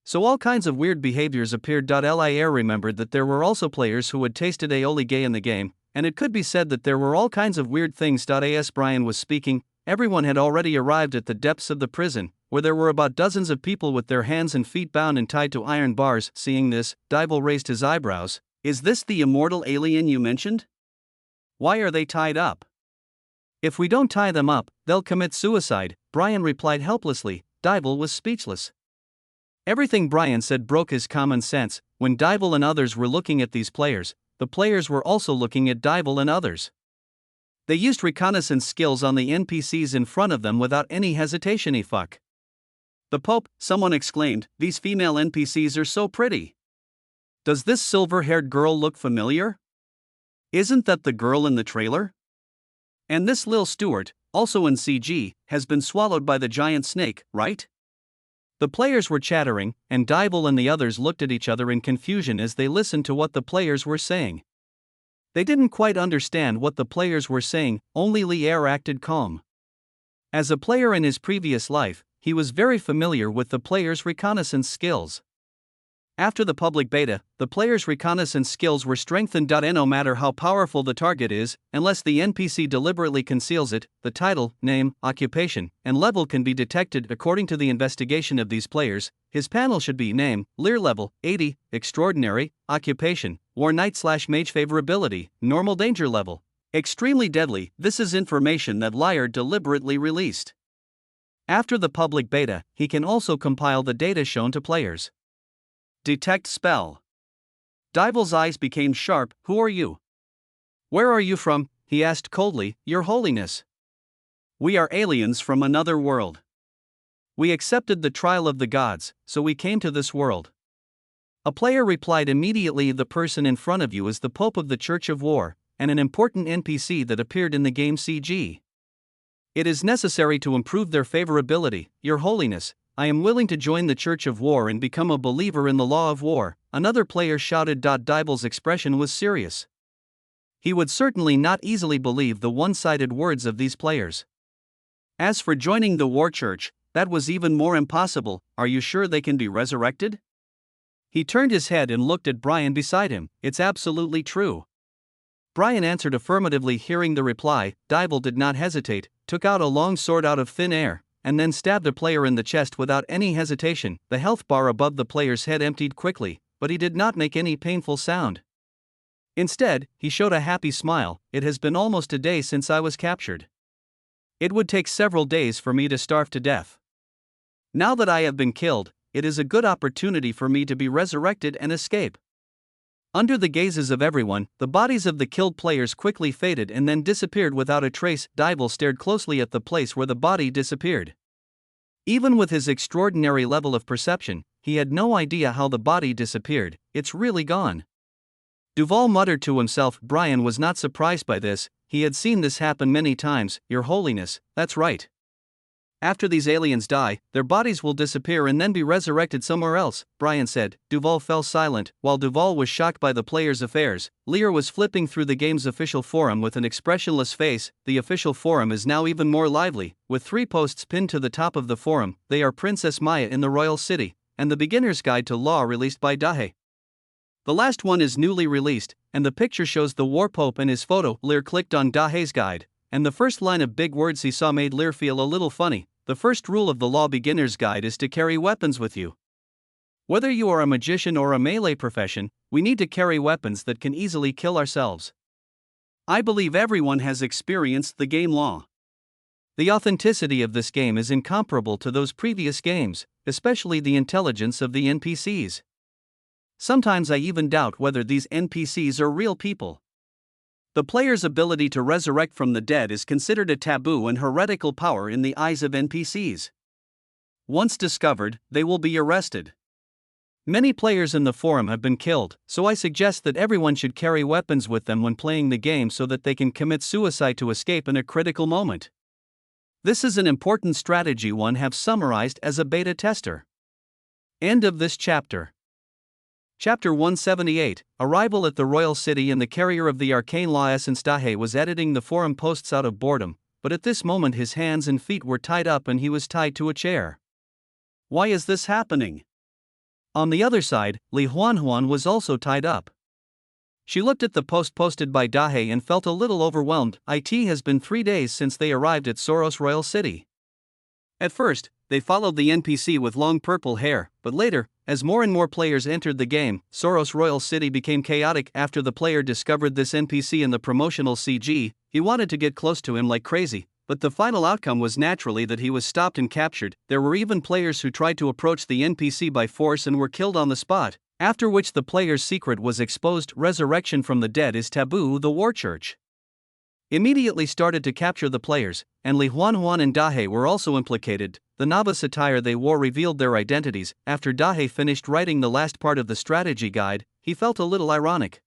S1: So all kinds of weird behaviors appeared. Lair remembered that there were also players who had tasted aioli gay in the game, and it could be said that there were all kinds of weird things. As Brian was speaking, everyone had already arrived at the depths of the prison, where there were about dozens of people with their hands and feet bound and tied to iron bars. Seeing this, Dybel raised his eyebrows. "Is this the immortal alien you mentioned? Why are they tied up?" "If we don't tie them up, they'll commit suicide," Brian replied helplessly. Dybel was speechless. Everything Brian said broke his common sense. When Dybel and others were looking at these players, the players were also looking at Dybel and others. They used reconnaissance skills on the NPCs in front of them without any hesitation. Fuck. "The Pope," someone exclaimed, "these female NPCs are so pretty. Does this silver-haired girl look familiar? Isn't that the girl in the trailer? And this Lil Stewart, also in CG, has been swallowed by the giant snake, right?" The players were chattering, and Dybel and the others looked at each other in confusion as they listened to what the players were saying. They didn't quite understand what the players were saying. Only Lear acted calm. As a player in his previous life, he was very familiar with the players' reconnaissance skills. After the public beta, the player's reconnaissance skills were strengthened. No matter how powerful the target is, unless the NPC deliberately conceals it, the title, name, occupation, and level can be detected according to the investigation of these players. His panel should be name, Lear level, 80, extraordinary, occupation, war knight/mage favorability, normal danger level, extremely deadly. This is information that Lear deliberately released. After the public beta, he can also compile the data shown to players. Detect spell. Dival's eyes became sharp. Who are you? Where are you from? He asked coldly. Your Holiness. We are aliens from another world. We accepted the trial of the gods, so we came to this world. A player replied immediately. The person in front of you is the Pope of the Church of War, and an important NPC that appeared in the game CG. It is necessary to improve their favorability, Your Holiness. I am willing to join the Church of War and become a believer in the law of war, another player shouted. Dival's expression was serious. He would certainly not easily believe the one-sided words of these players. As for joining the War Church, that was even more impossible. Are you sure they can be resurrected? He turned his head and looked at Brian beside him. It's absolutely true. Brian answered affirmatively. Hearing the reply, Dival did not hesitate, took out a long sword out of thin air, and then stabbed a player in the chest without any hesitation. The health bar above the player's head emptied quickly, but he did not make any painful sound. Instead, he showed a happy smile. It has been almost a day since I was captured. It would take several days for me to starve to death. Now that I have been killed, it is a good opportunity for me to be resurrected and escape. Under the gazes of everyone, the bodies of the killed players quickly faded and then disappeared without a trace. Dival stared closely at the place where the body disappeared. Even with his extraordinary level of perception, he had no idea how the body disappeared. It's really gone. Duval muttered to himself. Brian was not surprised by this. He had seen this happen many times. Your Holiness, that's right. After these aliens die, their bodies will disappear and then be resurrected somewhere else, Brian said. Duval fell silent. While Duval was shocked by the players' affairs, Lear was flipping through the game's official forum with an expressionless face. The official forum is now even more lively, with 3 posts pinned to the top of the forum. They are Princess Maya in the Royal City, and the Beginner's Guide to Law released by Dahe. The last one is newly released, and the picture shows the War Pope and his photo. Lear clicked on Dahe's guide, and the first line of big words he saw made Lear feel a little funny. The first rule of the Law Beginner's Guide is to carry weapons with you. Whether you are a magician or a melee profession, we need to carry weapons that can easily kill ourselves. I believe everyone has experienced the game Law. The authenticity of this game is incomparable to those previous games, especially the intelligence of the NPCs. Sometimes I even doubt whether these NPCs are real people. The player's ability to resurrect from the dead is considered a taboo and heretical power in the eyes of NPCs. Once discovered, they will be arrested. Many players in the forum have been killed, so I suggest that everyone should carry weapons with them when playing the game so that they can commit suicide to escape in a critical moment. This is an important strategy one have summarized as a beta tester. End of this chapter. Chapter 178, Arrival at the Royal City. And the carrier of the arcane law essence Dahe was editing the forum posts out of boredom, but at this moment his hands and feet were tied up and he was tied to a chair. Why is this happening? On the other side, Li Huanhuan was also tied up. She looked at the post posted by Dahe and felt a little overwhelmed. It has been 3 days since they arrived at Soros Royal City. At first, they followed the NPC with long purple hair, but later, as more and more players entered the game, Soros Royal City became chaotic. After the player discovered this NPC in the promotional CG, he wanted to get close to him like crazy, but the final outcome was naturally that he was stopped and captured. There were even players who tried to approach the NPC by force and were killed on the spot, after which the player's secret was exposed. Resurrection from the dead is taboo. The War Church immediately started to capture the players, and Li Huanhuan and Dahe were also implicated. The novice attire they wore revealed their identities. After Dahe finished writing the last part of the strategy guide, he felt a little ironic.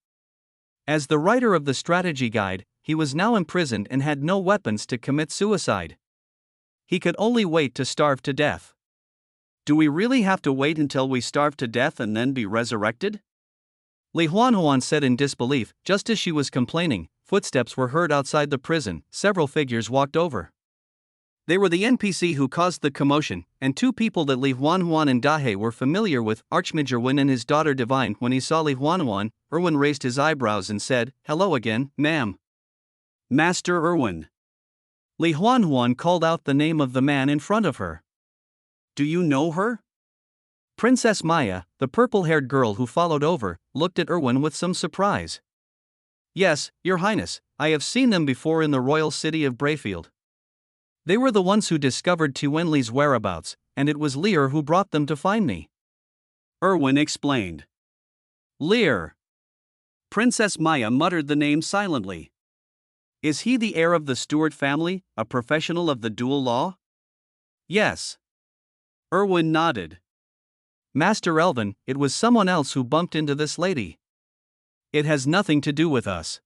S1: As the writer of the strategy guide, he was now imprisoned and had no weapons to commit suicide. He could only wait to starve to death. Do we really have to wait until we starve to death and then be resurrected? Li Huanhuan said in disbelief. Just as she was complaining, footsteps were heard outside the prison. Several figures walked over. They were the NPC who caused the commotion, and two people that Li Huanhuan and Dahe were familiar with, Archmage Erwin and his daughter Divine. When he saw Li Huanhuan, Erwin raised his eyebrows and said, "Hello again, ma'am." "Master Erwin." Li Huanhuan called out the name of the man in front of her. "Do you know her?" Princess Maya, the purple-haired girl who followed over, looked at Erwin with some surprise. "Yes, Your Highness, I have seen them before in the royal city of Brayfield. They were the ones who discovered Wenli's whereabouts, and it was Lear who brought them to find me," Erwin explained. "Lear." Princess Maya muttered the name silently. "Is he the heir of the Stewart family, a professional of the dual law?" "Yes." Erwin nodded. "Master Elvin, it was someone else who bumped into this lady. It has nothing to do with us,"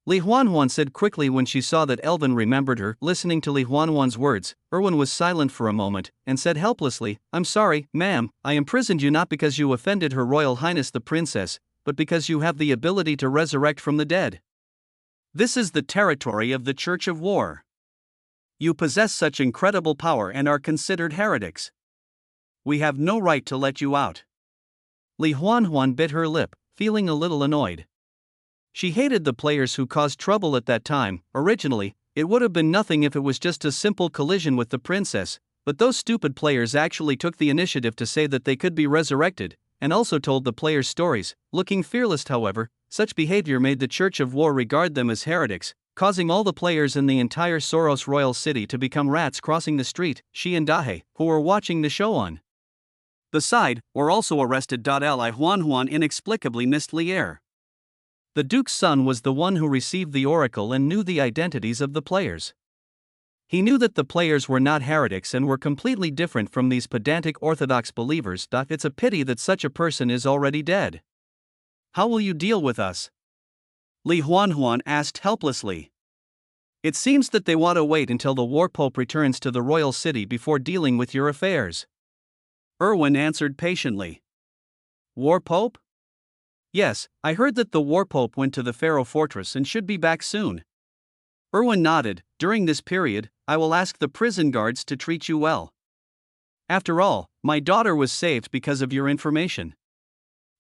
S1: Li Huanhuan said quickly when she saw that Elvin remembered her. Listening to Li Huanhuan's words, Erwin was silent for a moment, and said helplessly, "I'm sorry, ma'am, I imprisoned you not because you offended Her Royal Highness the Princess, but because you have the ability to resurrect from the dead. This is the territory of the Church of War. You possess such incredible power and are considered heretics. We have no right to let you out." Li Huanhuan bit her lip, feeling a little annoyed. She hated the players who caused trouble at that time. Originally, it would have been nothing if it was just a simple collision with the princess, but those stupid players actually took the initiative to say that they could be resurrected, and also told the players stories. Looking fearless, however, such behavior made the Church of War regard them as heretics, causing all the players in the entire Soros royal city to become rats crossing the street. She and Dahe, who were watching the show on the side, were also arrested. Li Huanhuan inexplicably missed Lier. The Duke's son was the one who received the oracle and knew the identities of the players. He knew that the players were not heretics and were completely different from these pedantic orthodox believers. It's a pity that such a person is already dead. "How will you deal with us?" Li Huanhuan asked helplessly. "It seems that they want to wait until the War Pope returns to the royal city before dealing with your affairs," Erwin answered patiently. "War Pope?" "Yes, I heard that the War Pope went to the Pharaoh Fortress and should be back soon." Erwin nodded. "During this period, I will ask the prison guards to treat you well. After all, my daughter was saved because of your information."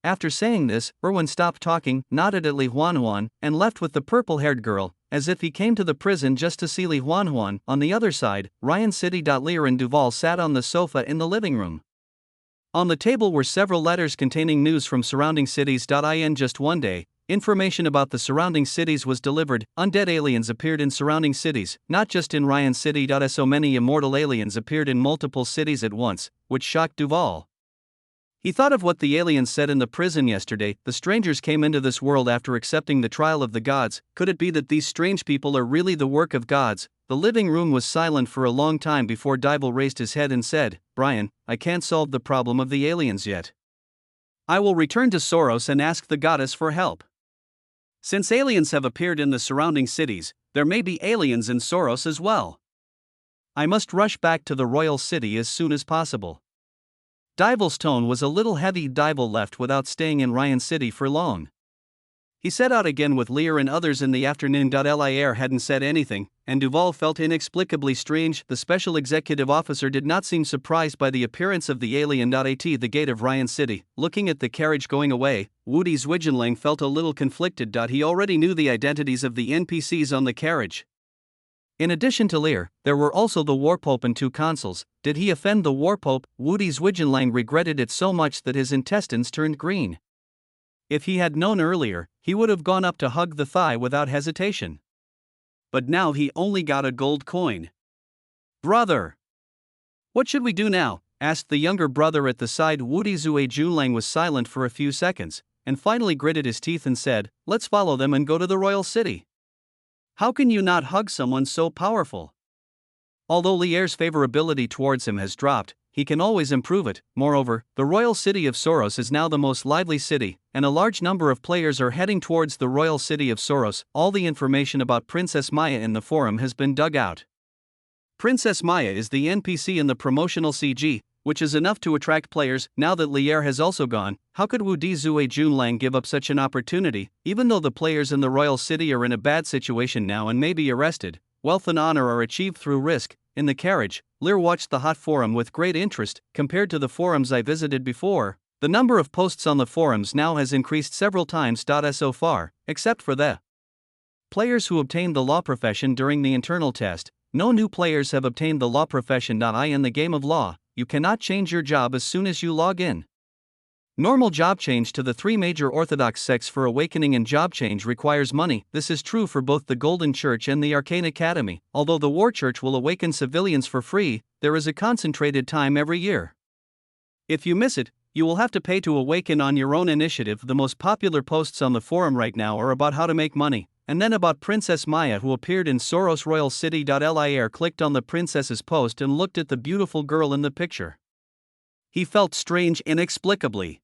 S1: After saying this, Erwin stopped talking, nodded at Li Huanhuan, and left with the purple-haired girl, as if he came to the prison just to see Li Huanhuan. On the other side, Ryan City. Lear and Duval sat on the sofa in the living room. On the table were several letters containing news from surrounding cities. In just one day, information about the surrounding cities was delivered. Undead aliens appeared in surrounding cities, not just in Ryan City. So many immortal aliens appeared in multiple cities at once, which shocked Duval. He thought of what the aliens said in the prison yesterday. The strangers came into this world after accepting the trial of the gods. Could it be that these strange people are really the work of gods? The living room was silent for a long time before Dival raised his head and said, "Brian, I can't solve the problem of the aliens yet. I will return to Soros and ask the goddess for help. Since aliens have appeared in the surrounding cities, there may be aliens in Soros as well. I must rush back to the royal city as soon as possible." Dival's tone was a little heavy. Dival left without staying in Ryan City for long. He set out again with Lear and others in the afternoon. Lier hadn't said anything, and Duval felt inexplicably strange. The special executive officer did not seem surprised by the appearance of the alien. At the gate of Ryan City, looking at the carriage going away, Woody Zwigenlang felt a little conflicted. He already knew the identities of the NPCs on the carriage. In addition to Lear, there were also the War Pope and two consuls. Did he offend the War Pope? Woody Zwigenlang regretted it so much that his intestines turned green. If he had known earlier, he would have gone up to hug the thigh without hesitation. But now he only got a gold coin. "Brother! What should we do now?" asked the younger brother at the side. Woody Zwigenlang was silent for a few seconds, and finally gritted his teeth and said, "Let's follow them and go to the royal city." "How can you not hug someone so powerful?" Although Lier's favorability towards him has dropped, he can always improve it. Moreover, the royal city of Soros is now the most lively city, and a large number of players are heading towards the royal city of Soros. All the information about Princess Maya in the forum has been dug out. Princess Maya is the NPC in the promotional CG, which is enough to attract players. Now that Lier has also gone, how could Woody Zwigenlang give up such an opportunity? Even though the players in the royal city are in a bad situation now and may be arrested, wealth and honor are achieved through risk. in the carriage, Lear watched the hot forum with great interest. Compared to the forums I visited before, the number of posts on the forums now has increased several times. So far, except for the players who obtained the law profession during the internal test, no new players have obtained the law profession. In the game of law, you cannot change your job as soon as you log in. Normal job change to the three major Orthodox sects for awakening and job change requires money. This is true for both the Golden Church and the Arcane Academy. Although the War Church will awaken civilians for free, there is a concentrated time every year. If you miss it, you will have to pay to awaken on your own initiative. The most popular posts on the forum right now are about how to make money, and then about Princess Maya who appeared in Soros Royal City. Lear clicked on the princess's post and looked at the beautiful girl in the picture. He felt strange inexplicably.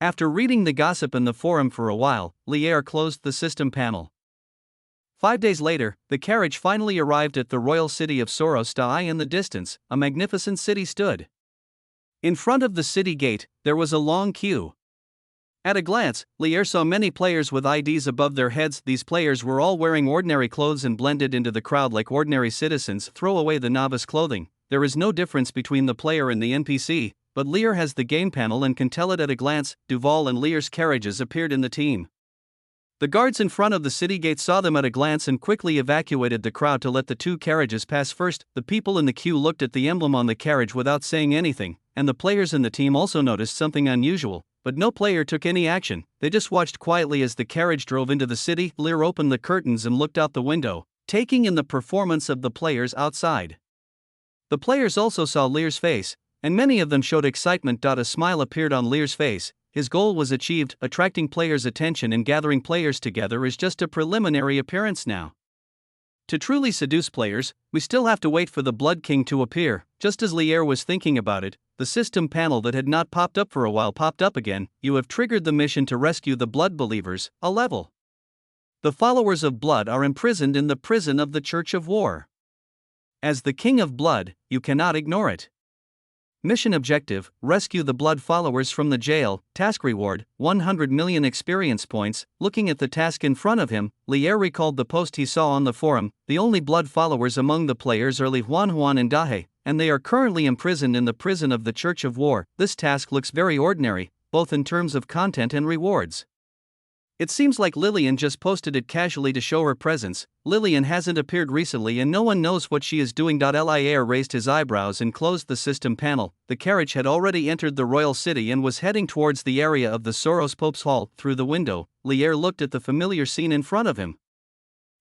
S1: After reading the gossip in the forum for a while, Lear closed the system panel. 5 days later, the carriage finally arrived at the royal city of Soros. In the distance, a magnificent city stood. In front of the city gate, there was a long queue. At a glance, Lear saw many players with IDs above their heads. These players were all wearing ordinary clothes and blended into the crowd like ordinary citizens. Throw away the novice clothing. There is no difference between the player and the NPC, but Lear has the game panel and can tell it at a glance. Duval and Lear's carriages appeared in the team. The guards in front of the city gate saw them at a glance and quickly evacuated the crowd to let the two carriages pass first. The people in the queue looked at the emblem on the carriage without saying anything, and the players in the team also noticed something unusual, but no player took any action. They just watched quietly as the carriage drove into the city. Lear opened the curtains and looked out the window, taking in the performance of the players outside. The players also saw Lear's face, and many of them showed excitement. A smile appeared on Lear's face. His goal was achieved. Attracting players' attention and gathering players together is just a preliminary appearance now. To truly seduce players, we still have to wait for the Blood King to appear. Just as Lear was thinking about it, the system panel that had not popped up for a while popped up again. You have triggered the mission to rescue the Blood Believers, a level. The followers of Blood are imprisoned in the prison of the Church of War. As the King of Blood, you cannot ignore it. Mission objective: rescue the Blood followers from the jail. Task reward: 100 million experience points. Looking at the task in front of him, Lear recalled the post he saw on the forum. The only Blood followers among the players are Li Juan and Dahe, and they are currently imprisoned in the prison of the Church of War. This task looks very ordinary, both in terms of content and rewards. It seems like Lillian just posted it casually to show her presence. Lillian hasn't appeared recently and no one knows what she is doing. Lear raised his eyebrows and closed the system panel. The carriage had already entered the royal city and was heading towards the area of the Soros Pope's Hall. Through the window, Lear looked at the familiar scene in front of him.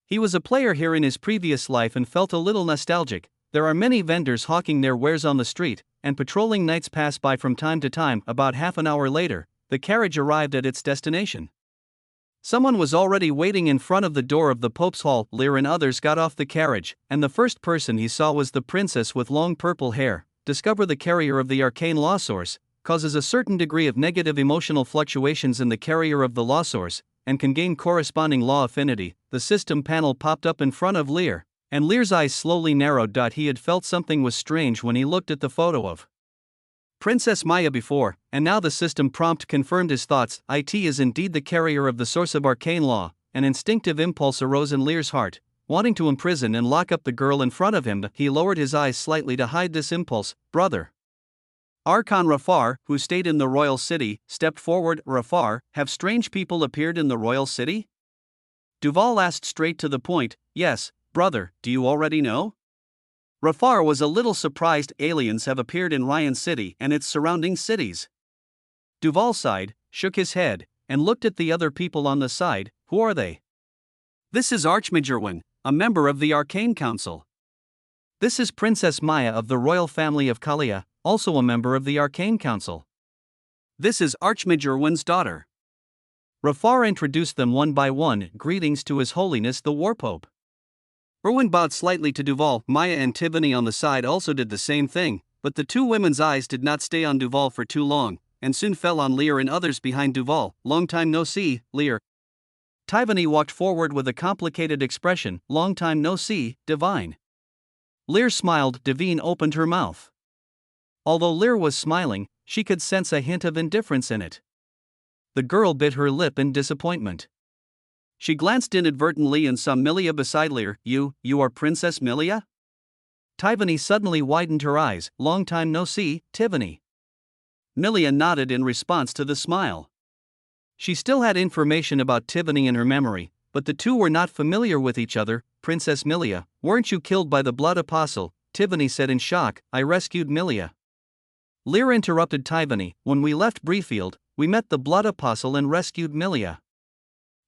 S1: He was a player here in his previous life and felt a little nostalgic. There are many vendors hawking their wares on the street, and patrolling knights pass by from time to time. About half an hour later, the carriage arrived at its destination. Someone was already waiting in front of the door of the Pope's Hall. Lear and others got off the carriage, and the first person he saw was the princess with long purple hair. Discover the carrier of the arcane law source, causes a certain degree of negative emotional fluctuations in the carrier of the law source, and can gain corresponding law affinity. The system panel popped up in front of Lear, and Lear's eyes slowly narrowed. He had felt something was strange when he looked at the photo of Princess Maya before, and now the system prompt confirmed his thoughts. It is indeed the carrier of the source of arcane law. An instinctive impulse arose in Lear's heart, wanting to imprison and lock up the girl in front of him. He lowered his eyes slightly to hide this impulse. Brother Archon Rafar, who stayed in the royal city, stepped forward. Rafar, have strange people appeared in the royal city? Duval asked straight to the point. Yes, brother, do you already know? Rafar was a little surprised. Aliens have appeared in Ryan City and its surrounding cities. Duval sighed, shook his head, and looked at the other people on the side. Who are they? This is Archmajorwin, a member of the Arcane Council. This is Princess Maya of the royal family of Kalia, also a member of the Arcane Council. This is Archmajorwin's daughter. Rafar introduced them one by one. Greetings to His Holiness the War Pope. Erwin bowed slightly to Duval. Maya and Tivani on the side also did the same thing, but the two women's eyes did not stay on Duval for too long, and soon fell on Lear and others behind Duval. Long time no see, Lear. Tivani walked forward with a complicated expression. Long time no see, Divine. Lear smiled. Divine opened her mouth. Although Lear was smiling, she could sense a hint of indifference in it. The girl bit her lip in disappointment. She glanced inadvertently and saw Milia beside Lear. You are Princess Milia? Tivany suddenly widened her eyes. Long time no see, Tivany. Milia nodded in response to the smile. She still had information about Tivany in her memory, but the two were not familiar with each other. Princess Milia, weren't you killed by the Blood Apostle? Tivany said in shock. I rescued Milia. Lear interrupted Tivany. When we left Breefield, we met the Blood Apostle and rescued Milia.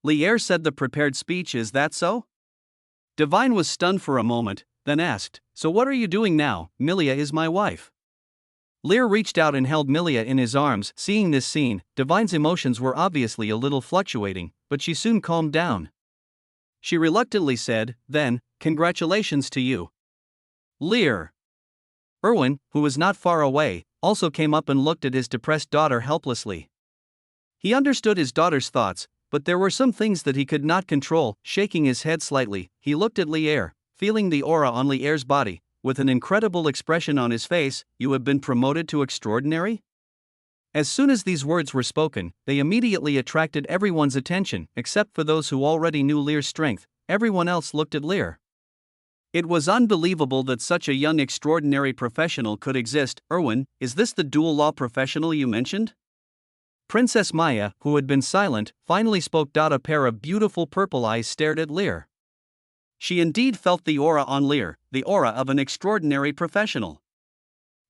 S1: Lear said the prepared speech. Is that so? Divine was stunned for a moment, then asked, so what are you doing now? Milia is my wife. Lear reached out and held Milia in his arms. Seeing this scene, Divine's emotions were obviously a little fluctuating, but she soon calmed down. She reluctantly said, then, congratulations to you. Lear. Erwin, who was not far away, also came up and looked at his depressed daughter helplessly. He understood his daughter's thoughts, but there were some things that he could not control. Shaking his head slightly, he looked at Lear, feeling the aura on Lear's body. With an incredible expression on his face. You have been promoted to extraordinary? As soon as these words were spoken, they immediately attracted everyone's attention, except for those who already knew Lear's strength. Everyone else looked at Lear. It was unbelievable that such a young extraordinary professional could exist. Erwin, is this the dual law professional you mentioned? Princess Maya, who had been silent, finally spoke. A pair of beautiful purple eyes stared at Lear. She indeed felt the aura on Lear, the aura of an extraordinary professional.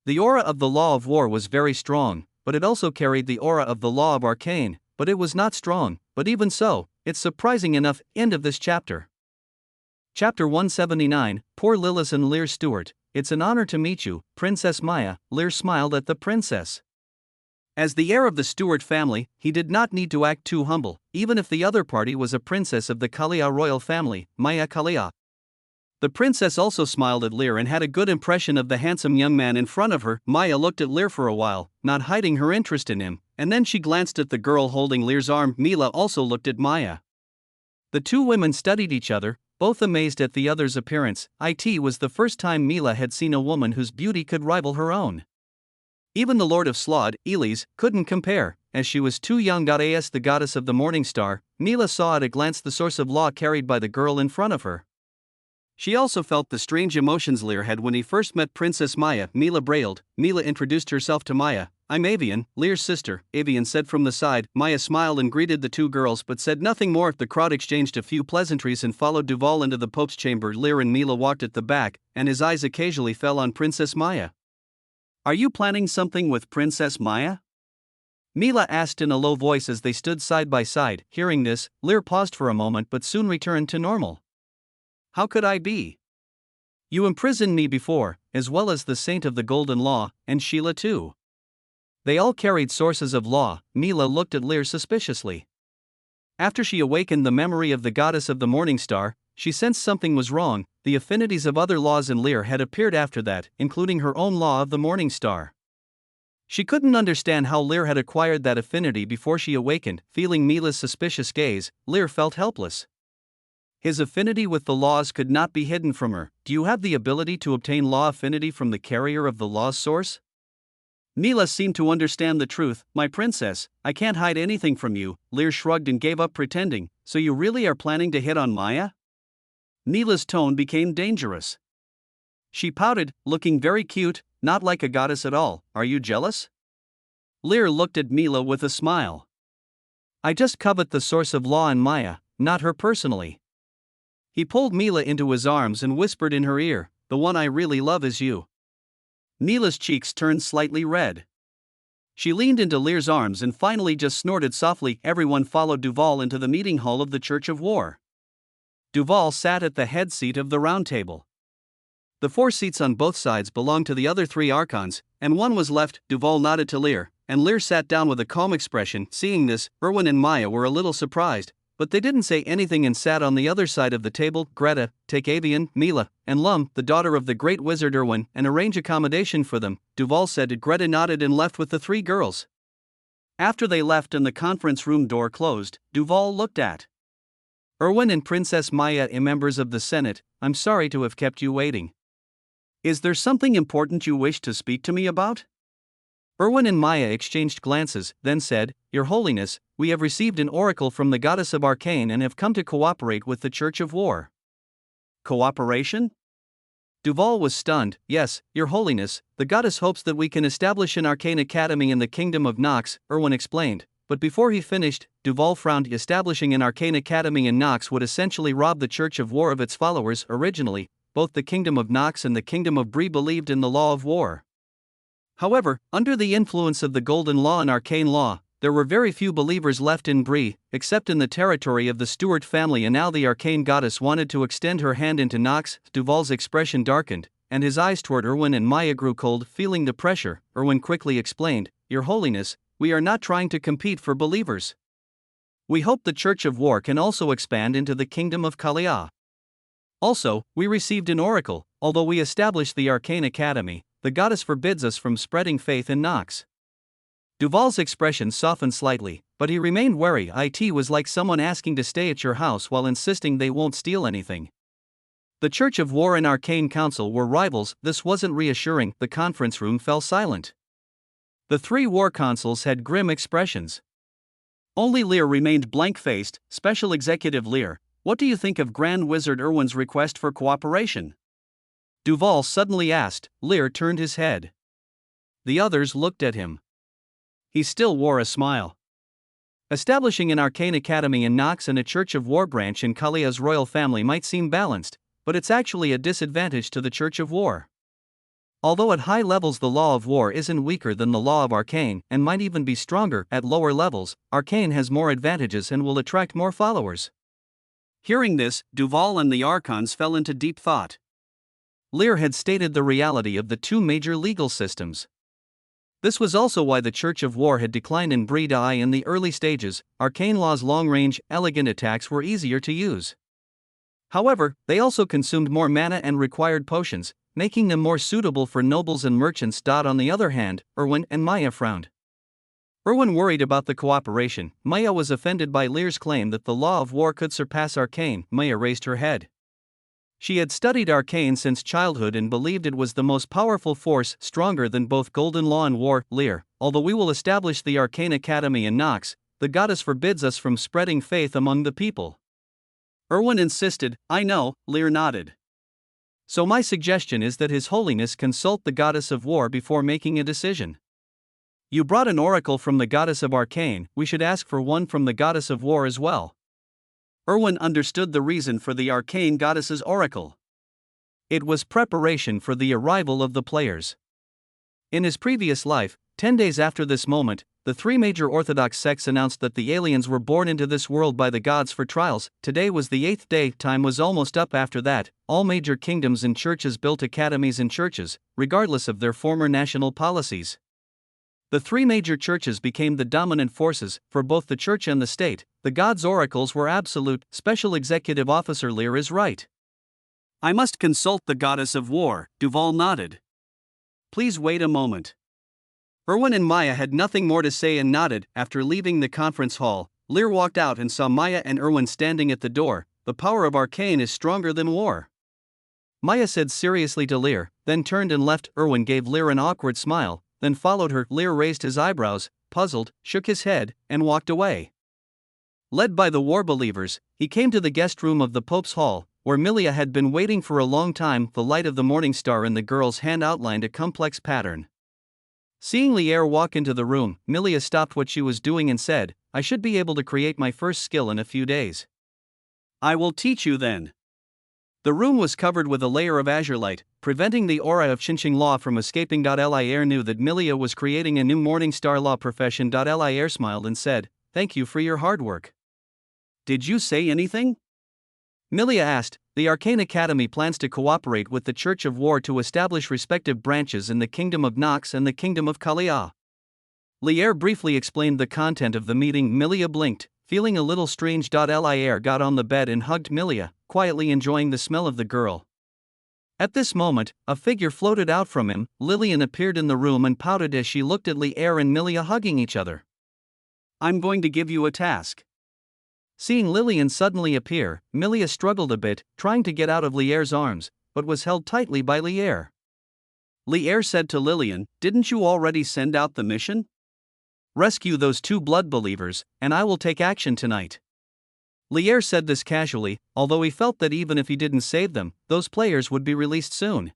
S1: The aura of the law of war was very strong, but it also carried the aura of the law of arcane, but it was not strong, but even so, it's surprising enough. End of this chapter. Chapter 179, Poor Lilith and Lear Stewart. It's an honor to meet you, Princess Maya. Lear smiled at the princess. As the heir of the Stewart family, he did not need to act too humble, even if the other party was a princess of the Kalia royal family, Maya Kalia. The princess also smiled at Lear and had a good impression of the handsome young man in front of her. Maya looked at Lear for a while, not hiding her interest in him, and then she glanced at the girl holding Lear's arm. Mila also looked at Maya. The two women studied each other, both amazed at the other's appearance. It was the first time Mila had seen a woman whose beauty could rival her own. Even the Lord of Slod, Elise, couldn't compare, as she was too young. As the goddess of the morning star, Mila saw at a glance the source of law carried by the girl in front of her. She also felt the strange emotions Lear had when he first met Princess Maya. Mila brailed. Mila introduced herself to Maya. I'm Avian, Lear's sister, Avian said from the side. Maya smiled and greeted the two girls but said nothing more. The crowd exchanged a few pleasantries and followed Duval into the Pope's chamber. Lear and Mila walked at the back, and his eyes occasionally fell on Princess Maya. Are you planning something with Princess Maya? Mila asked in a low voice as they stood side by side. Hearing this, Lear paused for a moment but soon returned to normal. How could I be? You imprisoned me before, as well as the Saint of the Golden Law, and Sheila too. They all carried sources of law. Mila looked at Lear suspiciously. After she awakened the memory of the goddess of the morning star, she sensed something was wrong. The affinities of other laws in Lear had appeared after that, including her own law of the morning star. She couldn't understand how Lear had acquired that affinity before she awakened. Feeling Mila's suspicious gaze, Lear felt helpless. His affinity with the laws could not be hidden from her. Do you have the ability to obtain law affinity from the carrier of the law's source? Mila seemed to understand the truth. My princess, I can't hide anything from you. Lear shrugged and gave up pretending. So you really are planning to hit on Maya? Mila's tone became dangerous. She pouted, looking very cute, not like a goddess at all. Are you jealous? Lear looked at Mila with a smile. I just covet the source of law in Maya, not her personally. He pulled Mila into his arms and whispered in her ear, the one I really love is you. Mila's cheeks turned slightly red. She leaned into Lear's arms and finally just snorted softly. Everyone followed Duval into the meeting hall of the Church of War. Duval sat at the head seat of the round table. The 4 seats on both sides belonged to the other 3 archons, and one was left. Duval nodded to Lear, and Lear sat down with a calm expression. Seeing this, Erwin and Maya were a little surprised, but they didn't say anything and sat on the other side of the table. Greta, take Avian, Mila, and Lum, the daughter of the great wizard Erwin, and arrange accommodation for them, Duval said. Greta nodded and left with the 3 girls. After they left and the conference room door closed, Duval looked at Erwin and Princess Maya. Members of the Senate, I'm sorry to have kept you waiting. Is there something important you wish to speak to me about? Erwin and Maya exchanged glances, then said, Your Holiness, we have received an oracle from the goddess of Arcane and have come to cooperate with the Church of War. Cooperation? Duval was stunned. Yes, Your Holiness, the goddess hopes that we can establish an arcane academy in the kingdom of Nox, Erwin explained. But before he finished, Duval frowned. Establishing an arcane academy in Nox would essentially rob the Church of War of its followers. Originally, both the kingdom of Nox and the kingdom of Bree believed in the law of war. However, under the influence of the Golden Law and Arcane Law, there were very few believers left in Bree, except in the territory of the Stuart family, and now the arcane goddess wanted to extend her hand into Nox. Duval's expression darkened, and his eyes toward Erwin and Maya grew cold. Feeling the pressure, Erwin quickly explained, Your Holiness, we are not trying to compete for believers. We hope the Church of War can also expand into the kingdom of Kalia. Also, we received an oracle. Although we established the Arcane Academy, the goddess forbids us from spreading faith in Nox. Duval's expression softened slightly, but he remained wary. It was like someone asking to stay at your house while insisting they won't steal anything. The Church of War and Arcane Council were rivals. This wasn't reassuring. The conference room fell silent. The three war consuls had grim expressions. Only Lear remained blank-faced. Special Executive Lear, what do you think of Grand Wizard Erwin's request for cooperation? Duval suddenly asked. Lear turned his head. The others looked at him. He still wore a smile. Establishing an arcane academy in Nox and a Church of War branch in Kalia's royal family might seem balanced, but it's actually a disadvantage to the Church of War. Although at high levels the law of war isn't weaker than the law of arcane and might even be stronger, at lower levels, arcane has more advantages and will attract more followers. Hearing this, Duval and the Archons fell into deep thought. Lear had stated the reality of the two major legal systems. This was also why the Church of War had declined in Bree Dai in the early stages. Arcane law's long-range, elegant attacks were easier to use. However, they also consumed more mana and required potions, making them more suitable for nobles and merchants. On the other hand, Erwin and Maya frowned. Erwin worried about the cooperation. Maya was offended by Lear's claim that the law of war could surpass arcane. Maya raised her head. She had studied arcane since childhood and believed it was the most powerful force, stronger than both Golden Law and War. Lear, although we will establish the Arcane Academy in Nox, the goddess forbids us from spreading faith among the people. Erwin insisted. I know, Lear nodded. So my suggestion is that His Holiness consult the goddess of war before making a decision. You brought an oracle from the goddess of arcane, we should ask for one from the goddess of war as well. Erwin understood the reason for the arcane goddess's oracle. It was preparation for the arrival of the players. In his previous life, 10 days after this moment, the three major Orthodox sects announced that the aliens were born into this world by the gods for trials. Today was the 8th day. Time was almost up. After that, all major kingdoms and churches built academies in churches, regardless of their former national policies. The three major churches became the dominant forces for both the church and the state. The gods' oracles were absolute. Special Executive Officer Lear is right. I must consult the goddess of war. Duval nodded. Please wait a moment. Erwin and Maya had nothing more to say and nodded. After leaving the conference hall, Lear walked out and saw Maya and Erwin standing at the door. The power of arcane is stronger than war, Maya said seriously to Lear, then turned and left. Erwin gave Lear an awkward smile, then followed her. Lear raised his eyebrows, puzzled, shook his head, and walked away. Led by the war believers, he came to the guest room of the Pope's Hall, where Milia had been waiting for a long time. The light of the morning star in the girl's hand outlined a complex pattern. Seeing Lear walk into the room, Milia stopped what she was doing and said, I should be able to create my first skill in a few days. I will teach you then. The room was covered with a layer of azure light, preventing the aura of Chinching Law from escaping. Lier knew that Milia was creating a new morning star law profession. Lier smiled and said, Thank you for your hard work. Did you say anything? Milia asked. The Arcane Academy plans to cooperate with the Church of War to establish respective branches in the Kingdom of Nox and the Kingdom of Kalia. Lier briefly explained the content of the meeting. Milia blinked, feeling a little strange. Lier got on the bed and hugged Milia, quietly enjoying the smell of the girl. At this moment, a figure floated out from him. Lillian appeared in the room and pouted as she looked at Lier and Milia hugging each other. I'm going to give you a task. Seeing Lillian suddenly appear, Milia struggled a bit, trying to get out of Lier's arms, but was held tightly by Lier. Lier said to Lillian, Didn't you already send out the mission? Rescue those two blood believers, and I will take action tonight. Lier said this casually, although he felt that even if he didn't save them, those players would be released soon.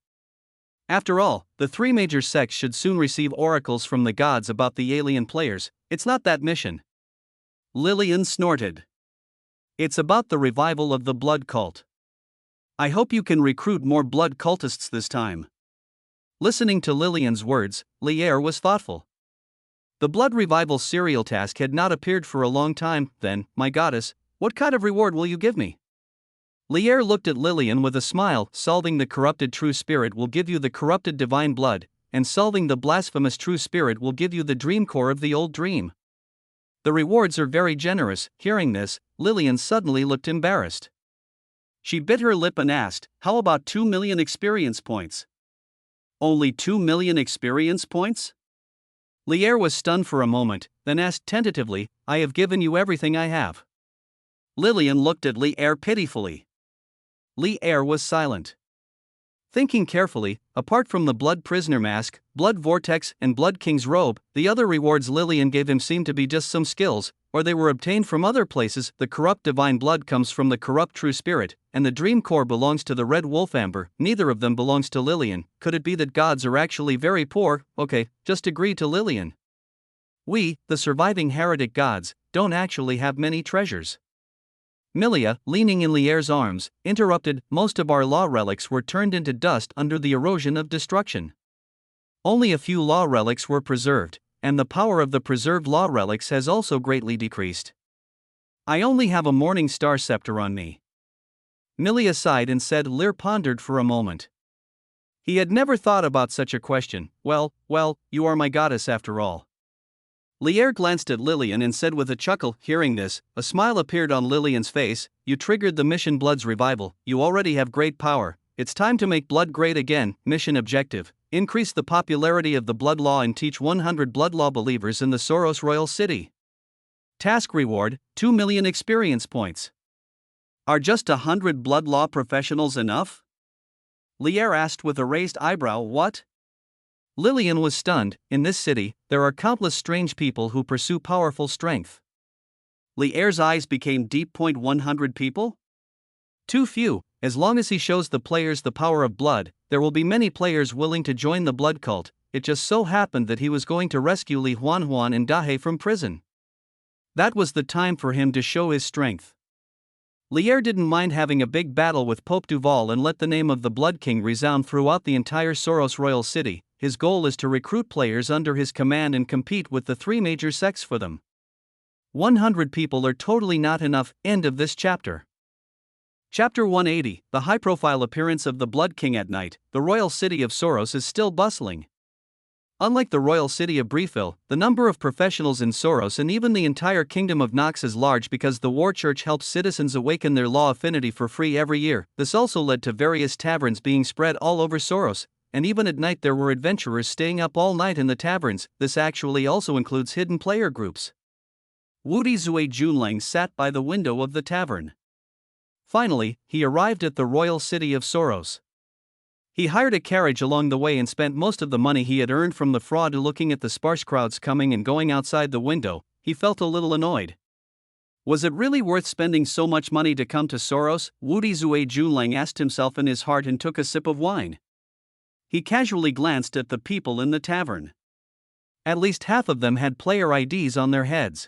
S1: After all, the three major sects should soon receive oracles from the gods about the alien players. It's not that mission. Lillian snorted. It's about the revival of the blood cult. I hope you can recruit more blood cultists this time. Listening to Lillian's words, Lier was thoughtful. The blood revival serial task had not appeared for a long time. Then, my goddess, what kind of reward will you give me? Lier looked at Lillian with a smile. Solving the corrupted true spirit will give you the corrupted divine blood, and solving the blasphemous true spirit will give you the dream core of the old dream. The rewards are very generous. Hearing this, Lillian suddenly looked embarrassed. She bit her lip and asked, how about 2 million experience points? Only 2 million experience points? Lier was stunned for a moment, then asked tentatively, I have given you everything I have. Lillian looked at Lier pitifully. Lier was silent. Thinking carefully, apart from the blood prisoner mask, blood vortex, and blood king's robe, the other rewards Lillian gave him seemed to be just some skills, or they were obtained from other places. The corrupt divine blood comes from the corrupt true spirit, and the dream core belongs to the red wolf amber. Neither of them belongs to Lillian. Could it be that gods are actually very poor? Okay, just agree to Lillian. We, the surviving heretic gods, don't actually have many treasures. Milia, leaning in Lier's arms, interrupted, most of our law relics were turned into dust under the erosion of destruction. Only a few law relics were preserved, and the power of the preserved law relics has also greatly decreased. I only have a morning star scepter on me. Milia sighed and said. Lier pondered for a moment. He had never thought about such a question. Well, you are my goddess after all. Lier glanced at Lillian and said with a chuckle. Hearing this, a smile appeared on Lillian's face. You triggered the mission Blood's revival. You already have great power. It's time to make blood great again. Mission objective: increase the popularity of the blood law and teach 100 blood law believers in the Soros Royal City. Task reward: 2 million experience points. Are just 100 blood law professionals enough? Lier asked with a raised eyebrow. What? Lillian was stunned. In this city, there are countless strange people who pursue powerful strength. Lier's eyes became deep. 100 people? Too few. As long as he shows the players the power of blood, there will be many players willing to join the blood cult. It just so happened that he was going to rescue Li Huanhuan and Dahe from prison. That was the time for him to show his strength. Lier didn't mind having a big battle with Pope Duval and let the name of the Blood King resound throughout the entire Soros Royal City. His goal is to recruit players under his command and compete with the three major sects for them. 100 people are totally not enough. End of this chapter. Chapter 180, the high-profile appearance of the Blood King at night. The royal city of Soros is still bustling. Unlike the royal city of Briefville, the number of professionals in Soros and even the entire kingdom of Nox is large because the War Church helps citizens awaken their law affinity for free every year. This also led to various taverns being spread all over Soros, and even at night there were adventurers staying up all night in the taverns. This actually also includes hidden player groups. Wudi Zue Junlang sat by the window of the tavern. Finally, he arrived at the royal city of Soros. He hired a carriage along the way and spent most of the money he had earned from the fraud. Looking at the sparse crowds coming and going outside the window, he felt a little annoyed. Was it really worth spending so much money to come to Soros? Wudi Zue Junlang asked himself in his heart and took a sip of wine. He casually glanced at the people in the tavern. At least half of them had player IDs on their heads.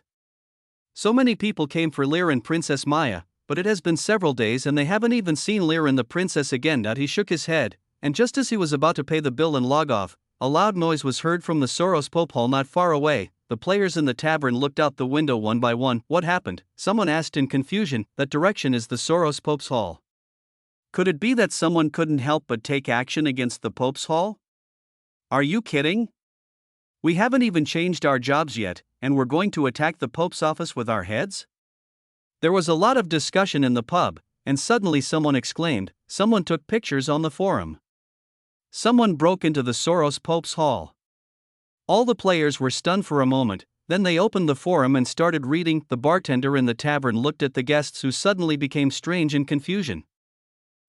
S1: So many people came for Lier and Princess Maya, but it has been several days and they haven't even seen Lier and the princess again. He shook his head, and just as he was about to pay the bill and log off, a loud noise was heard from the Soros Pope Hall not far away. The players in the tavern looked out the window one by one. What happened? Someone asked in confusion. That direction is the Soros Pope's Hall. Could it be that someone couldn't help but take action against the Pope's Hall? Are you kidding? We haven't even changed our jobs yet, and we're going to attack the Pope's office with our heads? There was a lot of discussion in the pub, and suddenly someone exclaimed, someone took pictures on the forum. Someone broke into the Soros Pope's Hall. All the players were stunned for a moment, then they opened the forum and started reading. The bartender in the tavern looked at the guests who suddenly became strange in confusion.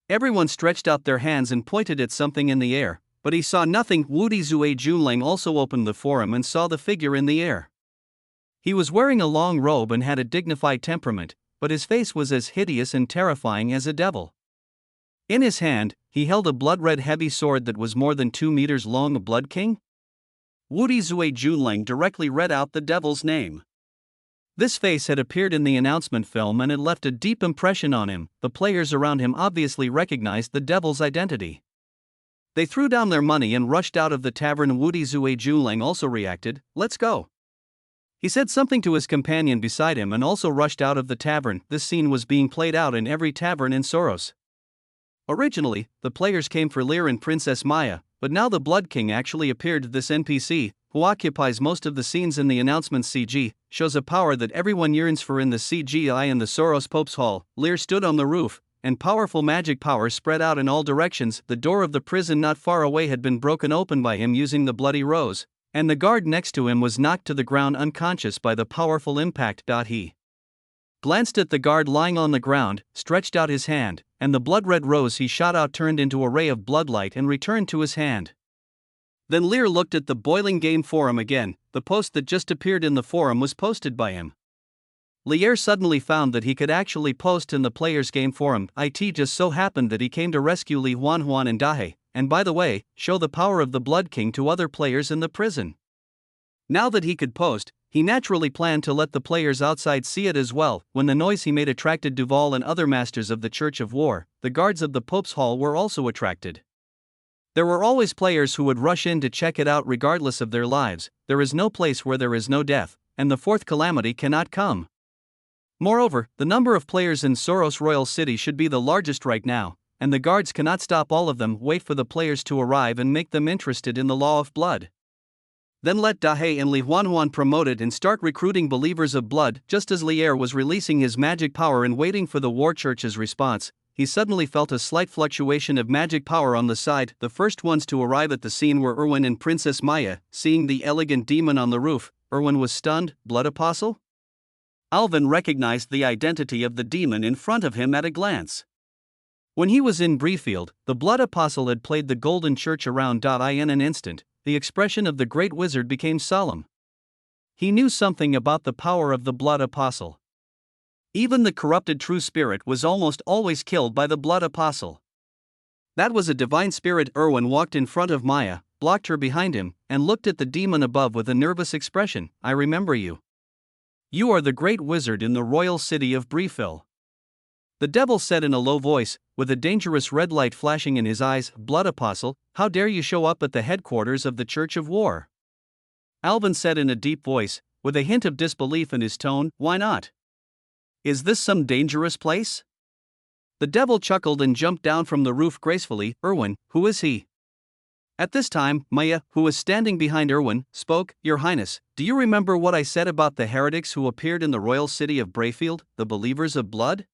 S1: Everyone stretched out their hands and pointed at something in the air, but he saw nothing. Wudi Zue Junlang also opened the forum and saw the figure in the air. He was wearing a long robe and had a dignified temperament. but his face was as hideous and terrifying as a devil. In his hand, he held a blood-red heavy sword that was more than 2 meters long. A Blood King? Wudi Zue Junling directly read out the devil's name. This face had appeared in the announcement film and it left a deep impression on him. The players around him obviously recognized the devil's identity. They threw down their money and rushed out of the tavern. Wudi Zue Junling also reacted, "Let's go." He said something to his companion beside him and also rushed out of the tavern. This scene was being played out in every tavern in Soros. Originally, the players came for Lear and Princess Maya, but now the Blood King actually appeared. This NPC, who occupies most of the scenes in the announcement CG, shows a power that everyone yearns for in the CGI. In the Soros Pope's Hall, Lear stood on the roof, and powerful magic power spread out in all directions. The door of the prison not far away had been broken open by him using the bloody rose, and the guard next to him was knocked to the ground unconscious by the powerful impact. He glanced at the guard lying on the ground, stretched out his hand, and the blood-red rose he shot out turned into a ray of bloodlight and returned to his hand. Then Lear looked at the boiling game forum again. The post that just appeared in the forum was posted by him. Lear suddenly found that he could actually post in the players' game forum. It just so happened that he came to rescue Li Huanhuan and Dahe, and by the way, show the power of the Blood King to other players in the prison. Now that he could post, he naturally planned to let the players outside see it as well. When the noise he made attracted Duval and other masters of the Church of War, the guards of the Pope's Hall were also attracted. There were always players who would rush in to check it out regardless of their lives. There is no place where there is no death, and the fourth calamity cannot come. Moreover, the number of players in Soros Royal City should be the largest right now, and the guards cannot stop all of them. Wait for the players to arrive and make them interested in the law of blood. Then let Dahe and Li Huanhuan promote it and start recruiting believers of blood. Just as Lier was releasing his magic power and waiting for the War Church's response, he suddenly felt a slight fluctuation of magic power on the side. The first ones to arrive at the scene were Erwin and Princess Maya. Seeing the elegant demon on the roof, Erwin was stunned. Blood Apostle? Alvin recognized the identity of the demon in front of him at a glance. When he was in Breefield, the Blood Apostle had played the Golden Church around. In an instant, the expression of the great wizard became solemn. He knew something about the power of the Blood Apostle. Even the corrupted true spirit was almost always killed by the Blood Apostle. That was a divine spirit. Erwin walked in front of Maya, blocked her behind him, and looked at the demon above with a nervous expression. "I remember you. You are the great wizard in the royal city of Breefield." The devil said in a low voice, with a dangerous red light flashing in his eyes, "Blood Apostle, how dare you show up at the headquarters of the Church of War?" Alvin said in a deep voice, with a hint of disbelief in his tone, "Why not? Is this some dangerous place?" The devil chuckled and jumped down from the roof gracefully. "Erwin, who is he?" At this time, Maya, who was standing behind Erwin, spoke. "Your Highness, do you remember what I said about the heretics who appeared in the royal city of Breefield, the believers of blood?"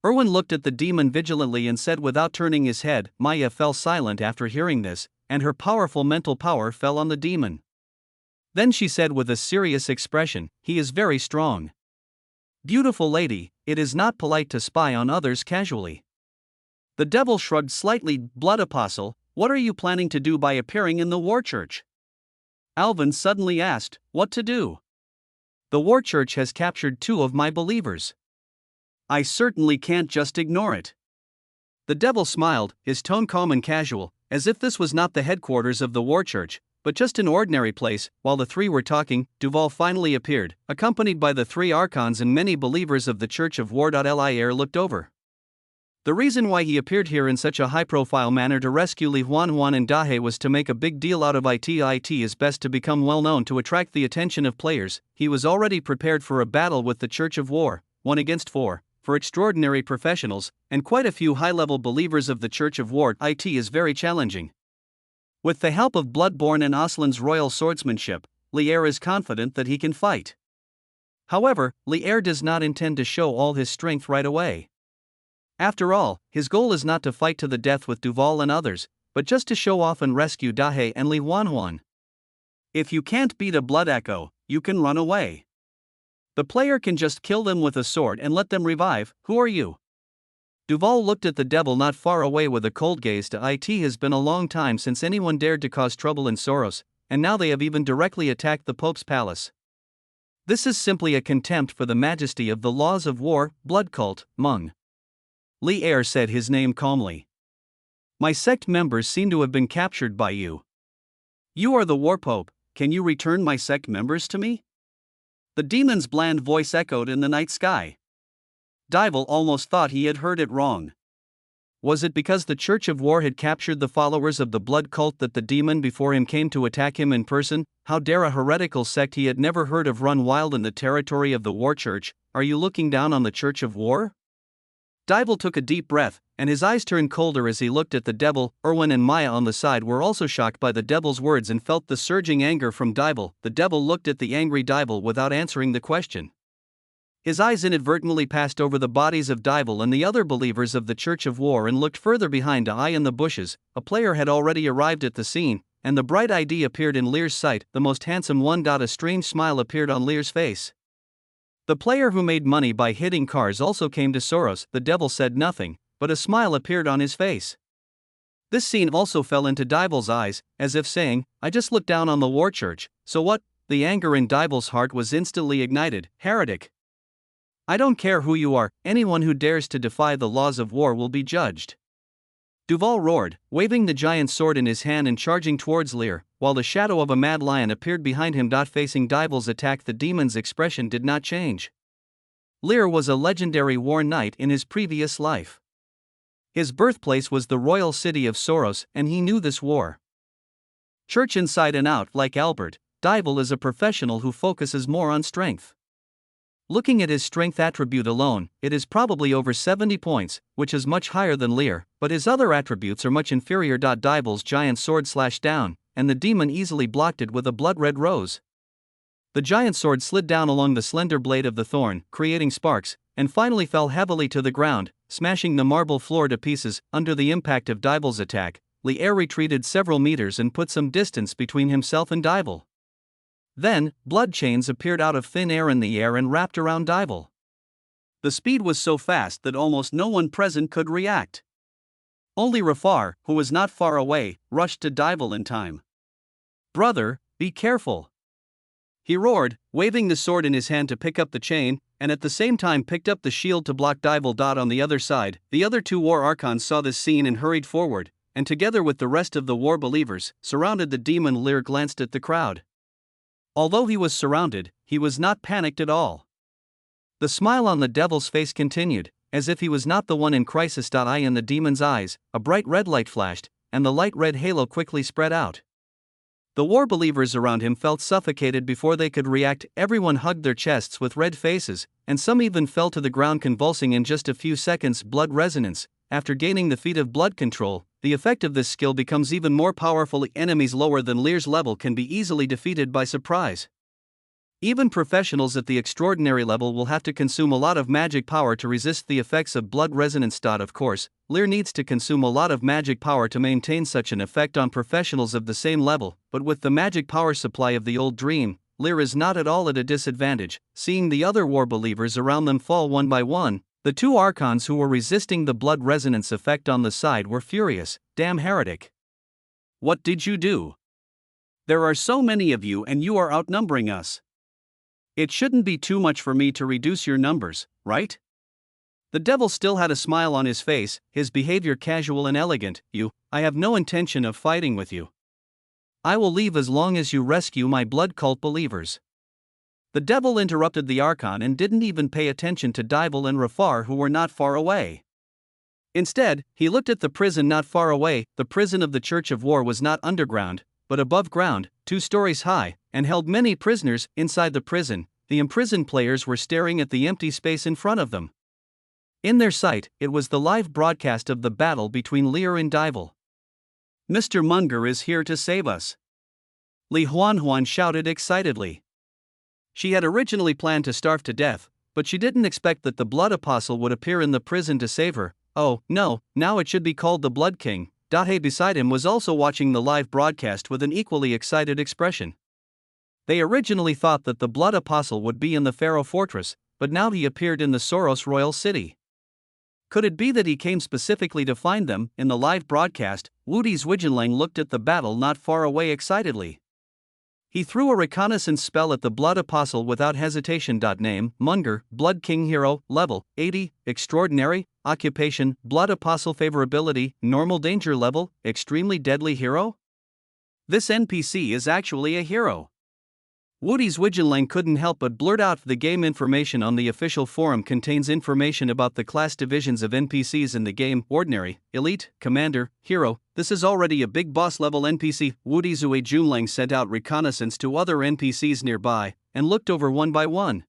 S1: Erwin looked at the demon vigilantly and said without turning his head. Maya fell silent after hearing this, and her powerful mental power fell on the demon. Then she said with a serious expression, "He is very strong. Beautiful lady, it is not polite to spy on others casually." The devil shrugged slightly. "Blood Apostle, what are you planning to do by appearing in the War Church?" Alvin suddenly asked, "What to do?" "The War Church has captured 2 of my believers. I certainly can't just ignore it." The devil smiled, his tone calm and casual, as if this was not the headquarters of the War Church, but just an ordinary place. While the three were talking, Duval finally appeared, accompanied by the 3 archons and many believers of the Church of War. Lier looked over. The reason why he appeared here in such a high-profile manner to rescue Li Huanhuan and Dahe was to make a big deal out of it. It is best to become well-known to attract the attention of players. He was already prepared for a battle with the Church of War, 1 against 4. For extraordinary professionals, and quite a few high-level believers of the Church of War, it is very challenging. With the help of Bloodborne and Aslan's royal swordsmanship, Lier is confident that he can fight. However, Lier does not intend to show all his strength right away. After all, his goal is not to fight to the death with Duval and others, but just to show off and rescue Dahe and Li Huanhuan. If you can't beat a blood echo, you can run away. The player can just kill them with a sword and let them revive. Who are you? Duval looked at the devil not far away with a cold gaze. It has been a long time since anyone dared to cause trouble in Soros, and now they have even directly attacked the Pope's palace. This is simply a contempt for the majesty of the laws of war, blood cult, Mung. Li Er said his name calmly. My sect members seem to have been captured by you. You are the war pope, can you return my sect members to me? The demon's bland voice echoed in the night sky. Dival almost thought he had heard it wrong. Was it because the Church of War had captured the followers of the blood cult that the demon before him came to attack him in person? How dare a heretical sect he had never heard of run wild in the territory of the War Church? Are you looking down on the Church of War? Dival took a deep breath, and his eyes turned colder as he looked at the devil. Erwin and Maya on the side were also shocked by the devil's words and felt the surging anger from Dival. The devil looked at the angry Dival without answering the question. His eyes inadvertently passed over the bodies of Dival and the other believers of the Church of War and looked further behind a eye in the bushes. A player had already arrived at the scene, and the bright ID appeared in Lear's sight, the most handsome one. A strange smile appeared on Lear's face. The player who made money by hitting cars also came to Soros. The devil said nothing, but a smile appeared on his face. This scene also fell into Dival's eyes, as if saying, I just looked down on the War Church, so what? The anger in Dival's heart was instantly ignited. Heretic! I don't care who you are, anyone who dares to defy the laws of war will be judged. Duval roared, waving the giant sword in his hand and charging towards Lear, while the shadow of a mad lion appeared behind him. Facing Dival's attack, the demon's expression did not change. Lear was a legendary war knight in his previous life. His birthplace was the royal city of Soros, and he knew this war church inside and out. Like Albert, Dival is a professional who focuses more on strength. Looking at his strength attribute alone, it is probably over 70 points, which is much higher than Lear, but his other attributes are much inferior. Dival's giant sword slashed down, and the demon easily blocked it with a blood-red rose. The giant sword slid down along the slender blade of the thorn, creating sparks, and finally fell heavily to the ground, smashing the marble floor to pieces. Under the impact of Dival's attack, Lear retreated several meters and put some distance between himself and Dival. Then, blood chains appeared out of thin air in the air and wrapped around Dival. The speed was so fast that almost no one present could react. Only Rafar, who was not far away, rushed to Dival in time. Brother, be careful! He roared, waving the sword in his hand to pick up the chain, and at the same time picked up the shield to block Dival. On the other side, the other two war archons saw this scene and hurried forward, and together with the rest of the war believers, surrounded the demon. Lear glanced at the crowd. Although he was surrounded, he was not panicked at all. The smile on the devil's face continued, as if he was not the one in crisis. In the demon's eyes, a bright red light flashed, and the light red halo quickly spread out. The war believers around him felt suffocated before they could react. Everyone hugged their chests with red faces, and some even fell to the ground convulsing in just a few seconds. Blood resonance. After gaining the feat of blood control, the effect of this skill becomes even more powerful. Enemies lower than Lear's level can be easily defeated by surprise. Even professionals at the extraordinary level will have to consume a lot of magic power to resist the effects of blood resonance. Of course, Lear needs to consume a lot of magic power to maintain such an effect on professionals of the same level, but with the magic power supply of the old dream, Lear is not at all at a disadvantage. Seeing the other war believers around them fall one by one, the two archons who were resisting the blood resonance effect on the side were furious. Damn heretic! What did you do? There are so many of you and you are outnumbering us. It shouldn't be too much for me to reduce your numbers, right? The devil still had a smile on his face, his behavior casual and elegant. I have no intention of fighting with you. I will leave as long as you rescue my blood cult believers. The devil interrupted the archon and didn't even pay attention to Dival and Rafar, who were not far away. Instead, he looked at the prison not far away. The prison of the Church of War was not underground, but above ground, 2 stories high, and held many prisoners. Inside the prison, the imprisoned players were staring at the empty space in front of them. In their sight, it was the live broadcast of the battle between Lear and Dival. Mr. Munger is here to save us! Li Huan shouted excitedly. She had originally planned to starve to death, but she didn't expect that the Blood Apostle would appear in the prison to save her. Oh, no, now it should be called the Blood King. Dahe beside him was also watching the live broadcast with an equally excited expression. They originally thought that the Blood Apostle would be in the Pharaoh Fortress, but now he appeared in the Soros Royal City. Could it be that he came specifically to find them? In the live broadcast, Wudi Zwijianlang looked at the battle not far away excitedly. He threw a reconnaissance spell at the Blood Apostle without hesitation. Name: Munger, Blood King Hero, Level 80, Extraordinary, Occupation, Blood Apostle Favorability, Normal Danger Level, Extremely Deadly Hero? This NPC is actually a hero. Woody's Wigelang couldn't help but blurt out the game information on the official forum contains information about the class divisions of NPCs in the game: Ordinary, Elite, Commander, Hero. This is already a big boss level NPC. Woody's Wigelang sent out reconnaissance to other NPCs nearby, and looked over one by one.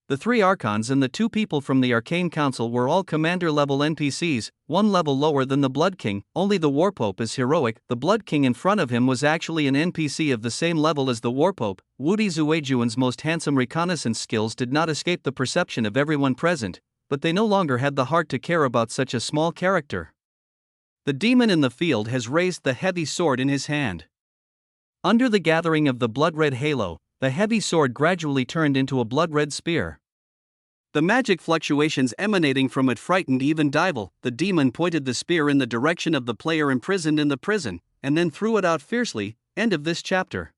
S1: The 3 Archons and the 2 people from the Arcane Council were all Commander level NPCs, 1 level lower than the Blood King. Only the Warpope is heroic. The Blood King in front of him was actually an NPC of the same level as the Warpope. Woody's Uejuan's most handsome reconnaissance skills did not escape the perception of everyone present, but they no longer had the heart to care about such a small character. The demon in the field has raised the heavy sword in his hand. Under the gathering of the blood-red halo, the heavy sword gradually turned into a blood-red spear. The magic fluctuations emanating from it frightened even Dival. The demon pointed the spear in the direction of the player imprisoned in the prison, and then threw it out fiercely. End of this chapter.